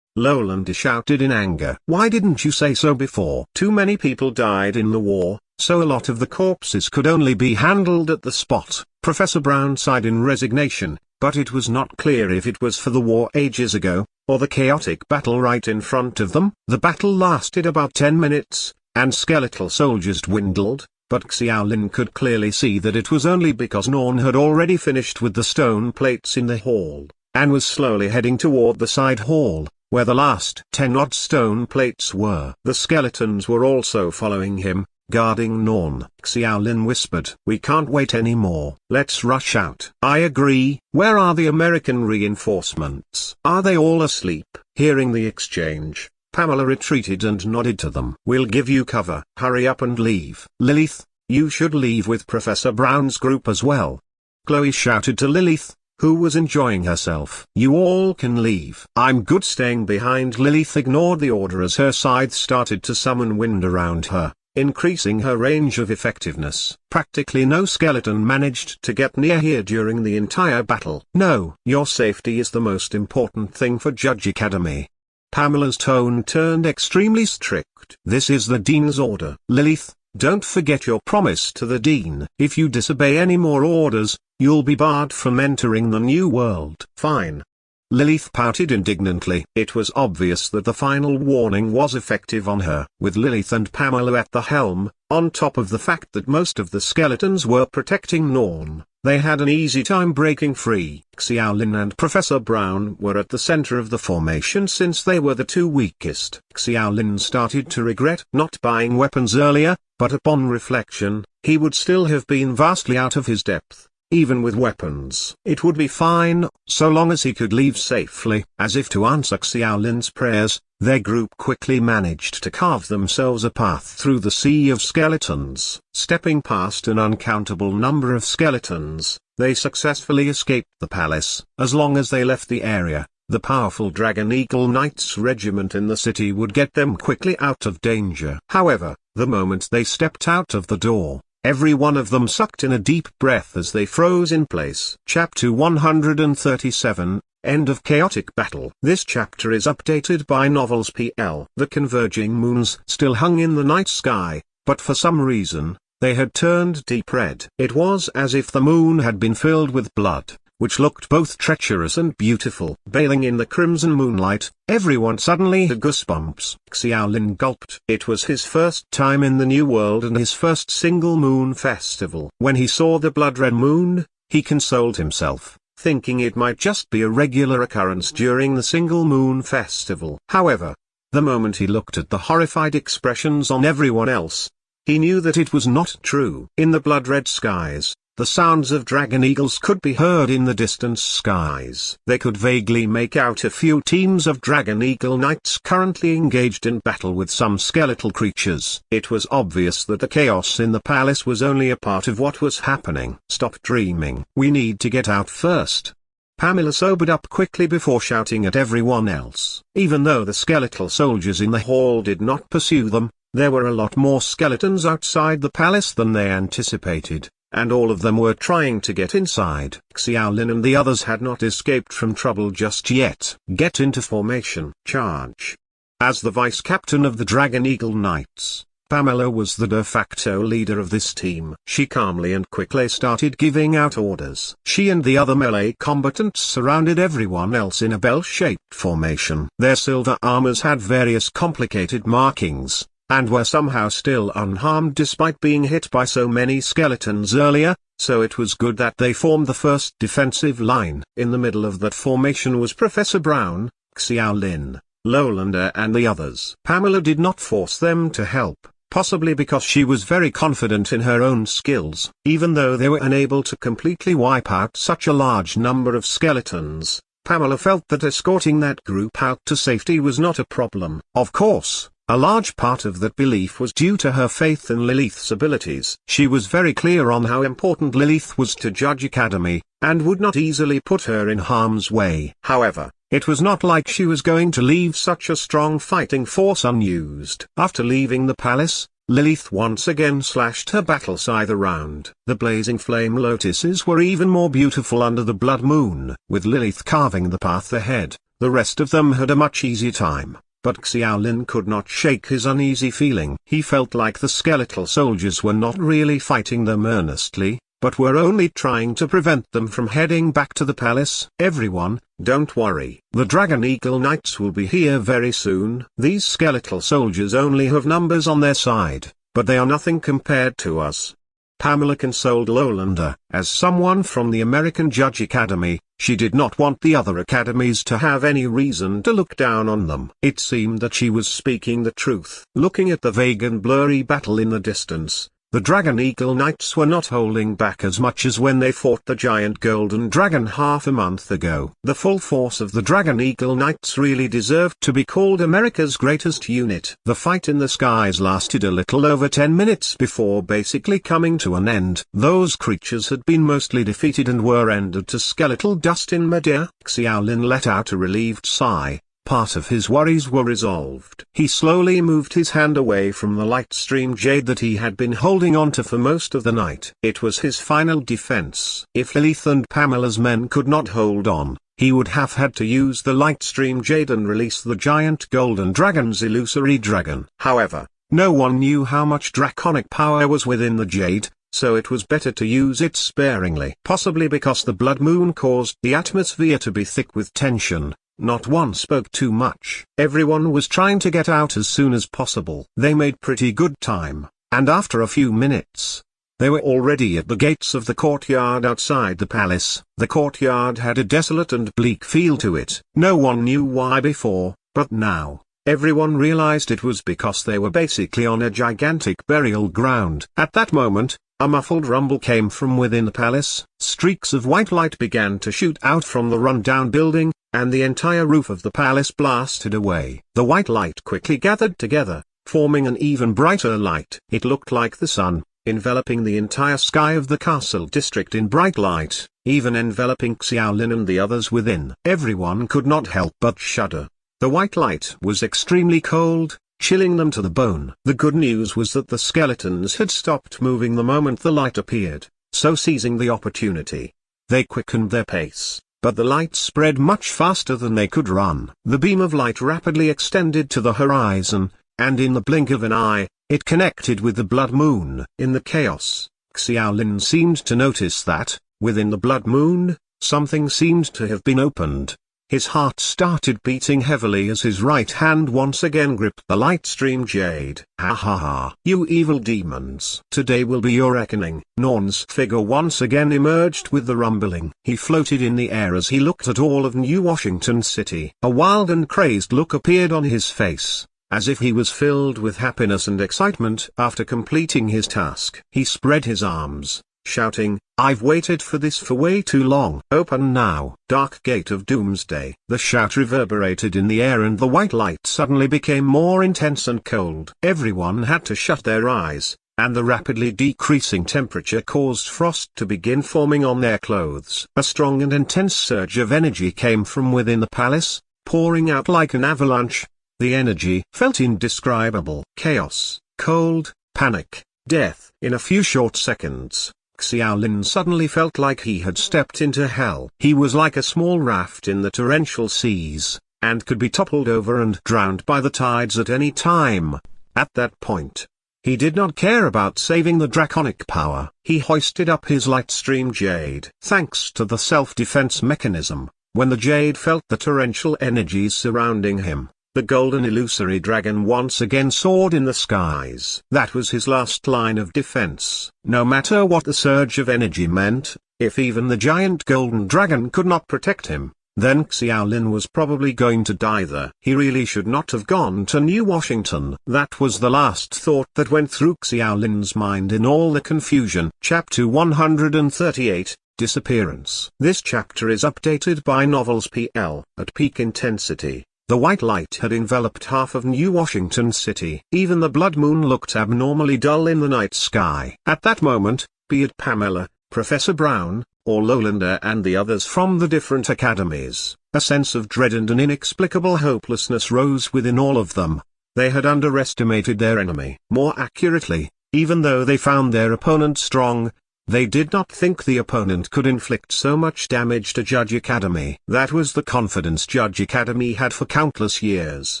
Lolander shouted in anger. Why didn't you say so before? Too many people died in the war, so a lot of the corpses could only be handled at the spot. Professor Brown sighed in resignation, but it was not clear if it was for the war ages ago, or the chaotic battle right in front of them. The battle lasted about 10 minutes, and skeletal soldiers dwindled, but Xiao Lin could clearly see that it was only because Norn had already finished with the stone plates in the hall, and was slowly heading toward the side hall, where the last 10-odd stone plates were. The skeletons were also following him, guarding Norn. Xiao Lin whispered, "We can't wait anymore. Let's rush out." "I agree. Where are the American reinforcements? Are they all asleep?" Hearing the exchange, Pamela retreated and nodded to them. "We'll give you cover. Hurry up and leave." "Lilith, you should leave with Professor Brown's group as well," Chloe shouted to Lilith, who was enjoying herself. "You all can leave." "I'm good staying behind." Lilith ignored the order as her scythe started to summon wind around her, increasing her range of effectiveness. Practically no skeleton managed to get near here during the entire battle. "No, your safety is the most important thing for Judge Academy." Pamela's tone turned extremely strict. "This is the Dean's order." "Lilith, don't forget your promise to the Dean. If you disobey any more orders, you'll be barred from entering the new world." "Fine." Lilith pouted indignantly. It was obvious that the final warning was effective on her. With Lilith and Pamela at the helm, on top of the fact that most of the skeletons were protecting Norn, they had an easy time breaking free. Xiao Lin and Professor Brown were at the center of the formation since they were the two weakest. Xiao Lin started to regret not buying weapons earlier, but upon reflection, he would still have been vastly out of his depth. Even with weapons, it would be fine, so long as he could leave safely. As if to answer Xiao Lin's prayers, their group quickly managed to carve themselves a path through the sea of skeletons. Stepping past an uncountable number of skeletons, they successfully escaped the palace. As long as they left the area, the powerful Dragon Eagle Knights regiment in the city would get them quickly out of danger. However, the moment they stepped out of the door, every one of them sucked in a deep breath as they froze in place. Chapter 137, End of Chaotic Battle. This chapter is updated by Novels PL. The converging moons still hung in the night sky, but for some reason, they had turned deep red. It was as if the moon had been filled with blood, which looked both treacherous and beautiful. Bathing in the crimson moonlight, everyone suddenly had goosebumps. Xiao Lin gulped. It was his first time in the new world and his first single moon festival. When he saw the blood-red moon, he consoled himself, thinking it might just be a regular occurrence during the single moon festival. However, the moment he looked at the horrified expressions on everyone else, he knew that it was not true. In the blood-red skies, the sounds of dragon eagles could be heard in the distant skies. They could vaguely make out a few teams of dragon eagle knights currently engaged in battle with some skeletal creatures. It was obvious that the chaos in the palace was only a part of what was happening. "Stop dreaming. We need to get out first." Pamela sobered up quickly before shouting at everyone else. Even though the skeletal soldiers in the hall did not pursue them, There were a lot more skeletons outside the palace than they anticipated, and all of them were trying to get inside. Xiaolin and the others had not escaped from trouble just yet. Get into formation. Charge. As the vice captain of the Dragon Eagle Knights, Pamela was the de facto leader of this team. She calmly and quickly started giving out orders. She and the other melee combatants surrounded everyone else in a bell-shaped formation. Their silver armors had various complicated markings, and were somehow still unharmed despite being hit by so many skeletons earlier, so it was good that they formed the first defensive line. In the middle of that formation was Professor Brown, Xiaolin, Lowlander and the others. Pamela did not force them to help, possibly because she was very confident in her own skills. Even though they were unable to completely wipe out such a large number of skeletons, Pamela felt that escorting that group out to safety was not a problem. Of course, a large part of that belief was due to her faith in Lilith's abilities. She was very clear on how important Lilith was to Judge Academy, and would not easily put her in harm's way. However, it was not like she was going to leave such a strong fighting force unused. After leaving the palace, Lilith once again slashed her battle scythe around. The blazing flame lotuses were even more beautiful under the blood moon. With Lilith carving the path ahead, the rest of them had a much easier time. But Xiaolin could not shake his uneasy feeling. He felt like the skeletal soldiers were not really fighting them earnestly, but were only trying to prevent them from heading back to the palace. Everyone, don't worry. The Dragon Eagle Knights will be here very soon. These skeletal soldiers only have numbers on their side, but they are nothing compared to us. Pamela consoled Lowlander. As someone from the American Judge Academy, she did not want the other academies to have any reason to look down on them. It seemed that she was speaking the truth. Looking at the vague and blurry battle in the distance, the Dragon Eagle Knights were not holding back as much as when they fought the giant golden dragon half a month ago. The full force of the Dragon Eagle Knights really deserved to be called America's greatest unit. The fight in the skies lasted a little over 10 minutes before basically coming to an end. Those creatures had been mostly defeated and were rendered to skeletal dust in midair. Xiaolin let out a relieved sigh. Part of his worries were resolved. He slowly moved his hand away from the light stream jade that he had been holding onto for most of the night. It was his final defense. If Lilith and Pamela's men could not hold on, he would have had to use the light stream jade and release the giant golden dragon's illusory dragon. However, no one knew how much draconic power was within the jade, so it was better to use it sparingly. Possibly because the blood moon caused the atmosphere to be thick with tension, not one spoke too much. Everyone was trying to get out as soon as possible. They made pretty good time, and after a few minutes, they were already at the gates of the courtyard outside the palace. The courtyard had a desolate and bleak feel to it. No one knew why before, but now, everyone realized it was because they were basically on a gigantic burial ground. At that moment, a muffled rumble came from within the palace. Streaks of white light began to shoot out from the run-down building, and the entire roof of the palace blasted away. The white light quickly gathered together, forming an even brighter light. It looked like the sun, enveloping the entire sky of the castle district in bright light, even enveloping Xiaolin and the others within. Everyone could not help but shudder. The white light was extremely cold, chilling them to the bone. The good news was that the skeletons had stopped moving the moment the light appeared, so seizing the opportunity, they quickened their pace. But the light spread much faster than they could run. The beam of light rapidly extended to the horizon, and in the blink of an eye, it connected with the blood moon. In the chaos, Xiaolin seemed to notice that, within the blood moon, something seemed to have been opened. His heart started beating heavily as his right hand once again gripped the light stream jade. Ha ha ha. You evil demons. Today will be your reckoning. Norn's figure once again emerged with the rumbling. He floated in the air as he looked at all of New Washington City. A wild and crazed look appeared on his face, as if he was filled with happiness and excitement after completing his task. He spread his arms, shouting, "I've waited for this for way too long. Open now, Dark Gate of Doomsday." The shout reverberated in the air and the white light suddenly became more intense and cold. Everyone had to shut their eyes, and the rapidly decreasing temperature caused frost to begin forming on their clothes. A strong and intense surge of energy came from within the palace, pouring out like an avalanche. The energy felt indescribable. Chaos, cold, panic, death. In a few short seconds, Xiaolin suddenly felt like he had stepped into hell. He was like a small raft in the torrential seas, and could be toppled over and drowned by the tides at any time. At that point, he did not care about saving the draconic power. He hoisted up his light stream jade. Thanks to the self-defense mechanism, when the jade felt the torrential energies surrounding him, the golden illusory dragon once again soared in the skies. That was his last line of defense. No matter what the surge of energy meant, if even the giant golden dragon could not protect him, then Xiaolin was probably going to die there. He really should not have gone to New Washington. That was the last thought that went through Xiaolin's mind in all the confusion. Chapter 138, Disappearance. This chapter is updated by Novels PL. At peak intensity, the white light had enveloped half of New Washington City. Even the blood moon looked abnormally dull in the night sky. At that moment, be it Pamela, Professor Brown, or Lolander and the others from the different academies, a sense of dread and an inexplicable hopelessness rose within all of them. They had underestimated their enemy. More accurately, even though they found their opponent strong, they did not think the opponent could inflict so much damage to Judge Academy. That was the confidence Judge Academy had for countless years.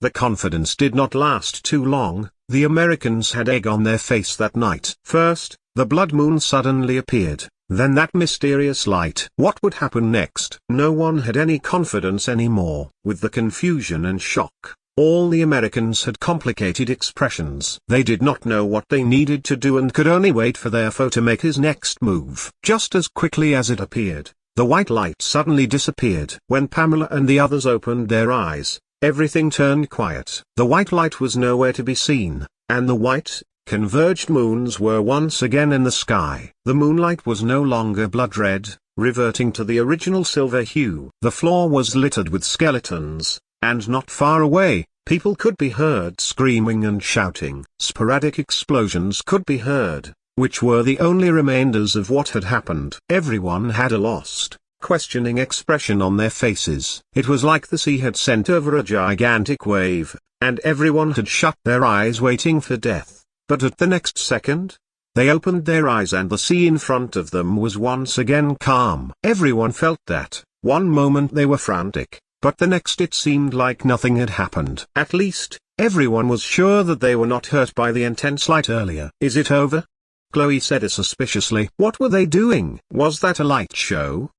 The confidence did not last too long. The Americans had egg on their face that night. First, the blood moon suddenly appeared. Then that mysterious light. What would happen next? No one had any confidence anymore. With the confusion and shock, all the Americans had complicated expressions. They did not know what they needed to do and could only wait for their foe to make his next move. Just as quickly as it appeared, the white light suddenly disappeared. When Pamela and the others opened their eyes, everything turned quiet. The white light was nowhere to be seen, and the white, converged moons were once again in the sky. The moonlight was no longer blood red, reverting to the original silver hue. The floor was littered with skeletons, and not far away, people could be heard screaming and shouting. Sporadic explosions could be heard, which were the only remainders of what had happened. Everyone had a lost, questioning expression on their faces. It was like the sea had sent over a gigantic wave, and everyone had shut their eyes waiting for death. But at the next second, they opened their eyes and the sea in front of them was once again calm. Everyone felt that. One moment they were frantic, but the next it seemed like nothing had happened. At least, everyone was sure that they were not hurt by the intense light earlier. Is it over? Chloe said suspiciously. What were they doing? Was that a light show?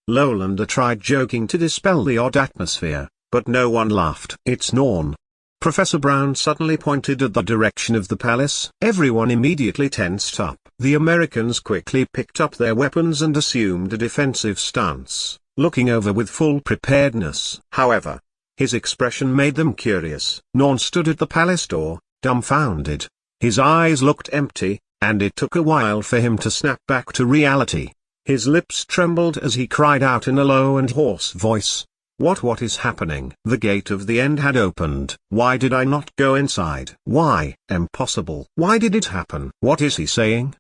Lolander tried joking to dispel the odd atmosphere, but no one laughed. It's Norn. Professor Brown suddenly pointed at the direction of the palace. Everyone immediately tensed up. The Americans quickly picked up their weapons and assumed a defensive stance, looking over with full preparedness. However, his expression made them curious. Norn stood at the palace door, dumbfounded. His eyes looked empty, and it took a while for him to snap back to reality. His lips trembled as he cried out in a low and hoarse voice. What is happening? The gate of the end had opened. Why did I not go inside? Why? Impossible. Why did it happen? What is he saying?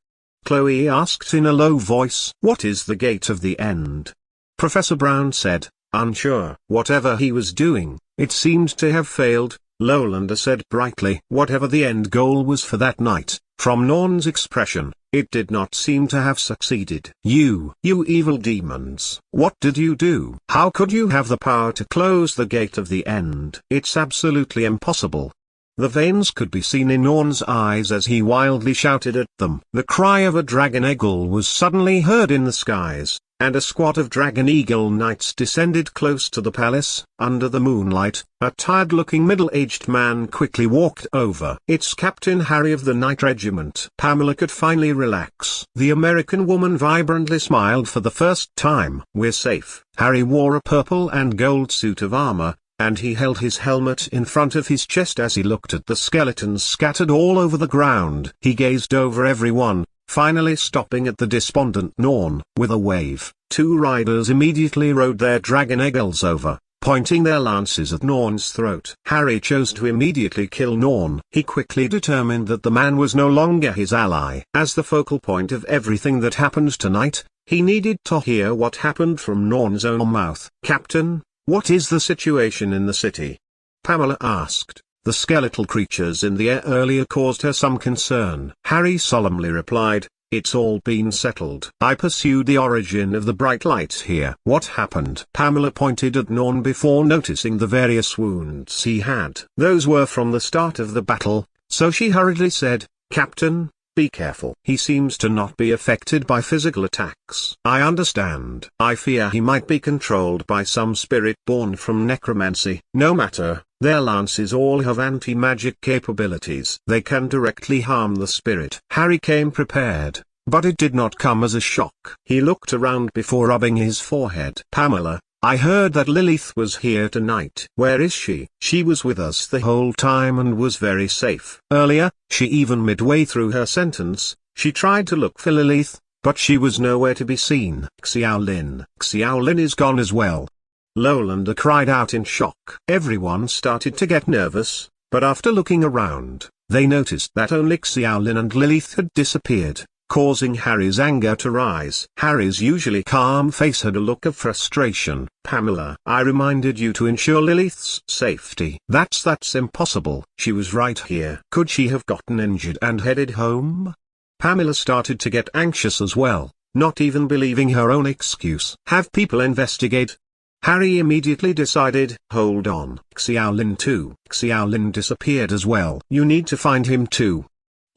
Chloe asked in a low voice. What is the gate of the end? Professor Brown said, unsure. Whatever he was doing, it seemed to have failed. Lolander said brightly. Whatever the end goal was for that night, from Norn's expression, it did not seem to have succeeded. You evil demons. What did you do? How could you have the power to close the gate of the end? It's absolutely impossible. The veins could be seen in Norn's eyes as he wildly shouted at them. The cry of a dragon eagle was suddenly heard in the skies, and a squad of dragon eagle knights descended close to the palace. Under the moonlight, a tired-looking middle-aged man quickly walked over. It's Captain Harry of the Knight Regiment. Pamela could finally relax. The American woman vibrantly smiled for the first time. We're safe. Harry wore a purple and gold suit of armor, and he held his helmet in front of his chest as he looked at the skeletons scattered all over the ground. He gazed over everyone, finally stopping at the despondent Norn. With a wave, two riders immediately rode their dragon eagles over, pointing their lances at Norn's throat. Harry chose to immediately kill Norn. He quickly determined that the man was no longer his ally. As the focal point of everything that happened tonight, he needed to hear what happened from Norn's own mouth. Captain, what is the situation in the city? Pamela asked. The skeletal creatures in the air earlier caused her some concern. Harry solemnly replied, "It's all been settled. I pursued the origin of the bright lights here." "What happened?" Pamela pointed at Norn before noticing the various wounds he had. "Those were from the start of the battle," so she hurriedly said, "Captain, be careful. He seems to not be affected by physical attacks." "I understand. I fear he might be controlled by some spirit born from necromancy." "No matter, their lances all have anti-magic capabilities. They can directly harm the spirit." Harry came prepared, but it did not come as a shock. He looked around before rubbing his forehead. "Pamela, I heard that Lilith was here tonight." "Where is she?" "She was with us the whole time and was very safe." Earlier, she even midway through her sentence, she tried to look for Lilith, but she was nowhere to be seen. "Xiaolin. Xiaolin is gone as well." Lolander cried out in shock. Everyone started to get nervous, but after looking around, they noticed that only Xiaolin and Lilith had disappeared, causing Harry's anger to rise. Harry's usually calm face had a look of frustration. "Pamela, I reminded you to ensure Lilith's safety." That's impossible. She was right here." "Could she have gotten injured and headed home?" Pamela started to get anxious as well, not even believing her own excuse. "Have people investigate." Harry immediately decided, "Hold on. Xiaolin too." "Xiaolin disappeared as well." "You need to find him too."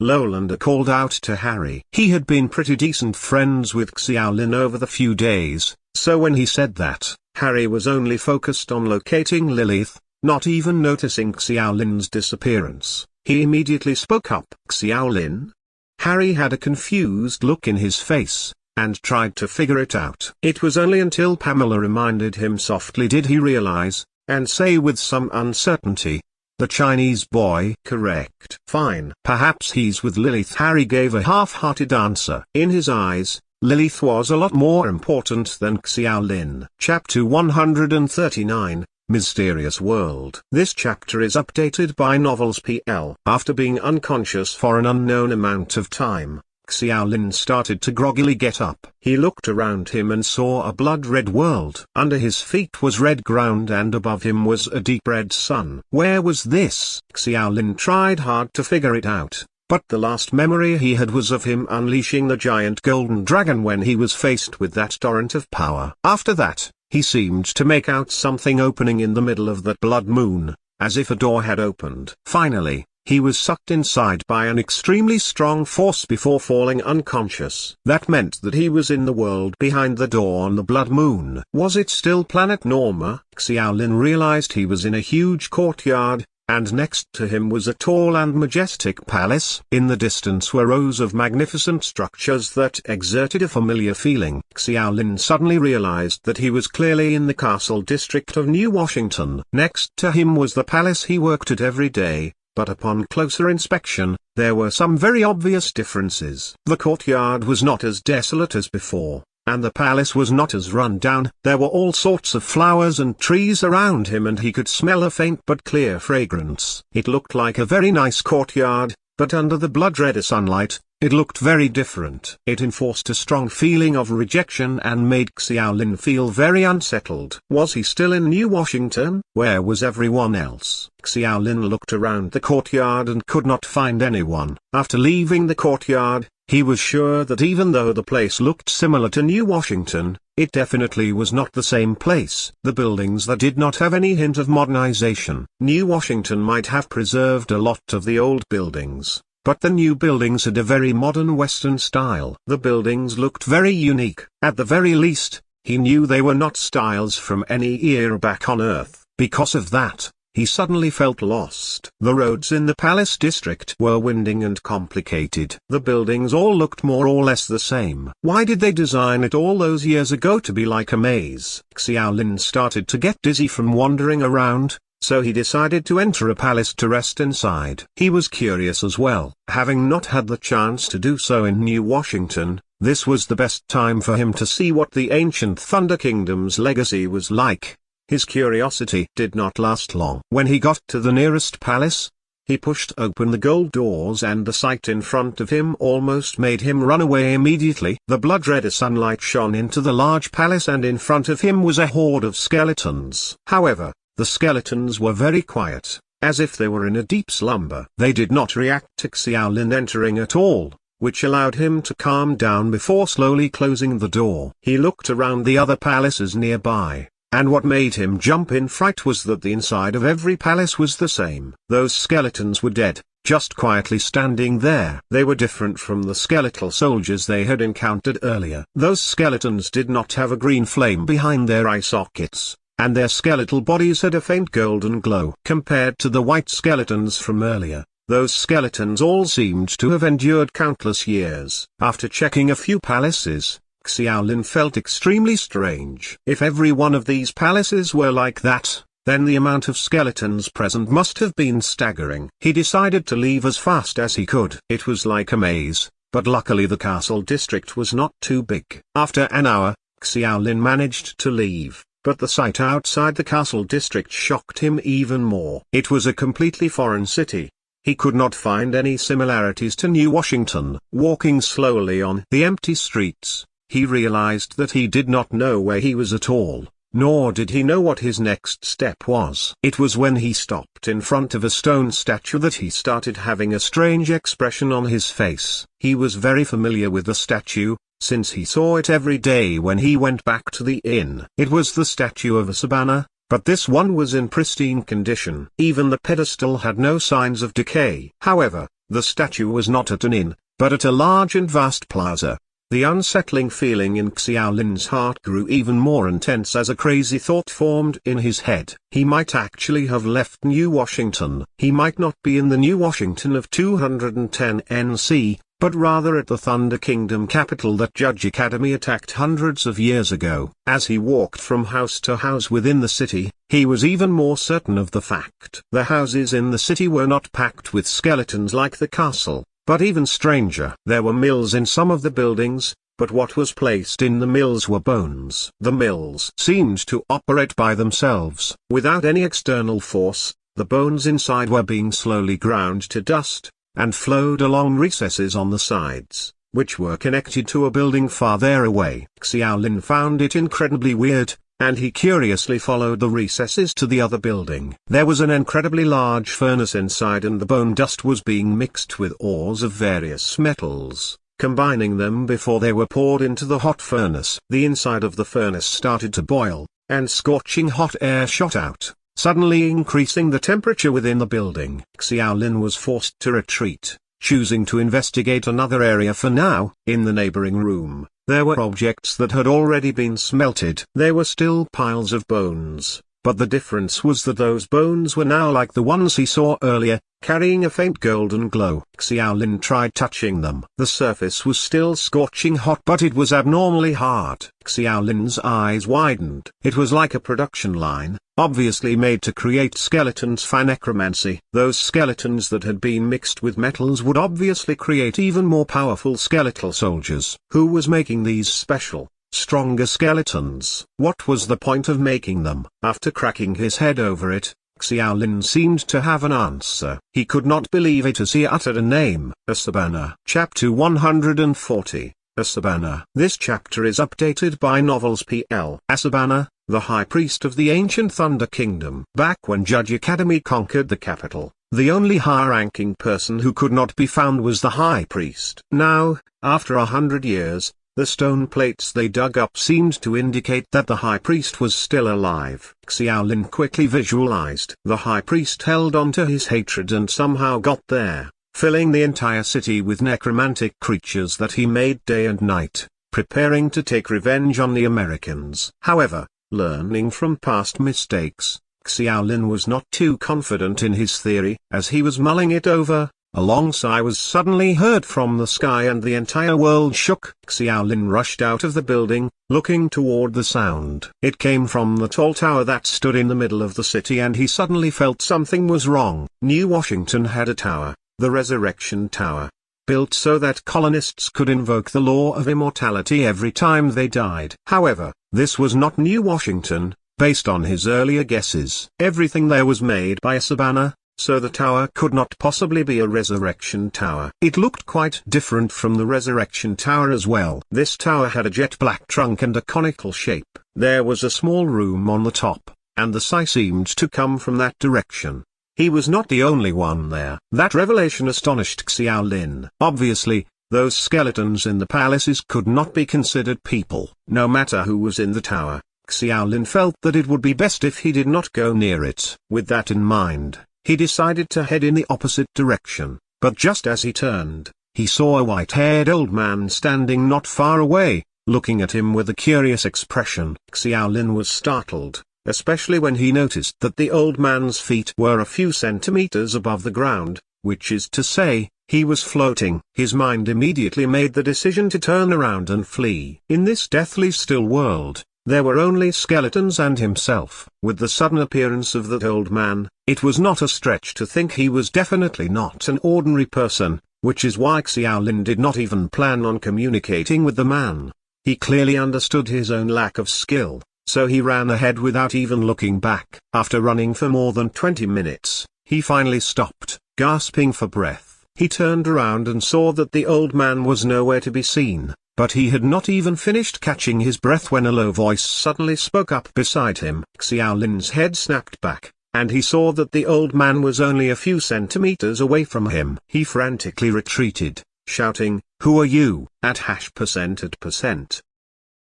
Lolander called out to Harry. He had been pretty decent friends with Xiaolin over the few days, so when he said that, Harry was only focused on locating Lilith, not even noticing Xiaolin's disappearance. He immediately spoke up. "Xiaolin?" Harry had a confused look in his face, and tried to figure it out. It was only until Pamela reminded him softly did he realize, and say with some uncertainty, "The Chinese boy." "Correct." "Fine. Perhaps he's with Lilith." Harry gave a half-hearted answer. In his eyes, Lilith was a lot more important than Xiaolin. Chapter 139, Mysterious World. This chapter is updated by Novels PL. After being unconscious for an unknown amount of time, Xiaolin started to groggily get up. He looked around him and saw a blood-red world. Under his feet was red ground and above him was a deep red sun. Where was this? Xiaolin tried hard to figure it out, but the last memory he had was of him unleashing the giant golden dragon when he was faced with that torrent of power. After that, he seemed to make out something opening in the middle of that blood moon, as if a door had opened. Finally, he was sucked inside by an extremely strong force before falling unconscious. That meant that he was in the world behind the door on the blood moon. Was it still planet Norma? Xiaolin realized he was in a huge courtyard, and next to him was a tall and majestic palace. In the distance were rows of magnificent structures that exerted a familiar feeling. Xiaolin suddenly realized that he was clearly in the castle district of New Washington. Next to him was the palace he worked at every day. But upon closer inspection, there were some very obvious differences. The courtyard was not as desolate as before, and the palace was not as run down. There were all sorts of flowers and trees around him and he could smell a faint but clear fragrance. It looked like a very nice courtyard, but under the blood-red sunlight, it looked very different. It enforced a strong feeling of rejection and made Xiaolin feel very unsettled. Was he still in New Washington? Where was everyone else? Xiaolin looked around the courtyard and could not find anyone. After leaving the courtyard, he was sure that even though the place looked similar to New Washington, it definitely was not the same place. The buildings that did not have any hint of modernization. New Washington might have preserved a lot of the old buildings, but the new buildings had a very modern Western style. The buildings looked very unique. At the very least, he knew they were not styles from any era back on Earth. Because of that, he suddenly felt lost. The roads in the Palace District were winding and complicated. The buildings all looked more or less the same. Why did they design it all those years ago to be like a maze? Xiaolin started to get dizzy from wandering around, so he decided to enter a palace to rest inside. He was curious as well. Having not had the chance to do so in New Washington, this was the best time for him to see what the ancient Thunder Kingdom's legacy was like. His curiosity did not last long. When he got to the nearest palace, he pushed open the gold doors and the sight in front of him almost made him run away immediately. The blood-red sunlight shone into the large palace and in front of him was a horde of skeletons. However, The skeletons were very quiet, as if they were in a deep slumber. They did not react to Xiaolin entering at all, which allowed him to calm down before slowly closing the door. He looked around the other palaces nearby, and what made him jump in fright was that the inside of every palace was the same. Those skeletons were dead, just quietly standing there. They were different from the skeletal soldiers they had encountered earlier. Those skeletons did not have a green flame behind their eye sockets, and their skeletal bodies had a faint golden glow. Compared to the white skeletons from earlier, those skeletons all seemed to have endured countless years. After checking a few palaces, Xiaolin felt extremely strange. If every one of these palaces were like that, then the amount of skeletons present must have been staggering. He decided to leave as fast as he could. It was like a maze, but luckily the castle district was not too big. After an hour, Xiaolin managed to leave, but the sight outside the castle district shocked him even more. It was a completely foreign city. He could not find any similarities to New Washington. Walking slowly on the empty streets, he realized that he did not know where he was at all, nor did he know what his next step was. It was when he stopped in front of a stone statue that he started having a strange expression on his face. He was very familiar with the statue, since he saw it every day when he went back to the inn. It was the statue of Asabana, but this one was in pristine condition. Even the pedestal had no signs of decay. However, the statue was not at an inn, but at a large and vast plaza. The unsettling feeling in Xiaolin's heart grew even more intense as a crazy thought formed in his head. He might actually have left New Washington. He might not be in the New Washington of 210 NC, but rather at the Thunder Kingdom capital that Judge Academy attacked hundreds of years ago. As he walked from house to house within the city, he was even more certain of the fact. The houses in the city were not packed with skeletons like the castle, but even stranger. There were mills in some of the buildings, but what was placed in the mills were bones. The mills seemed to operate by themselves. Without any external force, the bones inside were being slowly ground to dust, and flowed along recesses on the sides, which were connected to a building farther away. Xiaolin found it incredibly weird, and he curiously followed the recesses to the other building. There was an incredibly large furnace inside, and the bone dust was being mixed with ores of various metals, combining them before they were poured into the hot furnace. The inside of the furnace started to boil, and scorching hot air shot out, suddenly increasing the temperature within the building. Xiaolin was forced to retreat, choosing to investigate another area for now. In the neighboring room, there were objects that had already been smelted. There were still piles of bones, but the difference was that those bones were now like the ones he saw earlier, carrying a faint golden glow. Xiaolin tried touching them. The surface was still scorching hot, but it was abnormally hard. Xiaolin's eyes widened. It was like a production line, obviously made to create skeletons for necromancy. Those skeletons that had been mixed with metals would obviously create even more powerful skeletal soldiers. Who was making these special, stronger skeletons? What was the point of making them? After cracking his head over it, Xiaolin seemed to have an answer. He could not believe it as he uttered a name. Asabana. Chapter 140. Asabana. This chapter is updated by Novels PL. Asabana, the High Priest of the ancient Thunder Kingdom. Back when Judge Academy conquered the capital, the only high-ranking person who could not be found was the High Priest. Now, after 100 years, the stone plates they dug up seemed to indicate that the High Priest was still alive. Xiaolin quickly visualized. The High Priest held on to his hatred and somehow got there, filling the entire city with necromantic creatures that he made day and night, preparing to take revenge on the Americans. However, learning from past mistakes, Xiaolin was not too confident in his theory. As he was mulling it over, a long sigh was suddenly heard from the sky and the entire world shook. Xiaolin rushed out of the building, looking toward the sound. It came from the tall tower that stood in the middle of the city, and he suddenly felt something was wrong. New Washington had a tower, the Resurrection Tower, built so that colonists could invoke the law of immortality every time they died. However, this was not New Washington, based on his earlier guesses. Everything there was made by Asabana, so the tower could not possibly be a Resurrection Tower. It looked quite different from the Resurrection Tower as well. This tower had a jet black trunk and a conical shape. There was a small room on the top, and the sigh seemed to come from that direction. He was not the only one there. That revelation astonished Xiaolin. Obviously, those skeletons in the palaces could not be considered people. No matter who was in the tower, Xiaolin felt that it would be best if he did not go near it. With that in mind, he decided to head in the opposite direction, but just as he turned, he saw a white-haired old man standing not far away, looking at him with a curious expression. Xiaolin was startled, especially when he noticed that the old man's feet were a few centimeters above the ground, which is to say, he was floating. His mind immediately made the decision to turn around and flee. In this deathly still world, there were only skeletons and himself. With the sudden appearance of that old man, it was not a stretch to think he was definitely not an ordinary person, which is why Xiaolin did not even plan on communicating with the man. He clearly understood his own lack of skill, so he ran ahead without even looking back. After running for more than 20 minutes, he finally stopped, gasping for breath. He turned around and saw that the old man was nowhere to be seen, but he had not even finished catching his breath when a low voice suddenly spoke up beside him. Xiaolin's head snapped back, and he saw that the old man was only a few centimeters away from him. He frantically retreated, shouting, "Who are you?" at %%.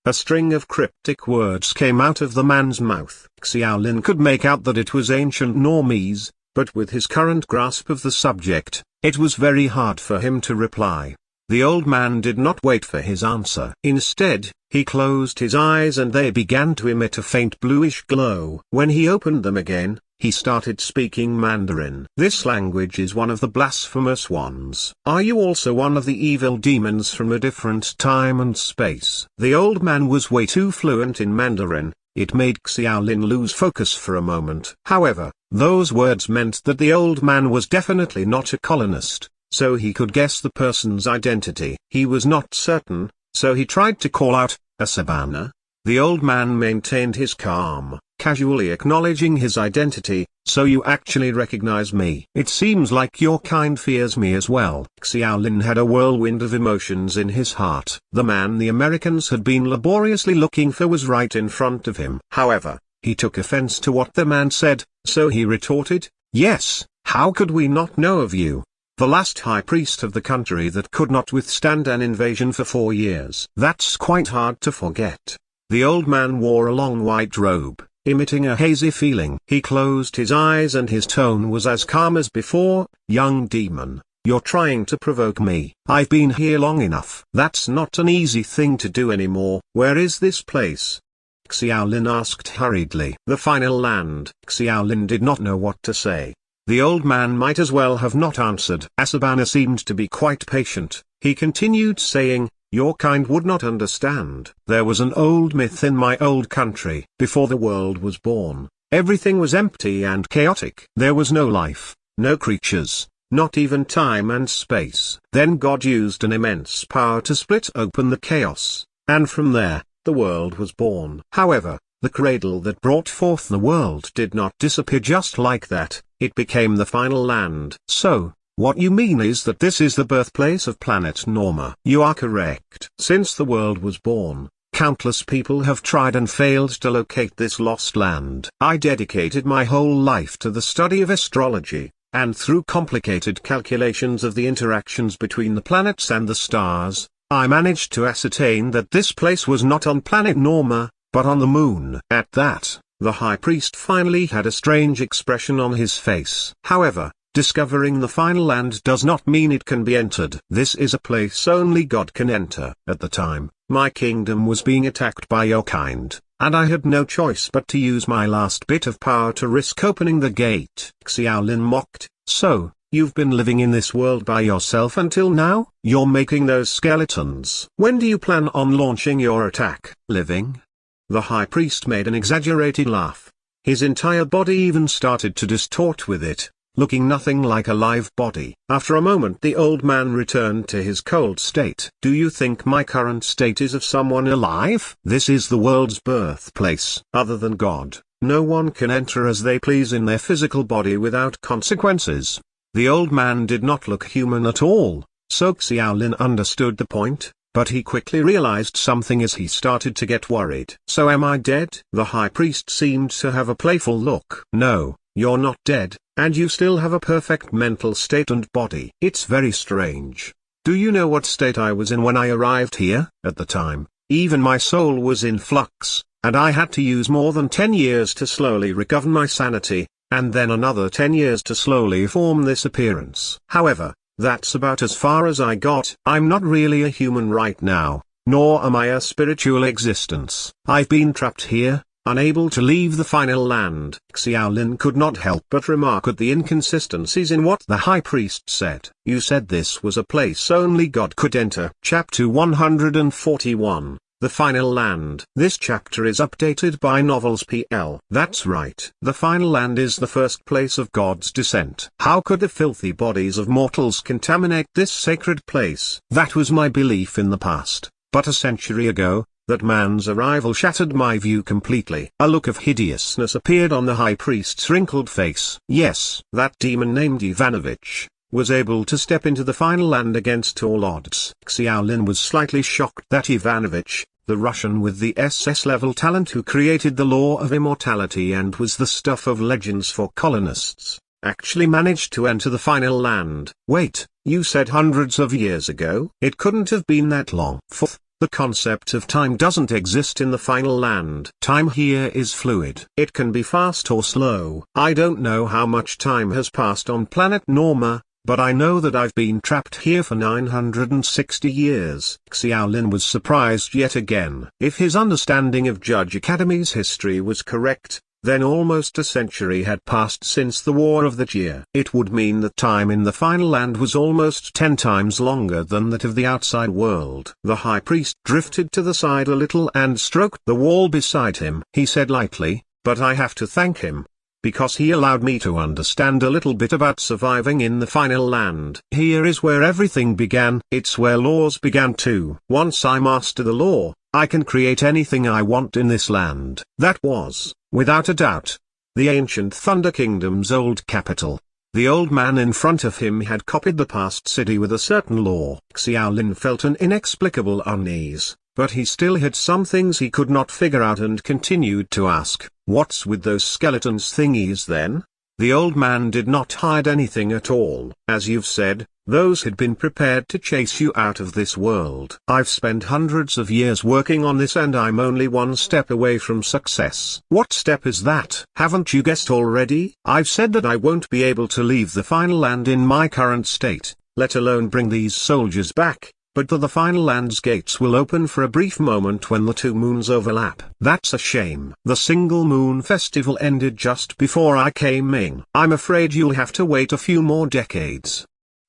A string of cryptic words came out of the man's mouth. Xiaolin could make out that it was ancient Normese, but with his current grasp of the subject, it was very hard for him to reply. The old man did not wait for his answer. Instead, he closed his eyes and they began to emit a faint bluish glow. When he opened them again, he started speaking Mandarin. This language is one of the blasphemous ones. Are you also one of the evil demons from a different time and space? The old man was way too fluent in Mandarin. It made Xiaolin lose focus for a moment. However, those words meant that the old man was definitely not a colonist, so he could guess the person's identity. He was not certain, so he tried to call out, "Asabana?" The old man maintained his calm, casually acknowledging his identity. "So you actually recognize me? It seems like your kind fears me as well." Xiaolin had a whirlwind of emotions in his heart. The man the Americans had been laboriously looking for was right in front of him. However, he took offense to what the man said, so he retorted, "Yes, how could we not know of you? The last high priest of the country that could not withstand an invasion for 4 years. That's quite hard to forget." The old man wore a long white robe, emitting a hazy feeling. He closed his eyes and his tone was as calm as before. "Young demon, you're trying to provoke me. I've been here long enough. That's not an easy thing to do anymore." "Where is this place?" Xiaolin asked hurriedly. "The final land." Xiaolin did not know what to say. The old man might as well have not answered. Asabana seemed to be quite patient. He continued saying, "Your kind would not understand. There was an old myth in my old country. Before the world was born, everything was empty and chaotic. There was no life, no creatures, not even time and space. Then God used an immense power to split open the chaos, and from there, the world was born. However, the cradle that brought forth the world did not disappear just like that. It became the final land." "So, what you mean is that this is the birthplace of planet Norma?" "You are correct. Since the world was born, countless people have tried and failed to locate this lost land. I dedicated my whole life to the study of astrology, and through complicated calculations of the interactions between the planets and the stars, I managed to ascertain that this place was not on planet Norma, but on the moon." At that, the high priest finally had a strange expression on his face. "However, discovering the final land does not mean it can be entered. This is a place only God can enter. At the time, my kingdom was being attacked by your kind, and I had no choice but to use my last bit of power to risk opening the gate." Xiaolin mocked, "So, you've been living in this world by yourself until now? You're making those skeletons. When do you plan on launching your attack?" "Living?" The high priest made an exaggerated laugh. His entire body even started to distort with it, looking nothing like a live body. After a moment the old man returned to his cold state. "Do you think my current state is of someone alive? This is the world's birthplace. Other than God, no one can enter as they please in their physical body without consequences." The old man did not look human at all, so Xiaolin understood the point. but he quickly realized something as he started to get worried. "So am I dead?" The high priest seemed to have a playful look. "No, you're not dead, and you still have a perfect mental state and body. It's very strange. Do you know what state I was in when I arrived here? At the time, even my soul was in flux, and I had to use more than 10 years to slowly recover my sanity, and then another 10 years to slowly form this appearance. However, that's about as far as I got. I'm not really a human right now, nor am I a spiritual existence. I've been trapped here, unable to leave the final land." Xiaolin could not help but remark at the inconsistencies in what the high priest said. "You said this was a place only God could enter." Chapter 141. The Final Land. This chapter is updated by Novels PL. That's right. The Final Land is the first place of God's descent. How could the filthy bodies of mortals contaminate this sacred place? That was my belief in the past, but a century ago, that man's arrival shattered my view completely. A look of hideousness appeared on the high priest's wrinkled face. Yes, that demon named Ivanovich was able to step into the final land against all odds. Xiaolin was slightly shocked that Ivanovich, the Russian with the SS-level talent who created the law of immortality and was the stuff of legends for colonists, actually managed to enter the final land. "Wait, you said hundreds of years ago?" "It couldn't have been that long." Fourth, the concept of time doesn't exist in the final land. Time here is fluid. It can be fast or slow. I don't know how much time has passed on planet Norma, but I know that I've been trapped here for 960 years. Xiaolin was surprised yet again. If his understanding of Judge Academy's history was correct, then almost a century had passed since the War of the Jia. It would mean that time in the final land was almost 10 times longer than that of the outside world. The high priest drifted to the side a little and stroked the wall beside him. He said lightly, "But I have to thank him, because he allowed me to understand a little bit about surviving in the final land. Here is where everything began. It's where laws began too. Once I master the law, I can create anything I want in this land." That was, without a doubt, the ancient Thunder Kingdom's old capital. The old man in front of him had copied the past city with a certain law. Xiaolin felt an inexplicable unease, but he still had some things he could not figure out and continued to ask, "What's with those skeletons thingies then?" The old man did not hide anything at all. "As you've said, those had been prepared to chase you out of this world. I've spent hundreds of years working on this and I'm only one step away from success." "What step is that?" "Haven't you guessed already? I've said that I won't be able to leave the final land in my current state, let alone bring these soldiers back. But the final land's gates will open for a brief moment when the two moons overlap." "That's a shame. The single moon festival ended just before I came in. I'm afraid you'll have to wait a few more decades."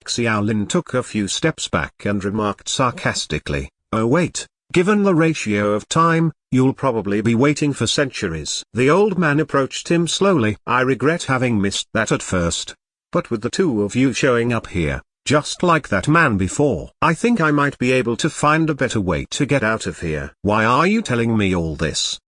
Xiaolin took a few steps back and remarked sarcastically, "Oh wait, given the ratio of time, you'll probably be waiting for centuries." The old man approached him slowly. "I regret having missed that at first. But with the two of you showing up here, just like that man before, I think I might be able to find a better way to get out of here." "Why are you telling me all this?"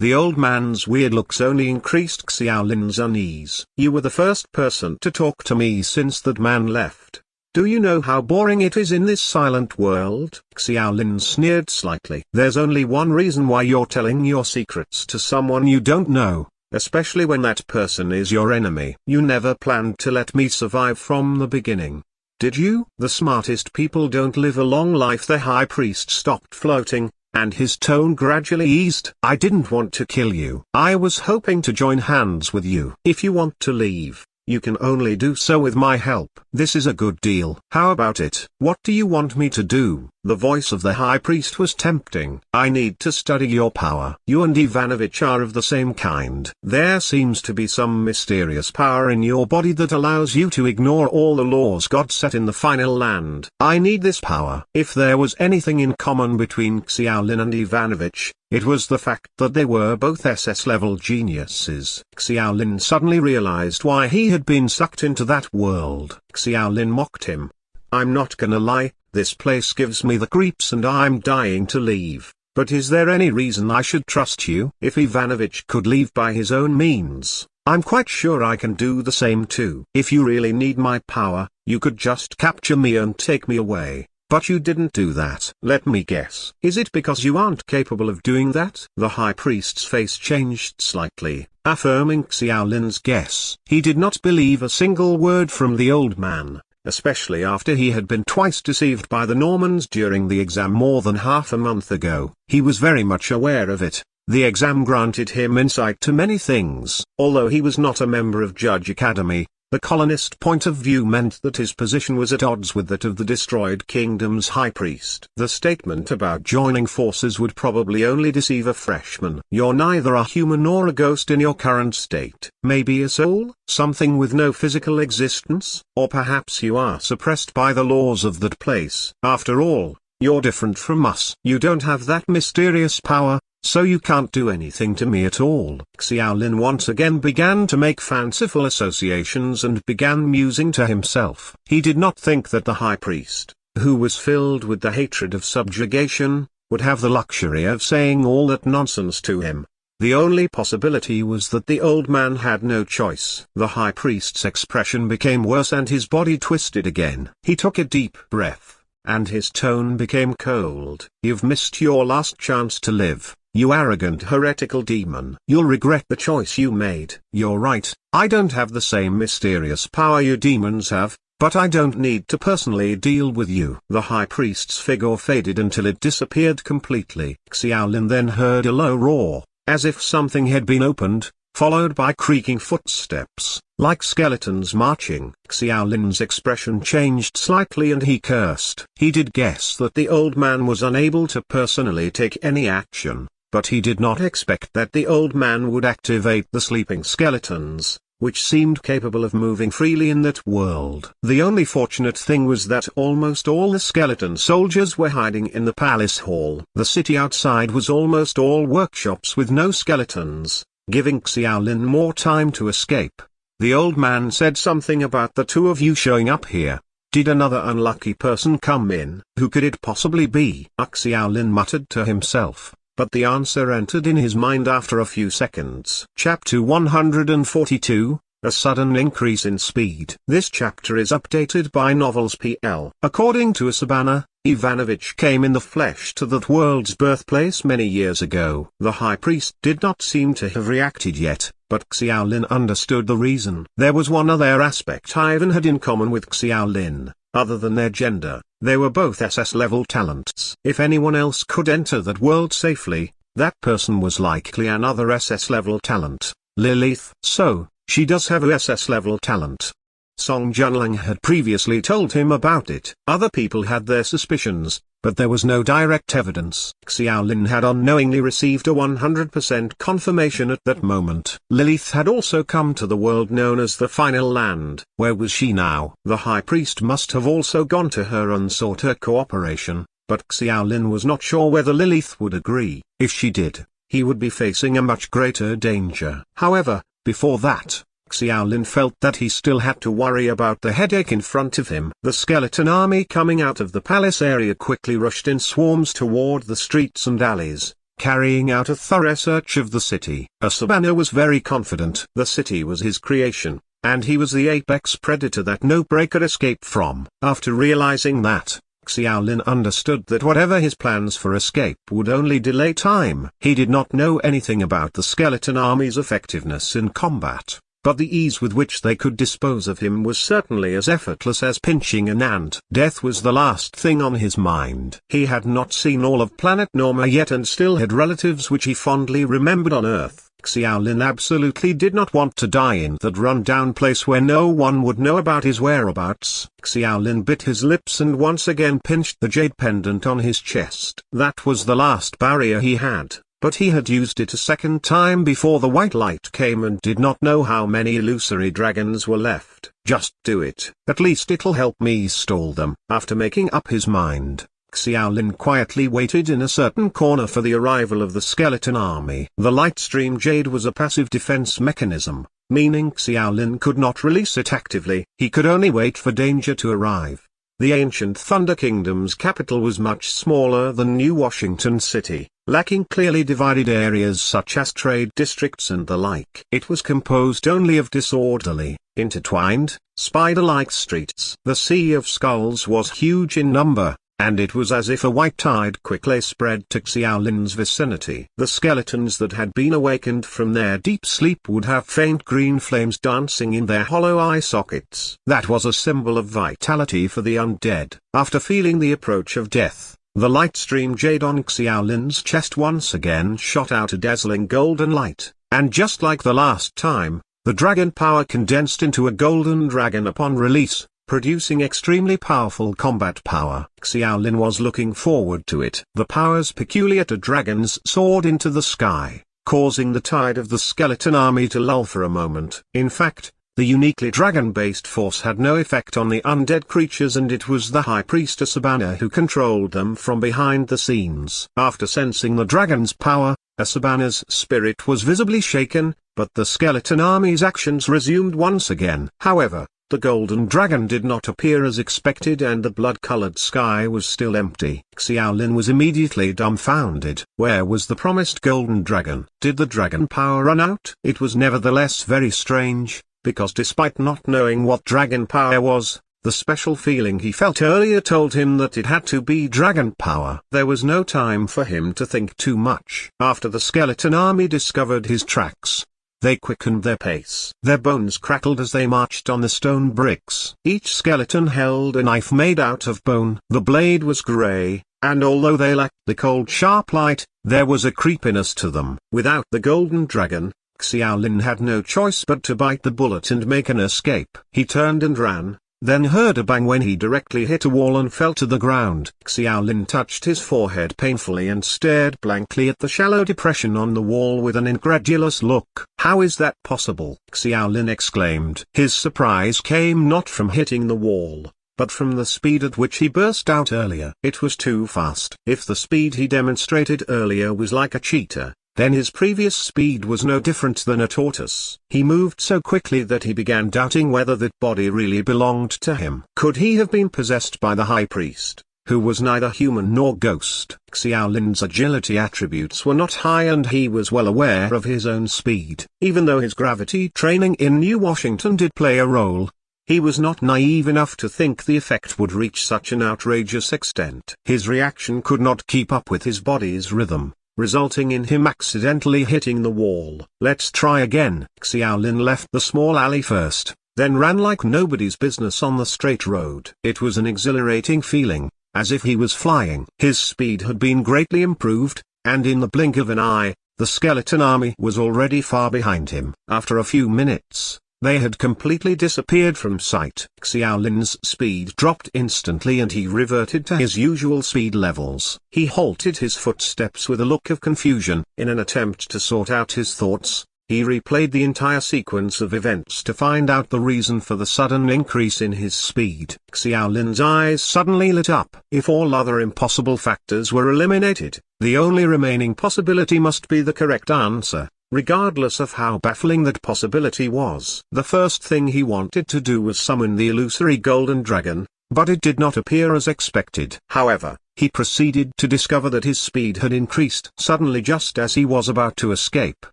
The old man's weird looks only increased Xiaolin's unease. "You were the first person to talk to me since that man left. Do you know how boring it is in this silent world?" Xiaolin sneered slightly. "There's only one reason why you're telling your secrets to someone you don't know, especially when that person is your enemy. You never planned to let me survive from the beginning, did you?" "The smartest people don't live a long life." The high priest stopped floating, and his tone gradually eased. "I didn't want to kill you. I was hoping to join hands with you. If you want to leave, you can only do so with my help. This is a good deal. How about it?" "What do you want me to do?" The voice of the high priest was tempting. "I need to study your power. You and Ivanovich are of the same kind. There seems to be some mysterious power in your body that allows you to ignore all the laws God set in the final land. I need this power." If there was anything in common between Xiaolin and Ivanovich, it was the fact that they were both SS-level geniuses. Xiaolin suddenly realized why he had been sucked into that world. Xiaolin mocked him. "I'm not gonna lie, this place gives me the creeps and I'm dying to leave, but is there any reason I should trust you?" If Ivanovich could leave by his own means, I'm quite sure I can do the same too. "If you really need my power, you could just capture me and take me away. But you didn't do that. Let me guess. Is it because you aren't capable of doing that? The high priest's face changed slightly, affirming Xiaolin's guess. He did not believe a single word from the old man, especially after he had been twice deceived by the Normans during the exam more than half a month ago. He was very much aware of it. The exam granted him insight to many things. Although he was not a member of Judge Academy, the colonist point of view meant that his position was at odds with that of the destroyed kingdom's high priest. The statement about joining forces would probably only deceive a freshman. You're neither a human nor a ghost in your current state. Maybe a soul, something with no physical existence, or perhaps you are suppressed by the laws of that place. After all, you're different from us. You don't have that mysterious power, so you can't do anything to me at all. Xiaolin once again began to make fanciful associations and began musing to himself. He did not think that the high priest, who was filled with the hatred of subjugation, would have the luxury of saying all that nonsense to him. The only possibility was that the old man had no choice. The high priest's expression became worse and his body twisted again. He took a deep breath, and his tone became cold. You've missed your last chance to live, you arrogant heretical demon. You'll regret the choice you made. You're right, I don't have the same mysterious power you demons have, but I don't need to personally deal with you. The high priest's figure faded until it disappeared completely. Xiaolin then heard a low roar, as if something had been opened, followed by creaking footsteps, like skeletons marching. Xiaolin's expression changed slightly and he cursed. He did guess that the old man was unable to personally take any action, but he did not expect that the old man would activate the sleeping skeletons, which seemed capable of moving freely in that world. The only fortunate thing was that almost all the skeleton soldiers were hiding in the palace hall. The city outside was almost all workshops with no skeletons, giving Xiaolin more time to escape. The old man said something about the two of you showing up here. Did another unlucky person come in? Who could it possibly be? Xiaolin muttered to himself, but the answer entered in his mind after a few seconds. Chapter 142, A Sudden Increase in Speed. This chapter is updated by Novels PL. According to Asabana, Ivanovich came in the flesh to that world's birthplace many years ago. The high priest did not seem to have reacted yet, but Xiaolin understood the reason. There was one other aspect Ivan had in common with Xiaolin. Other than their gender, they were both SS-level talents. If anyone else could enter that world safely, that person was likely another SS-level talent, Lilith. So, she does have a SS-level talent. Song Junling had previously told him about it. Other people had their suspicions, but there was no direct evidence. Xiaolin had unknowingly received a 100% confirmation at that moment. Lilith had also come to the world known as the Final Land. Where was she now? The high priest must have also gone to her and sought her cooperation, but Xiaolin was not sure whether Lilith would agree. If she did, he would be facing a much greater danger. However, before that, Xiaolin felt that he still had to worry about the headache in front of him. The skeleton army coming out of the palace area quickly rushed in swarms toward the streets and alleys, carrying out a thorough search of the city. Asabana was very confident the city was his creation, and he was the apex predator that no prey could escape from. After realizing that, Xiaolin understood that whatever his plans for escape would only delay time. He did not know anything about the skeleton army's effectiveness in combat, but the ease with which they could dispose of him was certainly as effortless as pinching an ant. Death was the last thing on his mind. He had not seen all of planet Norma yet and still had relatives which he fondly remembered on Earth. Xiaolin absolutely did not want to die in that run-down place where no one would know about his whereabouts. Xiaolin bit his lips and once again pinched the jade pendant on his chest. That was the last barrier he had, but he had used it a second time before the white light came and did not know how many illusory dragons were left. Just do it. At least it'll help me stall them. After making up his mind, Xiaolin quietly waited in a certain corner for the arrival of the skeleton army. The light stream jade was a passive defense mechanism, meaning Xiaolin could not release it actively. He could only wait for danger to arrive. The ancient Thunder Kingdom's capital was much smaller than New Washington City, lacking clearly divided areas such as trade districts and the like. It was composed only of disorderly, intertwined, spider-like streets. The Sea of Skulls was huge in number, and it was as if a white tide quickly spread to Xiaolin's vicinity. The skeletons that had been awakened from their deep sleep would have faint green flames dancing in their hollow eye sockets. That was a symbol of vitality for the undead. After feeling the approach of death, the light stream jade on Xiaolin's chest once again shot out a dazzling golden light, and just like the last time, the dragon power condensed into a golden dragon upon release, producing extremely powerful combat power. Xiaolin was looking forward to it. The powers peculiar to dragons soared into the sky, causing the tide of the skeleton army to lull for a moment. In fact, the uniquely dragon-based force had no effect on the undead creatures, and it was the High Priestess Asabana who controlled them from behind the scenes. After sensing the dragon's power, Asabana's spirit was visibly shaken, but the skeleton army's actions resumed once again. However, the golden dragon did not appear as expected, and the blood-colored sky was still empty. Xiaolin was immediately dumbfounded. Where was the promised golden dragon? Did the dragon power run out? It was nevertheless very strange, because despite not knowing what dragon power was, the special feeling he felt earlier told him that it had to be dragon power. There was no time for him to think too much. After the skeleton army discovered his tracks, they quickened their pace. Their bones crackled as they marched on the stone bricks. Each skeleton held a knife made out of bone. The blade was grey, and although they lacked the cold sharp light, there was a creepiness to them. Without the golden dragon, Xiaolin had no choice but to bite the bullet and make an escape. He turned and ran, then heard a bang when he directly hit a wall and fell to the ground. Xiaolin touched his forehead painfully and stared blankly at the shallow depression on the wall with an incredulous look. "How is that possible?" Xiaolin exclaimed. His surprise came not from hitting the wall, but from the speed at which he burst out earlier. It was too fast. If the speed he demonstrated earlier was like a cheetah, then his previous speed was no different than a tortoise. He moved so quickly that he began doubting whether that body really belonged to him. Could he have been possessed by the high priest, who was neither human nor ghost? Xiaolin's agility attributes were not high, and he was well aware of his own speed. Even though his gravity training in New Washington did play a role, he was not naive enough to think the effect would reach such an outrageous extent. His reaction could not keep up with his body's rhythm, resulting in him accidentally hitting the wall. "Let's try again." Xiaolin left the small alley first, then ran like nobody's business on the straight road. It was an exhilarating feeling, as if he was flying. His speed had been greatly improved, and in the blink of an eye, the skeleton army was already far behind him. After a few minutes, they had completely disappeared from sight. Xiaolin's speed dropped instantly, and he reverted to his usual speed levels. He halted his footsteps with a look of confusion. In an attempt to sort out his thoughts, he replayed the entire sequence of events to find out the reason for the sudden increase in his speed. Xiaolin's eyes suddenly lit up. If all other impossible factors were eliminated, the only remaining possibility must be the correct answer, regardless of how baffling that possibility was. The first thing he wanted to do was summon the illusory golden dragon, but it did not appear as expected. However, he proceeded to discover that his speed had increased suddenly just as he was about to escape.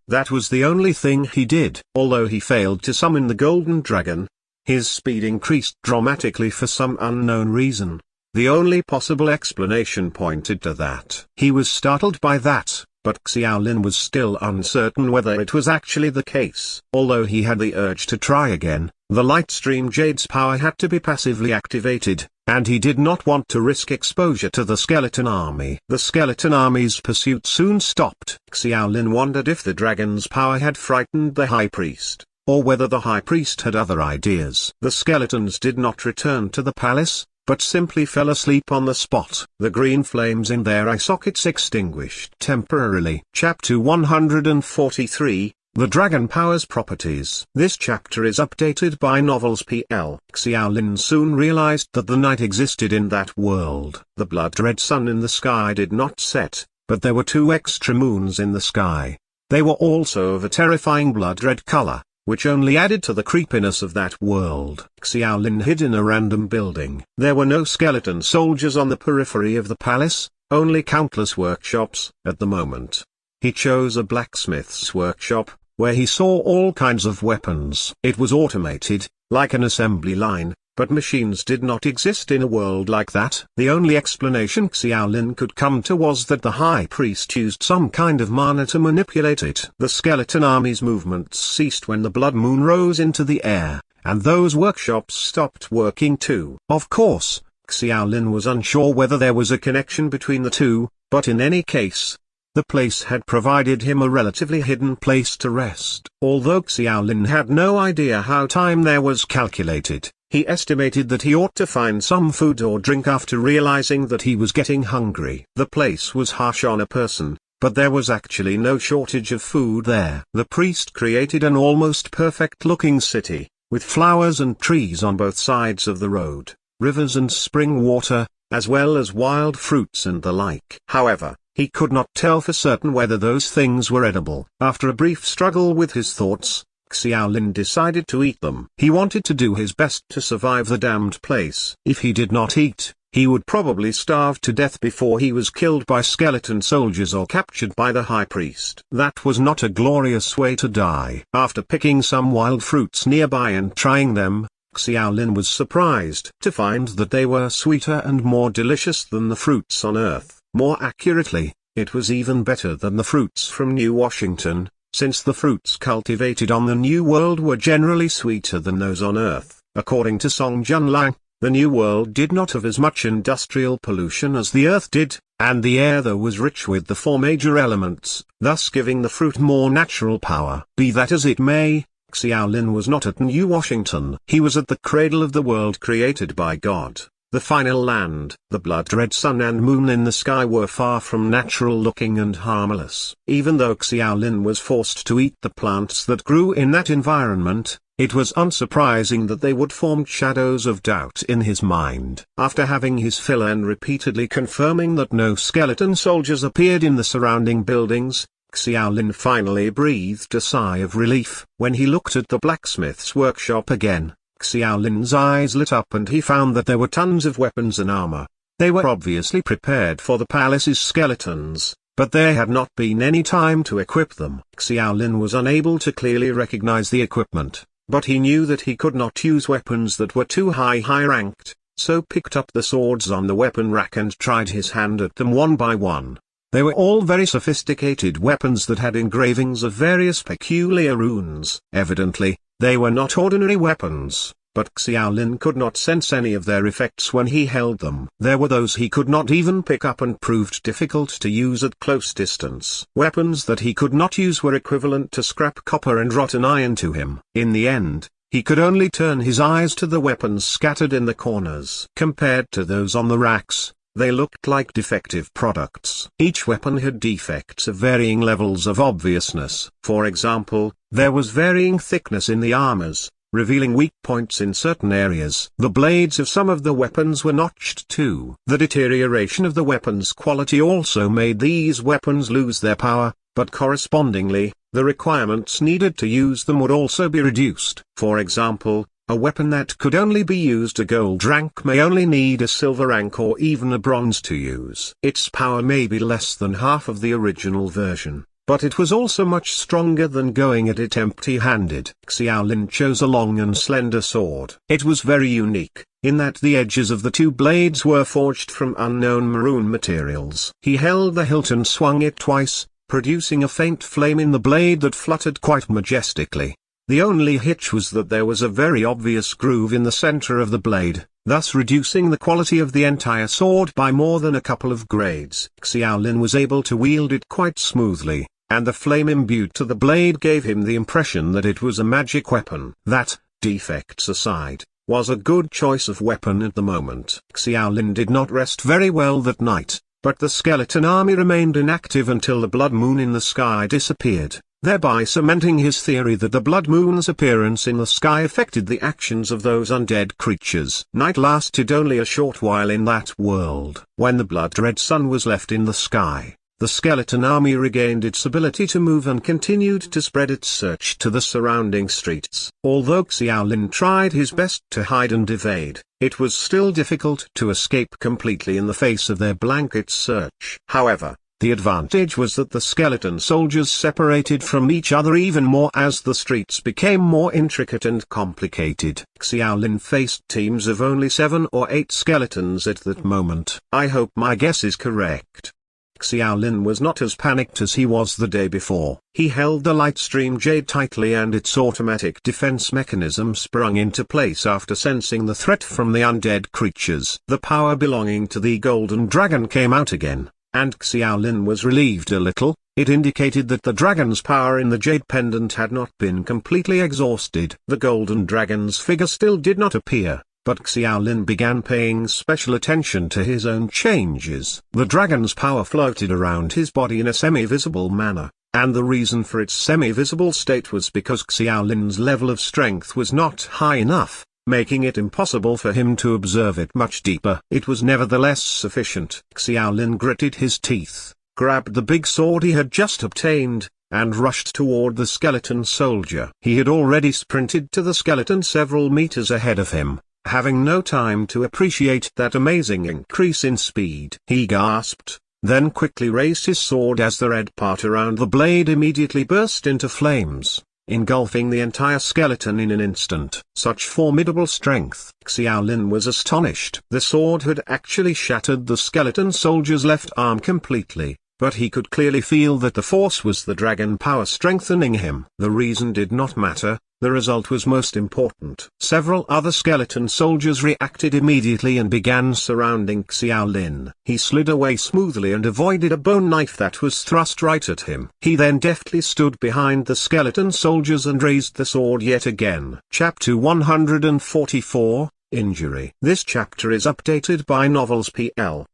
That was the only thing he did. Although he failed to summon the golden dragon, his speed increased dramatically for some unknown reason. The only possible explanation pointed to that. He was startled by that, but Xiaolin was still uncertain whether it was actually the case. Although he had the urge to try again, the Lightstream Jade's power had to be passively activated, and he did not want to risk exposure to the skeleton army. The skeleton army's pursuit soon stopped. Xiaolin wondered if the dragon's power had frightened the high priest, or whether the high priest had other ideas. The skeletons did not return to the palace, but simply fell asleep on the spot. The green flames in their eye sockets extinguished temporarily. Chapter 143, The Dragon Power's Properties. This chapter is updated by Novels PL. Xiaolin soon realized that the night existed in that world. The blood-red sun in the sky did not set, but there were 2 extra moons in the sky. They were also of a terrifying blood-red color, which only added to the creepiness of that world. Xiaolin hid in a random building. There were no skeleton soldiers on the periphery of the palace, only countless workshops. At the moment, he chose a blacksmith's workshop, where he saw all kinds of weapons. It was automated, like an assembly line, but machines did not exist in a world like that. The only explanation Xiaolin could come to was that the high priest used some kind of mana to manipulate it. The skeleton army's movements ceased when the blood moon rose into the air, and those workshops stopped working too. Of course, Xiaolin was unsure whether there was a connection between the two, but in any case, the place had provided him a relatively hidden place to rest. Although Xiaolin had no idea how time there was calculated, he estimated that he ought to find some food or drink after realizing that he was getting hungry. The place was harsh on a person, but there was actually no shortage of food there. The priest created an almost perfect-looking city, with flowers and trees on both sides of the road, rivers and spring water, as well as wild fruits and the like. However, he could not tell for certain whether those things were edible. After a brief struggle with his thoughts, Xiaolin decided to eat them. He wanted to do his best to survive the damned place. If he did not eat, he would probably starve to death before he was killed by skeleton soldiers or captured by the high priest. That was not a glorious way to die. After picking some wild fruits nearby and trying them, Xiaolin was surprised to find that they were sweeter and more delicious than the fruits on Earth. More accurately, it was even better than the fruits from New Washington, since the fruits cultivated on the New World were generally sweeter than those on Earth. According to Song Junlang, the New World did not have as much industrial pollution as the Earth did, and the air there was rich with the four major elements, thus giving the fruit more natural power. Be that as it may, Xiaolin was not at New Washington. He was at the cradle of the world created by God, the final land. The blood-red sun and moon in the sky were far from natural-looking and harmless. Even though Xiaolin was forced to eat the plants that grew in that environment, it was unsurprising that they would form shadows of doubt in his mind. After having his fill and repeatedly confirming that no skeleton soldiers appeared in the surrounding buildings, Xiaolin finally breathed a sigh of relief. When he looked at the blacksmith's workshop again, Xiaolin's eyes lit up and he found that there were tons of weapons and armor. They were obviously prepared for the palace's skeletons, but there had not been any time to equip them. Xiaolin was unable to clearly recognize the equipment, but he knew that he could not use weapons that were too high-ranked, so picked up the swords on the weapon rack and tried his hand at them one by one. They were all very sophisticated weapons that had engravings of various peculiar runes. Evidently, they were not ordinary weapons, but Xiaolin could not sense any of their effects when he held them. There were those he could not even pick up and proved difficult to use at close distance. Weapons that he could not use were equivalent to scrap copper and rotten iron to him. In the end, he could only turn his eyes to the weapons scattered in the corners. Compared to those on the racks, they looked like defective products. Each weapon had defects of varying levels of obviousness. For example, there was varying thickness in the armors, revealing weak points in certain areas. The blades of some of the weapons were notched too. The deterioration of the weapon's quality also made these weapons lose their power, but correspondingly, the requirements needed to use them would also be reduced. For example, a weapon that could only be used a gold rank may only need a silver rank or even a bronze to use. Its power may be less than half of the original version, but it was also much stronger than going at it empty-handed. Xiaolin chose a long and slender sword. It was very unique, in that the edges of the two blades were forged from unknown maroon materials. He held the hilt and swung it twice, producing a faint flame in the blade that fluttered quite majestically. The only hitch was that there was a very obvious groove in the center of the blade, thus reducing the quality of the entire sword by more than a couple of grades. Xiaolin was able to wield it quite smoothly, and the flame imbued to the blade gave him the impression that it was a magic weapon. That, defects aside, was a good choice of weapon at the moment. Xiaolin did not rest very well that night, but the skeleton army remained inactive until the blood moon in the sky disappeared, thereby cementing his theory that the blood moon's appearance in the sky affected the actions of those undead creatures. Night lasted only a short while in that world. When the blood-red sun was left in the sky, the skeleton army regained its ability to move and continued to spread its search to the surrounding streets. Although Xiaolin tried his best to hide and evade, it was still difficult to escape completely in the face of their blanket search. However, The advantage was that the skeleton soldiers separated from each other even more as the streets became more intricate and complicated. Xiaolin faced teams of only 7 or 8 skeletons at that moment. I hope my guess is correct. Xiaolin was not as panicked as he was the day before. He held the Lightstream Jade tightly and its automatic defense mechanism sprung into place after sensing the threat from the undead creatures. The power belonging to the Golden Dragon came out again, and Xiaolin was relieved a little. It indicated that the dragon's power in the Jade Pendant had not been completely exhausted. The Golden Dragon's figure still did not appear, but Xiaolin began paying special attention to his own changes. The dragon's power floated around his body in a semi-visible manner, and the reason for its semi-visible state was because Xiaolin's level of strength was not high enough, making it impossible for him to observe it much deeper. It was nevertheless sufficient. Xiaolin gritted his teeth, grabbed the big sword he had just obtained, and rushed toward the skeleton soldier. He had already sprinted to the skeleton several meters ahead of him, having no time to appreciate that amazing increase in speed. He gasped, then quickly raised his sword as the red part around the blade immediately burst into flames, engulfing the entire skeleton in an instant. Such formidable strength! Xiaolin was astonished. The sword had actually shattered the skeleton soldier's left arm completely, but he could clearly feel that the force was the dragon power strengthening him. The reason did not matter. The result was most important. Several other skeleton soldiers reacted immediately and began surrounding Xiaolin. He slid away smoothly and avoided a bone knife that was thrust right at him. He then deftly stood behind the skeleton soldiers and raised the sword yet again. Chapter 144, Injury. This chapter is updated by Novels PL.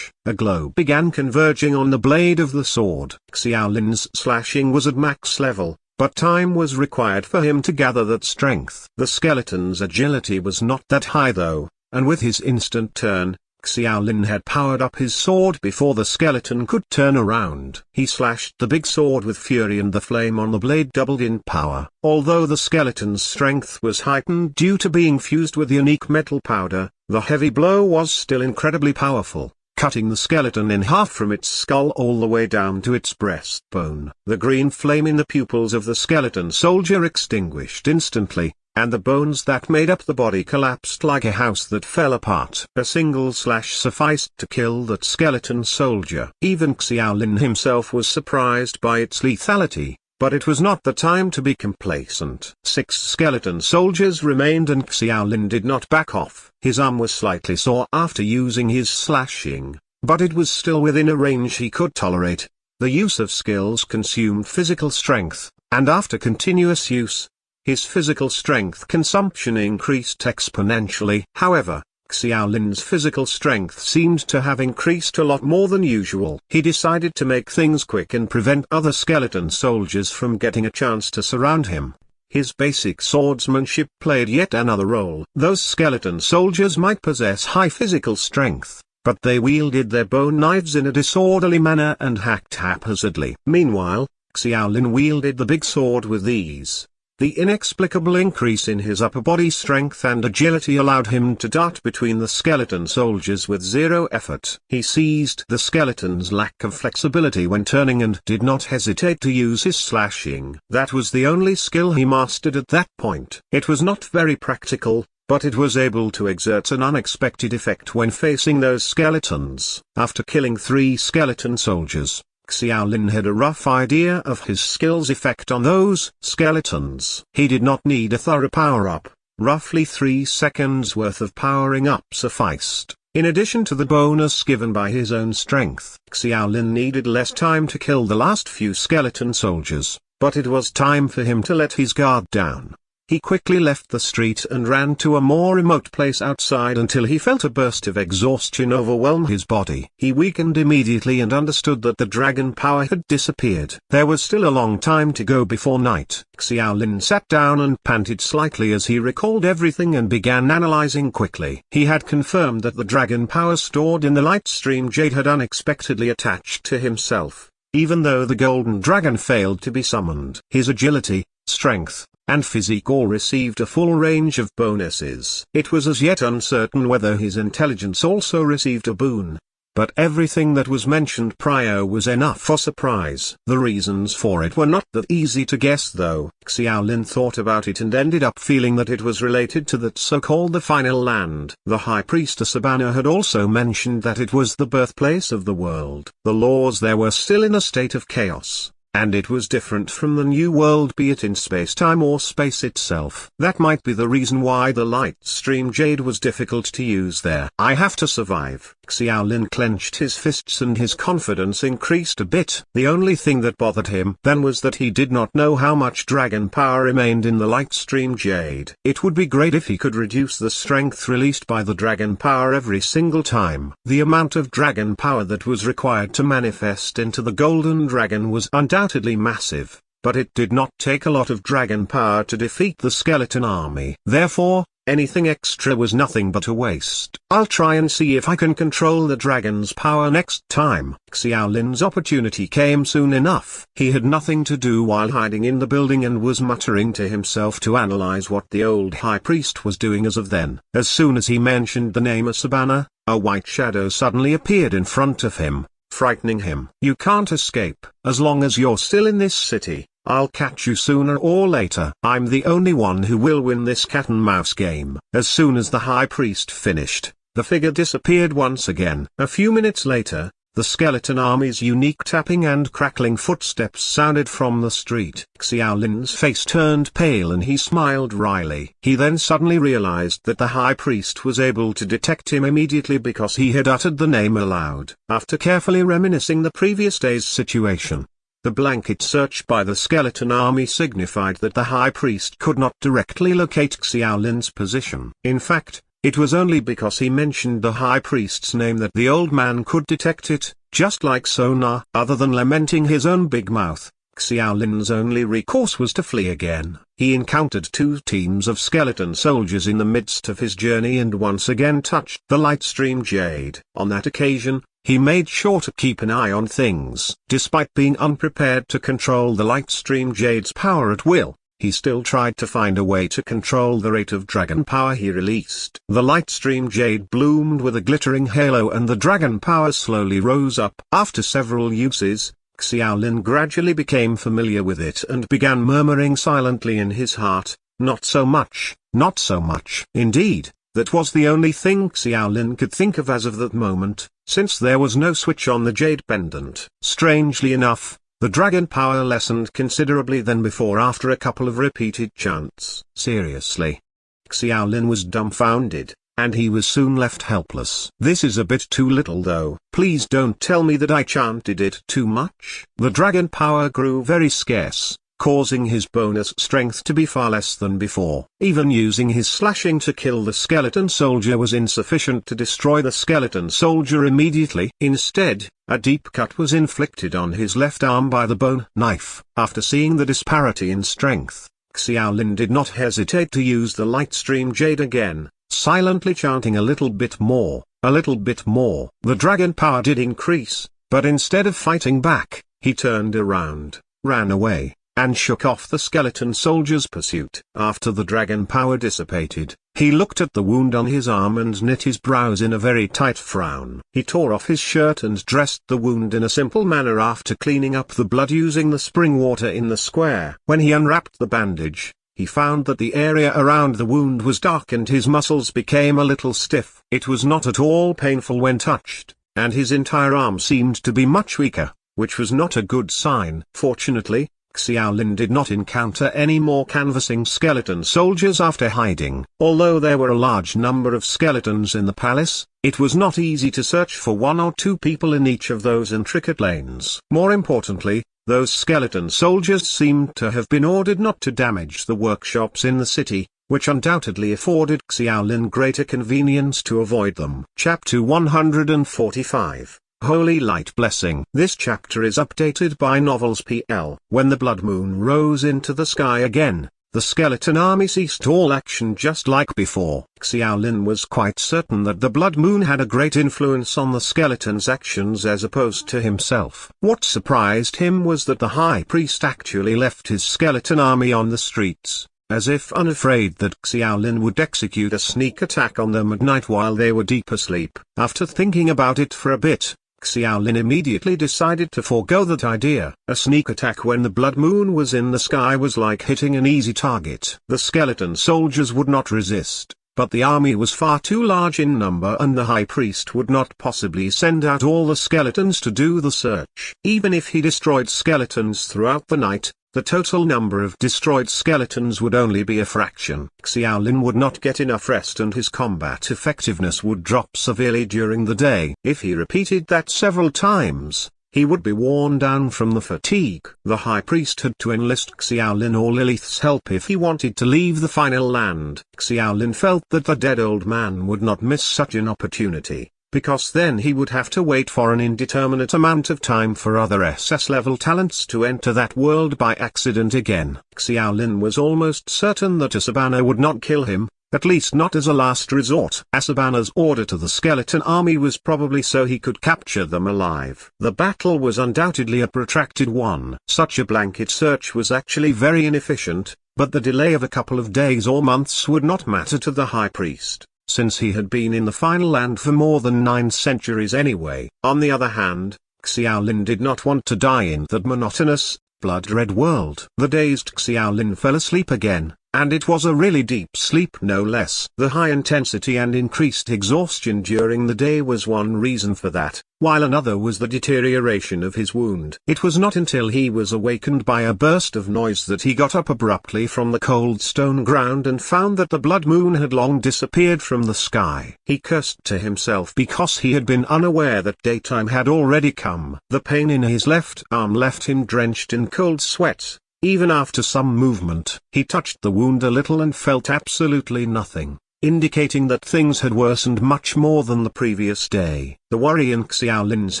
A glow began converging on the blade of the sword. Xiaolin's slashing was at max level, but time was required for him to gather that strength. The skeleton's agility was not that high though, and with his instant turn, Xiaolin had powered up his sword before the skeleton could turn around. He slashed the big sword with fury and the flame on the blade doubled in power. Although the skeleton's strength was heightened due to being fused with unique metal powder, the heavy blow was still incredibly powerful, cutting the skeleton in half from its skull all the way down to its breastbone. The green flame in the pupils of the skeleton soldier extinguished instantly, and the bones that made up the body collapsed like a house that fell apart. A single slash sufficed to kill that skeleton soldier. Even Xiaolin himself was surprised by its lethality, but it was not the time to be complacent. 6 skeleton soldiers remained and Xiaolin did not back off. His arm was slightly sore after using his slashing, but it was still within a range he could tolerate. The use of skills consumed physical strength, and after continuous use, his physical strength consumption increased exponentially. However, Xiaolin's physical strength seemed to have increased a lot more than usual. He decided to make things quick and prevent other skeleton soldiers from getting a chance to surround him. His basic swordsmanship played yet another role. Those skeleton soldiers might possess high physical strength, but they wielded their bone knives in a disorderly manner and hacked haphazardly. Meanwhile, Xiaolin wielded the big sword with ease. The inexplicable increase in his upper body strength and agility allowed him to dart between the skeleton soldiers with zero effort. He seized the skeleton's lack of flexibility when turning and did not hesitate to use his slashing. That was the only skill he mastered at that point. It was not very practical, but it was able to exert an unexpected effect when facing those skeletons. After killing 3 skeleton soldiers, Xiaolin had a rough idea of his skill's effect on those skeletons. He did not need a thorough power-up, roughly 3 seconds worth of powering up sufficed. In addition to the bonus given by his own strength, Xiaolin needed less time to kill the last few skeleton soldiers, but it was time for him to let his guard down. He quickly left the street and ran to a more remote place outside until he felt a burst of exhaustion overwhelm his body. He weakened immediately and understood that the dragon power had disappeared. There was still a long time to go before night. Xiaolin sat down and panted slightly as he recalled everything and began analyzing quickly. He had confirmed that the dragon power stored in the Lightstream Jade had unexpectedly attached to himself, even though the Golden Dragon failed to be summoned. His agility, strength, and physique all received a full range of bonuses. It was as yet uncertain whether his intelligence also received a boon, but everything that was mentioned prior was enough for surprise. The reasons for it were not that easy to guess though. Xiaolin thought about it and ended up feeling that it was related to that so-called the final land. The High Priestess Abana had also mentioned that it was the birthplace of the world. The laws there were still in a state of chaos, and it was different from the new world, be it in space-time or space itself. That might be the reason why the light stream jade was difficult to use there. I have to survive. Xiaolin clenched his fists and his confidence increased a bit. The only thing that bothered him then was that he did not know how much dragon power remained in the light stream jade. It would be great if he could reduce the strength released by the dragon power every single time. The amount of dragon power that was required to manifest into the golden dragon was undoubtedly massive, but it did not take a lot of dragon power to defeat the skeleton army. Therefore, anything extra was nothing but a waste. I'll try and see if I can control the dragon's power next time. Xiaolin's opportunity came soon enough. He had nothing to do while hiding in the building and was muttering to himself to analyze what the old high priest was doing as of then. As soon as he mentioned the name Asabana, a white shadow suddenly appeared in front of him, frightening him. You can't escape. As long as you're still in this city, I'll catch you sooner or later. I'm the only one who will win this cat and mouse game. As soon as the high priest finished, the figure disappeared once again. A few minutes later, the skeleton army's unique tapping and crackling footsteps sounded from the street. Xiaolin's face turned pale and he smiled wryly. He then suddenly realized that the high priest was able to detect him immediately because he had uttered the name aloud. After carefully reminiscing the previous day's situation, the blanket search by the skeleton army signified that the high priest could not directly locate Xiaolin's position. In fact, it was only because he mentioned the high priest's name that the old man could detect it, just like sonar. Other than lamenting his own big mouth, Xiaolin's only recourse was to flee again. He encountered two teams of skeleton soldiers in the midst of his journey and once again touched the light stream jade. On that occasion, he made sure to keep an eye on things. Despite being unprepared to control the light stream jade's power at will, he still tried to find a way to control the rate of dragon power he released. The light stream jade bloomed with a glittering halo and the dragon power slowly rose up. After several uses, Xiaolin gradually became familiar with it and began murmuring silently in his heart, not so much, not so much. Indeed, that was the only thing Xiaolin could think of as of that moment, since there was no switch on the jade pendant. Strangely enough, the dragon power lessened considerably than before after a couple of repeated chants. Seriously? Xiaolin was dumbfounded, and he was soon left helpless. This is a bit too little though. Please don't tell me that I chanted it too much. The dragon power grew very scarce, causing his bonus strength to be far less than before. Even using his slashing to kill the skeleton soldier was insufficient to destroy the skeleton soldier immediately. Instead, a deep cut was inflicted on his left arm by the bone knife. After seeing the disparity in strength, Xiaolin did not hesitate to use the light stream jade again, silently chanting a little bit more, a little bit more. The dragon power did increase, but instead of fighting back, he turned around, ran away, and shook off the skeleton soldier's pursuit. After the dragon power dissipated, he looked at the wound on his arm and knit his brows in a very tight frown. He tore off his shirt and dressed the wound in a simple manner after cleaning up the blood using the spring water in the square. When he unwrapped the bandage, he found that the area around the wound was dark and his muscles became a little stiff. It was not at all painful when touched, and his entire arm seemed to be much weaker, which was not a good sign. Fortunately, Xiaolin did not encounter any more canvassing skeleton soldiers after hiding. Although there were a large number of skeletons in the palace, it was not easy to search for one or two people in each of those intricate lanes. More importantly, those skeleton soldiers seemed to have been ordered not to damage the workshops in the city, which undoubtedly afforded Xiaolin greater convenience to avoid them. Chapter 145. Holy Light Blessing. This chapter is updated by Novels PL. When the blood moon rose into the sky again, the skeleton army ceased all action just like before. Xiaolin was quite certain that the blood moon had a great influence on the skeleton's actions as opposed to himself. What surprised him was that the high priest actually left his skeleton army on the streets, as if unafraid that Xiaolin would execute a sneak attack on them at night while they were deep asleep. After thinking about it for a bit, Xiaolin immediately decided to forego that idea. A sneak attack when the blood moon was in the sky was like hitting an easy target. The skeleton soldiers would not resist, but the army was far too large in number and the high priest would not possibly send out all the skeletons to do the search. Even if he destroyed skeletons throughout the night, the total number of destroyed skeletons would only be a fraction. Xiaolin would not get enough rest and his combat effectiveness would drop severely during the day. If he repeated that several times, he would be worn down from the fatigue. The high priest had to enlist Xiaolin or Lilith's help if he wanted to leave the final land. Xiaolin felt that the dead old man would not miss such an opportunity, because then he would have to wait for an indeterminate amount of time for other SS-level talents to enter that world by accident again. Xiaolin was almost certain that Asabana would not kill him, at least not as a last resort. Asabana's order to the skeleton army was probably so he could capture them alive. The battle was undoubtedly a protracted one. Such a blanket search was actually very inefficient, but the delay of a couple of days or months would not matter to the high priest, since he had been in the final land for more than 9 centuries anyway. On the other hand, Xiaolin did not want to die in that monotonous, blood-red world. The dazed Xiaolin fell asleep again, and it was a really deep sleep no less. The high intensity and increased exhaustion during the day was one reason for that, while another was the deterioration of his wound. It was not until he was awakened by a burst of noise that he got up abruptly from the cold stone ground and found that the blood moon had long disappeared from the sky. He cursed to himself because he had been unaware that daytime had already come. The pain in his left arm left him drenched in cold sweat. Even after some movement, he touched the wound a little and felt absolutely nothing, indicating that things had worsened much more than the previous day. The worry in Xiaolin's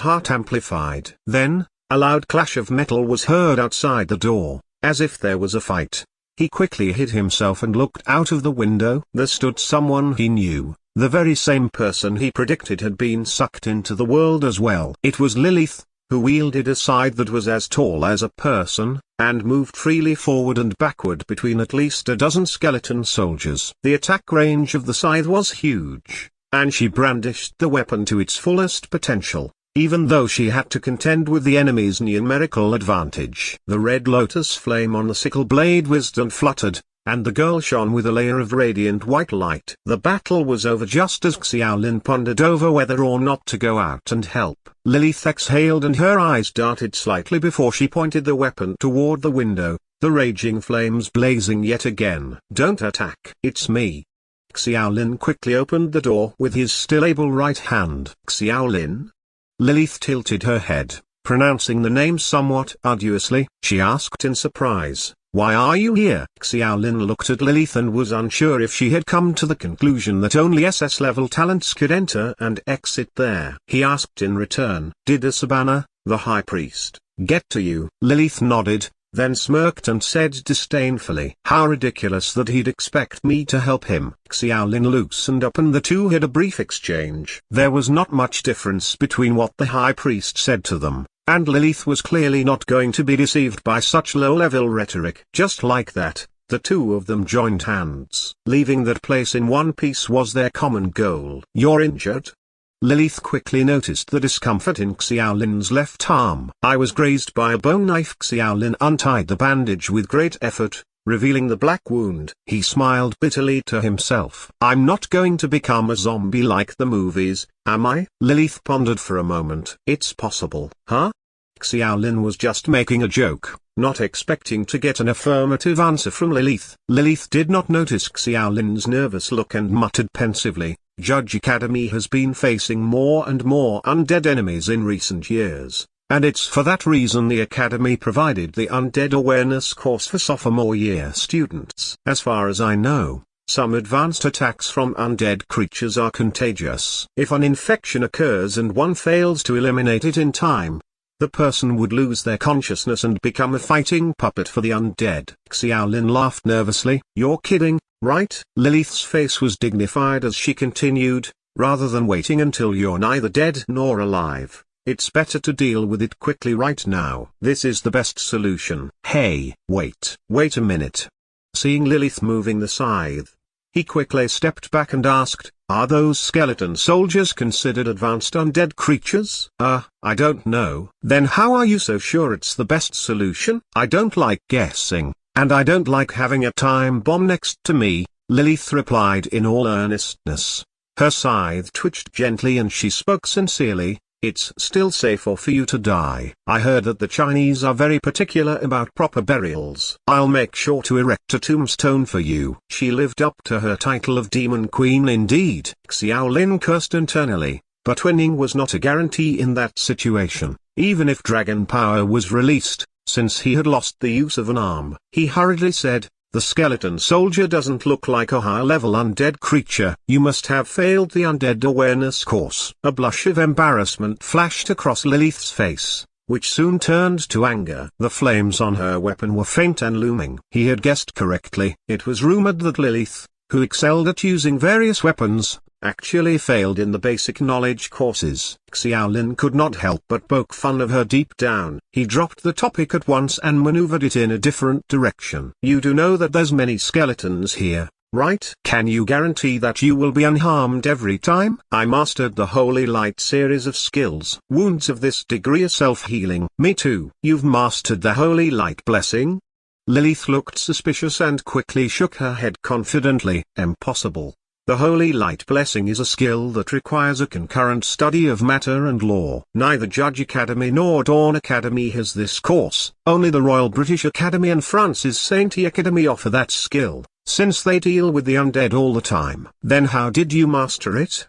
heart amplified. Then, a loud clash of metal was heard outside the door, as if there was a fight. He quickly hid himself and looked out of the window. There stood someone he knew, the very same person he predicted had been sucked into the world as well. It was Lilith, who wielded a scythe that was as tall as a person, and moved freely forward and backward between at least a dozen skeleton soldiers. The attack range of the scythe was huge, and she brandished the weapon to its fullest potential, even though she had to contend with the enemy's numerical advantage. The red lotus flame on the sickle blade whizzed and fluttered, and the girl shone with a layer of radiant white light. The battle was over just as Xiaolin pondered over whether or not to go out and help. Lilith exhaled and her eyes darted slightly before she pointed the weapon toward the window, the raging flames blazing yet again. "Don't attack. It's me." Xiaolin quickly opened the door with his still able right hand. "Xiaolin?" Lilith tilted her head, pronouncing the name somewhat arduously. She asked in surprise, "Why are you here?" Xiaolin looked at Lilith and was unsure if she had come to the conclusion that only SS-level talents could enter and exit there. He asked in return, "Did Asabana, the high priest, get to you?" Lilith nodded, then smirked and said disdainfully, "How ridiculous that he'd expect me to help him." Xiaolin loosened up and the two had a brief exchange. There was not much difference between what the high priest said to them, and Lilith was clearly not going to be deceived by such low-level rhetoric. Just like that, the two of them joined hands. Leaving that place in one piece was their common goal. "You're injured?" Lilith quickly noticed the discomfort in Xiaolin's left arm. "I was grazed by a bone knife." Xiaolin untied the bandage with great effort, revealing the black wound. He smiled bitterly to himself. "I'm not going to become a zombie like the movies, am I?" Lilith pondered for a moment. "It's possible." "Huh?" Xiaolin was just making a joke, not expecting to get an affirmative answer from Lilith. Lilith did not notice Xiaolin's nervous look and muttered pensively, "Judge Academy has been facing more and more undead enemies in recent years, and it's for that reason the Academy provided the Undead Awareness course for sophomore year students. As far as I know, some advanced attacks from undead creatures are contagious. If an infection occurs and one fails to eliminate it in time, the person would lose their consciousness and become a fighting puppet for the undead." Xiaolin laughed nervously. "You're kidding, right?" Lilith's face was dignified as she continued, "Rather than waiting until you're neither dead nor alive, it's better to deal with it quickly right now. This is the best solution." "Hey, wait a minute." seeing Lilith moving the scythe. He quickly stepped back and asked, "Are those skeleton soldiers considered advanced undead creatures?" I don't know." "Then how are you so sure it's the best solution?" "I don't like guessing, and I don't like having a time bomb next to me," Lilith replied in all earnestness. Her scythe twitched gently and she spoke sincerely. "It's still safer for you to die. I heard that the Chinese are very particular about proper burials. I'll make sure to erect a tombstone for you." She lived up to her title of Demon Queen indeed. Xiaolin cursed internally, but winning was not a guarantee in that situation, even if dragon power was released, since he had lost the use of an arm. He hurriedly said, "The skeleton soldier doesn't look like a high-level undead creature. You must have failed the undead awareness course." A blush of embarrassment flashed across Lilith's face, which soon turned to anger. The flames on her weapon were faint and looming. He had guessed correctly. It was rumored that Lilith, who excelled at using various weapons, actually failed in the basic knowledge courses. Xiaolin could not help but poke fun of her deep down. He dropped the topic at once and maneuvered it in a different direction. "You do know that there's many skeletons here, right? Can you guarantee that you will be unharmed every time?" "I mastered the Holy Light series of skills. Wounds of this degree are self-healing." "Me too." "You've mastered the Holy Light blessing?" Lilith looked suspicious and quickly shook her head confidently. "Impossible. The Holy Light Blessing is a skill that requires a concurrent study of matter and law. Neither Judge Academy nor Dawn Academy has this course. Only the Royal British Academy and France's Sainty Academy offer that skill, since they deal with the undead all the time." "Then how did you master it?"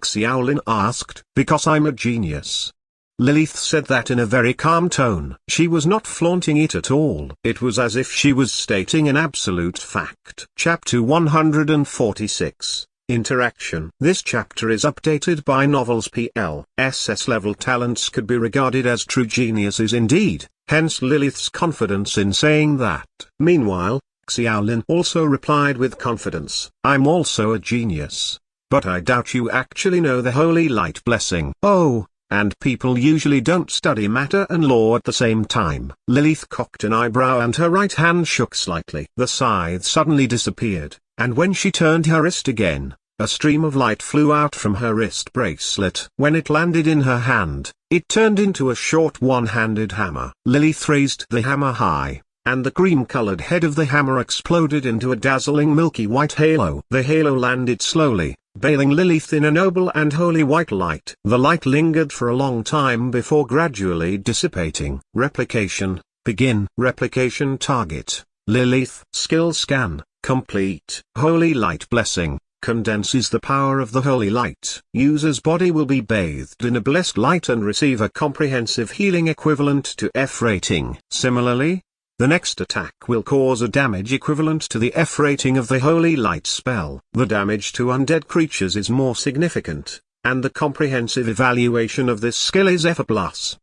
Xiaolin asked. "Because I'm a genius." Lilith said that in a very calm tone. She was not flaunting it at all. It was as if she was stating an absolute fact. Chapter 146, Interaction. This chapter is updated by Novels PL. SS-level talents could be regarded as true geniuses indeed, hence Lilith's confidence in saying that. Meanwhile, Xiaolin also replied with confidence, "I'm also a genius. But I doubt you actually know the Holy Light Blessing." "Oh. And people usually don't study matter and law at the same time." Lilith cocked an eyebrow and her right hand shook slightly. The scythe suddenly disappeared, and when she turned her wrist again, a stream of light flew out from her wrist bracelet. When it landed in her hand, it turned into a short one-handed hammer. Lilith raised the hammer high, and the cream-colored head of the hammer exploded into a dazzling milky white halo. The halo landed slowly, bathing Lilith in a noble and holy white light. The light lingered for a long time before gradually dissipating. Replication, begin. Replication target, Lilith. Skill scan, complete. Holy Light Blessing, condenses the power of the holy light. User's body will be bathed in a blessed light and receive a comprehensive healing equivalent to F rating. Similarly, the next attack will cause a damage equivalent to the F rating of the Holy Light spell. The damage to undead creatures is more significant, and the comprehensive evaluation of this skill is F+.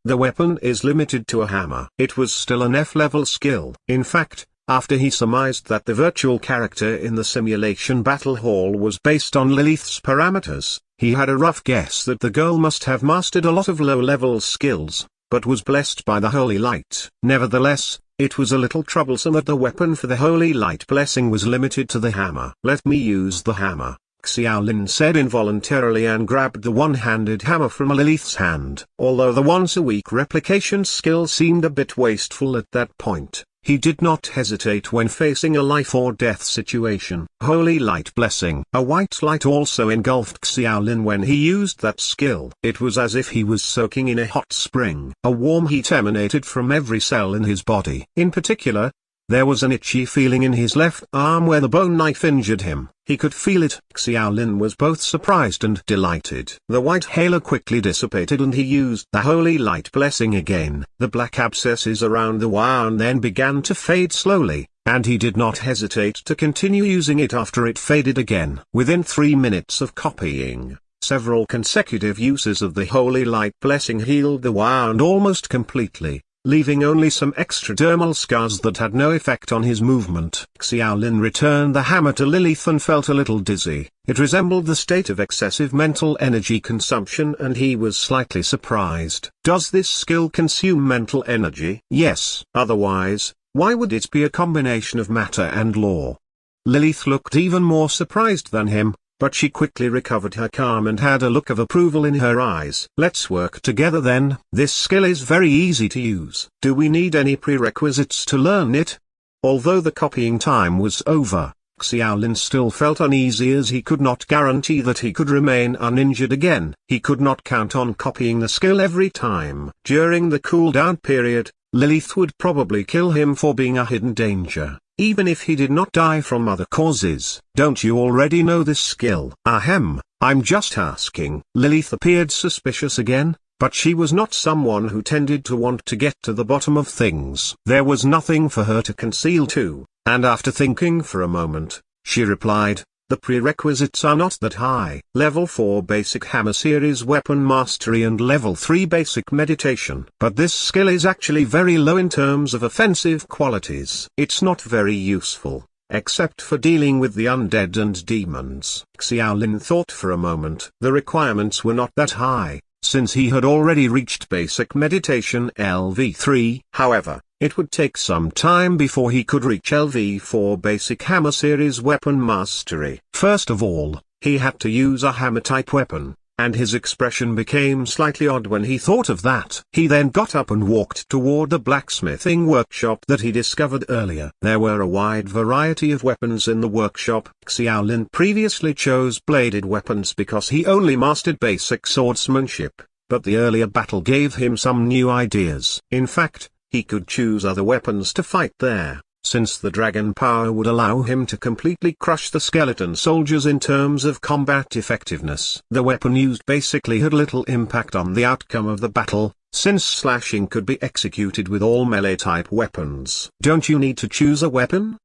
The weapon is limited to a hammer. It was still an F-level skill. In fact, after he surmised that the virtual character in the simulation battle hall was based on Lilith's parameters, he had a rough guess that the girl must have mastered a lot of low-level skills, but was blessed by the Holy Light. Nevertheless, it was a little troublesome that the weapon for the Holy Light Blessing was limited to the hammer. "Let me use the hammer," Xiaolin said involuntarily and grabbed the one-handed hammer from Lilith's hand. Although the once-a-week replication skill seemed a bit wasteful at that point, he did not hesitate when facing a life-or-death situation. Holy Light Blessing. A white light also engulfed Xiaolin when he used that skill. It was as if he was soaking in a hot spring. A warm heat emanated from every cell in his body. In particular, there was an itchy feeling in his left arm where the bone knife injured him. He could feel it. Xiaolin was both surprised and delighted. The white halo quickly dissipated and he used the Holy Light Blessing again. The black abscesses around the wound then began to fade slowly, and he did not hesitate to continue using it after it faded again. Within 3 minutes of copying, several consecutive uses of the Holy Light Blessing healed the wound almost completely, leaving only some extradermal scars that had no effect on his movement. Xiaolin returned the hammer to Lilith and felt a little dizzy. It resembled the state of excessive mental energy consumption and he was slightly surprised. "Does this skill consume mental energy?" "Yes. Otherwise, Why would it be a combination of matter and law? Lilith looked even more surprised than him, but she quickly recovered her calm and had a look of approval in her eyes. Let's work together then. This skill is very easy to use. Do we need any prerequisites to learn it? Although the copying time was over, Xiaolin still felt uneasy as he could not guarantee that he could remain uninjured again. He could not count on copying the skill every time. During the cooldown period, Lilith would probably kill him for being a hidden danger, even if he did not die from other causes. Don't you already know this skill? Ahem, I'm just asking. Lilith appeared suspicious again, but she was not someone who tended to want to get to the bottom of things. There was nothing for her to conceal too, and after thinking for a moment, she replied, the prerequisites are not that high. Level 4 Basic Hammer Series Weapon Mastery and Level 3 Basic Meditation. But this skill is actually very low in terms of offensive qualities. It's not very useful, except for dealing with the undead and demons. Xiaolin thought for a moment. The requirements were not that high, since he had already reached Basic Meditation LV3. However, it would take some time before he could reach LV4 Basic Hammer Series Weapon Mastery. First of all, he had to use a hammer-type weapon, and his expression became slightly odd when he thought of that. He then got up and walked toward the blacksmithing workshop that he discovered earlier. There were a wide variety of weapons in the workshop. Xiaolin previously chose bladed weapons because he only mastered basic swordsmanship, but the earlier battle gave him some new ideas. In fact, he could choose other weapons to fight there, since the dragon power would allow him to completely crush the skeleton soldiers in terms of combat effectiveness. The weapon used basically had little impact on the outcome of the battle, since slashing could be executed with all melee-type weapons. Don't you need to choose a weapon?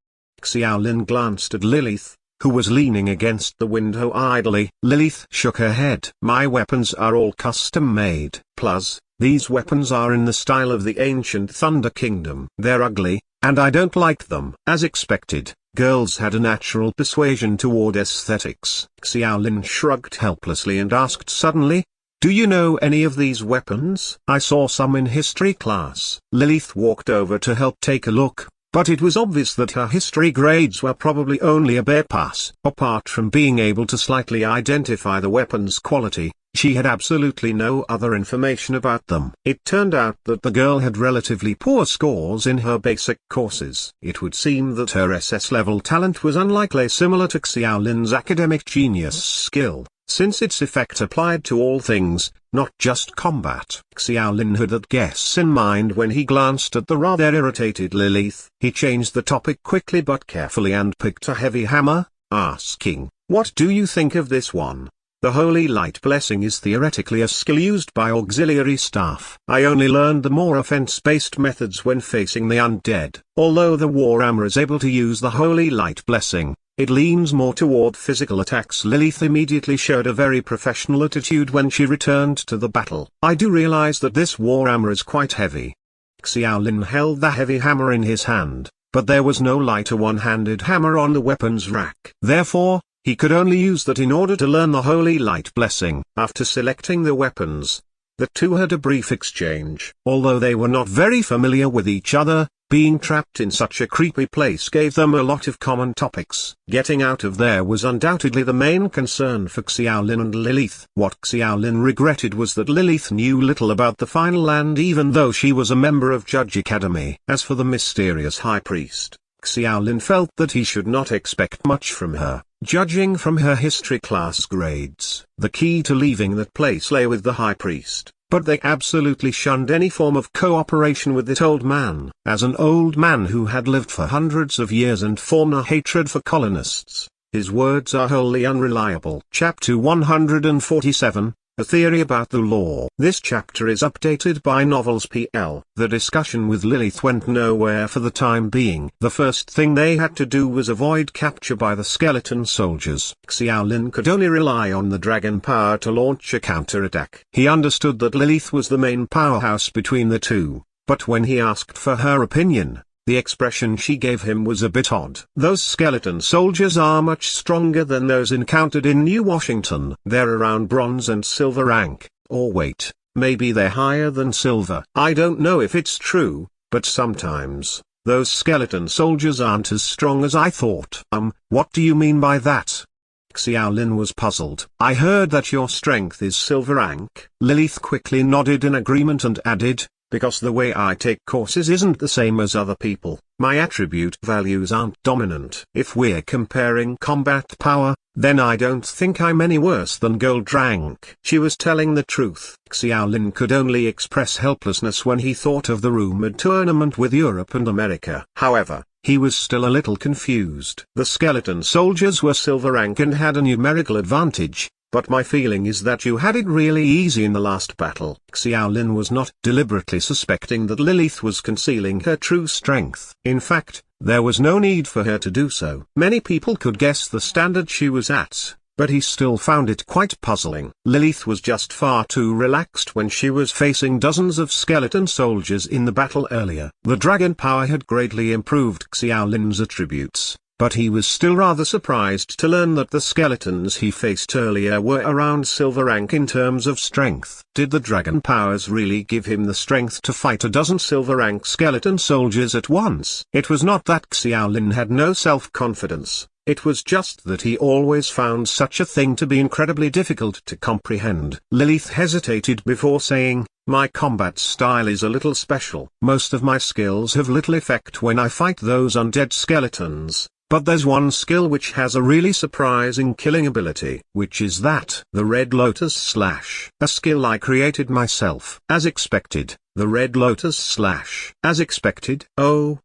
Xiaolin glanced at Lilith, who was leaning against the window idly. Lilith shook her head. My weapons are all custom-made. Plus, these weapons are in the style of the ancient Thunder Kingdom. They're ugly, and I don't like them. As expected, girls had a natural persuasion toward aesthetics. Xiaolin shrugged helplessly and asked suddenly, do you know any of these weapons? I saw some in history class. Lilith walked over to help take a look, but it was obvious that her history grades were probably only a bare pass. Apart from being able to slightly identify the weapon's quality, she had absolutely no other information about them. It turned out that the girl had relatively poor scores in her basic courses. It would seem that her SS-level talent was unlikely similar to Xiaolin's academic genius skill, since its effect applied to all things, not just combat. Xiaolin had that guess in mind when he glanced at the rather irritated Lilith. He changed the topic quickly but carefully and picked a heavy hammer, asking, what do you think of this one? The Holy Light Blessing is theoretically a skill used by auxiliary staff. I only learned the more offense-based methods when facing the undead. Although the Warhammer is able to use the Holy Light Blessing, it leans more toward physical attacks. Lilith immediately showed a very professional attitude when she returned to the battle. I do realize that this Warhammer is quite heavy. Xiaolin held the heavy hammer in his hand, but there was no lighter one-handed hammer on the weapons rack. Therefore, he could only use that in order to learn the Holy Light Blessing. After selecting the weapons, the two had a brief exchange. Although they were not very familiar with each other, being trapped in such a creepy place gave them a lot of common topics. Getting out of there was undoubtedly the main concern for Xiaolin and Lilith. What Xiaolin regretted was that Lilith knew little about the final land even though she was a member of Judge Academy. As for the mysterious High Priest, Xiaolin felt that he should not expect much from her. Judging from her history class grades, the key to leaving that place lay with the High Priest, but they absolutely shunned any form of cooperation with this old man. As an old man who had lived for hundreds of years and formed a hatred for colonists, his words are wholly unreliable. Chapter 147, A Theory About the Law. This chapter is updated by Novels PL. The discussion with Lilith went nowhere for the time being. The first thing they had to do was avoid capture by the skeleton soldiers. Xiaolin could only rely on the dragon power to launch a counterattack. He understood that Lilith was the main powerhouse between the two, but when he asked for her opinion, the expression she gave him was a bit odd. Those skeleton soldiers are much stronger than those encountered in New Washington. They're around bronze and silver rank, or wait, maybe they're higher than silver. I don't know if it's true, but sometimes, those skeleton soldiers aren't as strong as I thought. What do you mean by that? Xiaolin was puzzled. I heard that your strength is silver rank. Lilith quickly nodded in agreement and added, because the way I take courses isn't the same as other people, my attribute values aren't dominant. If we're comparing combat power, then I don't think I'm any worse than gold rank. She was telling the truth. Xiaolin could only express helplessness when he thought of the rumored tournament with Europe and America. However, he was still a little confused. The skeleton soldiers were silver rank and had a numerical advantage, but my feeling is that you had it really easy in the last battle. Xiaolin was not deliberately suspecting that Lilith was concealing her true strength. In fact, there was no need for her to do so. Many people could guess the standard she was at, but he still found it quite puzzling. Lilith was just far too relaxed when she was facing dozens of skeleton soldiers in the battle earlier. The dragon power had greatly improved Xiaolin's attributes, but he was still rather surprised to learn that the skeletons he faced earlier were around silver rank in terms of strength. Did the dragon powers really give him the strength to fight a dozen silver rank skeleton soldiers at once? It was not that Xiaolin had no self-confidence. It was just that he always found such a thing to be incredibly difficult to comprehend. Lilith hesitated before saying, my combat style is a little special. Most of my skills have little effect when I fight those undead skeletons, but there's one skill which has a really surprising killing ability. Which is that? The Red Lotus Slash. A skill I created myself. As expected, the Red Lotus Slash. As expected? Oh.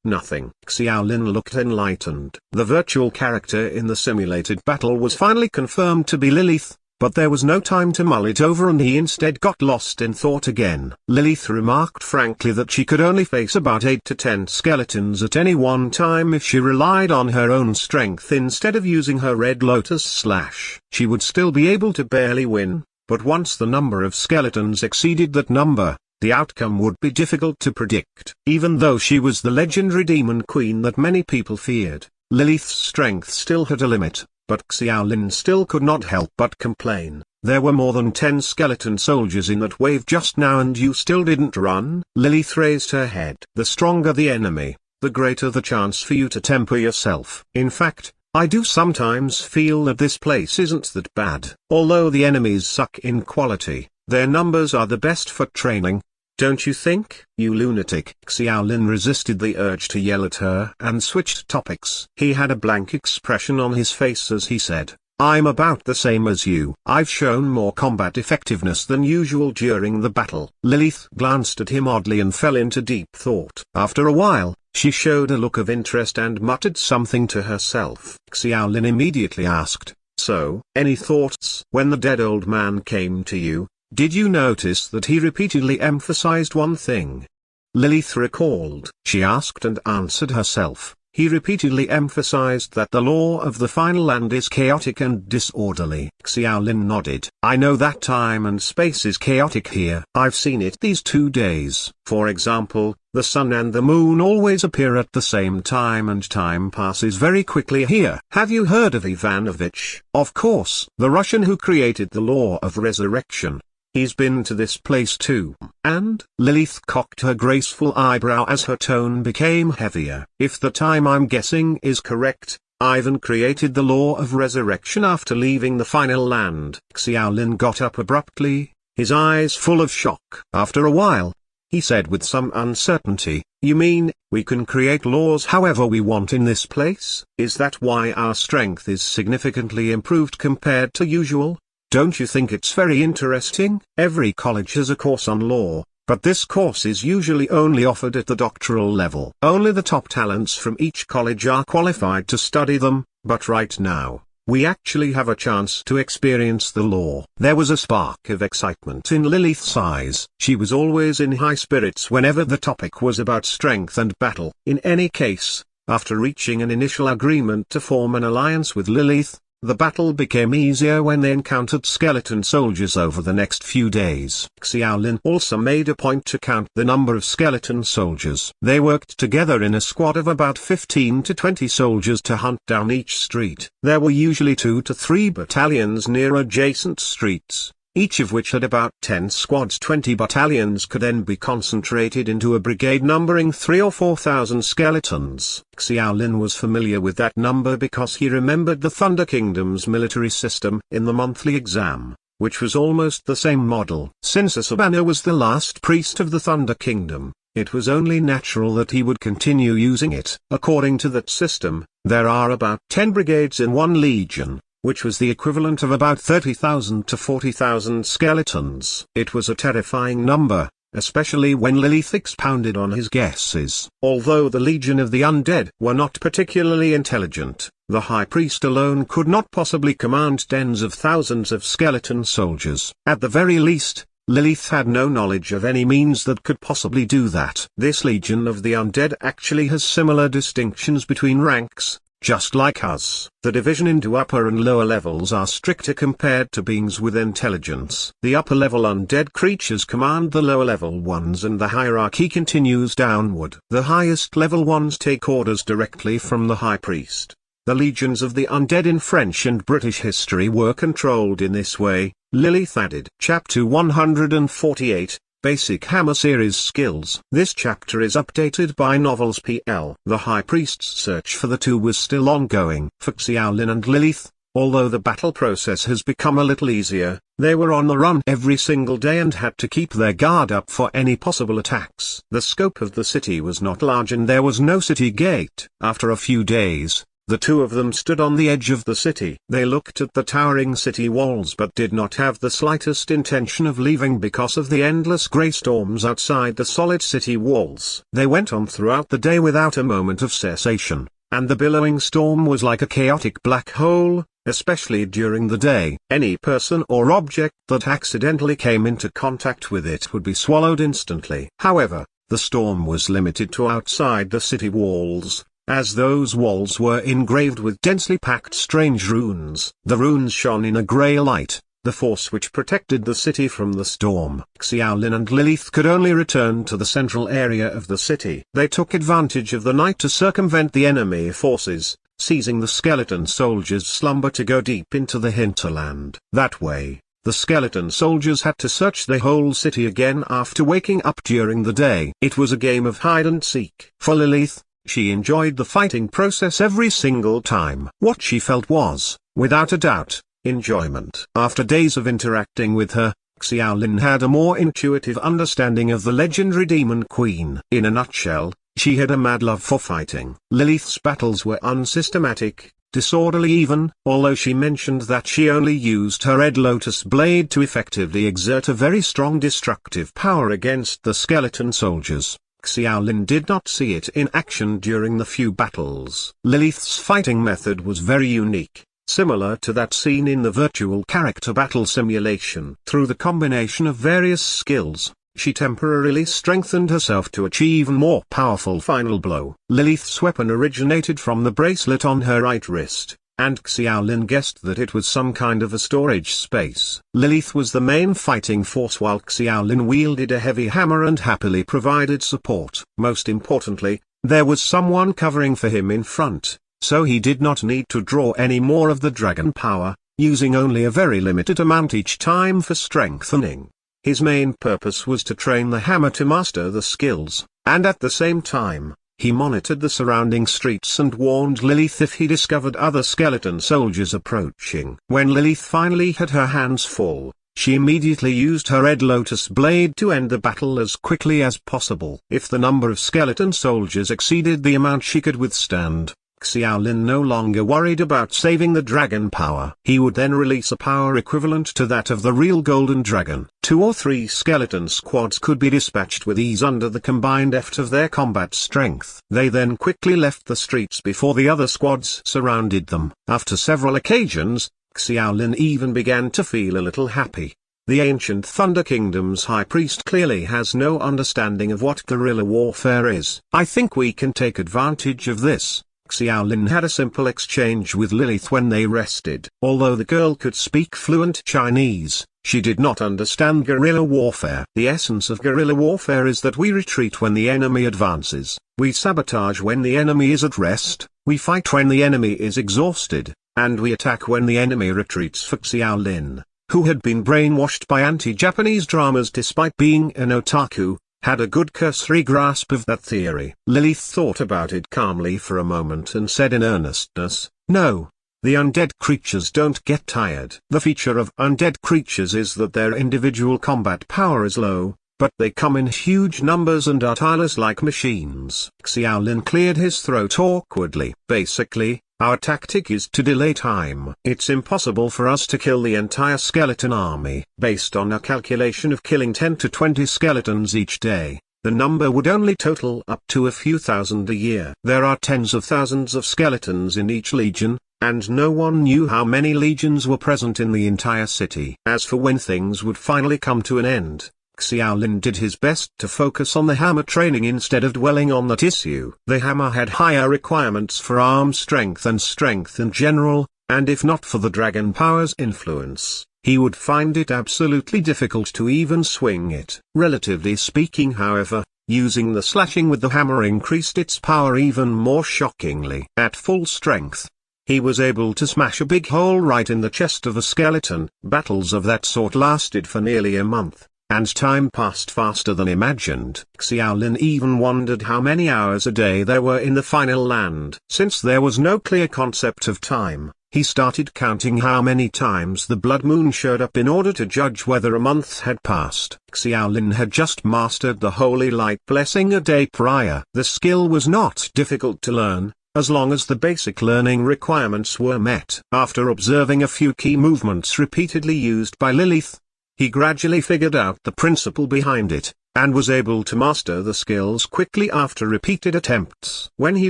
Nothing. Xiaolin looked enlightened. The virtual character in the simulated battle was finally confirmed to be Lilith, but there was no time to mull it over and he instead got lost in thought again. Lilith remarked frankly that she could only face about 8 to 10 skeletons at any one time if she relied on her own strength instead of using her Red Lotus Slash. She would still be able to barely win, but once the number of skeletons exceeded that number, the outcome would be difficult to predict. Even though she was the legendary demon queen that many people feared, Lilith's strength still had a limit, but Xiaolin still could not help but complain. There were more than 10 skeleton soldiers in that wave just now and you still didn't run? Lilith raised her head. The stronger the enemy, the greater the chance for you to temper yourself. In fact, I do sometimes feel that this place isn't that bad. Although the enemies suck in quality, their numbers are the best for training. Don't you think? You lunatic. Xiaolin resisted the urge to yell at her and switched topics. He had a blank expression on his face as he said, I'm about the same as you. I've shown more combat effectiveness than usual during the battle. Lilith glanced at him oddly and fell into deep thought. After a while, she showed a look of interest and muttered something to herself. Xiaolin immediately asked, so, any thoughts? When the dead old man came to you, did you notice that he repeatedly emphasized one thing? Lilith recalled. She asked and answered herself. He repeatedly emphasized that the law of the final land is chaotic and disorderly. Xiaolin nodded. I know that time and space is chaotic here. I've seen it these 2 days. For example, the sun and the moon always appear at the same time and time passes very quickly here. Have you heard of Ivanovich? Of course. The Russian who created the law of resurrection. He's been to this place too. And? Lilith cocked her graceful eyebrow as her tone became heavier. If the time I'm guessing is correct, Ivan created the law of resurrection after leaving the final land. Xiaolin got up abruptly, his eyes full of shock. After a while, he said with some uncertainty, you mean, we can create laws however we want in this place? Is that why our strength is significantly improved compared to usual? Don't you think it's very interesting? Every college has a course on law, but this course is usually only offered at the doctoral level. Only the top talents from each college are qualified to study them, but right now, we actually have a chance to experience the law. There was a spark of excitement in Lilith's eyes. She was always in high spirits whenever the topic was about strength and battle. In any case, after reaching an initial agreement to form an alliance with Lilith, the battle became easier when they encountered skeleton soldiers over the next few days. Xiaolin also made a point to count the number of skeleton soldiers. They worked together in a squad of about 15 to 20 soldiers to hunt down each street. There were usually 2 to 3 battalions near adjacent streets. each of which had about 10 squads. 20 battalions could then be concentrated into a brigade numbering 3 or 4,000 skeletons. Xiaolin was familiar with that number because he remembered the Thunder Kingdom's military system in the monthly exam, which was almost the same model. Since Asabana was the last priest of the Thunder Kingdom, it was only natural that he would continue using it. According to that system, there are about 10 brigades in one legion, which was the equivalent of about 30,000 to 40,000 skeletons. It was a terrifying number, especially when Lilith expounded on his guesses. Although the Legion of the Undead were not particularly intelligent, the High Priest alone could not possibly command tens of thousands of skeleton soldiers. At the very least, Lilith had no knowledge of any means that could possibly do that. This Legion of the Undead actually has similar distinctions between ranks, just like us. The division into upper and lower levels are stricter compared to beings with intelligence. The upper-level undead creatures command the lower-level ones and the hierarchy continues downward. The highest-level ones take orders directly from the High Priest. The legions of the undead in French and British history were controlled in this way. Lilith added. Chapter 148, Basic Hammer Series Skills. This chapter is updated by Novels PL. The High Priest's search for the two was still ongoing. For Xiaolin and Lilith, although the battle process has become a little easier, they were on the run every single day and had to keep their guard up for any possible attacks. The scope of the city was not large and there was no city gate. After a few days, the two of them stood on the edge of the city. They looked at the towering city walls but did not have the slightest intention of leaving because of the endless grey storms outside the solid city walls. They went on throughout the day without a moment of cessation, and the billowing storm was like a chaotic black hole, especially during the day. Any person or object that accidentally came into contact with it would be swallowed instantly. However, the storm was limited to outside the city walls, as those walls were engraved with densely packed strange runes. The runes shone in a grey light, the force which protected the city from the storm. Xiaolin and Lilith could only return to the central area of the city. They took advantage of the night to circumvent the enemy forces, seizing the skeleton soldiers' slumber to go deep into the hinterland. That way, the skeleton soldiers had to search the whole city again after waking up during the day. It was a game of hide and seek. For Lilith, she enjoyed the fighting process every single time. What she felt was, without a doubt, enjoyment. After days of interacting with her, Xiaolin had a more intuitive understanding of the legendary Demon Queen. In a nutshell, she had a mad love for fighting. Lilith's battles were unsystematic, disorderly even, although she mentioned that she only used her Red Lotus blade to effectively exert a very strong destructive power against the skeleton soldiers. Xiaolin did not see it in action during the few battles. Lilith's fighting method was very unique, similar to that seen in the virtual character battle simulation. Through the combination of various skills, she temporarily strengthened herself to achieve a more powerful final blow. Lilith's weapon originated from the bracelet on her right wrist, and Xiaolin guessed that it was some kind of a storage space. Lilith was the main fighting force while Xiaolin wielded a heavy hammer and happily provided support. Most importantly, there was someone covering for him in front, so he did not need to draw any more of the dragon power, using only a very limited amount each time for strengthening. His main purpose was to train the hammer to master the skills, and at the same time, he monitored the surrounding streets and warned Lilith if he discovered other skeleton soldiers approaching. When Lilith finally had her hands full, she immediately used her Red Lotus blade to end the battle as quickly as possible. If the number of skeleton soldiers exceeded the amount she could withstand, Xiaolin no longer worried about saving the dragon power. He would then release a power equivalent to that of the real Golden Dragon. 2 or 3 skeleton squads could be dispatched with ease under the combined effort of their combat strength. They then quickly left the streets before the other squads surrounded them. After several occasions, Xiaolin even began to feel a little happy. The ancient Thunder Kingdom's High Priest clearly has no understanding of what guerrilla warfare is. I think we can take advantage of this. Xiaolin had a simple exchange with Lilith when they rested. Although the girl could speak fluent Chinese, she did not understand guerrilla warfare. The essence of guerrilla warfare is that we retreat when the enemy advances, we sabotage when the enemy is at rest, we fight when the enemy is exhausted, and we attack when the enemy retreats. For Xiaolin, who had been brainwashed by anti-Japanese dramas despite being an otaku, had a good cursory grasp of that theory. Lilith thought about it calmly for a moment and said in earnestness, "No. The undead creatures don't get tired. The feature of undead creatures is that their individual combat power is low, but they come in huge numbers and are tireless like machines." Xiaolin cleared his throat awkwardly. "Basically, our tactic is to delay time. It's impossible for us to kill the entire skeleton army. Based on a calculation of killing 10 to 20 skeletons each day, the number would only total up to a few thousand a year. There are tens of thousands of skeletons in each legion, and no one knew how many legions were present in the entire city. As for when things would finally come to an end, Xiaolin did his best to focus on the hammer training instead of dwelling on that issue. The hammer had higher requirements for arm strength and strength in general, and if not for the dragon power's influence, he would find it absolutely difficult to even swing it. Relatively speaking, however, using the slashing with the hammer increased its power even more shockingly. At full strength, he was able to smash a big hole right in the chest of a skeleton. Battles of that sort lasted for nearly a month, and time passed faster than imagined. Xiaolin even wondered how many hours a day there were in the final land. Since there was no clear concept of time, he started counting how many times the blood moon showed up in order to judge whether a month had passed. Xiaolin had just mastered the holy light blessing a day prior. The skill was not difficult to learn, as long as the basic learning requirements were met. After observing a few key movements repeatedly used by Lilith, he gradually figured out the principle behind it, and was able to master the skills quickly after repeated attempts. When he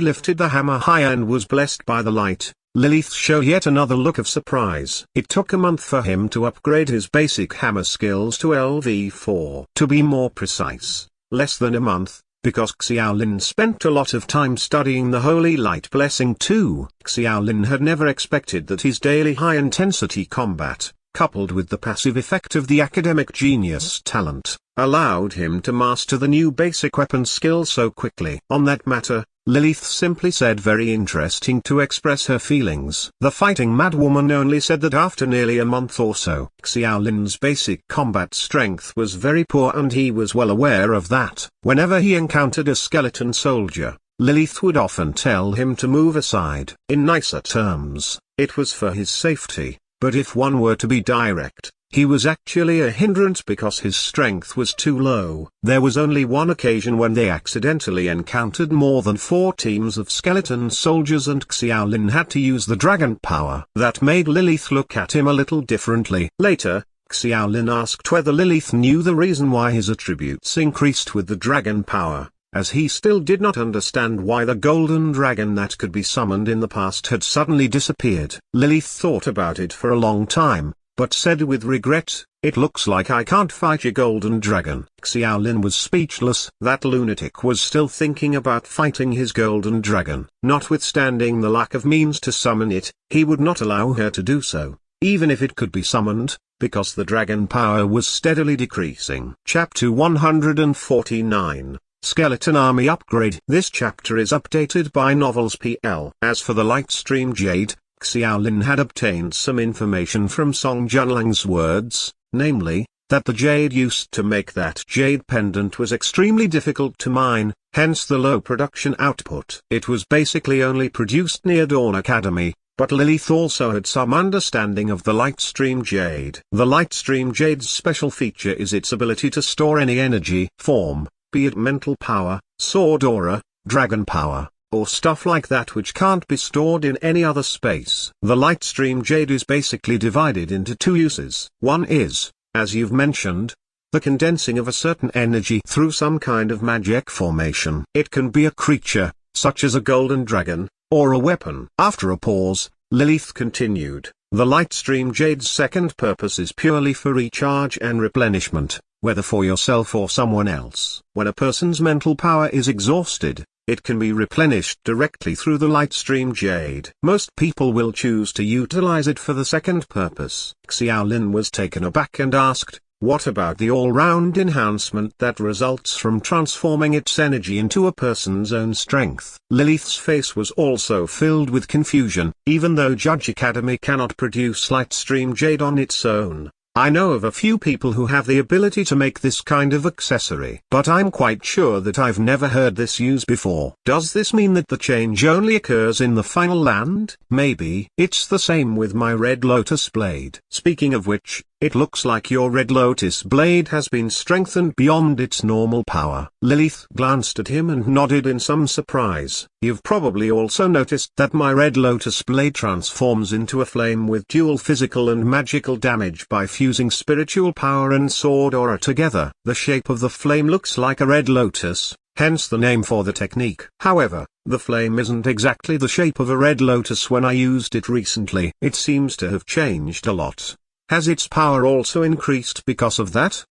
lifted the hammer higher and was blessed by the light, Lilith showed yet another look of surprise. It took a month for him to upgrade his basic hammer skills to LV4. To be more precise, less than a month, because Xiaolin spent a lot of time studying the Holy Light Blessing too. Xiaolin had never expected that his daily high-intensity combat, coupled with the passive effect of the academic genius talent, allowed him to master the new basic weapon skill so quickly. On that matter, Lilith simply said very interesting to express her feelings. The fighting madwoman only said that after nearly a month or so, Xiaolin's basic combat strength was very poor, and he was well aware of that. Whenever he encountered a skeleton soldier, Lilith would often tell him to move aside. In nicer terms, it was for his safety, but if one were to be direct, he was actually a hindrance because his strength was too low. There was only one occasion when they accidentally encountered more than 4 teams of skeleton soldiers and Xiaolin had to use the dragon power. That made Lilith look at him a little differently. Later, Xiaolin asked whether Lilith knew the reason why his attributes increased with the dragon power, as he still did not understand why the golden dragon that could be summoned in the past had suddenly disappeared. Lilith thought about it for a long time, but said with regret, "It looks like I can't fight your golden dragon." Xiaolin was speechless. That lunatic was still thinking about fighting his golden dragon. Notwithstanding the lack of means to summon it, he would not allow her to do so, even if it could be summoned, because the dragon power was steadily decreasing. Chapter 149, Skeleton Army Upgrade. This chapter is updated by Novels PL. As for the Lightstream Jade, Xiaolin had obtained some information from Song Junlang's words, namely, that the jade used to make that jade pendant was extremely difficult to mine, hence the low production output. It was basically only produced near Dawn Academy, but Lilith also had some understanding of the Lightstream Jade. The Lightstream Jade's special feature is its ability to store any energy form, be it mental power, sword aura, dragon power, or stuff like that which can't be stored in any other space. The Lightstream Jade is basically divided into 2 uses. One is, as you've mentioned, the condensing of a certain energy through some kind of magic formation. It can be a creature, such as a golden dragon, or a weapon. After a pause, Lilith continued, the Lightstream Jade's second purpose is purely for recharge and replenishment, whether for yourself or someone else. When a person's mental power is exhausted, it can be replenished directly through the Lightstream Jade. Most people will choose to utilize it for the second purpose. Xiaolin was taken aback and asked, what about the all-round enhancement that results from transforming its energy into a person's own strength? Lilith's face was also filled with confusion. Even though Judge Academy cannot produce Lightstream Jade on its own, I know of a few people who have the ability to make this kind of accessory, but I'm quite sure that I've never heard this used before. Does this mean that the change only occurs in the final land? Maybe. It's the same with my Red Lotus blade. Speaking of which, it looks like your Red Lotus blade has been strengthened beyond its normal power. Lilith glanced at him and nodded in some surprise. You've probably also noticed that my Red Lotus blade transforms into a flame with dual physical and magical damage by fusing spiritual power and sword aura together. The shape of the flame looks like a red lotus, hence the name for the technique. However, the flame isn't exactly the shape of a red lotus. When I used it recently, it seems to have changed a lot. Has its power also increased because of that?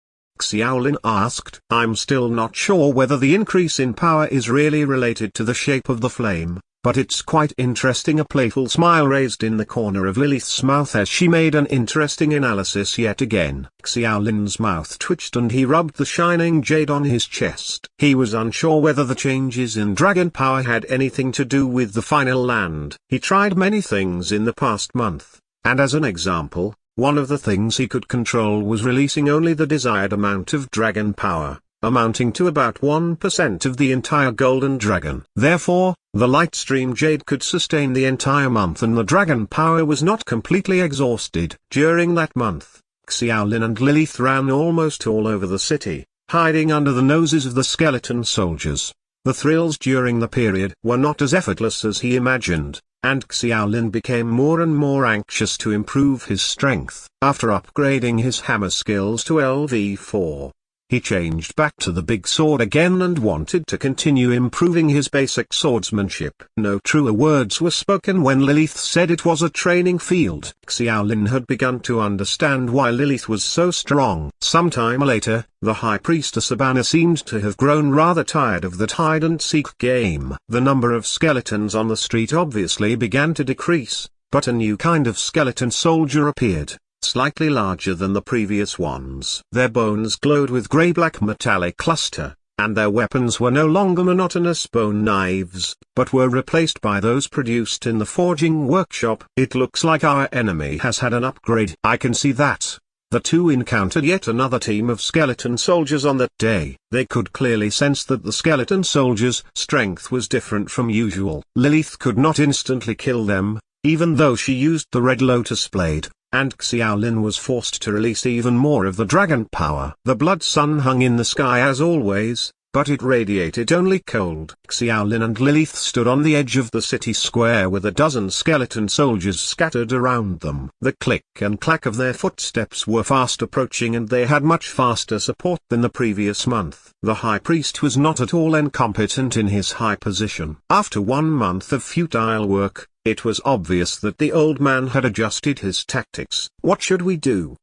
Xiaolin asked. I'm still not sure whether the increase in power is really related to the shape of the flame, but it's quite interesting. A playful smile raised in the corner of Lilith's mouth as she made an interesting analysis yet again. Xiaolin's mouth twitched and he rubbed the shining jade on his chest. He was unsure whether the changes in dragon power had anything to do with the final land. He tried many things in the past month, and as an example, one of the things he could control was releasing only the desired amount of dragon power, amounting to about 1% of the entire golden dragon. Therefore, the light stream jade could sustain the entire month and the dragon power was not completely exhausted. During that month, Xiaolin and Lilith ran almost all over the city, hiding under the noses of the skeleton soldiers. The thrills during the period were not as effortless as he imagined, and Xiaolin became more and more anxious to improve his strength. After upgrading his hammer skills to LV4, he changed back to the big sword again and wanted to continue improving his basic swordsmanship. No truer words were spoken when Lilith said it was a training field. Xiaolin had begun to understand why Lilith was so strong. Sometime later, the High Priestess Abana seemed to have grown rather tired of that hide-and-seek game. The number of skeletons on the street obviously began to decrease, but a new kind of skeleton soldier appeared, slightly larger than the previous ones. Their bones glowed with grey-black metallic luster, and their weapons were no longer monotonous bone knives, but were replaced by those produced in the forging workshop. It looks like our enemy has had an upgrade. I can see that. The two encountered yet another team of skeleton soldiers on that day. They could clearly sense that the skeleton soldiers' strength was different from usual. Lilith could not instantly kill them, even though she used the Red Lotus blade, and Xiaolin was forced to release even more of the dragon power. The blood sun hung in the sky as always, but it radiated only cold. Xiaolin and Lilith stood on the edge of the city square with a dozen skeleton soldiers scattered around them. The click and clack of their footsteps were fast approaching and they had much faster support than the previous month. The high priest was not at all incompetent in his high position. After 1 month of futile work, it was obvious that the old man had adjusted his tactics. What should we do?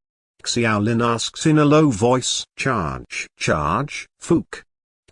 Xiaolin asks in a low voice. Charge. Charge, Fook.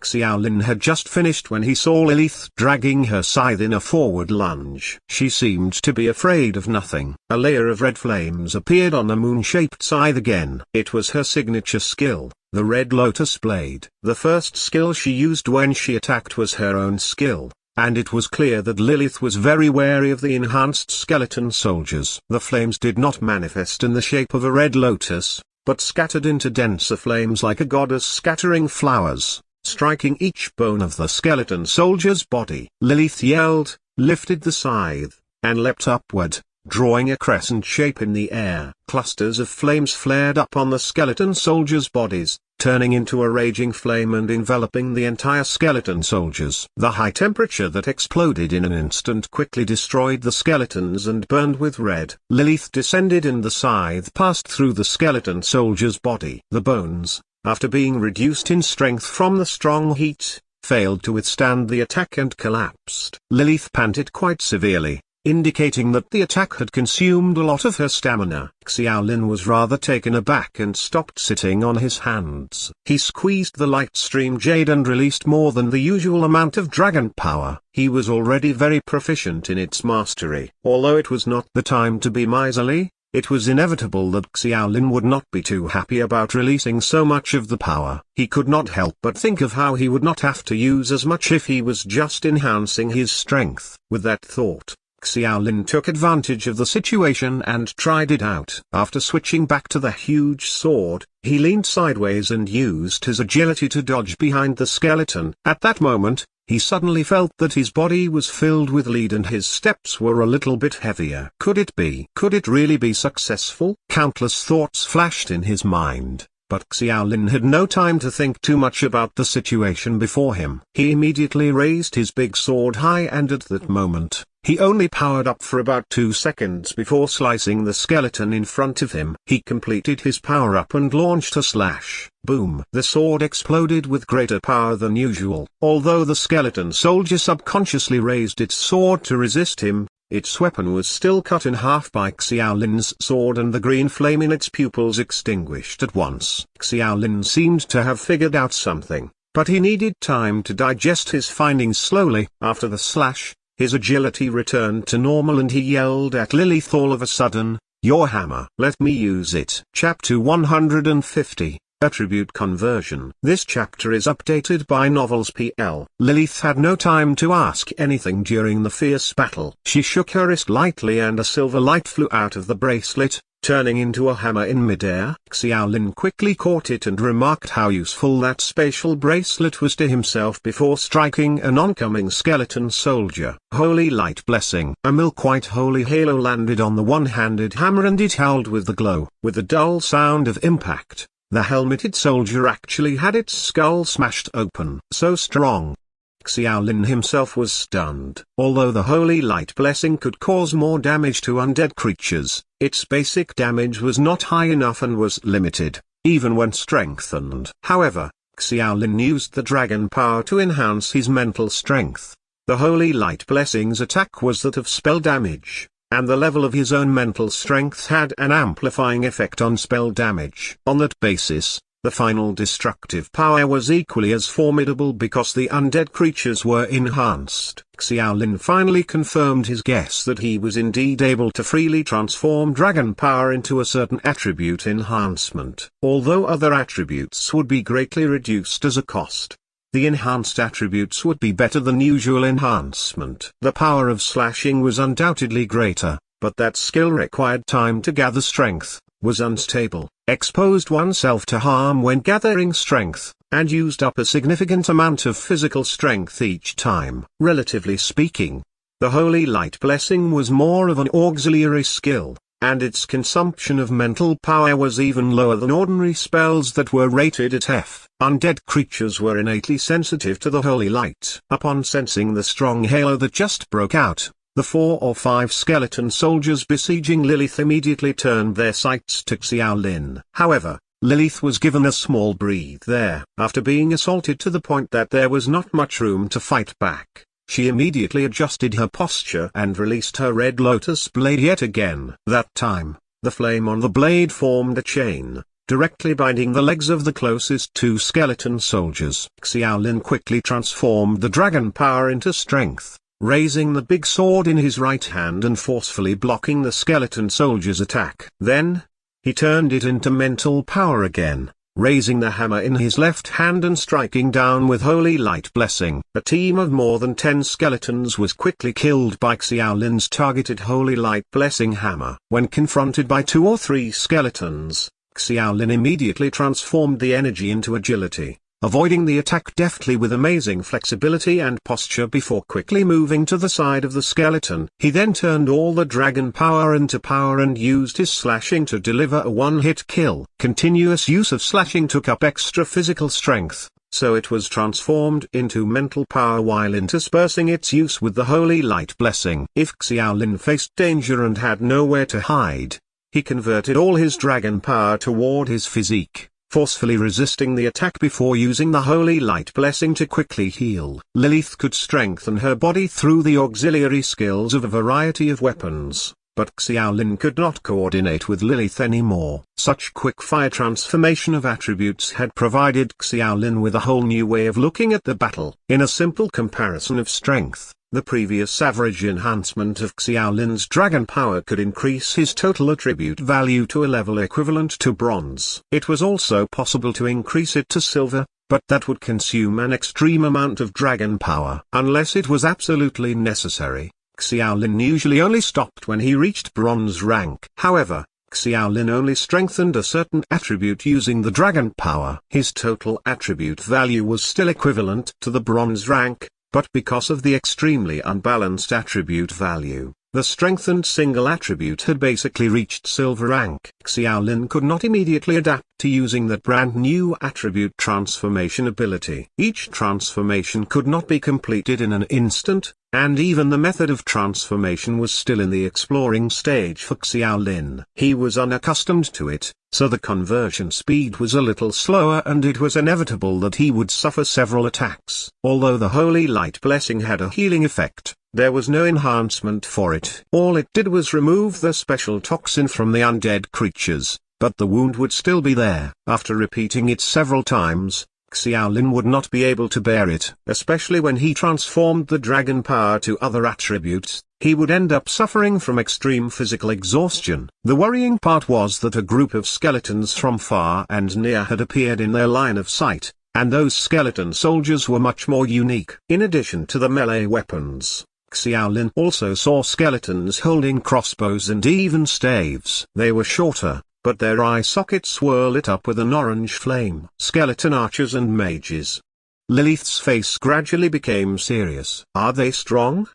Xiaolin had just finished when he saw Lilith dragging her scythe in a forward lunge. She seemed to be afraid of nothing. A layer of red flames appeared on the moon-shaped scythe again. It was her signature skill, the Red Lotus blade. The first skill she used when she attacked was her own skill, and it was clear that Lilith was very wary of the enhanced skeleton soldiers. The flames did not manifest in the shape of a red lotus, but scattered into denser flames like a goddess scattering flowers, striking each bone of the skeleton soldier's body. Lilith yelled, lifted the scythe, and leapt upward, drawing a crescent shape in the air. Clusters of flames flared up on the skeleton soldiers' bodies, turning into a raging flame and enveloping the entire skeleton soldiers. The high temperature that exploded in an instant quickly destroyed the skeletons and burned with red. Lilith descended and the scythe passed through the skeleton soldier's body. The bones, after being reduced in strength from the strong heat, failed to withstand the attack and collapsed. Lilith panted quite severely, indicating that the attack had consumed a lot of her stamina. Xiaolin was rather taken aback and stopped sitting on his hands. He squeezed the light stream jade and released more than the usual amount of dragon power. He was already very proficient in its mastery. Although it was not the time to be miserly, it was inevitable that Xiaolin would not be too happy about releasing so much of the power. He could not help but think of how he would not have to use as much if he was just enhancing his strength. With that thought, Xiaolin took advantage of the situation and tried it out. After switching back to the huge sword, he leaned sideways and used his agility to dodge behind the skeleton. At that moment, he suddenly felt that his body was filled with lead and his steps were a little bit heavier. Could it be? Could it really be successful? Countless thoughts flashed in his mind. But Xiaolin had no time to think too much about the situation before him. He immediately raised his big sword high and at that moment, he only powered up for about 2 seconds before slicing the skeleton in front of him. He completed his power-up and launched a slash. Boom! The sword exploded with greater power than usual. Although the skeleton soldier subconsciously raised its sword to resist him, its weapon was still cut in half by Xiaolin's sword and the green flame in its pupils extinguished at once. Xiaolin seemed to have figured out something, but he needed time to digest his findings slowly. After the slash, his agility returned to normal and he yelled at Lilith all of a sudden, "Your hammer! Let me use it!" Chapter 150. Attribute Conversion. This chapter is updated by Novels PL. Lilith had no time to ask anything during the fierce battle. She shook her wrist lightly and a silver light flew out of the bracelet, turning into a hammer in midair. Xiaolin quickly caught it and remarked how useful that spatial bracelet was to himself before striking an oncoming skeleton soldier. Holy Light Blessing. A milk-white holy halo landed on the one-handed hammer and it howled with the glow. With the dull sound of impact, the helmeted soldier actually had its skull smashed open. So strong. Xiaolin himself was stunned. Although the Holy Light Blessing could cause more damage to undead creatures, its basic damage was not high enough and was limited, even when strengthened. However, Xiaolin used the dragon power to enhance his mental strength. The Holy Light Blessing's attack was that of spell damage, and the level of his own mental strength had an amplifying effect on spell damage. On that basis, the final destructive power was equally as formidable because the undead creatures were enhanced. Xiaolin finally confirmed his guess that he was indeed able to freely transform dragon power into a certain attribute enhancement. Although other attributes would be greatly reduced as a cost, the enhanced attributes would be better than usual enhancement. The power of slashing was undoubtedly greater, but that skill required time to gather strength, was unstable, exposed oneself to harm when gathering strength, and used up a significant amount of physical strength each time. Relatively speaking, the Holy Light Blessing was more of an auxiliary skill, and its consumption of mental power was even lower than ordinary spells that were rated at F. Undead creatures were innately sensitive to the holy light. Upon sensing the strong halo that just broke out, the 4 or 5 skeleton soldiers besieging Lilith immediately turned their sights to Xiaolin. However, Lilith was given a small breathe there. After being assaulted to the point that there was not much room to fight back, she immediately adjusted her posture and released her red lotus blade yet again. That time, the flame on the blade formed a chain, directly binding the legs of the closest 2 skeleton soldiers. Xiaolin quickly transformed the dragon power into strength, raising the big sword in his right hand and forcefully blocking the skeleton soldier's attack. Then, he turned it into mental power again, raising the hammer in his left hand and striking down with Holy Light Blessing. A team of more than 10 skeletons was quickly killed by Xiaolin's targeted Holy Light Blessing hammer. When confronted by 2 or 3 skeletons, Xiaolin immediately transformed the energy into agility, avoiding the attack deftly with amazing flexibility and posture before quickly moving to the side of the skeleton. He then turned all the dragon power into power and used his slashing to deliver a one-hit kill. Continuous use of slashing took up extra physical strength, so it was transformed into mental power while interspersing its use with the Holy Light Blessing. If Xiaolin faced danger and had nowhere to hide, he converted all his dragon power toward his physique, forcefully resisting the attack before using the Holy Light Blessing to quickly heal. Lilith could strengthen her body through the auxiliary skills of a variety of weapons, but Xiaolin could not coordinate with Lilith anymore. Such quick-fire transformation of attributes had provided Xiaolin with a whole new way of looking at the battle. In a simple comparison of strength, the previous average enhancement of Xiaolin's dragon power could increase his total attribute value to a level equivalent to bronze. It was also possible to increase it to silver, but that would consume an extreme amount of dragon power. Unless it was absolutely necessary, Xiaolin usually only stopped when he reached bronze rank. However, Xiaolin only strengthened a certain attribute using the dragon power. His total attribute value was still equivalent to the bronze rank, but because of the extremely unbalanced attribute value, the strengthened single attribute had basically reached silver rank. Xiaolin could not immediately adapt to using that brand new attribute transformation ability. Each transformation could not be completed in an instant, and even the method of transformation was still in the exploring stage for Xiaolin. He was unaccustomed to it, so the conversion speed was a little slower and it was inevitable that he would suffer several attacks. Although the Holy Light Blessing had a healing effect, there was no enhancement for it. All it did was remove the special toxin from the undead creatures, but the wound would still be there. After repeating it several times, Xiaolin would not be able to bear it. Especially when he transformed the dragon power to other attributes, he would end up suffering from extreme physical exhaustion. The worrying part was that a group of skeletons from far and near had appeared in their line of sight, and those skeleton soldiers were much more unique. In addition to the melee weapons, Xiaolin also saw skeletons holding crossbows and even staves. They were shorter, but their eye sockets were lit up with an orange flame. Skeleton archers and mages. Lilith's face gradually became serious. Are they strong?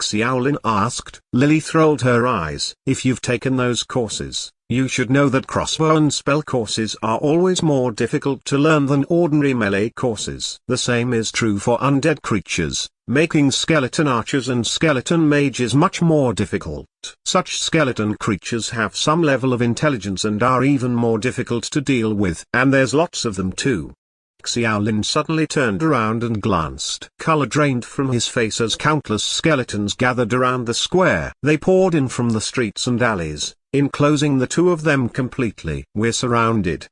Xiaolin asked. Lilith rolled her eyes. If you've taken those courses, you should know that crossbow and spell courses are always more difficult to learn than ordinary melee courses. The same is true for undead creatures, making skeleton archers and skeleton mages much more difficult. Such skeleton creatures have some level of intelligence and are even more difficult to deal with. And there's lots of them too. Xiaolin suddenly turned around and glanced. Color drained from his face as countless skeletons gathered around the square. They poured in from the streets and alleys, enclosing the two of them completely. We're surrounded.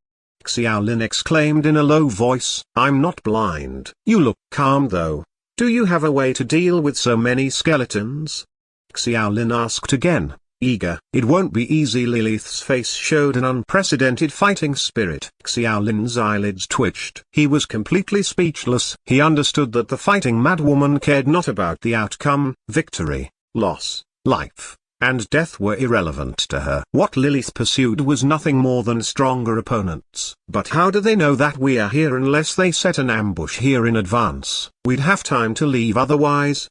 Xiaolin exclaimed in a low voice. I'm not blind. You look calm though. Do you have a way to deal with so many skeletons? Xiaolin asked again, eager. It won't be easy. Lilith's face showed an unprecedented fighting spirit. Xiaolin's eyelids twitched. He was completely speechless. He understood that the fighting madwoman cared not about the outcome. Victory, loss, life, and death were irrelevant to her. What Lilith pursued was nothing more than stronger opponents. But how do they know that we are here unless they set an ambush here in advance? We'd have time to leave otherwise.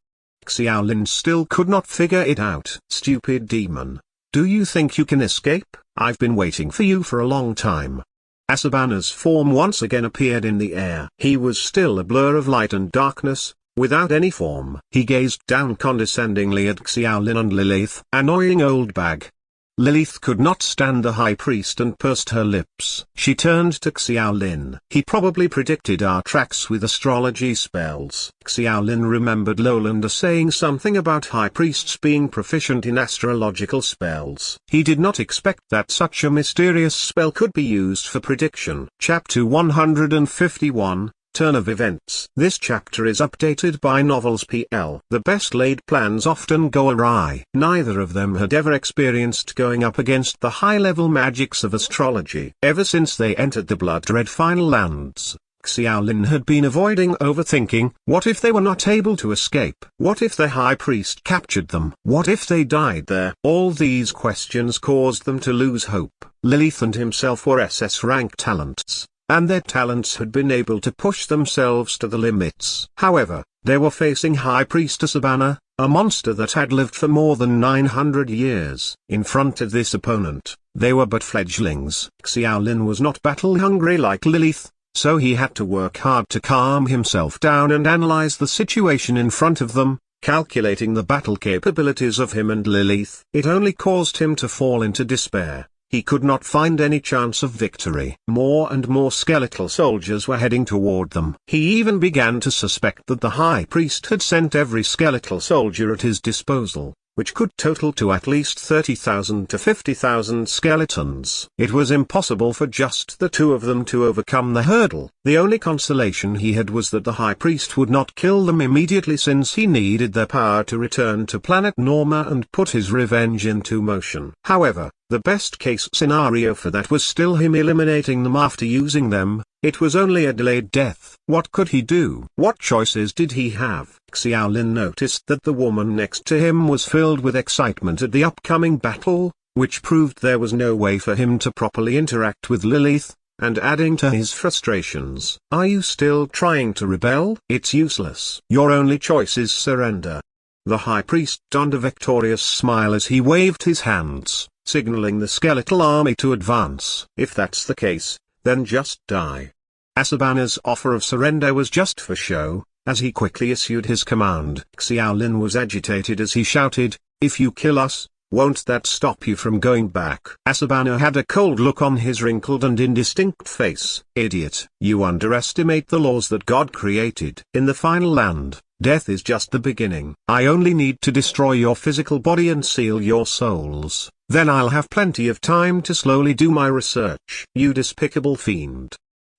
Xiaolin still could not figure it out. Stupid demon. Do you think you can escape? I've been waiting for you for a long time. Asabana's form once again appeared in the air. He was still a blur of light and darkness, without any form. He gazed down condescendingly at Xiaolin and Lilith. Annoying old bag. Lilith could not stand the high priest and pursed her lips. She turned to Xiaolin. He probably predicted our tracks with astrology spells. Xiaolin remembered Lolanda saying something about high priests being proficient in astrological spells. He did not expect that such a mysterious spell could be used for prediction. Chapter 151. Turn of events. This chapter is updated by Novels PL. The best laid plans often go awry. Neither of them had ever experienced going up against the high-level magics of astrology. Ever since they entered the blood-red final lands, Xiaolin had been avoiding overthinking. What if they were not able to escape? What if the high priest captured them? What if they died there? All these questions caused them to lose hope. Lilith and himself were SS rank talents, and their talents had been able to push themselves to the limits. However, they were facing High Priestess Asabana, a monster that had lived for more than 900 years. In front of this opponent, they were but fledglings. Xiaolin was not battle-hungry like Lilith, so he had to work hard to calm himself down and analyze the situation in front of them, calculating the battle capabilities of him and Lilith. It only caused him to fall into despair. He could not find any chance of victory. More and more skeletal soldiers were heading toward them. He even began to suspect that the high priest had sent every skeletal soldier at his disposal, which could total to at least 30,000 to 50,000 skeletons. It was impossible for just the two of them to overcome the hurdle. The only consolation he had was that the high priest would not kill them immediately, since he needed their power to return to planet Norma and put his revenge into motion. However, The best case scenario for that was still him eliminating them after using them. It was only a delayed death. What could he do? What choices did he have? Xiaolin noticed that the woman next to him was filled with excitement at the upcoming battle, which proved there was no way for him to properly interact with Lilith, and adding to his frustrations. Are you still trying to rebel? It's useless. Your only choice is surrender. The high priest donned a victorious smile as he waved his hands, signaling the skeletal army to advance. If that's the case, then just die. Asabana's offer of surrender was just for show. As he quickly issued his command, Xiaolin was agitated as he shouted, "If you kill us, won't that stop you from going back?" Asabana had a cold look on his wrinkled and indistinct face. "Idiot, you underestimate the laws that God created. In the final land, death is just the beginning. I only need to destroy your physical body and seal your souls. Then I'll have plenty of time to slowly do my research." "You despicable fiend."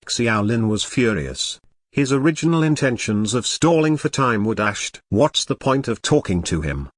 Xiaolin was furious. His original intentions of stalling for time were dashed. What's the point of talking to him?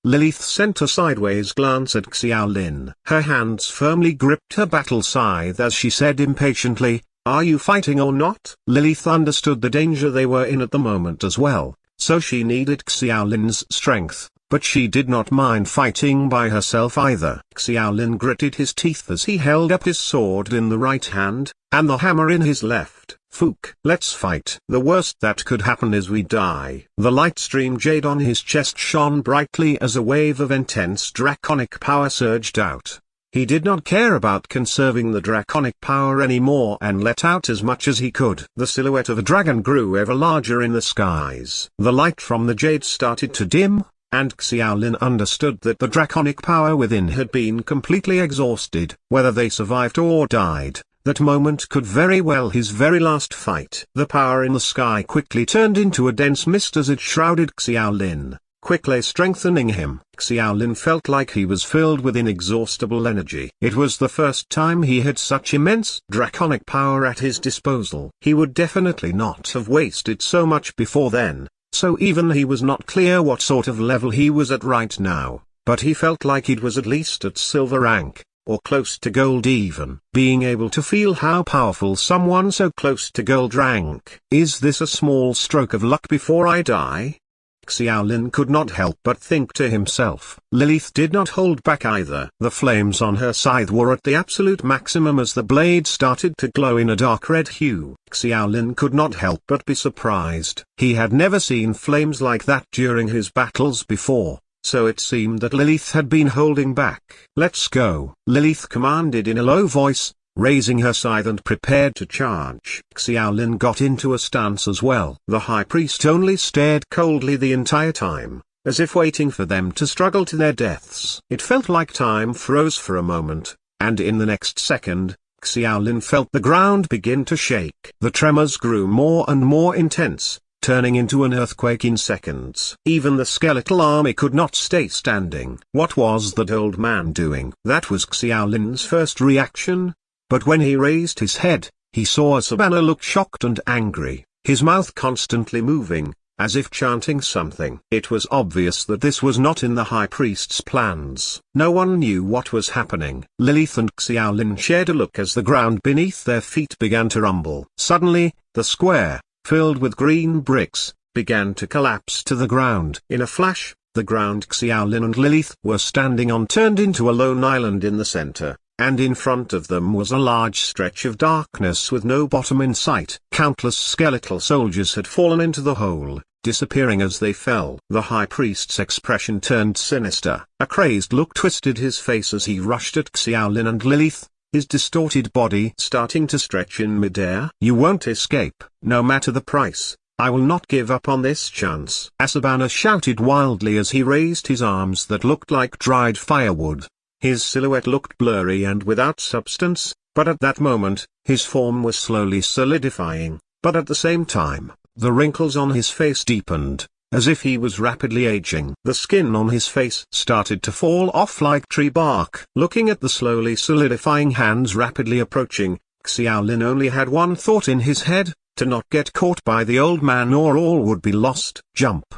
Lilith sent a sideways glance at Xiaolin. Her hands firmly gripped her battle scythe as she said impatiently, "Are you fighting or not?" Lilith understood the danger they were in at the moment as well, so she needed Xiaolin's strength, but she did not mind fighting by herself either. Xiaolin gritted his teeth as he held up his sword in the right hand, and the hammer in his left. "Fook, let's fight. The worst that could happen is we die." The light stream jade on his chest shone brightly as a wave of intense draconic power surged out. He did not care about conserving the draconic power anymore and let out as much as he could. The silhouette of a dragon grew ever larger in the skies. The light from the jade started to dim, and Xiaolin understood that the draconic power within had been completely exhausted. Whether they survived or died, that moment could very well his very last fight. The power in the sky quickly turned into a dense mist as it shrouded Xiaolin, quickly strengthening him. Xiaolin felt like he was filled with inexhaustible energy. It was the first time he had such immense draconic power at his disposal. He would definitely not have wasted so much before then, so even he was not clear what sort of level he was at right now, but he felt like it was at least at silver rank, or close to gold even. Being able to feel how powerful someone so close to gold rank. Is this a small stroke of luck before I die? Xiaolin could not help but think to himself. Lilith did not hold back either. The flames on her scythe were at the absolute maximum as the blade started to glow in a dark red hue. Xiaolin could not help but be surprised. He had never seen flames like that during his battles before, so it seemed that Lilith had been holding back. "Let's go," Lilith commanded in a low voice, raising her scythe and prepared to charge. Xiaolin got into a stance as well. The high priest only stared coldly the entire time, as if waiting for them to struggle to their deaths. It felt like time froze for a moment, and in the next second, Xiaolin felt the ground begin to shake. The tremors grew more and more intense, turning into an earthquake in seconds. Even the skeletal army could not stay standing. What was that old man doing? That was Xiaolin's first reaction. But when he raised his head, he saw Asabana look shocked and angry, his mouth constantly moving, as if chanting something. It was obvious that this was not in the high priest's plans. No one knew what was happening. Lilith and Xiaolin shared a look as the ground beneath their feet began to rumble. Suddenly, the square, filled with green bricks, began to collapse to the ground. In a flash, the ground Xiaolin and Lilith were standing on turned into a lone island in the center, and in front of them was a large stretch of darkness with no bottom in sight. Countless skeletal soldiers had fallen into the hole, disappearing as they fell. The high priest's expression turned sinister. A crazed look twisted his face as he rushed at Xiaolin and Lilith, his distorted body starting to stretch in midair. "You won't escape, no matter the price. I will not give up on this chance." Asabana shouted wildly as he raised his arms that looked like dried firewood. His silhouette looked blurry and without substance, but at that moment, his form was slowly solidifying, but at the same time, the wrinkles on his face deepened, as if he was rapidly aging. The skin on his face started to fall off like tree bark. Looking at the slowly solidifying hands rapidly approaching, Xiaolin only had one thought in his head, to not get caught by the old man or all would be lost. Jump.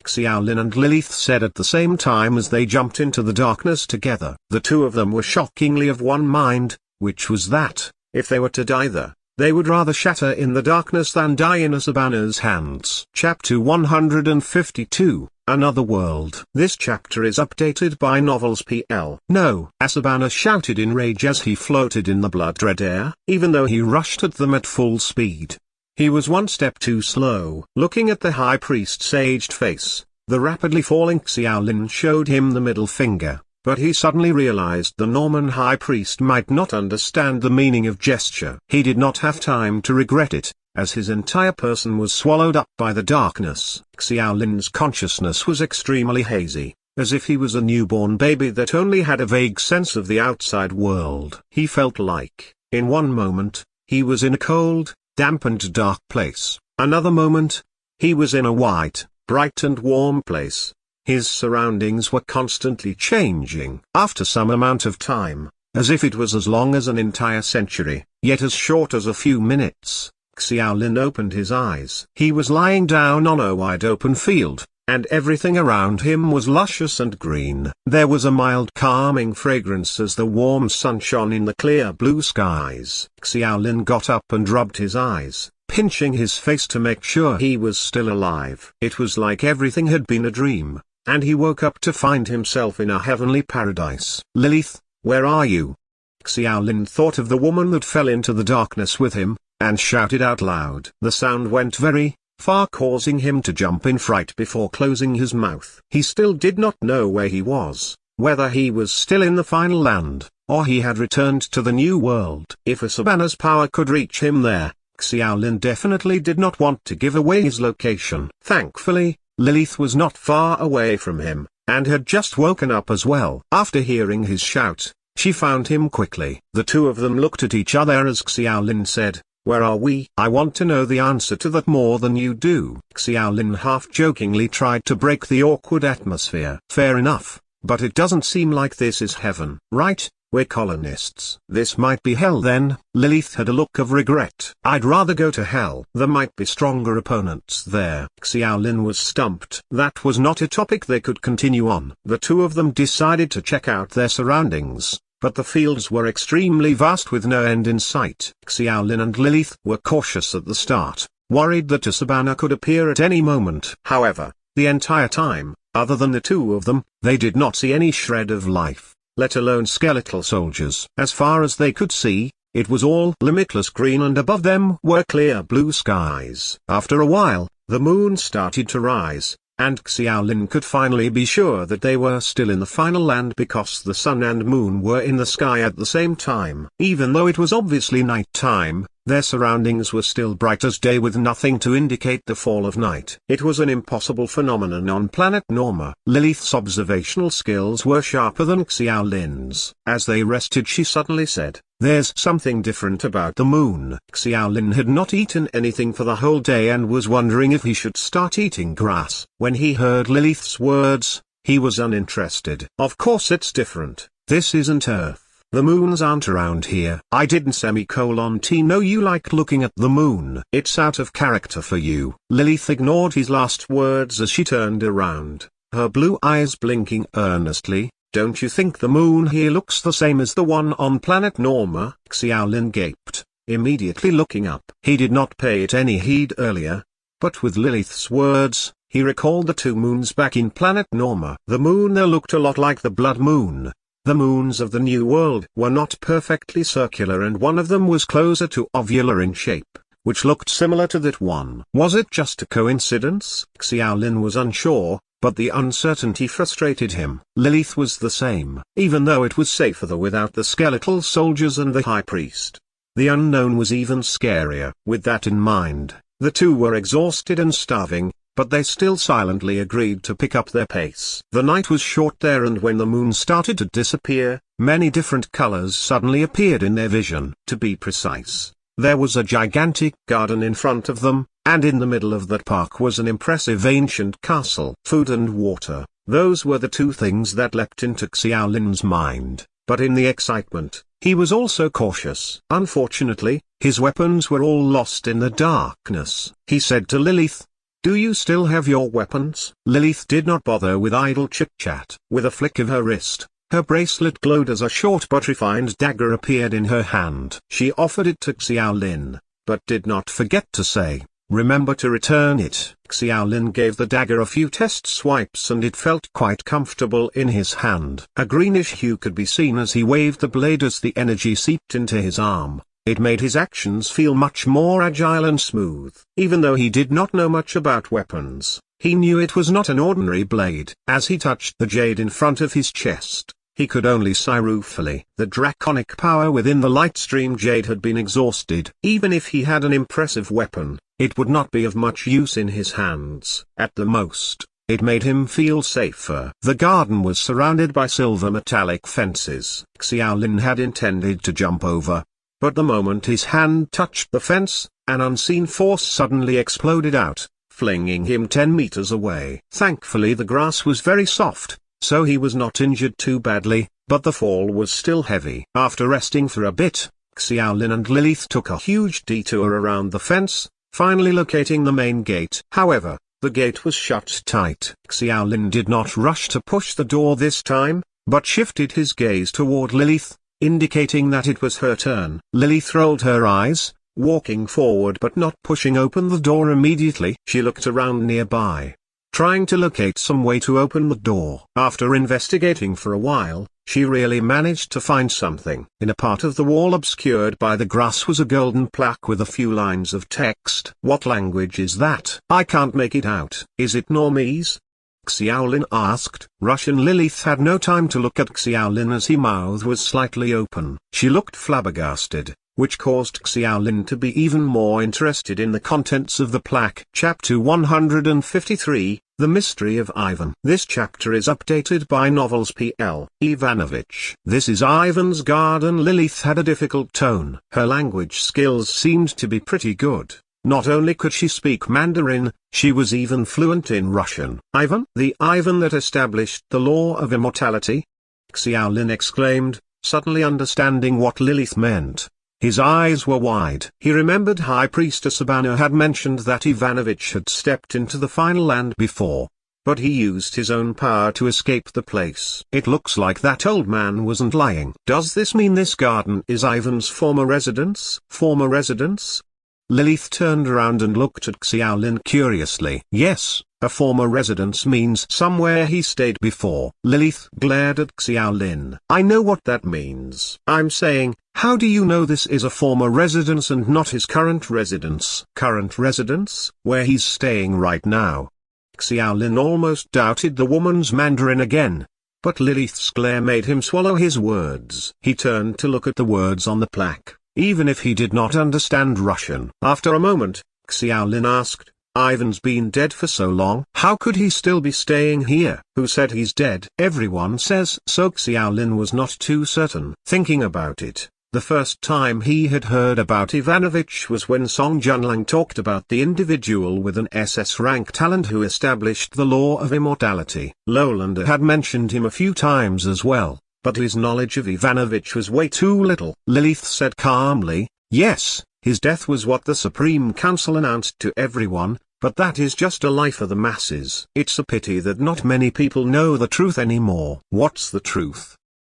Xiaolin and Lilith said at the same time as they jumped into the darkness together. The two of them were shockingly of one mind, which was that, if they were to die there, they would rather shatter in the darkness than die in Asabana's hands. Chapter 152, Another World. This chapter is updated by Novels PL. No! Asabana shouted in rage as he floated in the blood-red air, even though he rushed at them at full speed. He was one step too slow. Looking at the high priest's aged face, the rapidly falling Xiaolin showed him the middle finger. But he suddenly realized the Norman high priest might not understand the meaning of gesture. He did not have time to regret it, as his entire person was swallowed up by the darkness. Xiaolin's consciousness was extremely hazy, as if he was a newborn baby that only had a vague sense of the outside world. He felt like, in one moment, he was in a cold, damp and dark place. Another moment, he was in a white, bright and warm place. His surroundings were constantly changing. After some amount of time, as if it was as long as an entire century, yet as short as a few minutes, Xiaolin opened his eyes. He was lying down on a wide open field, and everything around him was luscious and green. There was a mild calming fragrance as the warm sun shone in the clear blue skies. Xiaolin got up and rubbed his eyes, pinching his face to make sure he was still alive. It was like everything had been a dream, and he woke up to find himself in a heavenly paradise. Lilith, where are you? Xiaolin thought of the woman that fell into the darkness with him, and shouted out loud. The sound went very far, causing him to jump in fright before closing his mouth. He still did not know where he was, whether he was still in the final land, or he had returned to the new world. If Asabana's power could reach him there, Xiaolin definitely did not want to give away his location. Thankfully, Lilith was not far away from him, and had just woken up as well. After hearing his shout, she found him quickly. The two of them looked at each other as Xiaolin said, "Where are we? I want to know the answer to that more than you do." Xiaolin half-jokingly tried to break the awkward atmosphere. "Fair enough, but it doesn't seem like this is heaven. Right? We're colonists. This might be hell then." Lilith had a look of regret. "I'd rather go to hell. There might be stronger opponents there." Xiaolin was stumped. That was not a topic they could continue on. The two of them decided to check out their surroundings, but the fields were extremely vast with no end in sight. Xiaolin and Lilith were cautious at the start, worried that Asabana could appear at any moment. However, the entire time, other than the two of them, they did not see any shred of life, let alone skeletal soldiers. As far as they could see, it was all limitless green, and above them were clear blue skies. After a while, the moon started to rise, and Xiaolin could finally be sure that they were still in the final land because the sun and moon were in the sky at the same time. Even though it was obviously night time, their surroundings were still bright as day with nothing to indicate the fall of night. It was an impossible phenomenon on planet Norma. Lilith's observational skills were sharper than Xiaolin's. As they rested, she suddenly said, "There's something different about the moon." Xiaolin had not eaten anything for the whole day and was wondering if he should start eating grass. When he heard Lilith's words, he was uninterested. "Of course it's different. This isn't Earth. The moons aren't around here." "I didn't know you liked looking at the moon." "It's out of character for you." Lilith ignored his last words as she turned around, her blue eyes blinking earnestly. "Don't you think the moon here looks the same as the one on planet Norma?" Xiaolin gaped, immediately looking up. He did not pay it any heed earlier, but with Lilith's words, he recalled the two moons back in planet Norma. The moon there looked a lot like the blood moon. The moons of the New World were not perfectly circular, and one of them was closer to ovular in shape, which looked similar to that one. Was it just a coincidence? Xiaolin was unsure, but the uncertainty frustrated him. Lilith was the same, even though it was safer there without the skeletal soldiers and the high priest. The unknown was even scarier. With that in mind, the two were exhausted and starving, but they still silently agreed to pick up their pace. The night was short there, and when the moon started to disappear, many different colors suddenly appeared in their vision. To be precise, there was a gigantic garden in front of them, and in the middle of that park was an impressive ancient castle. Food and water, those were the two things that leapt into Xiaolin's mind, but in the excitement, he was also cautious. Unfortunately, his weapons were all lost in the darkness. He said to Lilith, Do you still have your weapons? Lilith did not bother with idle chit-chat. With a flick of her wrist, her bracelet glowed as a short but refined dagger appeared in her hand. She offered it to Xiaolin, but did not forget to say, "Remember to return it." Xiaolin gave the dagger a few test swipes and it felt quite comfortable in his hand. A greenish hue could be seen as he waved the blade as the energy seeped into his arm. It made his actions feel much more agile and smooth. Even though he did not know much about weapons, he knew it was not an ordinary blade. As he touched the jade in front of his chest, he could only sigh ruefully. The draconic power within the Lightstream jade had been exhausted. Even if he had an impressive weapon, it would not be of much use in his hands. At the most, it made him feel safer. The garden was surrounded by silver metallic fences. Xiaolin had intended to jump over, but the moment his hand touched the fence, an unseen force suddenly exploded out, flinging him 10 meters away. Thankfully the grass was very soft, so he was not injured too badly, but the fall was still heavy. After resting for a bit, Xiaolin and Lilith took a huge detour around the fence, finally locating the main gate. However, the gate was shut tight. Xiaolin did not rush to push the door this time, but shifted his gaze toward Lilith, indicating that it was her turn. Lilith rolled her eyes, walking forward but not pushing open the door immediately. She looked around nearby, trying to locate some way to open the door. After investigating for a while, she really managed to find something. In a part of the wall obscured by the grass was a golden plaque with a few lines of text. What language is that? I can't make it out. Is it Normese? Xiaolin asked. Russian. Lilith had no time to look at Xiaolin as his mouth was slightly open. She looked flabbergasted, which caused Xiaolin to be even more interested in the contents of the plaque. Chapter 153, The Mystery of Ivan. This chapter is updated by Novels P.L. Ivanovich. This is Ivan's garden. Lilith had a difficult tone. Her language skills seemed to be pretty good. Not only could she speak Mandarin, she was even fluent in Russian. Ivan? The Ivan that established the law of immortality? Xiaolin exclaimed, suddenly understanding what Lilith meant. His eyes were wide. He remembered High Priestess Abana had mentioned that Ivanovich had stepped into the final land before, but he used his own power to escape the place. It looks like that old man wasn't lying. Does this mean this garden is Ivan's former residence? Former residence? Lilith turned around and looked at Xiaolin curiously. Yes, a former residence means somewhere he stayed before. Lilith glared at Xiaolin. I know what that means. I'm saying, how do you know this is a former residence and not his current residence? Current residence? Where he's staying right now. Xiaolin almost doubted the woman's Mandarin again, but Lilith's glare made him swallow his words. He turned to look at the words on the plaque, even if he did not understand Russian. After a moment, Xiaolin asked, Ivan's been dead for so long. How could he still be staying here? Who said he's dead? Everyone says so. Xiaolin was not too certain. Thinking about it, the first time he had heard about Ivanovich was when Song Junlang talked about the individual with an SS rank talent who established the law of immortality. Lolander had mentioned him a few times as well, but his knowledge of Ivanovich was way too little. Lilith said calmly, yes, his death was what the Supreme Council announced to everyone, but that is just a lie for the masses. It's a pity that not many people know the truth anymore. What's the truth?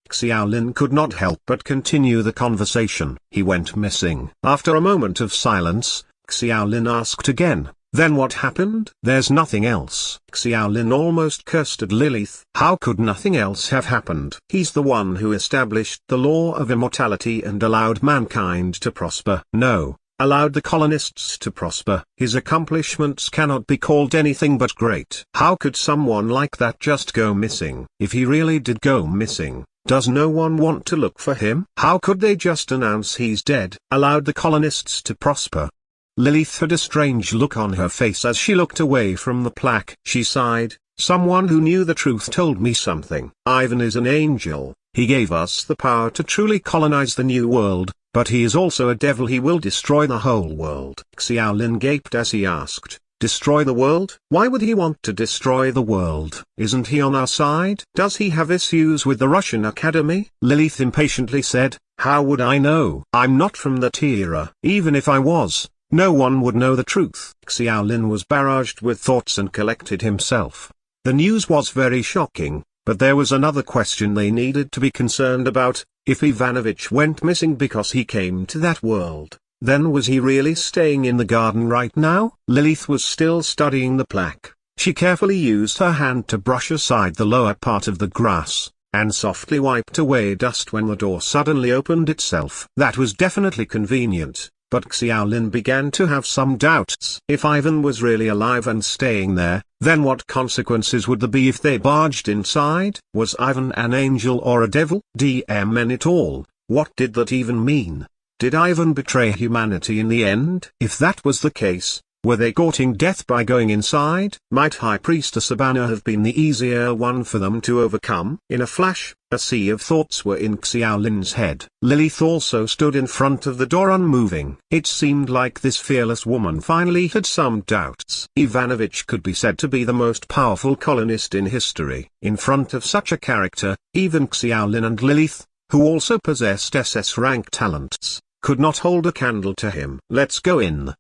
Xiaolin could not help but continue the conversation. He went missing. After a moment of silence, Xiaolin asked again, then what happened? There's nothing else. Xiaolin almost cursed at Lilith. How could nothing else have happened? He's the one who established the law of immortality and allowed mankind to prosper. No, allowed the colonists to prosper. His accomplishments cannot be called anything but great. How could someone like that just go missing? If he really did go missing, does no one want to look for him? How could they just announce he's dead? Allowed the colonists to prosper. Lilith had a strange look on her face as she looked away from the plaque. She sighed, someone who knew the truth told me something. Ivan is an angel, he gave us the power to truly colonize the new world, but he is also a devil. He will destroy the whole world. Xiaolin gaped as he asked, destroy the world? Why would he want to destroy the world? Isn't he on our side? Does he have issues with the Russian Academy? Lilith impatiently said, how would I know? I'm not from that era. Even if I was, no one would know the truth. Xiaolin was barraged with thoughts and collected himself. The news was very shocking, but there was another question they needed to be concerned about. If Ivanovich went missing because he came to that world, then was he really staying in the garden right now? Lilith was still studying the plaque. She carefully used her hand to brush aside the lower part of the grass, and softly wiped away dust when the door suddenly opened itself. That was definitely convenient, but Xiaolin began to have some doubts. If Ivan was really alive and staying there, then what consequences would there be if they barged inside? Was Ivan an angel or a devil? Meant it all. What did that even mean? Did Ivan betray humanity in the end? If that was the case, were they courting death by going inside? Might High Priestess Abana have been the easier one for them to overcome? In a flash, a sea of thoughts were in Xiaolin's head. Lilith also stood in front of the door unmoving. It seemed like this fearless woman finally had some doubts. Ivanovich could be said to be the most powerful colonist in history. In front of such a character, even Xiaolin and Lilith, who also possessed SS-rank talents, could not hold a candle to him. Let's go in.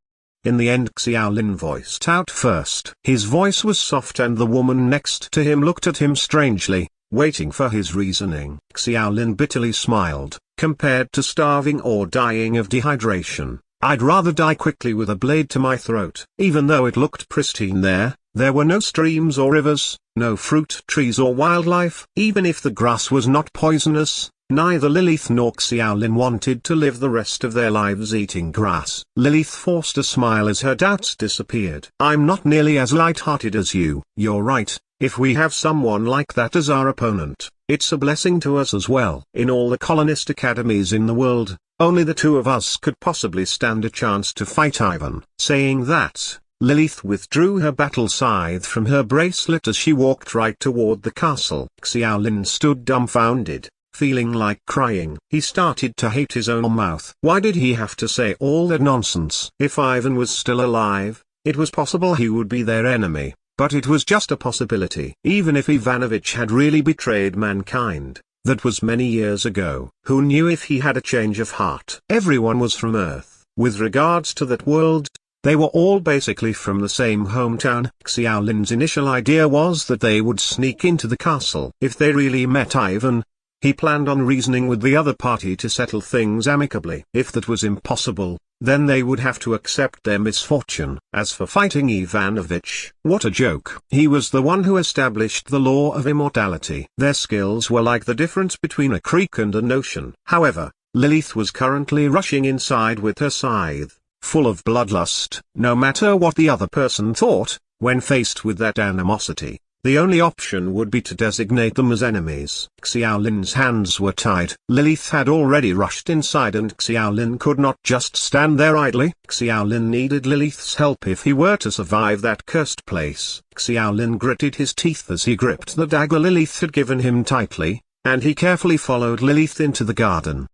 In the end Xiaolin voiced out first. His voice was soft and the woman next to him looked at him strangely, waiting for his reasoning. Xiaolin bitterly smiled. Compared to starving or dying of dehydration, I'd rather die quickly with a blade to my throat. Even though it looked pristine there were no streams or rivers, no fruit trees or wildlife. Even if the grass was not poisonous, neither Lilith nor Xiaolin wanted to live the rest of their lives eating grass. Lilith forced a smile as her doubts disappeared. I'm not nearly as light-hearted as you. You're right, if we have someone like that as our opponent, it's a blessing to us as well. In all the colonist academies in the world, only the two of us could possibly stand a chance to fight Ivan. Saying that, Lilith withdrew her battle scythe from her bracelet as she walked right toward the castle. Xiaolin stood dumbfounded, feeling like crying. He started to hate his own mouth. Why did he have to say all that nonsense? If Ivan was still alive, it was possible he would be their enemy, but it was just a possibility. Even if Ivanovich had really betrayed mankind, that was many years ago. Who knew if he had a change of heart? Everyone was from Earth. With regards to that world, they were all basically from the same hometown. Xiaolin's initial idea was that they would sneak into the castle. If they really met Ivan, he planned on reasoning with the other party to settle things amicably. If that was impossible, then they would have to accept their misfortune. As for fighting Ivanovich, what a joke. He was the one who established the law of immortality. Their skills were like the difference between a creek and an ocean. However, Lilith was currently rushing inside with her scythe, full of bloodlust. No matter what the other person thought, when faced with that animosity, the only option would be to designate them as enemies. Xiaolin's hands were tied. Lilith had already rushed inside and Xiaolin could not just stand there idly. Xiaolin needed Lilith's help if he were to survive that cursed place. Xiaolin gritted his teeth as he gripped the dagger Lilith had given him tightly, and he carefully followed Lilith into the garden.